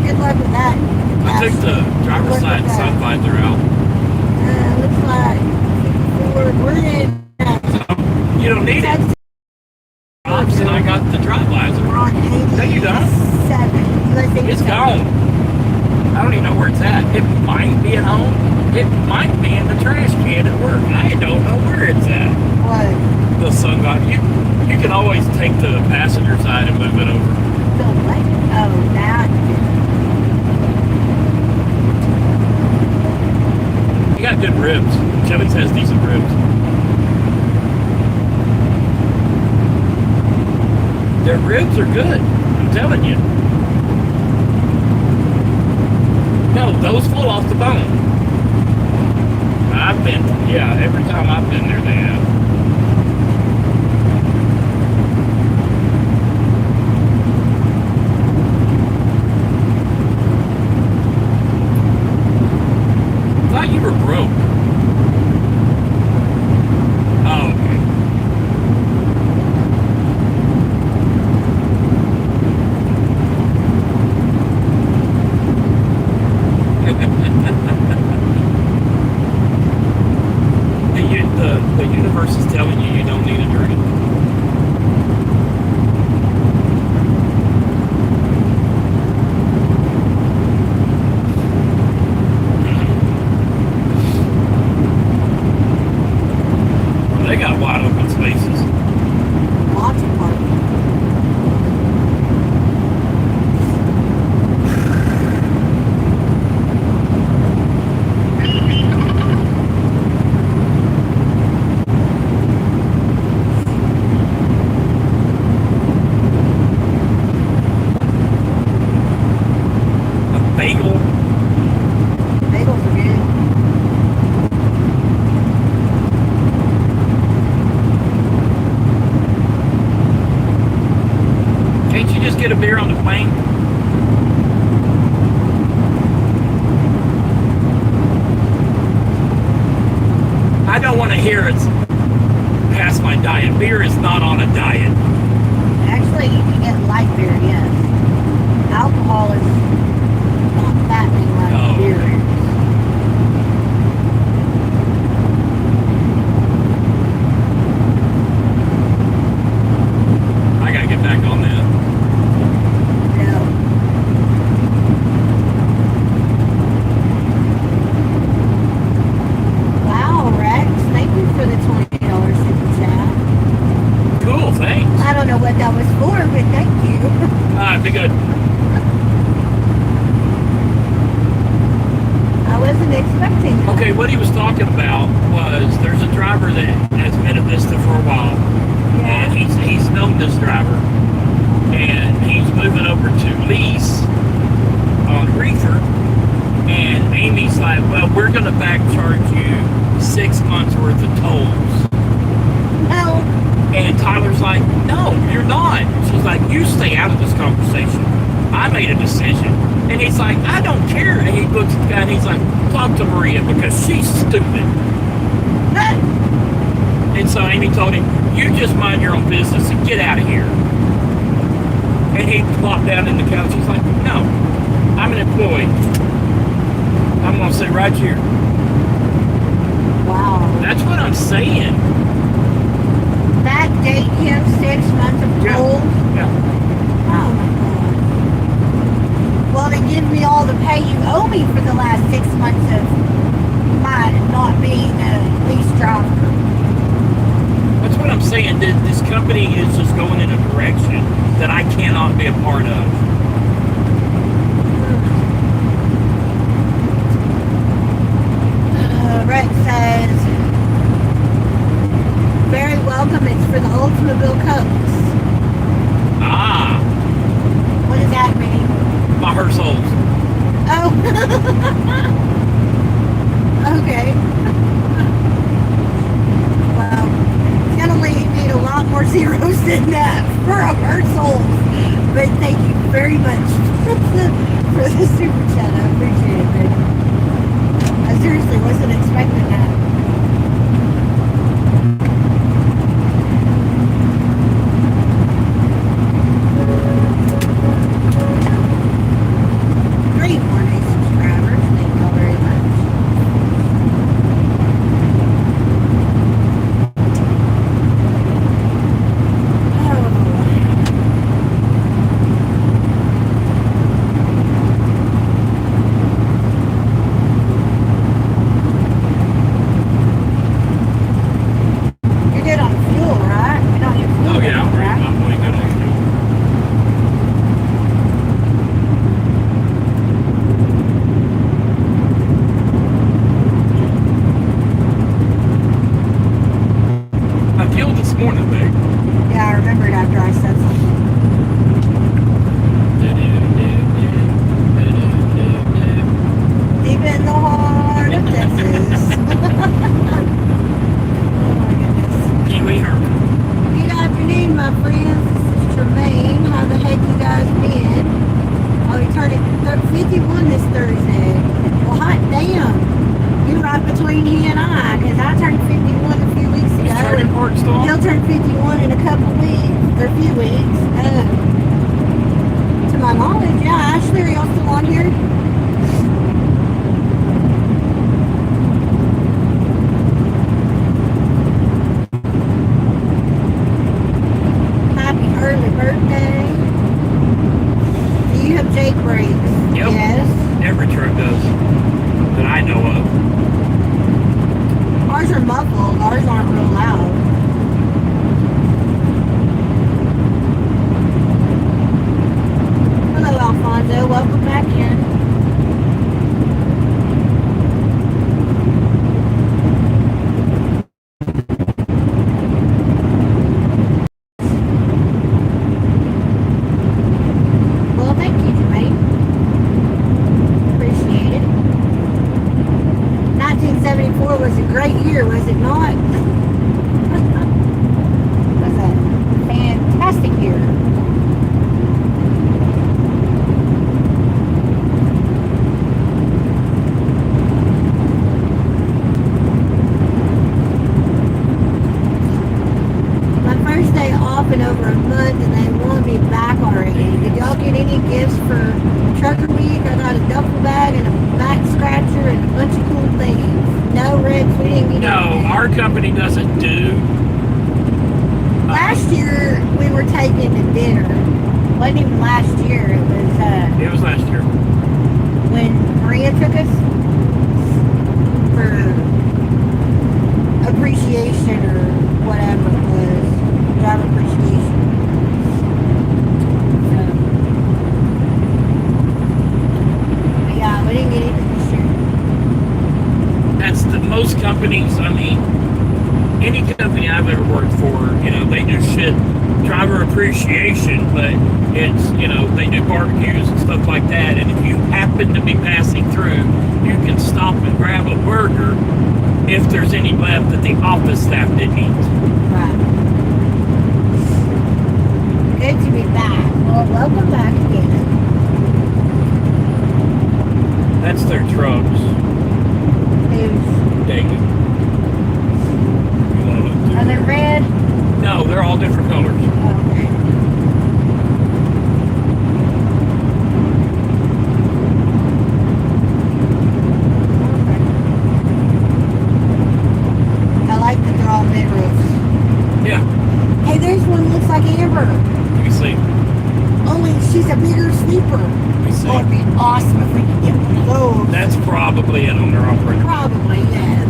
Good luck with that. I took the driver's side sun visor out. Looks like we're in. You don't need it. And I got the drive visor. We're on 87. No, you don't. It's gone. I don't even know where it's at. It might be at home. It might be in the trash can at work. I don't know where it's at. What? The sun visor. You can always take the passenger side and move it over. The what? Oh, that. You got good ribs. Kelly's has decent ribs. Their ribs are good. I'm telling you. No, those fall off the bone. Every time I've been there, they have. I thought you were broke. Oh, okay. The Can't you just get a beer on the plane? I don't want to hear it's past my diet. Beer is not on a diet. Actually, you can get light beer, yes. Alcohol is not fattening like beer is. I gotta get back on that. Yeah. Wow, Rex, thank you for the $20 super chat. Cool, thanks. I don't know what that was for, but thank you. Be good. I wasn't expecting that. Okay, what he was talking about was there's a driver that has been at Vista for a while. And he's known this driver. And he's moving over to lease on Reefer. And Amy's like, well, we're going to back charge you 6 months worth of tolls. No. And Tyler's like, no, you're not. She's like, you stay out of this conversation. I made a decision. And he's like, I don't care. And he looks at the guy and he's like, talk to Maria because she's stupid. And so Amy told him, you just mind your own business and get out of here. And he plopped down in the couch. He's like, no, I'm an employee. I'm going to sit right here. Wow. That's what I'm saying. Backdate him 6 months of gold. Yeah. Oh my God. Well, then give me all the pay you owe me for the last 6 months of my not being a lease driver. That's what I'm saying. This company is just going in a direction that I cannot be a part of. Rex says, very welcome. It's for the Oldsmobile Cokes. Ah, What does that mean? my her souls. Oh. Okay. Well, it's going to need a lot more zeros than that for a hurt soul. But thank you very much for the super chat. I appreciate it, baby. I seriously wasn't expecting that. Great morning, subscribers. Thank you all very much. You're good on fuel, right? You're not your fuel. Oh yeah, right? I'm really good at it. I fueled this morning, babe. Yeah, I remembered after I said something. Deep in the heart of Texas. Oh my goodness. Kiwi her. Good afternoon, my friends. This is Tremaine. How the heck you guys been? I'll be turning 51 this Thursday. Well, hot damn. You're right between he and I, because I turned 51 a few weeks ago. Turning Park Stall. He'll turn 51 in a couple weeks, or a few weeks. To my knowledge, yeah. Ashley, are y'all still on here? Happy early birthday. Do you have Jake brakes? Yep. Yes. Every truck does that I know of. Ours are muffled. Ours aren't real loud. Hello, Alfonso. Welcome back in. Well, thank you, Jermaine. Appreciate it. 1974 was a great year, was it not? It was a fantastic year. been over a month and they want me back already. Did y'all get any gifts for Trucker Week? I got a duffel bag and a back scratcher and a bunch of cool things. No, Reds, we didn't get No, anything. our company doesn't do. Last year, we were taken to dinner. Wasn't even last year. It was last year. when Maria took us for appreciation or whatever it was. Driver appreciation. So, but yeah, we didn't get anything this year. That's the most companies. I mean, any company I've ever worked for, you know, they do shit driver appreciation, but it's, you know, they do barbecues and stuff like that. And if you happen to be passing through, you can stop and grab a burger if there's any left that the office staff didn't eat. Right. Good to be back. Well, welcome back again. That's their trucks. David. You want to look through Are they there? red? No, they're all different colors. Okay. I like that they're all mid-roofs. Yeah, Hey, there's one that looks like Amber. you can see. Only she's a bigger sleeper. You see. Oh, it'd be awesome if we could get one of those. That's probably an owner-operator. Probably, yes.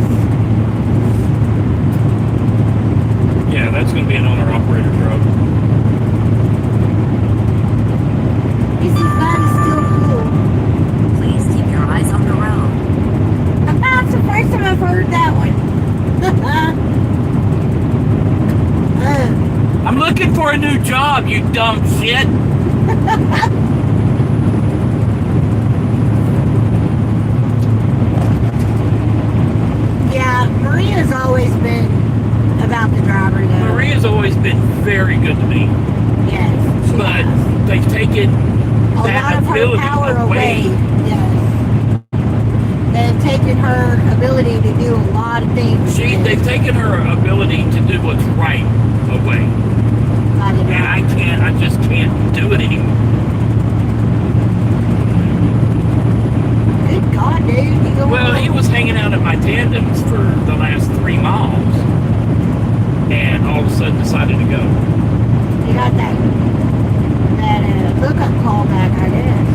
Yeah, that's going to be an owner-operator truck. This is that is still cool. Please keep your eyes on the road. That's the first time I've heard that one. I'm looking for a new job, you dumb shit. Yeah, Maria's always been about the driver, though. Maria's always been very good to me, Yes, she but has. they've taken A that lot of her ability power away. away. Yes. They've taken her ability to do a lot of things. They've taken her ability to do what's right away. And I just can't do it anymore. Good God, dude. You go Well, on. he was hanging out at my tandems for the last 3 miles, and all of a sudden decided to go. You got that hookup call back, I guess.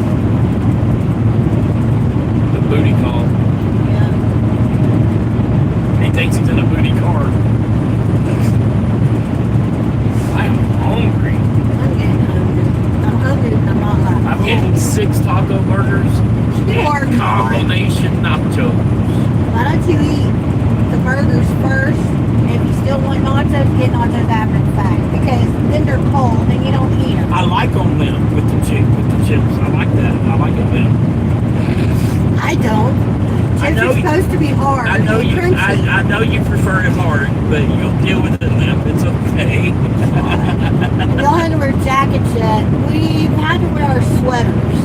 The booty call. Yeah. He thinks he's in a booty car. I am hungry. I'm getting hungry. I'm hungry, but I'm not like I'm getting 6 taco burgers You are and not. combination nachos. Why don't you eat the burgers first? And if you still want nachos, get nachos after the fact. Because then they're cold and you don't eat them. I like on them with the chips. I like that. I like on them. I don't. I Chips know are you- supposed to be hard. I know and you. crunchy. I know you prefer it hard, but you'll deal with it in them. It's okay. We all had to wear jackets yet. We've had to wear our sweaters.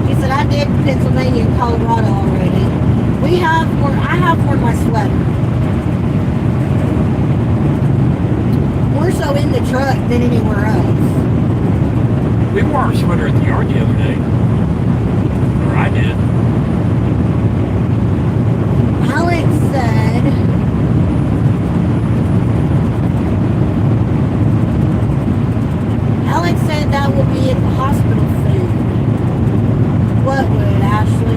He said, I did Pennsylvania and Colorado already. I have worn my sweater. More so in the truck than anywhere else. We wore our sweater at the yard the other day. Or I did. Alex said, that will be at the hospital food. What would, Ashley?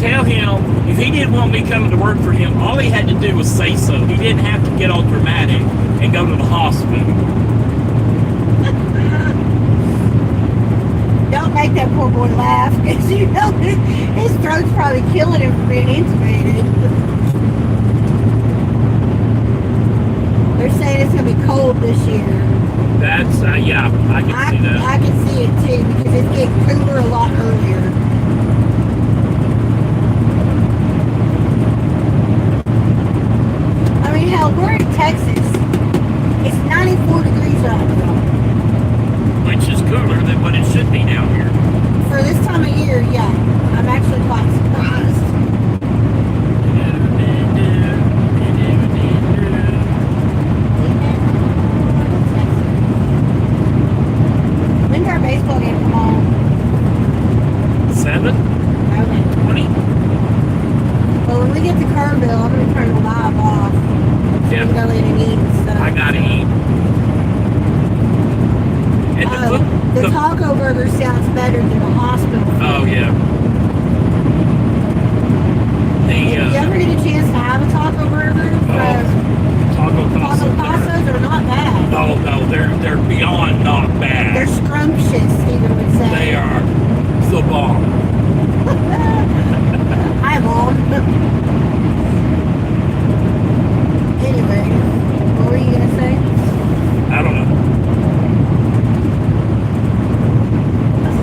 Tell him if he didn't want me coming to work for him, all he had to do was say so. He didn't have to get all dramatic and go to the hospital. Don't make that poor boy laugh, because you know his throat's probably killing him from being intubated. They're saying it's going to be cold this year. That's, yeah, I can see that. I can see it too, because it's getting cooler a lot earlier. I mean, hell, we're in Texas. It's 94 degrees right now. Which is cooler than what it should be down here. For this time of year, yeah. I'm actually quite surprised. gotta eat. And The taco burger sounds better than the hospital food. oh yeah. If you ever get a chance to have a taco burger from Taco Taco Casa. Casas, they're not bad. No, they're beyond not bad. They're scrumptious, Stephen would say. They are the bomb. Hi, Mom. Anyway, what were you going to say? I don't know.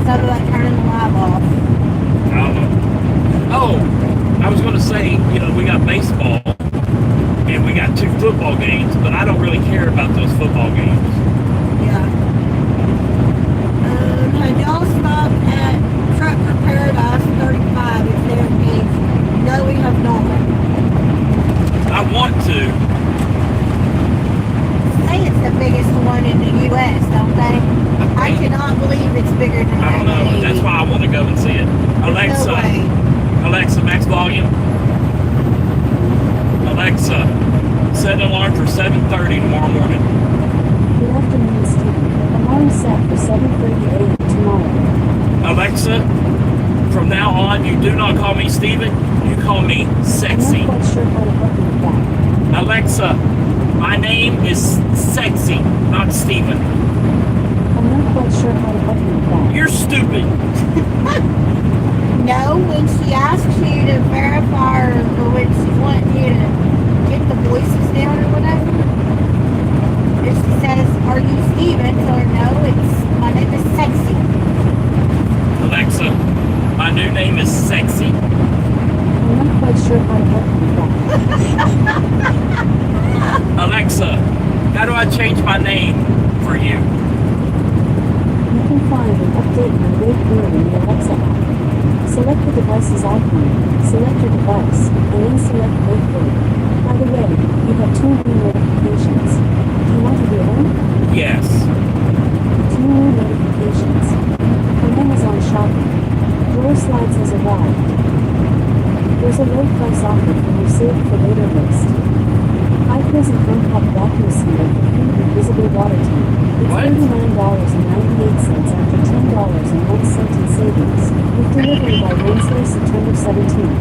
Something about turning the live off. I don't know. Oh, I was going to say, we got baseball and we got 2 football games, but I don't really care about those football games. Yeah. Had y'all stopped at Trucker Paradise 35 if they're engaged? No, we have not. I want to. Say it's the biggest one in the U.S., don't they? I cannot believe it's bigger than I don't know. that. That's why I want to go and see it. Alexa, No way. Alexa, max volume. Alexa, set an alarm for 7:30 tomorrow morning. Good afternoon, Stephen. Alarm set for 7:30 a.m. tomorrow. Alexa, from now on, you do not call me Steven. You call me I'm Sexy. not quite sure how to help you with that. Alexa, my name is Sexy, not Steven. I'm not quite sure how to help you with that. You're stupid. No, when she asks you to verify or when she's wanting you to get the voices down or whatever, if she says, "Are you Steven?" Tell her, "No, my name is Sexy." Alexa, my new name is Sexy. I'm not quite sure how to help you with that. Alexa, how do I change my name for you? You can find and update my wake word in the Alexa app. Select the device's icon, select your device, and then select wake word. By the way, you have 2 new notifications. Do you want to hear them? Yes. 2 new notifications. From Amazon shopping. Drawer slides has arrived. There's a low price offer from your save for later list. High present compact vacuum sealer for food and visible water tank. It's What? $39.98 after $10.01 in savings, with delivery by Wednesday, September 17th.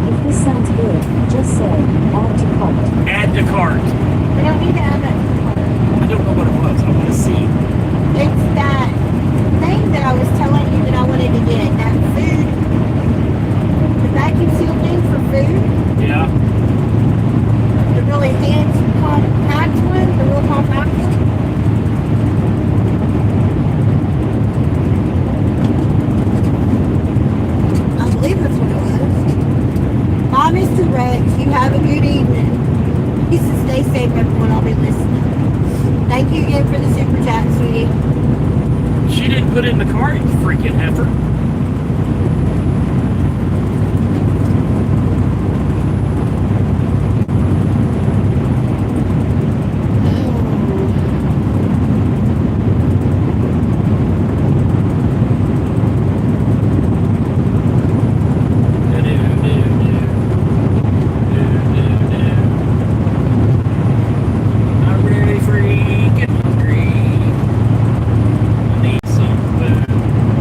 If this sounds good, just say, add to cart. Add to cart. We don't need to have that. I don't know what it was. I want to see. It's that thing that I was telling you that I wanted to get. That food, the vacuum seal thing for food. Yeah. The really hand compact one, the real compact one. I believe that's what it was. Bye, Mr. Rex. You have a good evening. He said, stay safe, everyone. I'll be listening. Thank you again for the super chat, sweetie. She didn't put it in the cart, you freaking heifer. I'm really freaking hungry. I need some food.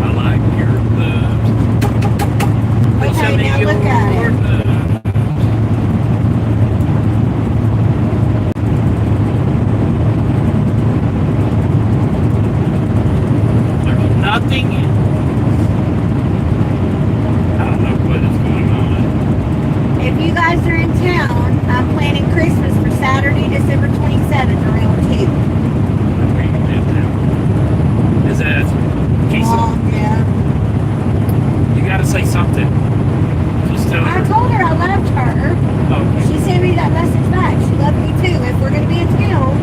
I like your boobs. Please Okay, show me now your look at it. boobs. There's nothing. I don't know what is going on. If you guys are in town, I'm planning Christmas for Saturday, December 27th around 2. Where you live now? Is that Jason? Yeah. You gotta say something. Just tell I her. told her I loved her. Okay. She sent me that message back. She loved me too. If we're going to be in town.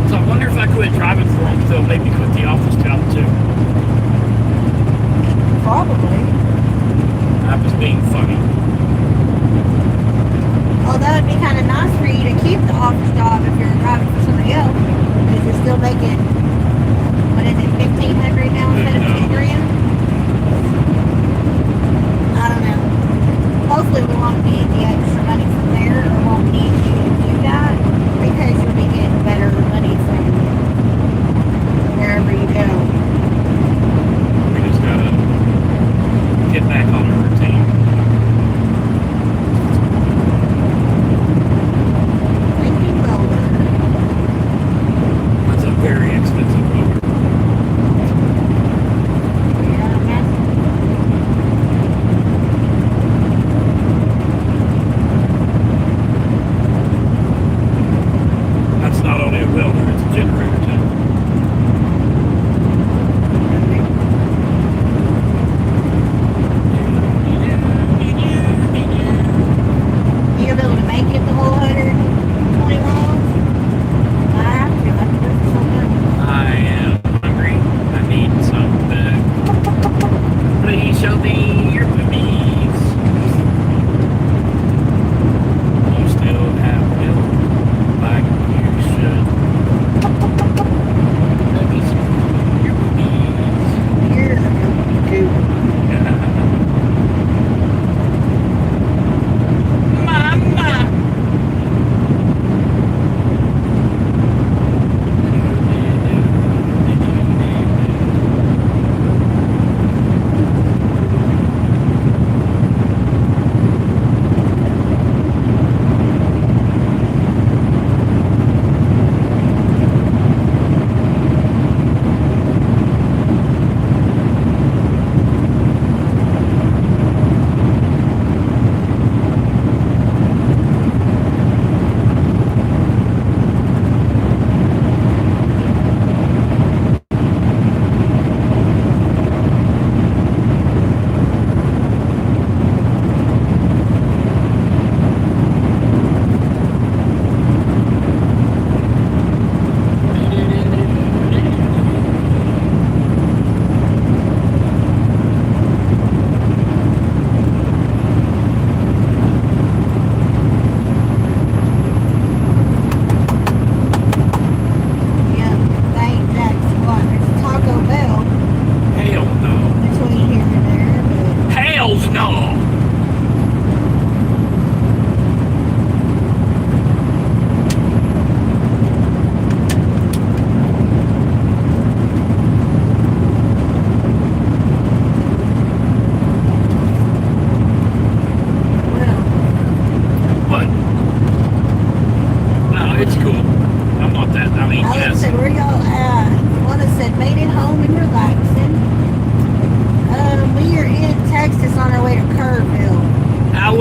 So I wonder if I quit driving for them, they'll maybe quit the office job too. Probably. I was being funny. Although it'd be kind of nice for you to keep the office job if you're driving for somebody else. Because you're still making, what is it, $1,500 now instead of $2,000?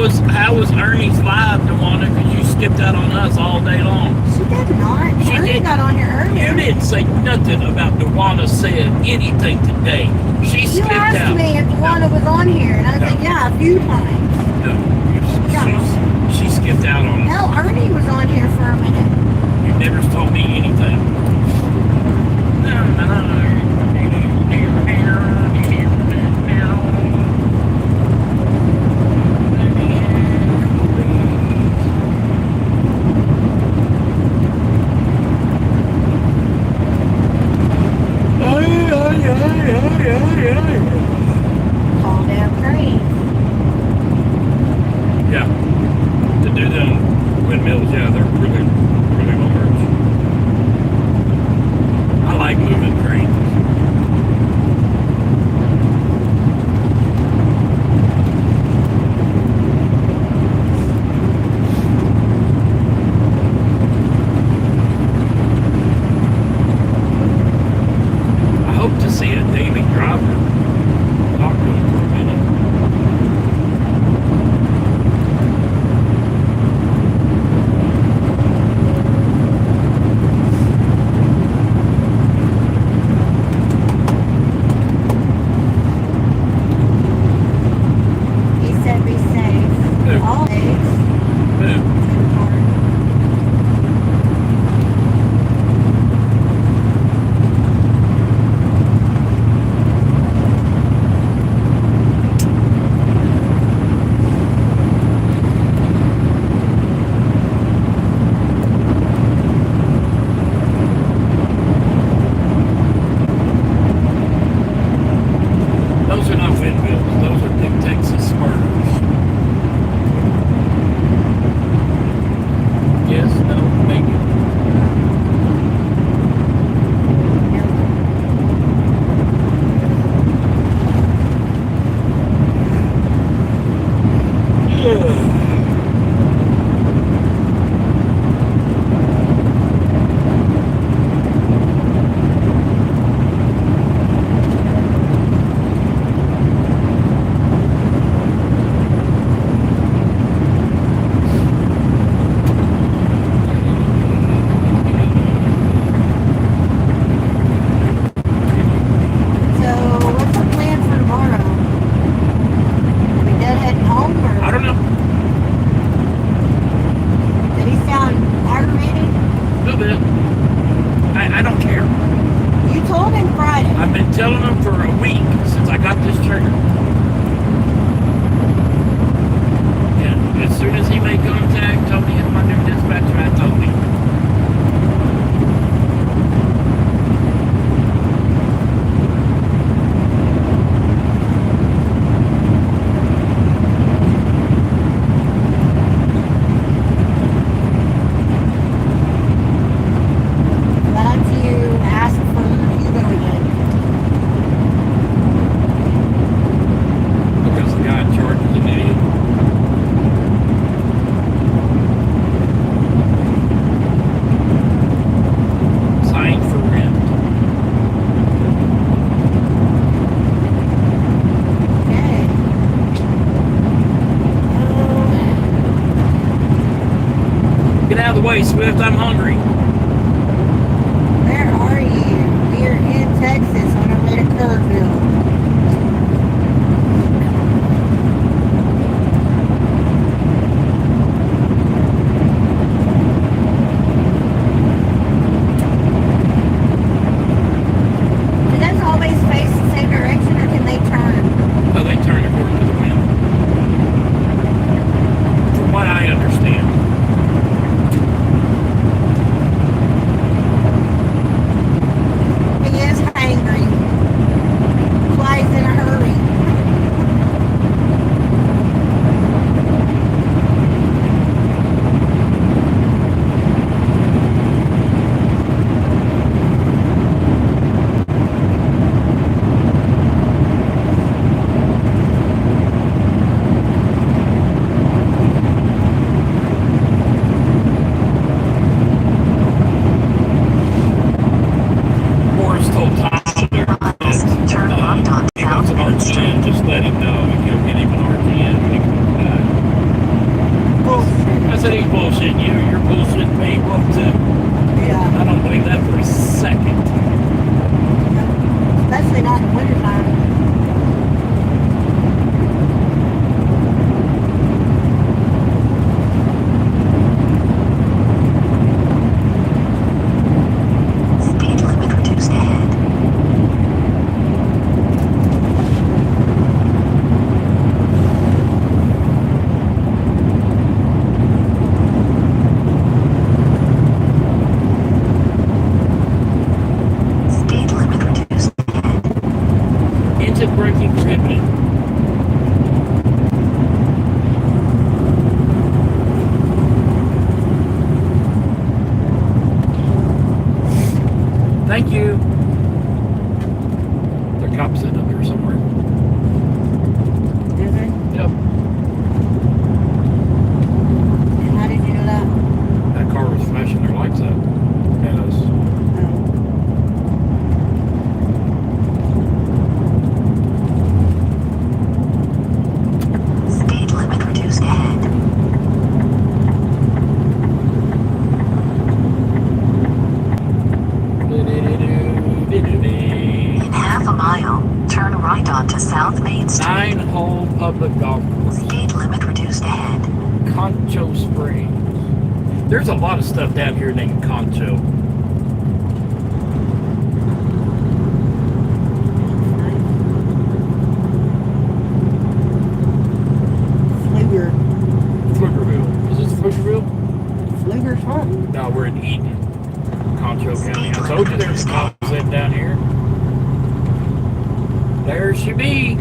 how was Ernie's live, Tawana? Because you skipped out on us all day long. She did not. She Ernie did. got on here earlier. You didn't say nothing about Tawana said anything today. She You skipped asked out. me if Tawana was on here, and I No. said, yeah, a few times. No, Yeah. she skipped out on us. No, Ernie was on here for a minute. You never told me anything. Call down Crane. Yeah. To do them windmills, yeah, they're really, really large. I like moving cranes. I hope to see a daily driver. Talk to him for a minute. He said be safe. Who? Always. Who? Those are not windmills. Those are big Texas spurs. Yes, no, maybe. So, what's the plan for tomorrow? Are we dead heading home, or I don't know. did he sound aggravated? A little bit. I don't care. You told him Friday. I've been telling them for a week since I got this trigger. Yeah, as soon as he made contact, told me it's my new dispatcher, I told me. Glad you asked for Hugo again. Because the guy in charge is an idiot. Signed for rent. Okay. Get out of the way, Swift, I'm hungry. Where are you? We are in Texas on our way to Kerrville. Do those always face the same direction, or can they turn? Oh, they turn according to the wind. From what I understand. He is hangry. keep riveting. Thank you. There are cops sitting up here somewhere. Is it? Yep. And how did you do that? That car was flashing their lights up at us. Oh. Speed limit reduced ahead. In half a mile, turn right onto South Main Street. 9-hole public golf course. Speed limit reduced ahead. Concho Springs. There's a lot of stuff down here named Concho. Fluger. Pflugerville. Is this Pflugerville? Fluger's home. No, we're in Eden, Concho County. I told you there's a cop sitting down here. There she be.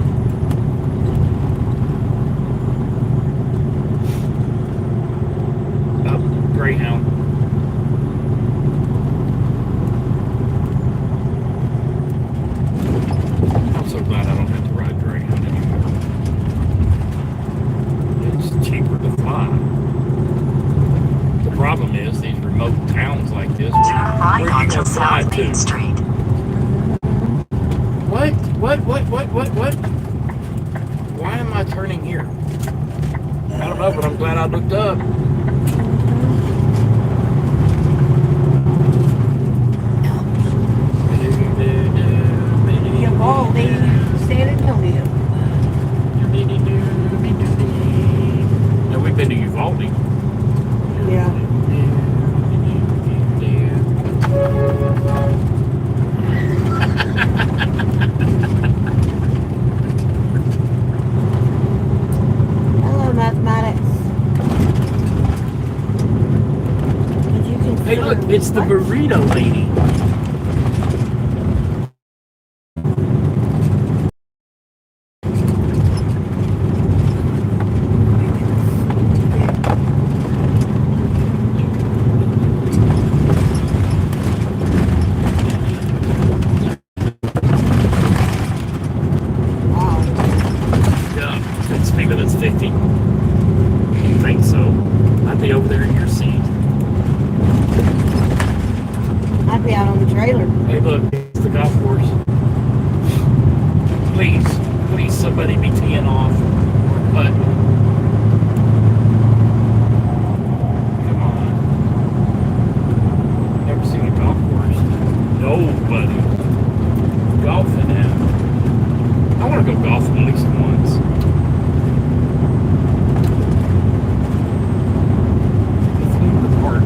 Oh, Greyhound. I'm so glad I don't have to ride Greyhound anymore. It's cheaper to fly. The problem is these remote towns like this. Turn Where right you onto gonna fly South Main to? Street. What? What? Why am I turning here? I don't know, but I'm glad I looked up. Uvalde, San Antonio. Now we've been to Uvalde. Yeah. Hello, mathematics. Did you consider Hey, look, it's the what? burrito lady. Wow. Yeah, good speed limit's 50. You think so? I'd be over there in your seat. I'd be out on the trailer. Hey, look, it's the golf course. Please, somebody be teeing off or putting. Come on. Never seen a golf course. Nobody golfing at. I want to go golfing at least once. Let's leave the park.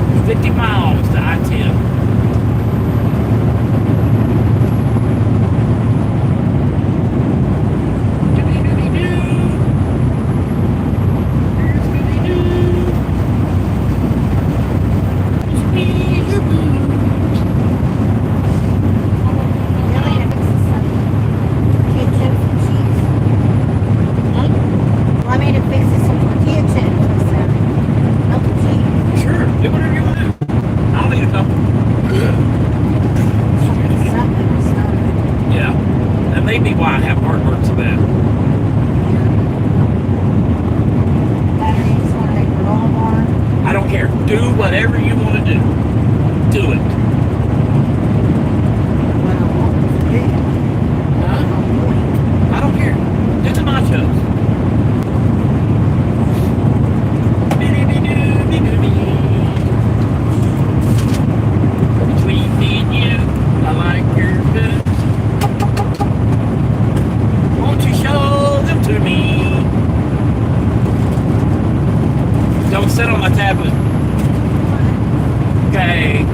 Or 50 miles to I-10. I made it fix some tortilla chips or something. No cheese. Sure, do whatever you want to do. I'll eat a couple. Something or something. Yeah, that may be why I have heartburn so bad. Batteries want to make granola bar. I don't care. Do whatever you want to do. Do it. What I want to do. Huh? I don't care. Do the nachos. Between me and you, I like your best. Won't you show them to me? Don't sit on my tablet. Okay.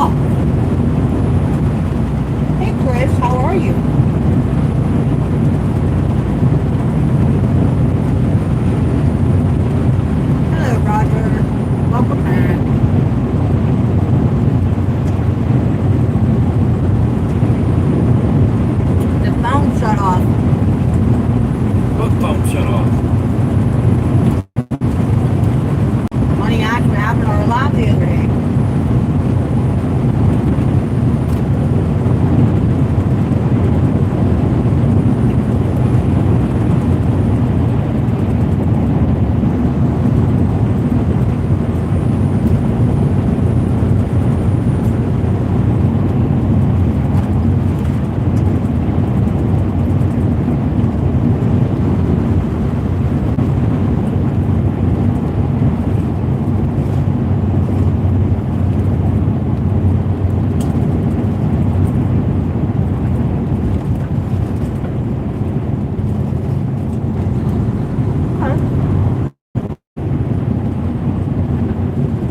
Oh. Hey, Chris, how are you? Hello, Roger. Welcome back. The phone shut off. What phone shut off? Funny accident happened on our live the other day.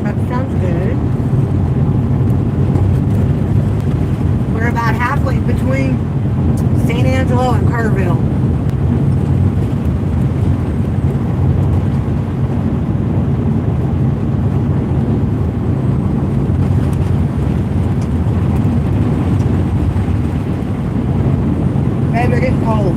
That sounds good. We're about halfway between San Angelo and Carterville. Baby, it's cold.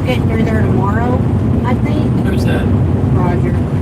getting through there tomorrow, I think. Who's that? Roger.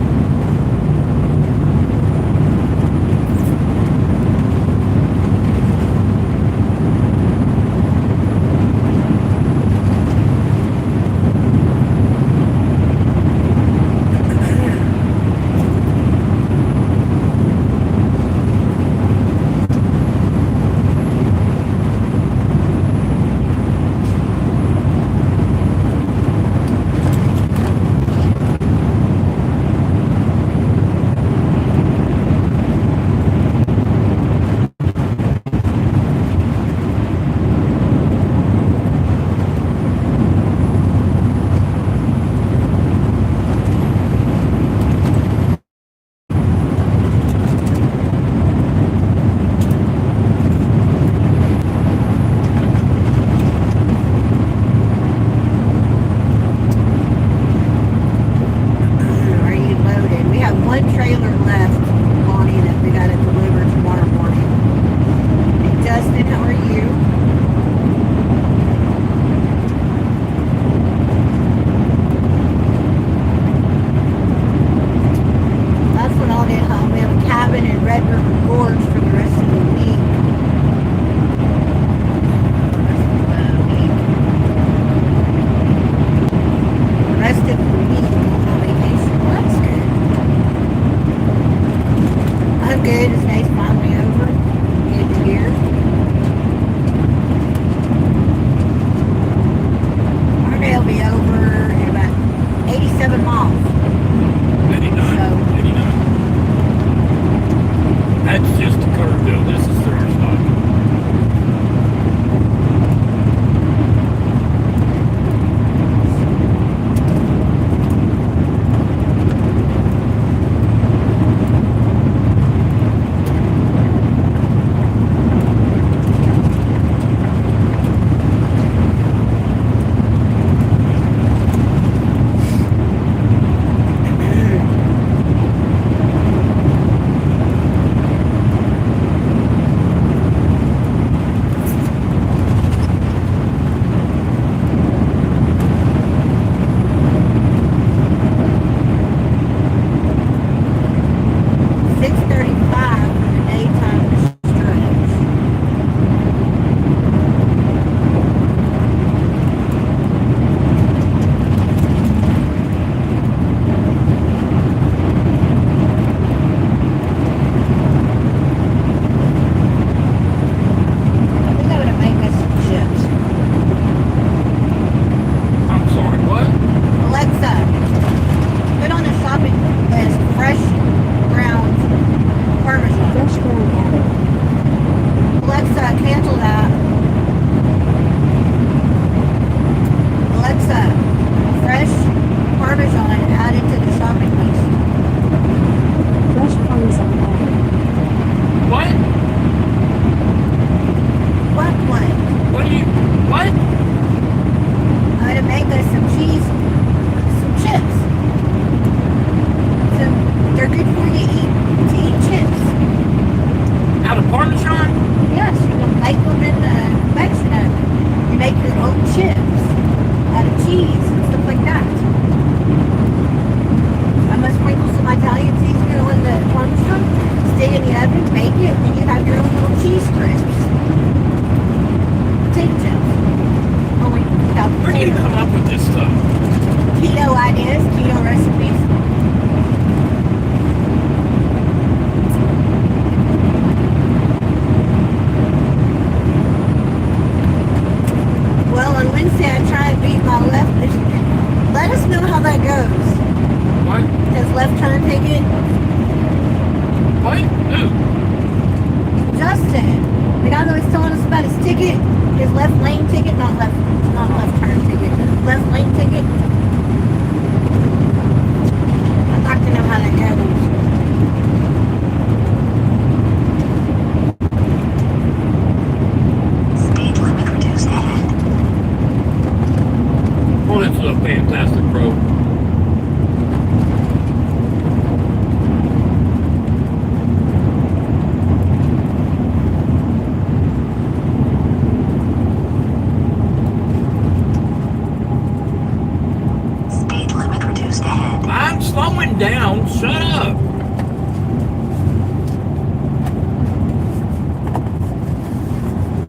slowing down. Shut up.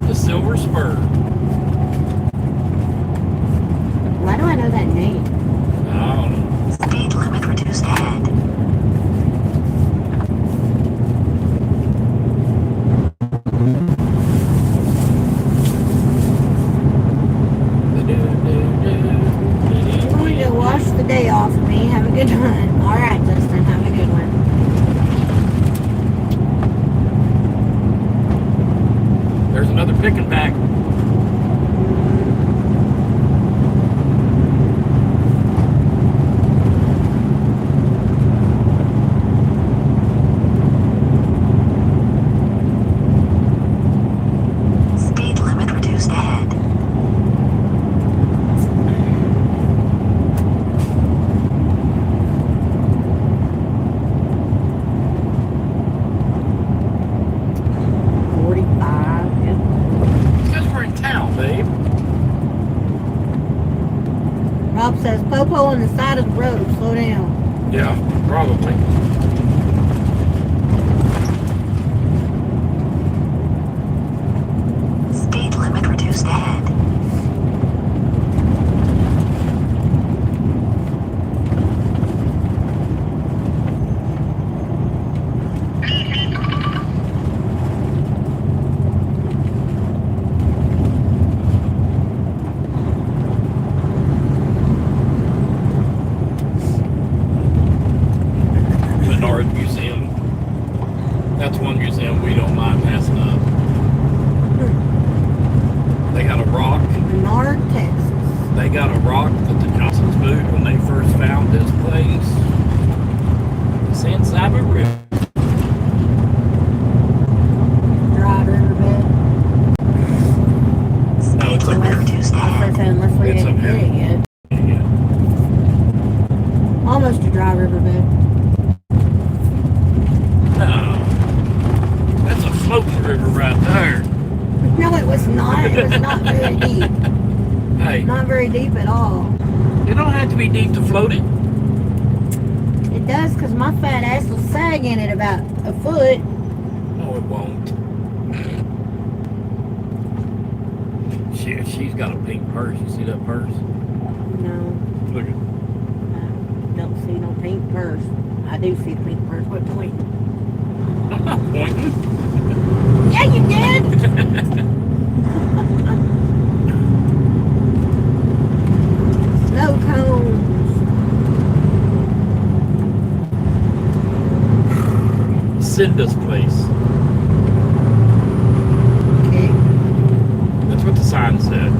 The Silver Spur. Why do I know that name? I don't know. Speed limit reduced ahead. I'm going to wash the day off of me. Have a good one. All right, Justin. Have a good one. There's another picking back. Speed limit reduced ahead. Because we're in town, babe. Rob says, Popo on the side of the road. Slow down. Yeah, probably. Speed limit reduced ahead. Menard Museum. That's one museum we don't mind passing up. They got a rock. Menard, Texas. They got a rock that the Johnsons moved when they first found this place. It's inside a river. Dry riverbed. No, it's Speed up limit here. reduced ahead. Unless we It's didn't up hit here. it yet. Yeah. Almost a dry riverbed. No. That's a floating river right there. No, it was not. It was not very deep. Hey, Not very deep at all. it don't have to be deep to float it. It does, because my fat ass will sag in it about a foot. No, it won't. She's got a pink purse. You see that purse? No, Look at I don't see no pink purse. I do see the pink purse. What point? I'm not pointing. Yeah, you did! Snow cones. Cinda's place. Okay. That's what the sign said.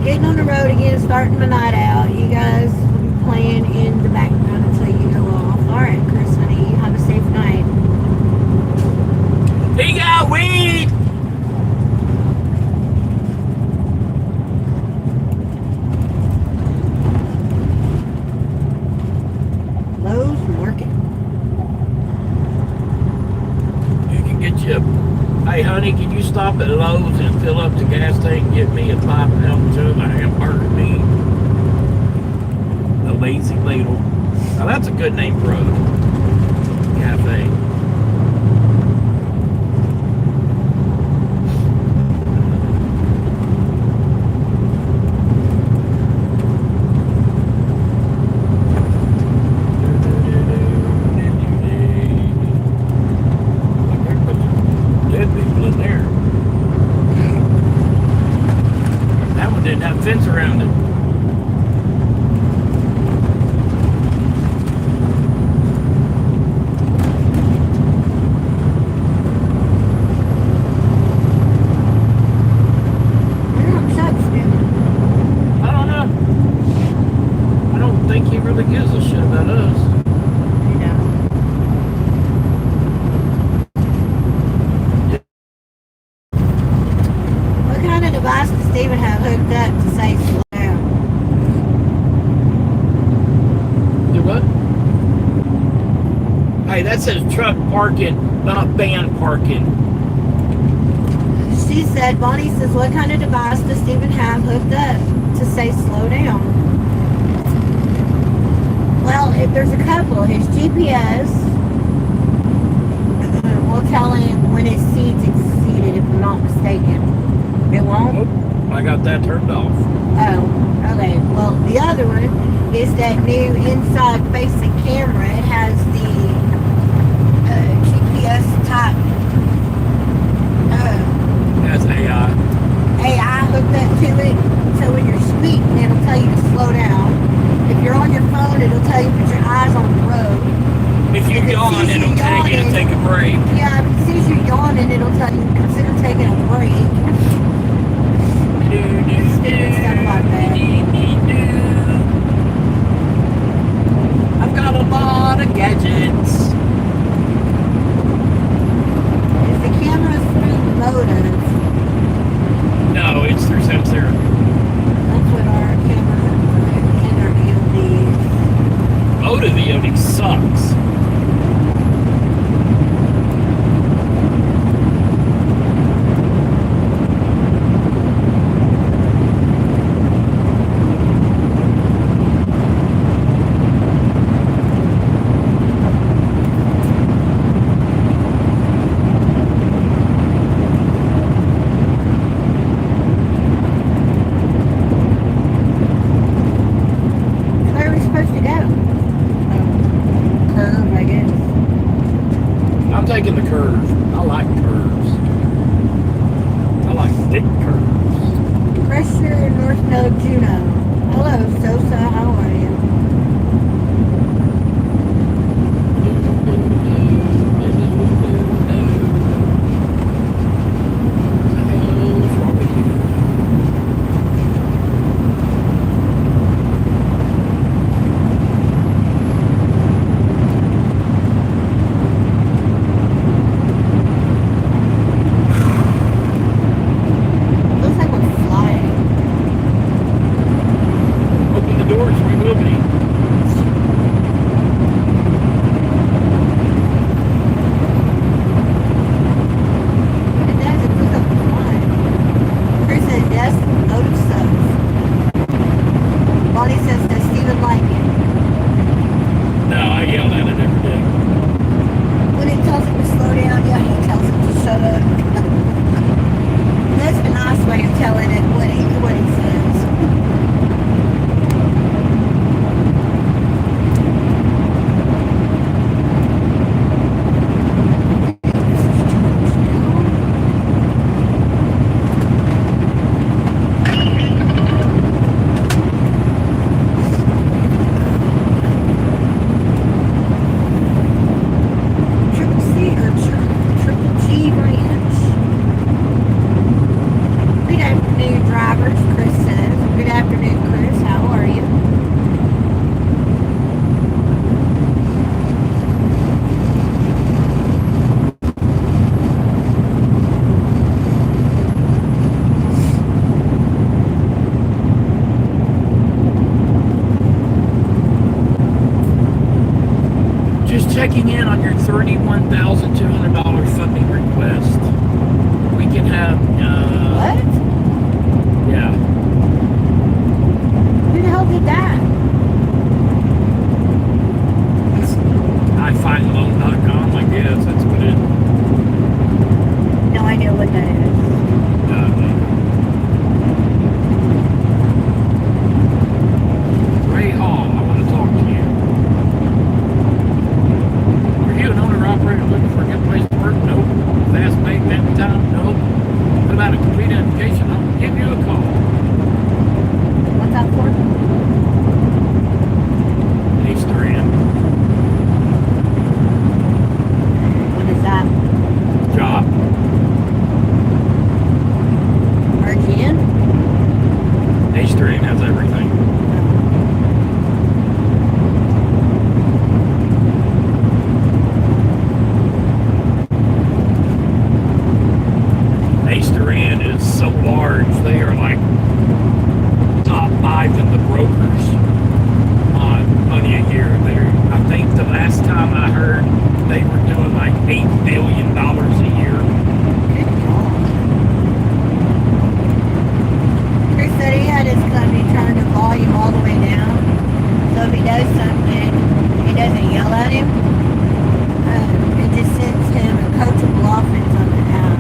Getting on the road again, starting my night out. You guys will be playing in the background until you go off. Alright, Chris, honey, have a safe night. He got weed! Lowe's Market. You can get you a... Hey, honey, can you stop at Lowe's and fill up the gas tank and get me a 5-pound tub of hamburger meat? The Lazy Ladle. Now, that's a good name for a cafe. Dead people in there. That one didn't have a fence around it. Where are Chuck's doing? I don't know. I don't think he really gives a shit about us. You know. What kind of device does Steven have hooked up to say slow down? Do what? Hey, that says truck parking, not van parking. She said, Bonnie says, what kind of device does Steven have hooked up to say slow down? Well, if there's a couple, his GPS will tell him when his seat's exceeded, if I'm not mistaken. It won't? Oh, I got that turned off. Oh, okay. Well, the other one is that new inside facing camera. It has the GPS type That's AI. AI hooked up to it. So when you're speeding, it'll tell you to slow down. If you're on your phone, it'll tell you to put your eyes on the road. If you If it yawn, sees you it'll tell you to yawning- take a break. Yeah, if it sees you yawning, it'll tell you to consider taking a break. Stupid stuff like that. I've got a lot of gadgets. If the camera's through motive, No, it's through Samsara. that's what our camera and our VOD. Motive VOD sucks. Where are we supposed to go? Curve, I guess. I'm taking the curve. I like curves. I like thick curves. Pressure, North Node, Juno. Hello, Sosa, how are you? Looks like we're flying. Open the doors, we will be. It does, it looks like we're flying. Chris says yes, motive sucks. Bonnie says, does Steven like it? No, I yell at it every day. When it tells him to slow down, yeah, he tells him to shut up. That's a nice way of telling it what he says. Triple C or Triple G Ranch. Good afternoon, drivers, Chris says. Good afternoon, Chris. How are you? Just checking in on your $31,200 funding request. We can have, What? yeah. Who the hell did that? It's ifindloan.com, I guess. That's what it No idea what that is. Ray Hall, I want to talk to you. Are you an owner operator looking for a good place to work? Nope. Fast pay, family time? Nope. What about a complete application? I'll give you a call. What's that for? Easter End. What is that? Job. RGN? Easter End has everything. Easter End is so large, they are like top 5 in the brokers on money a year. I think the last time I heard they were doing like $8 billion a year. Good God. Chris said he had his company turn the volume all the way down. So if he does something doesn't yell at him. It just sends him a coachable offense on the app.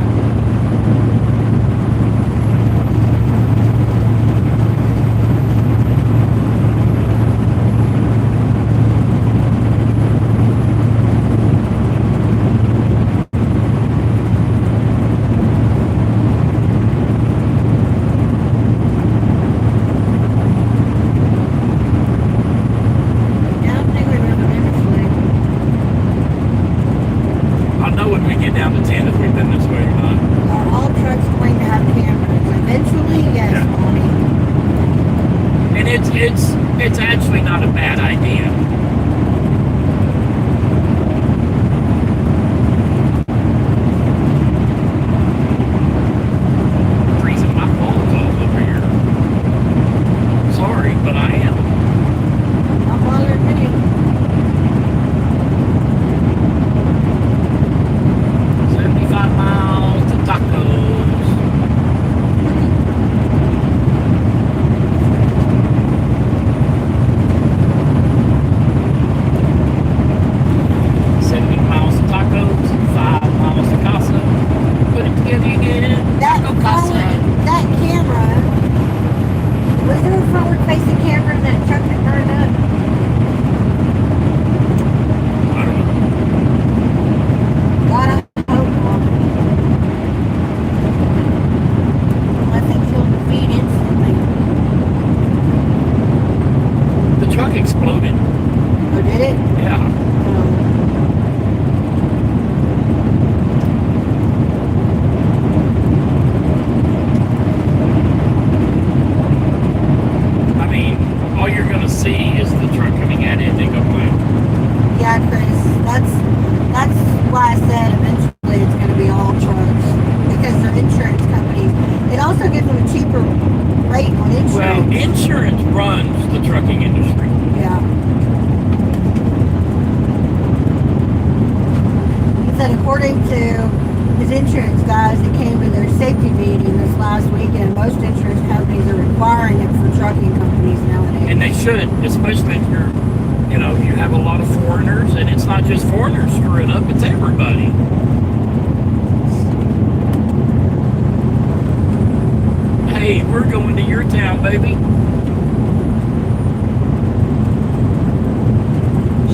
I'll know when we get down to 10 if we've been this way or not. Are all trucks going to have cameras? Eventually, yes, Yeah. Bonnie. And it's actually not a bad idea. Freezing my balls off over here. Sorry, but I am. I'm bothered me. 75 miles to tacos. 70 miles to tacos, 5 miles to casa. Put it together again. That Taco casa. that camera, was there a forward-facing camera in that truck that burned up? I don't know. God, I hope not. Unless they killed the feed instantly. The truck exploded. Oh, did it? Yeah. I mean, all you're gonna see is the truck coming at it and then go blank. Yeah, Chris, that's why I said eventually it's going to be all trucks because they're insurance companies. It also gives them a cheaper rate on insurance. Well, insurance runs the trucking industry. Yeah. He said according to his insurance guys that came to their safety meeting this last weekend, most insurance companies are requiring it for trucking companies nowadays. And they should, especially if you're, you have a lot of foreigners, and it's not just foreigners screwing up, it's everybody. Hey, we're going to your town, baby.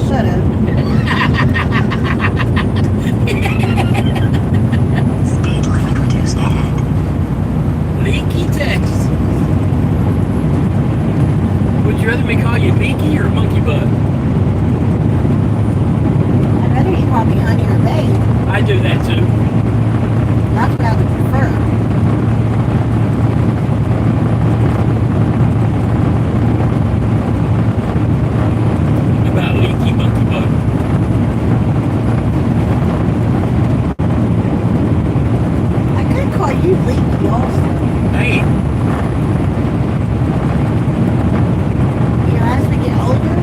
Shut up. Speed limit reduced ahead. Leaky, Texas. Would you rather me call you Leaky or Monkey Butt? I'd rather you call me honey or babe. I do that too. That's what I would prefer. About Leaky Monkey Butt. I could call you Leaky also. Hey, As we get older,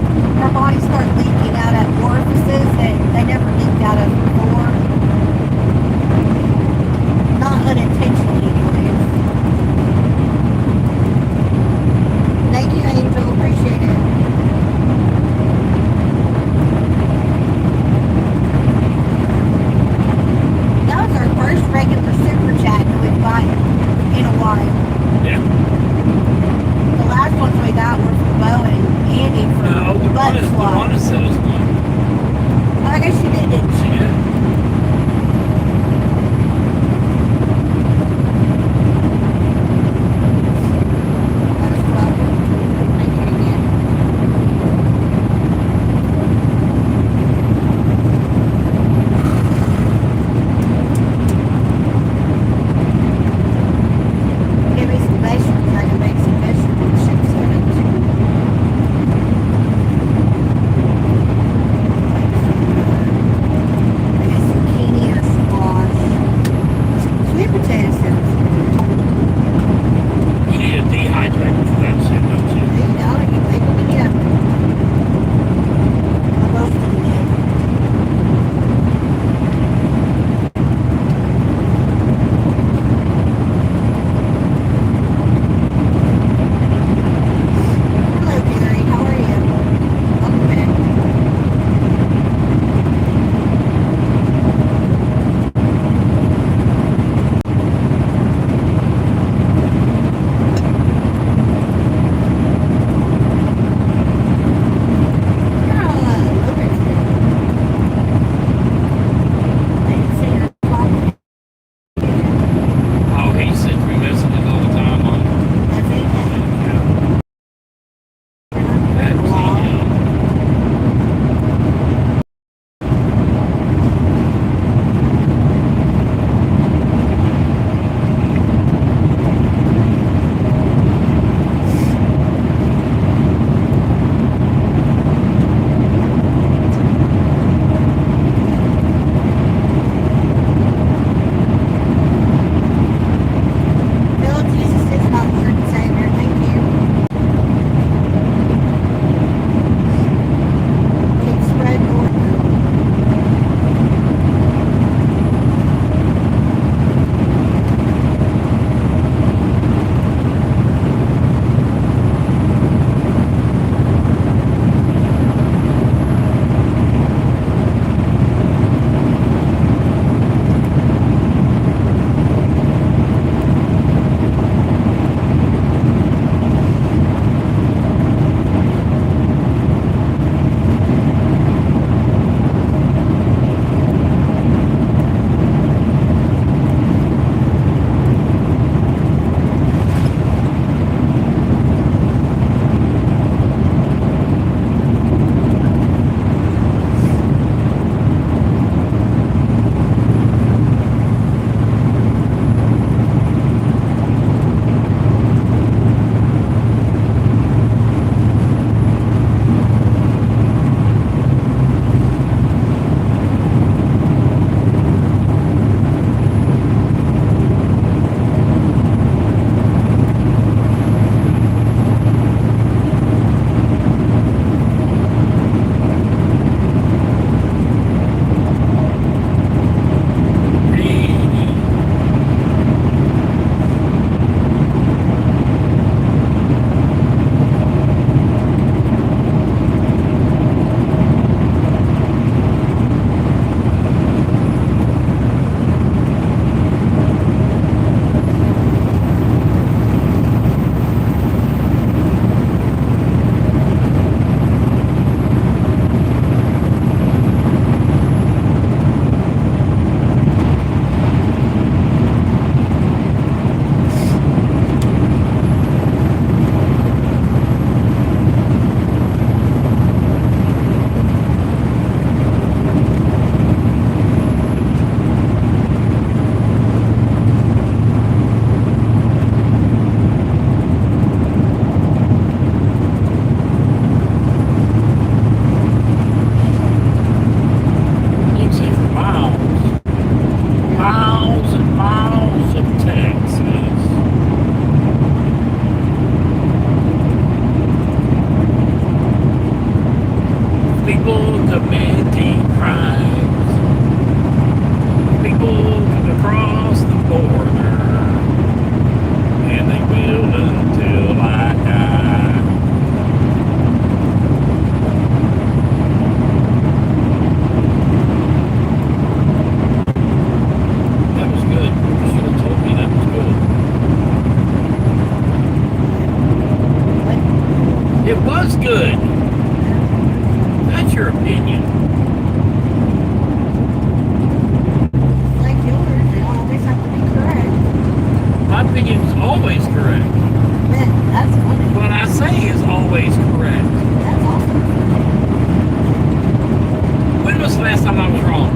our bodies start leaking out at orifices that they never leaked out of before. Not unintentionally, anyways. Thank you, Angel. Appreciate it. That was our first regular super chat that we've got in a while. yeah. The last ones we got were from Bo and Andy for No, the butt one swap. sent us one. I guess she did, didn't she? Yeah. Butt swap. Thank you again. Give me some vegetables. I can make some vegetable chips out of it. People committing crimes. People across the border. And they will until I die. That was good. You should have told me that was good. It was good. That's your opinion. Like yours, they don't always have to be correct. My opinion is always correct. Man, that's funny. What I say is always correct. That's awesome. When was the last time I was wrong?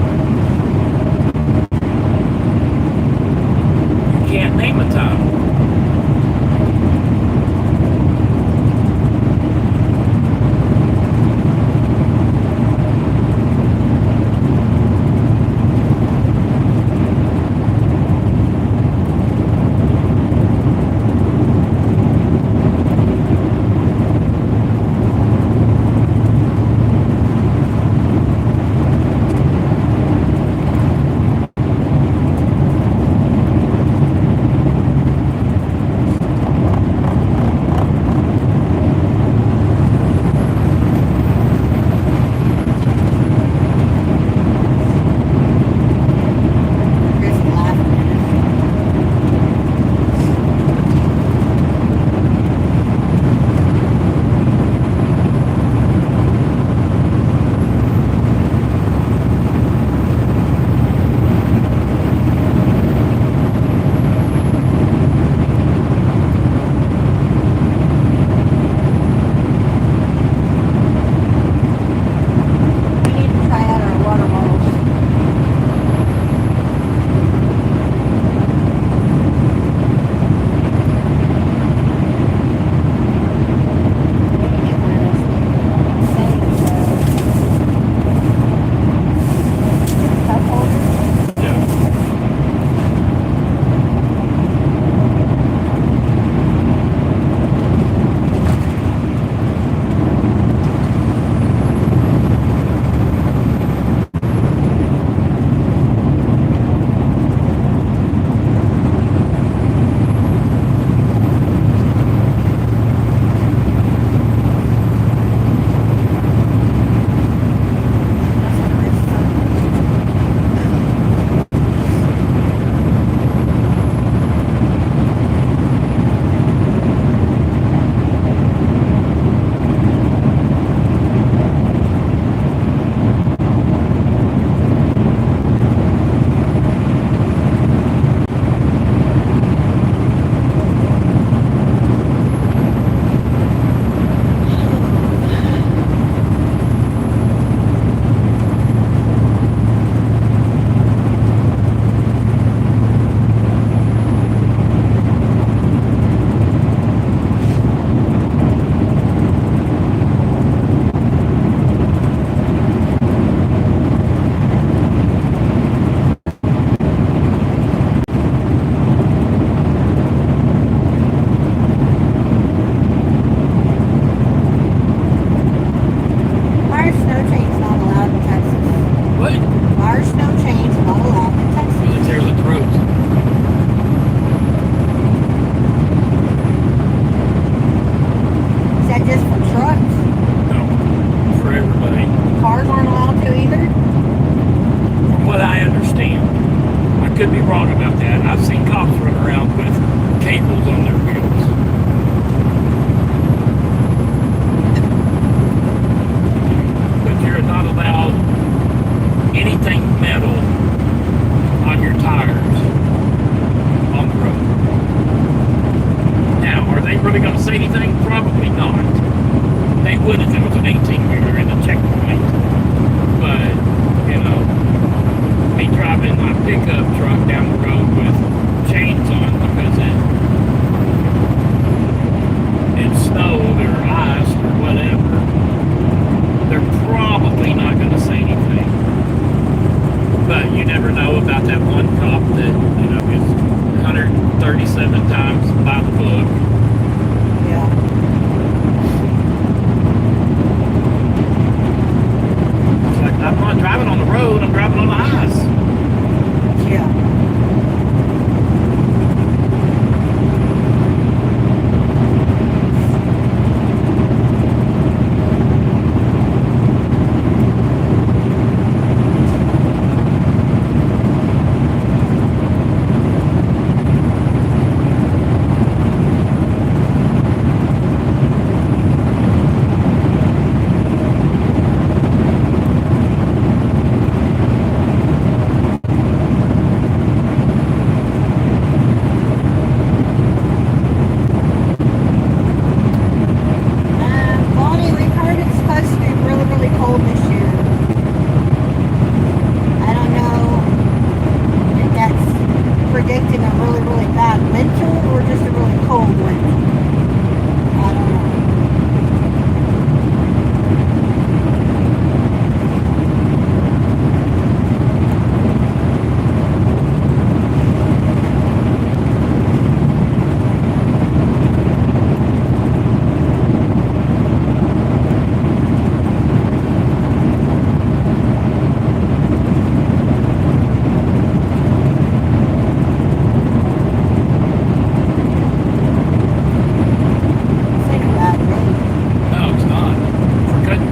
You can't name a time. Chris laughing at us. We need to try out our water bottles. Yeah. Our snow chain's not allowed in Texas. What? Our snow chain's not allowed in Texas. Military throat. Is that just for trucks? No. For everybody. Cars aren't allowed to either? From what I understand. I could be wrong about that. I've seen cops run around with cables on their wheels. But you're not allowed anything metal on your tires on the road. Now, are they really going to say anything? Probably not. They would if it was an 18-wheeler in a checkpoint. But, you know, me driving my pickup truck down the road with chains on because it snowed or iced or whatever, they're probably not going to say anything. But you never know about that one cop that, you know, is 137 times by the book. Yeah.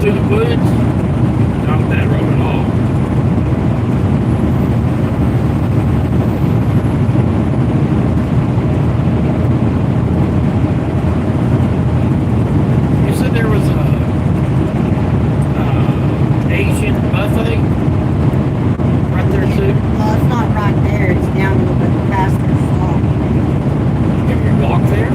through the woods. Not a bad road at all. You said there was a Asian buffet right there too. Well, it's not right there. It's down a little bit past their shop. Can we walk there?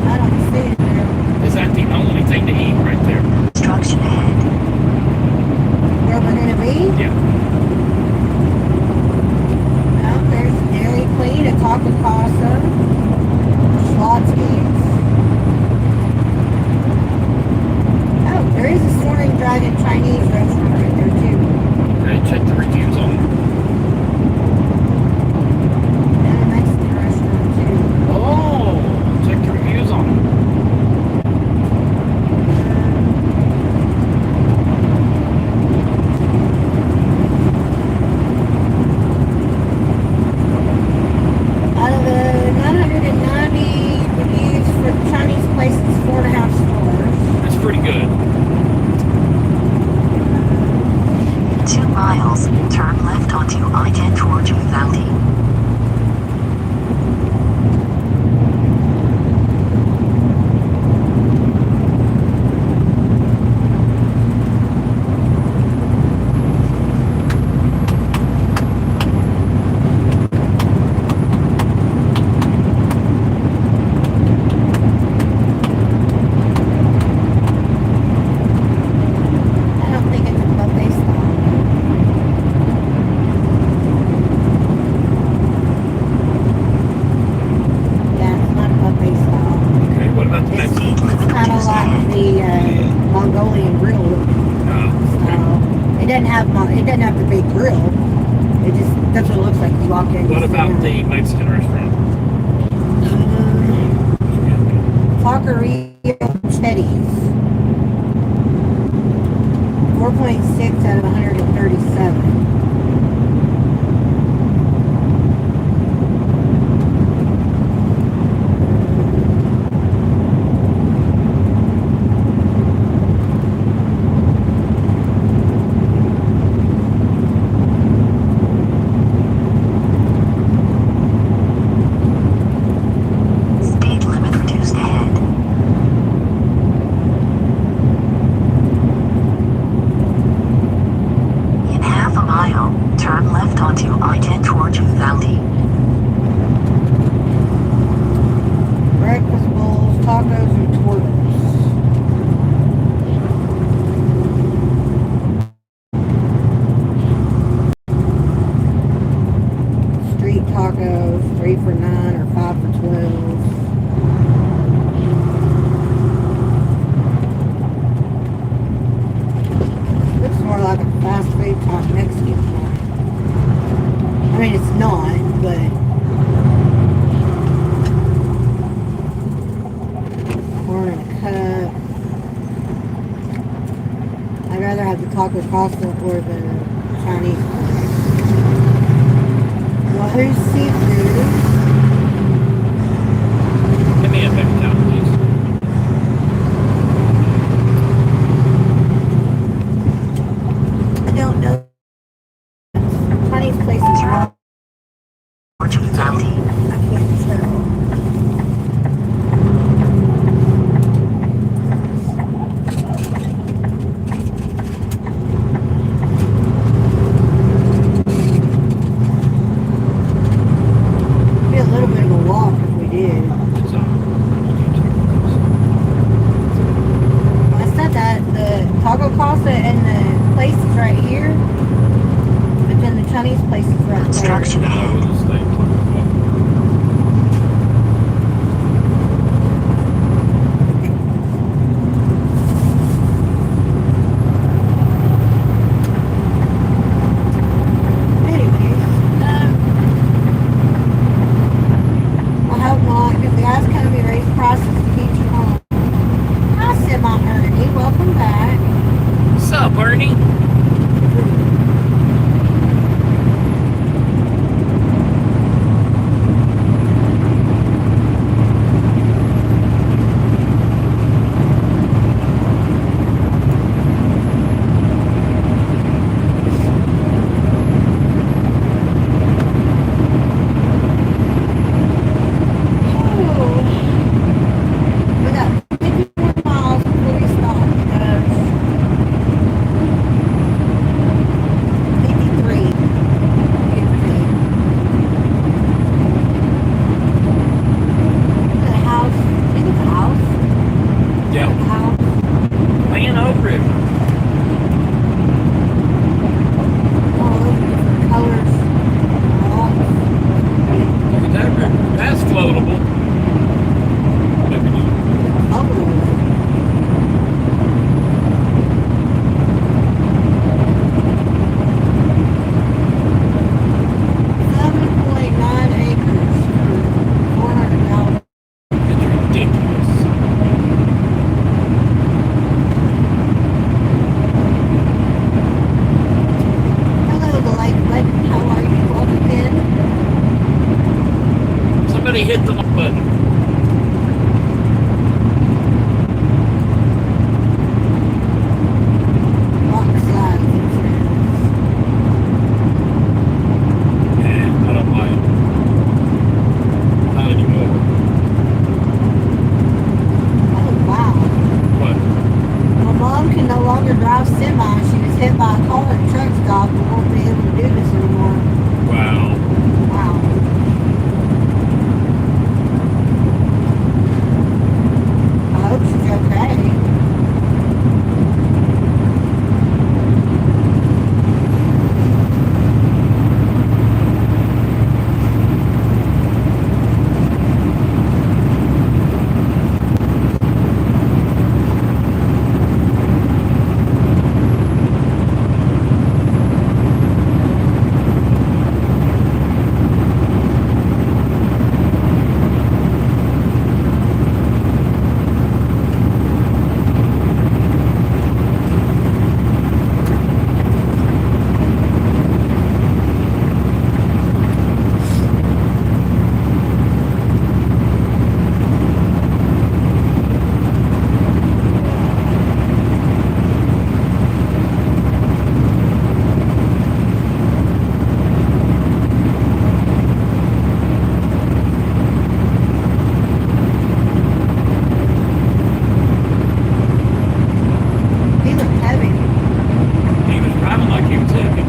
I don't see it there. Is that the only thing to eat right there? Construction ahead. Where we're gonna be? Yeah. Well, there's Dairy Queen, a Taco Casa, Schlotzky's. Oh, there is a Soaring Dragon Chinese restaurant right there too. Okay, check the reviews on it. And a Mexican restaurant too. Oh, check the reviews on it. Out of the 990 reviews for the Chinese place, it's 4.5 stars. That's pretty good. 2 miles, turn left onto I-10 towards Valley. I don't think it's a buffet style. Yeah, it's not a buffet style. Okay, what about the It's Mexican? kind of like the Mongolian grill style. It doesn't have the big grill. It just that's what it looks like. You walk in. What you sit about down. the Mexican restaurant? Taqueria Chetty's. 4.6 out of 137. Speed limit reduced ahead. In half a mile, turn left onto I-10 towards Valley. Breakfast bowls, tacos, and tortas. Street tacos, 3 for $9 or 5 for $12. Looks more like a fast food type Mexican joint. I mean, it's not, but corn in a cup. I'd rather have the taco pasta or the Chinese one. Wahoo seafood. Give me a paper towel, please. I don't know. Chinese places are. Towards Valley. I can't tell. Be a little bit of a walk if we did. It's I said that the taco casa and the place is right here, but then the Chinese place is right there. Construction ahead. steak. Somebody hit the button. Walk slide. Yeah, I don't like it. Not anymore. Oh, wow. What? My mom can no longer drive semi. She was hit by a car at a truck stop and won't be able to do this anymore. Wow. Wow. I hope she's okay. He looked heavy. He was driving like he was heavy.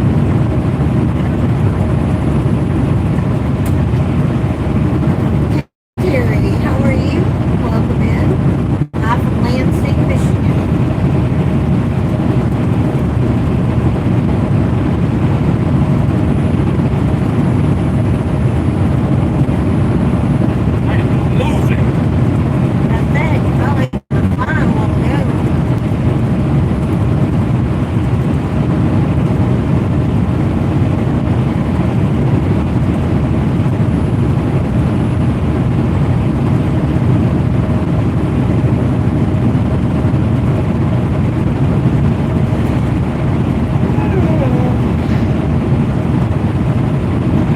Terry, how are you? Welcome in. I'm from Lansing, Michigan. I am moving. That's it. You felt like you were flying a while ago.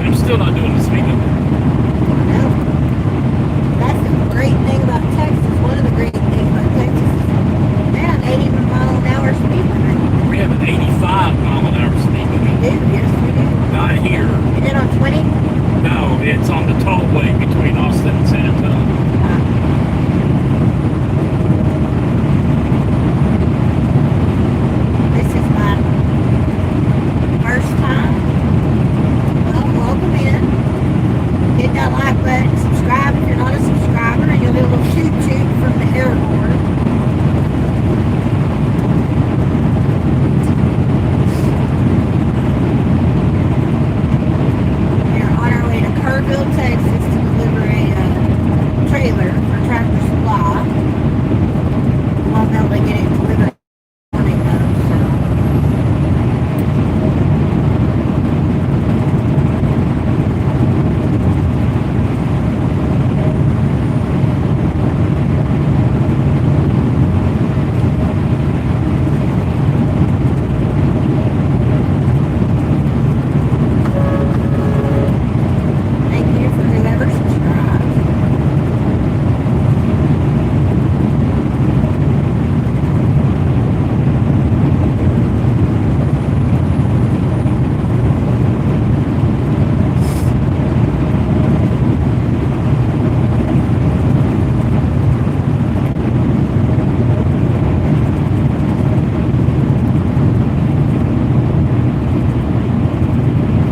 I'm still not doing the speed limit. No. That's the great thing about Texas. One of the great things about Texas is they have 80 mile an hour speed limit. We have an 85-mile-an-hour speed We limit. do, yes we do. Not here. Is it on 20? No, it's on the tollway between Austin and San Antonio. This is my first time. Well, welcome in. Hit that like button, subscribe if you're not a subscriber, and you'll get a little toot toot from the air horn. We're on our way to Kerrville, Texas to deliver a trailer for Tractor Supply. We won't be able to get it delivered morning though, so. Thank you for whoever subscribed.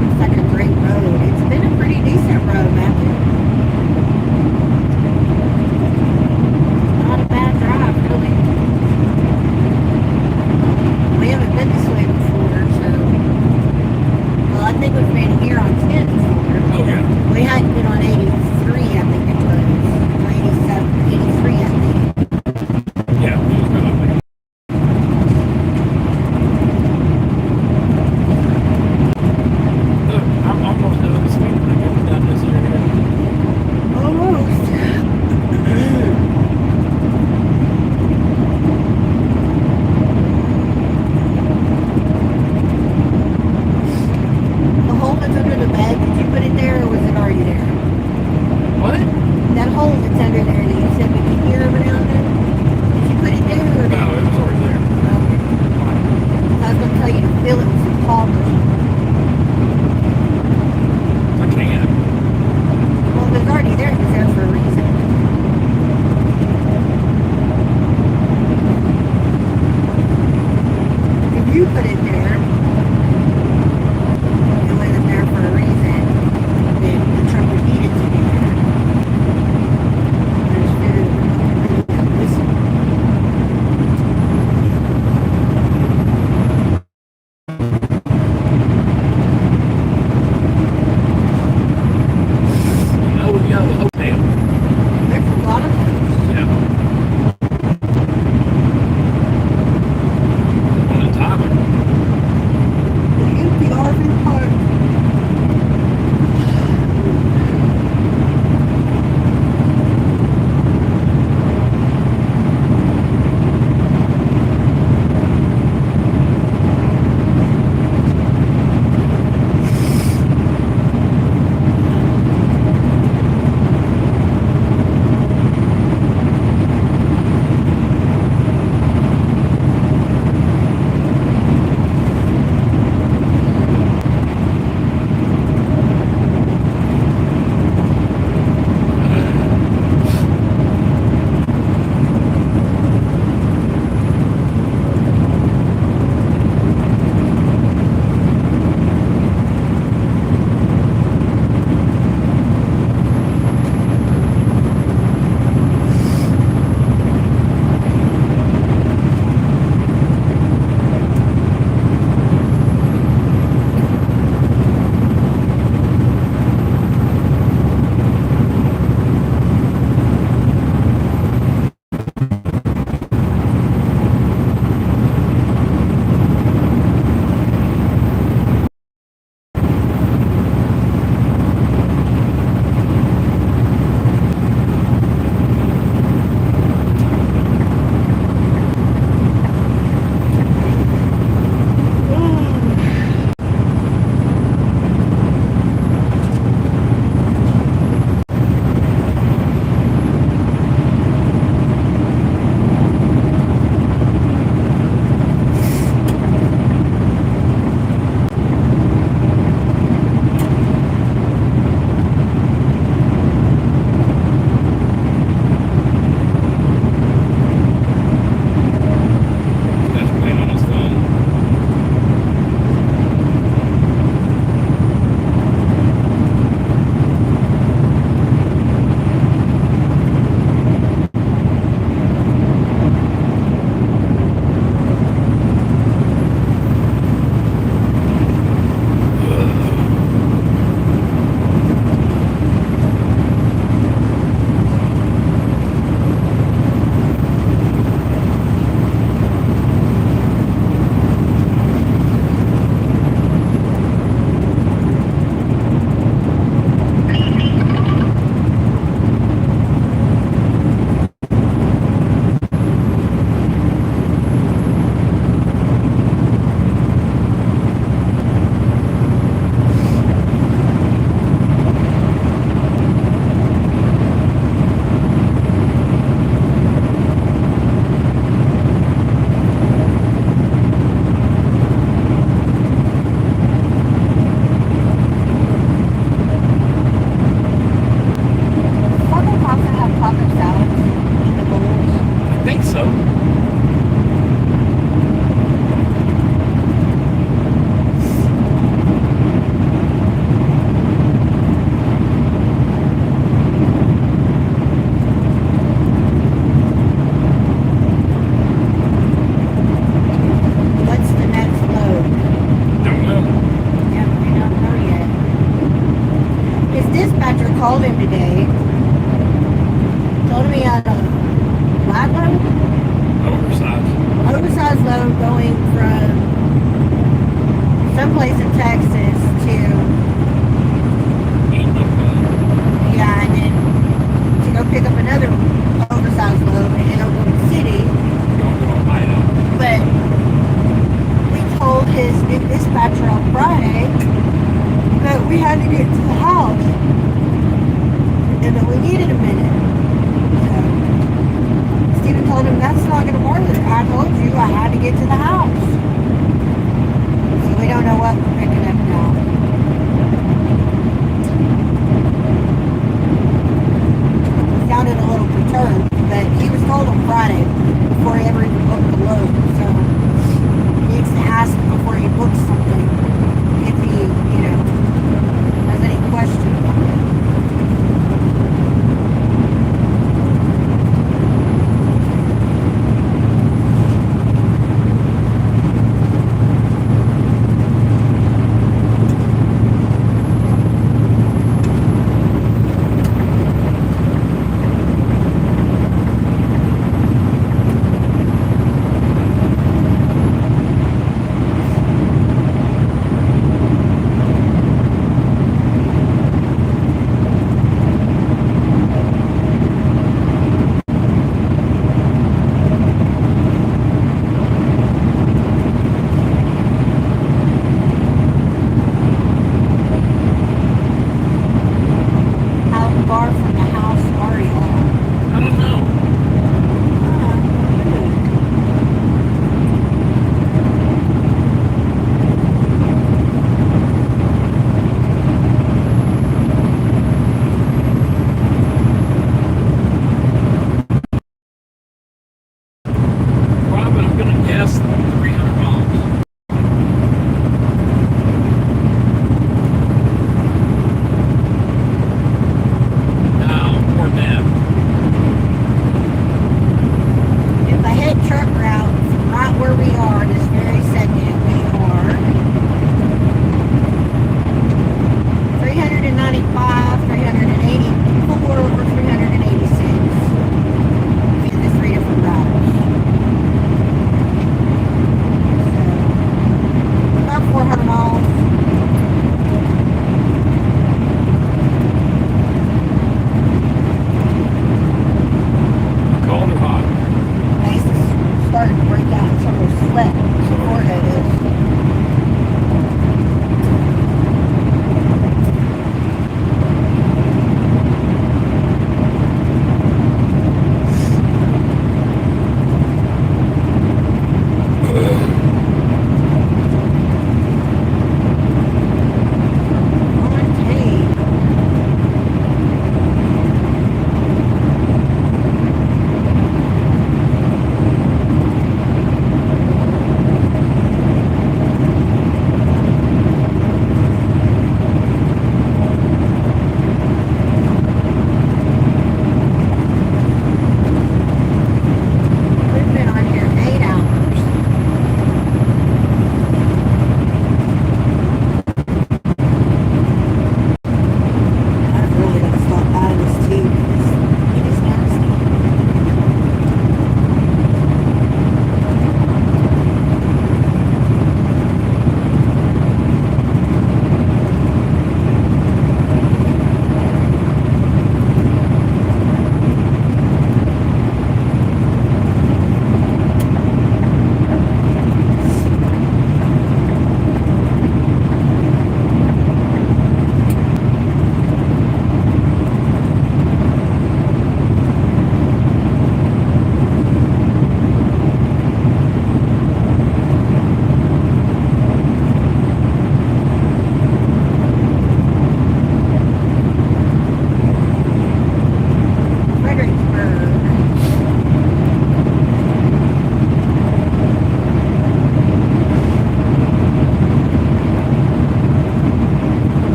Looks like a great road. It's been a pretty decent road, Matthew. Not a bad drive, really. We haven't been this way before, so. Well, I think we've been here on 10 before. Oh, yeah. We hadn't been on 83, I think it was. Or 87, 83, I think. Yeah, we was good on that. Look, I'm almost done the speed limit. I'm done this area. Almost. The hole that's under the bed, did you put it there or was it already there? What? That hole that's under there that you said we can hear every now and then. Did you put it there or No, it was already there. I was going to tell you to fill it with some Pawna. I can't. Well, it was already there. It was there for a reason. If you put it there, it wasn't there for a reason. Then the truck would need it to be there. There's food. Listen. Oh, yeah, the hotel. There's a lot of things. Yeah. One in Tyler. The empty RV park. That's playing on his phone. Fucking Pawna have taco salads in the bowls. I think so. What's the next load? Don't know. Yeah, we don't know yet. His dispatcher called him today. Told him he had a flat load, oversized load going from someplace in Texas to, yeah, and then to go pick up another oversized load in Oklahoma City. But we told his new dispatcher on Friday that we had to get to the house and that we needed a minute. So Stephen told him that's not going to work. I told you I had to get to the house. So we don't know what we're picking up now. He sounded a little perturbed, but he was told on Friday before he ever even booked the load. So he needs to ask before he books something if he, has any question about it.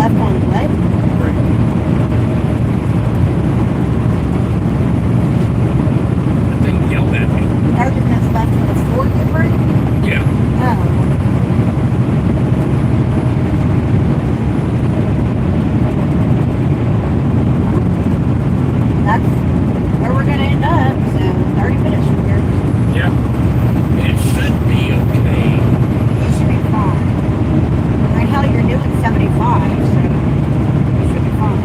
left on what? Right. Yelled at me. 30 minutes left in the forklift break? Yeah. Oh. That's where we're gonna end up, so 30 minutes from here. Yeah. It should be okay. You should be fine. Right now you're doing 75, so you should be fine.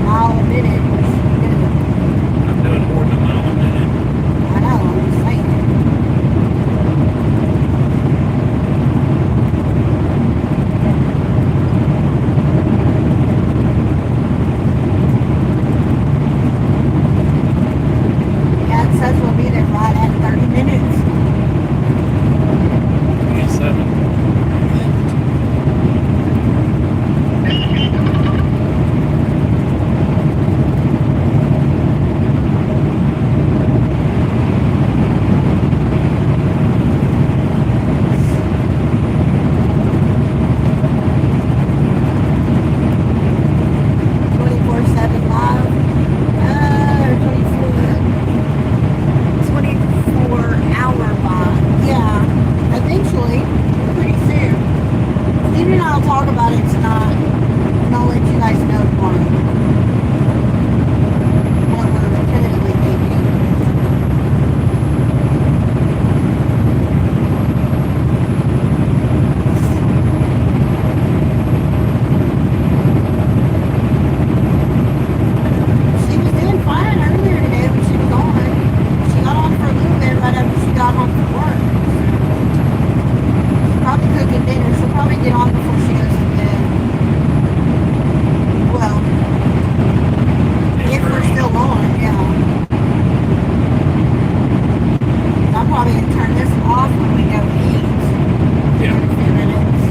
Mile a minute. I'm doing more than a mile a minute. I know, I'm just saying. Yeah, it says we'll be there right at 30 minutes. 27. Talk about it tonight, and I'll let you guys know tomorrow what we're tentatively thinking. She was doing fine earlier today when she was on. She got on for a little bit right after she got home from work. She's probably cooking dinner. She'll probably get on before she goes to bed. Well, if we're still on, yeah. I'm probably going to turn this off when we go eat. Yeah. In a few minutes.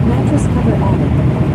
Mattress cover added.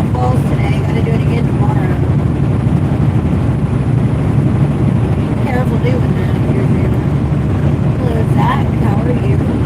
Chippewa Falls today. Gotta do it again tomorrow. Be careful doing that if you're there. Hello, Zach. How are you?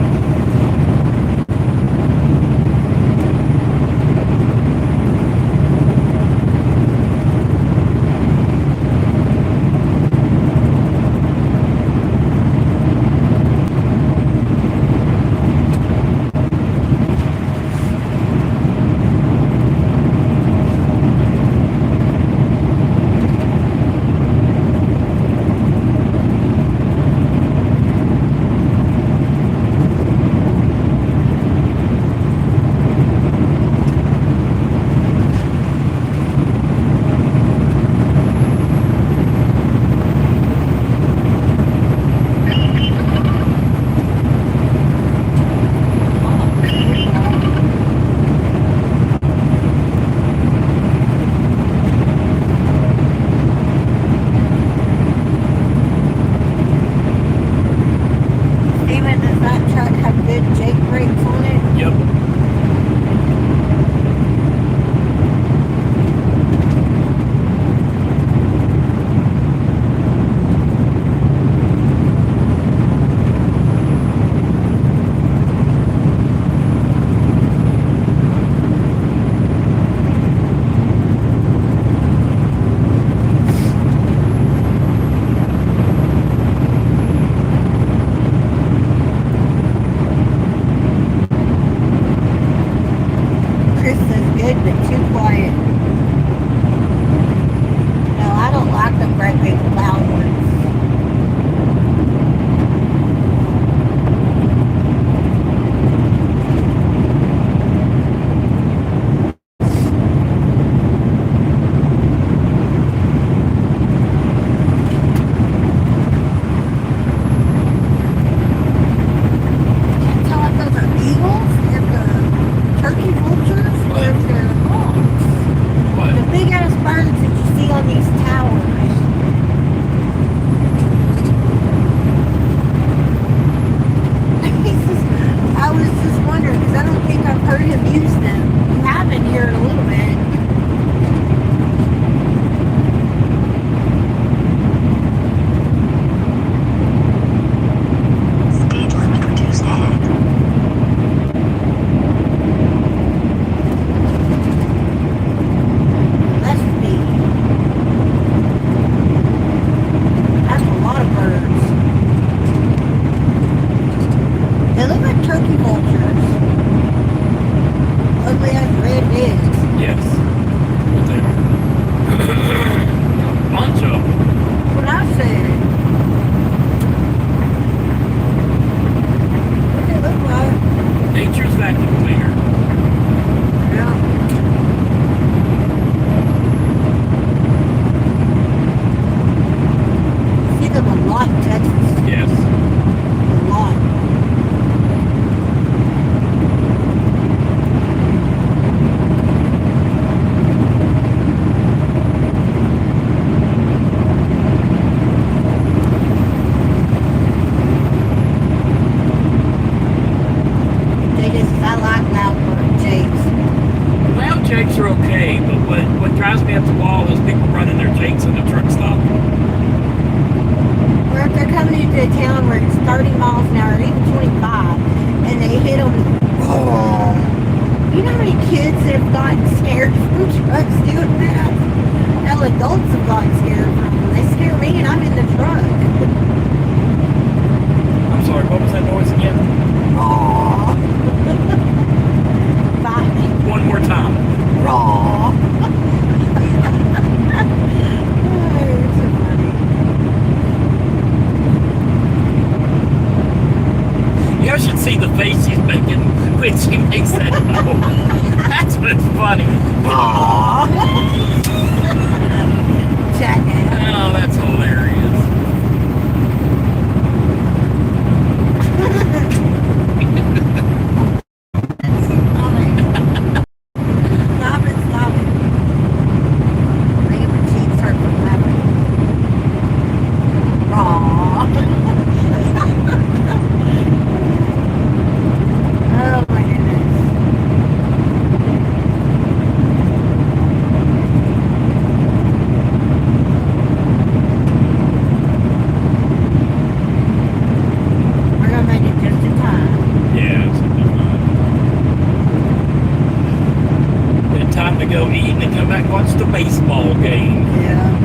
go eat and then come back and watch the baseball game. Yeah.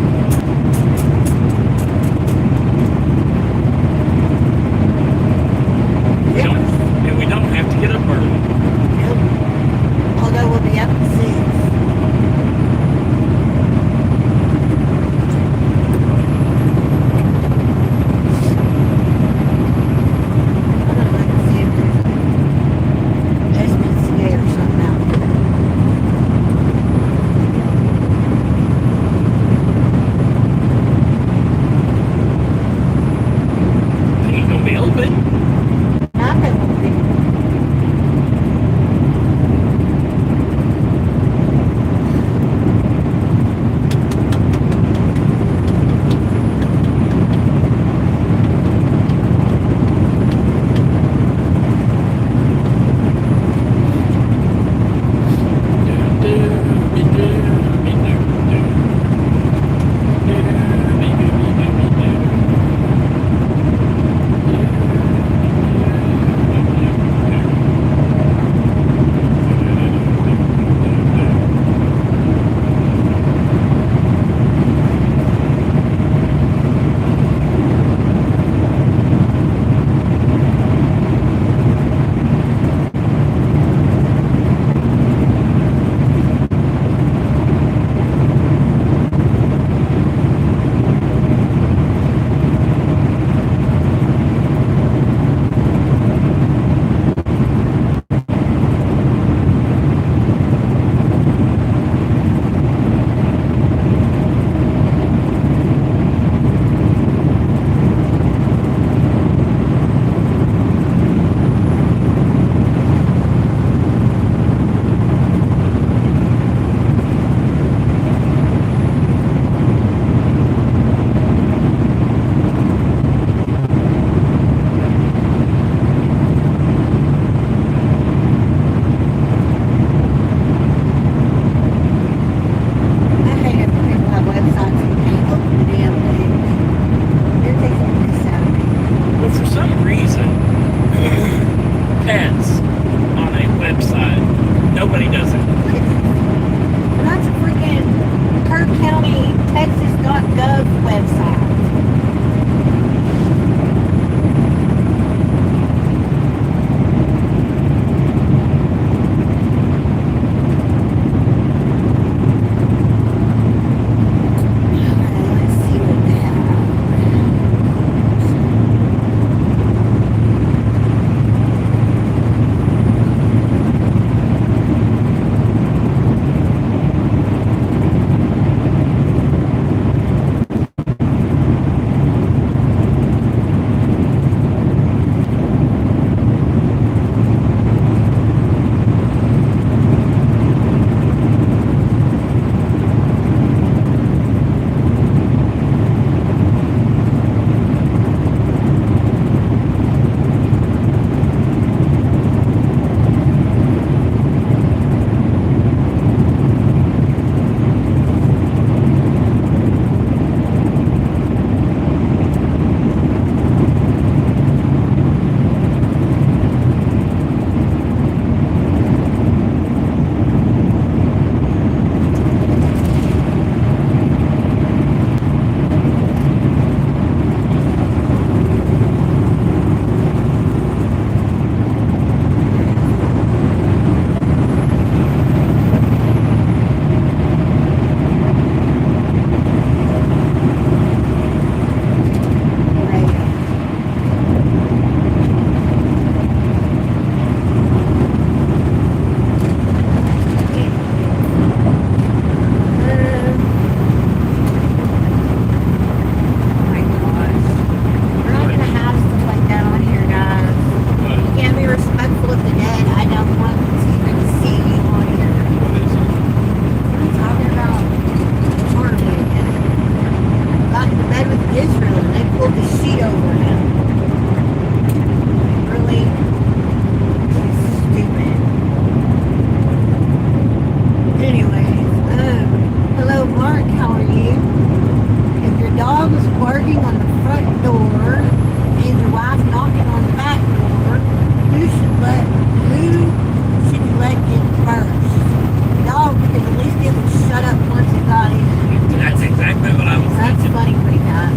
And we don't have to get up early. Yep. Although we'll be up at 6. because at least it would shut up once it got in. That's exactly what I was That's thinking. funny, pretty bad.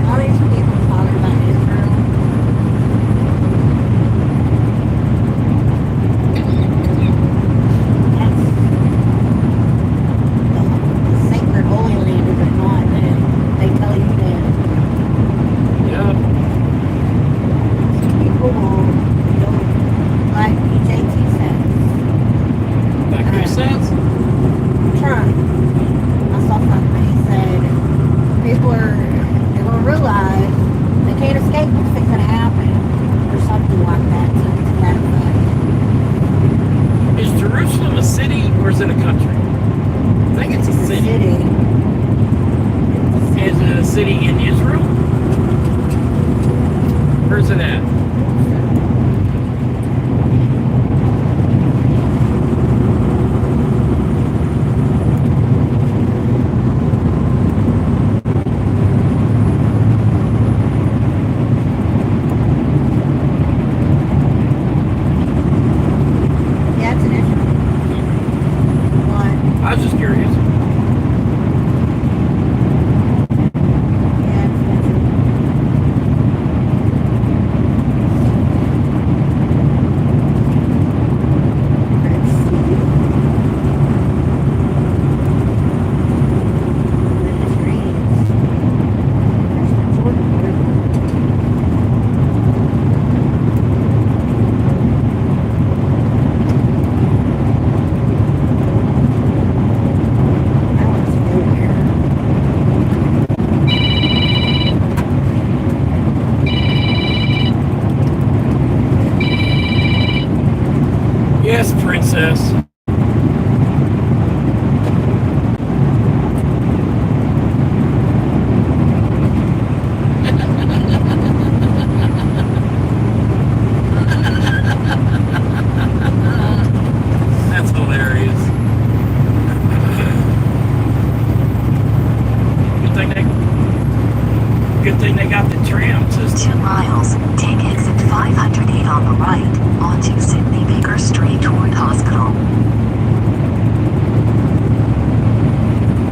All these people talking about Israel. The sacred holy land, is it not? That they tell you that Yeah. people don't like PJT says. Like who says? Trump. I saw something. He said people they're gonna realize they can't escape what's fixing to happen, or something like that. To that effect. Is Jerusalem a city or is it a country? I think it's a The city. city. Is it a city in Israel? Where's it at? Yeah, it's an issue. But I was just curious. yeah, it's an issue. Let's see. Ministries. There's the Jordan River. I want to go there. Yes, princess. That's hilarious. Good thing they got the tram system. 2 miles, take exit 508 on the right, onto Sydney Baker Street toward Hospital.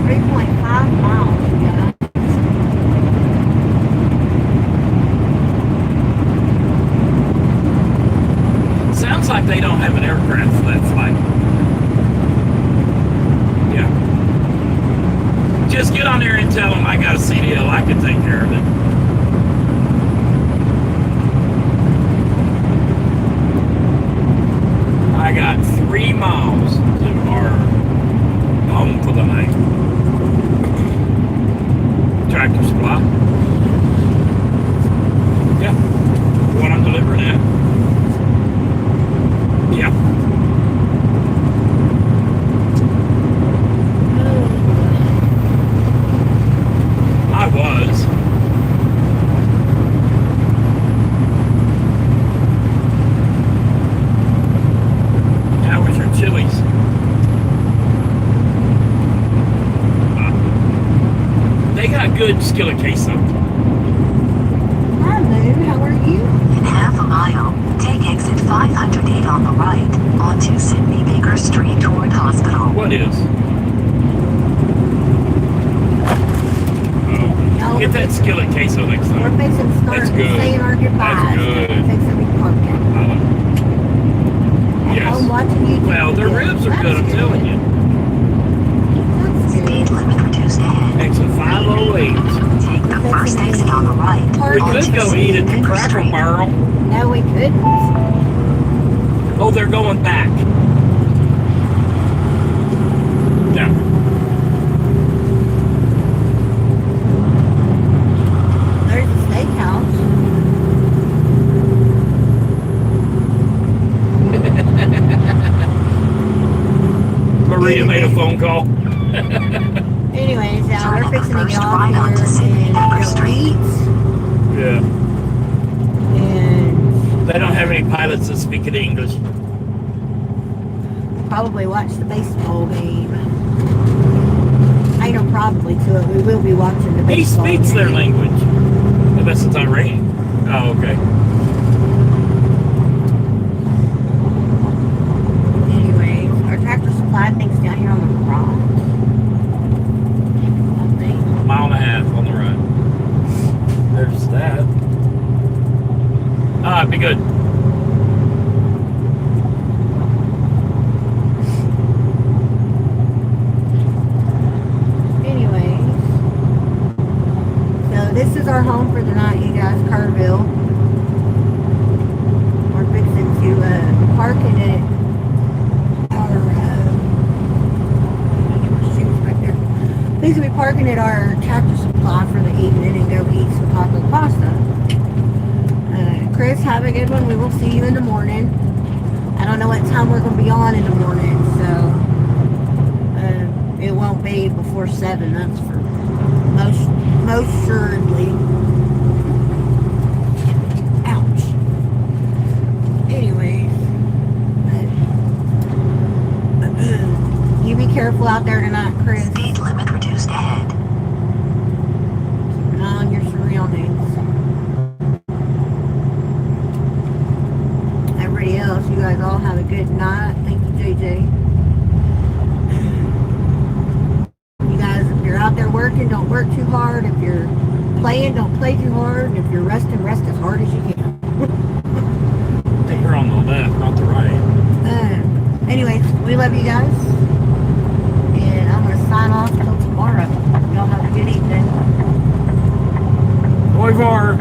3.5 miles, yeah. Sounds like they don't have an aircraft for that flight. Yeah. Just get on there and tell them I got a CDL. I can take care of it. I got 3 miles to our home for the night. Tractor Supply. Yeah. What I'm delivering at. Yeah. I was. How was your Chili's? They got good skillet queso. Hi, Lou. How are you? In half a mile, take exit 508 on the right, onto Sydney Baker Street toward Hospital. What is? Oh, get that skillet queso next We're time. fixing to start That's good. saying our goodbyes. That's good. We're fixing to be parking. At Yes. home watching YouTube. Well, their ribs are good, I'm telling you. That's good. Speed limit reduced ahead. Exit 508. Take the first exit on the right, We onto could go Sydney eat at the Baker Cracker Street. Barrel. No, we couldn't. Oh, they're going back. Yeah. There's a steakhouse. Maria made a phone call. Anyways, Turn we're at the fixing to first get right off onto here Sydney and Baker go Street. eat. Yeah. pilots that speak in English. Probably watch the baseball game. I know probably to it. We will be watching the He baseball speaks game. their language. Unless it's Iranian. Oh, okay. Anyway, our Tractor Supply thing's down here on the right. I think. A mile and a half on the right. There's that. Ah, be good. Anyway, so this is our home for the night, you guys, Carville. We're fixing to park it at our, shoes right there. Fixing to be parking at our Tractor Supply for the evening and go eat some taco pasta. Chris, have a good one. We will see you in the morning. I don't know what time we're going to be on in the morning, so it won't be before 7. That's for most assuredly. Ouch. Anyway, you be careful out there tonight, Chris. Speed limit reduced ahead. Keep an eye on your surroundings. Everybody else, you guys all have a good night. Thank you, JJ. You guys, if you're out there working, don't work too hard. If you're playing, don't play too hard. And if you're resting, rest as hard as you can. I think we're on the left, not the right. Anyways, we love you guys. And I'm going to sign off till tomorrow. Y'all have a good evening. Au revoir.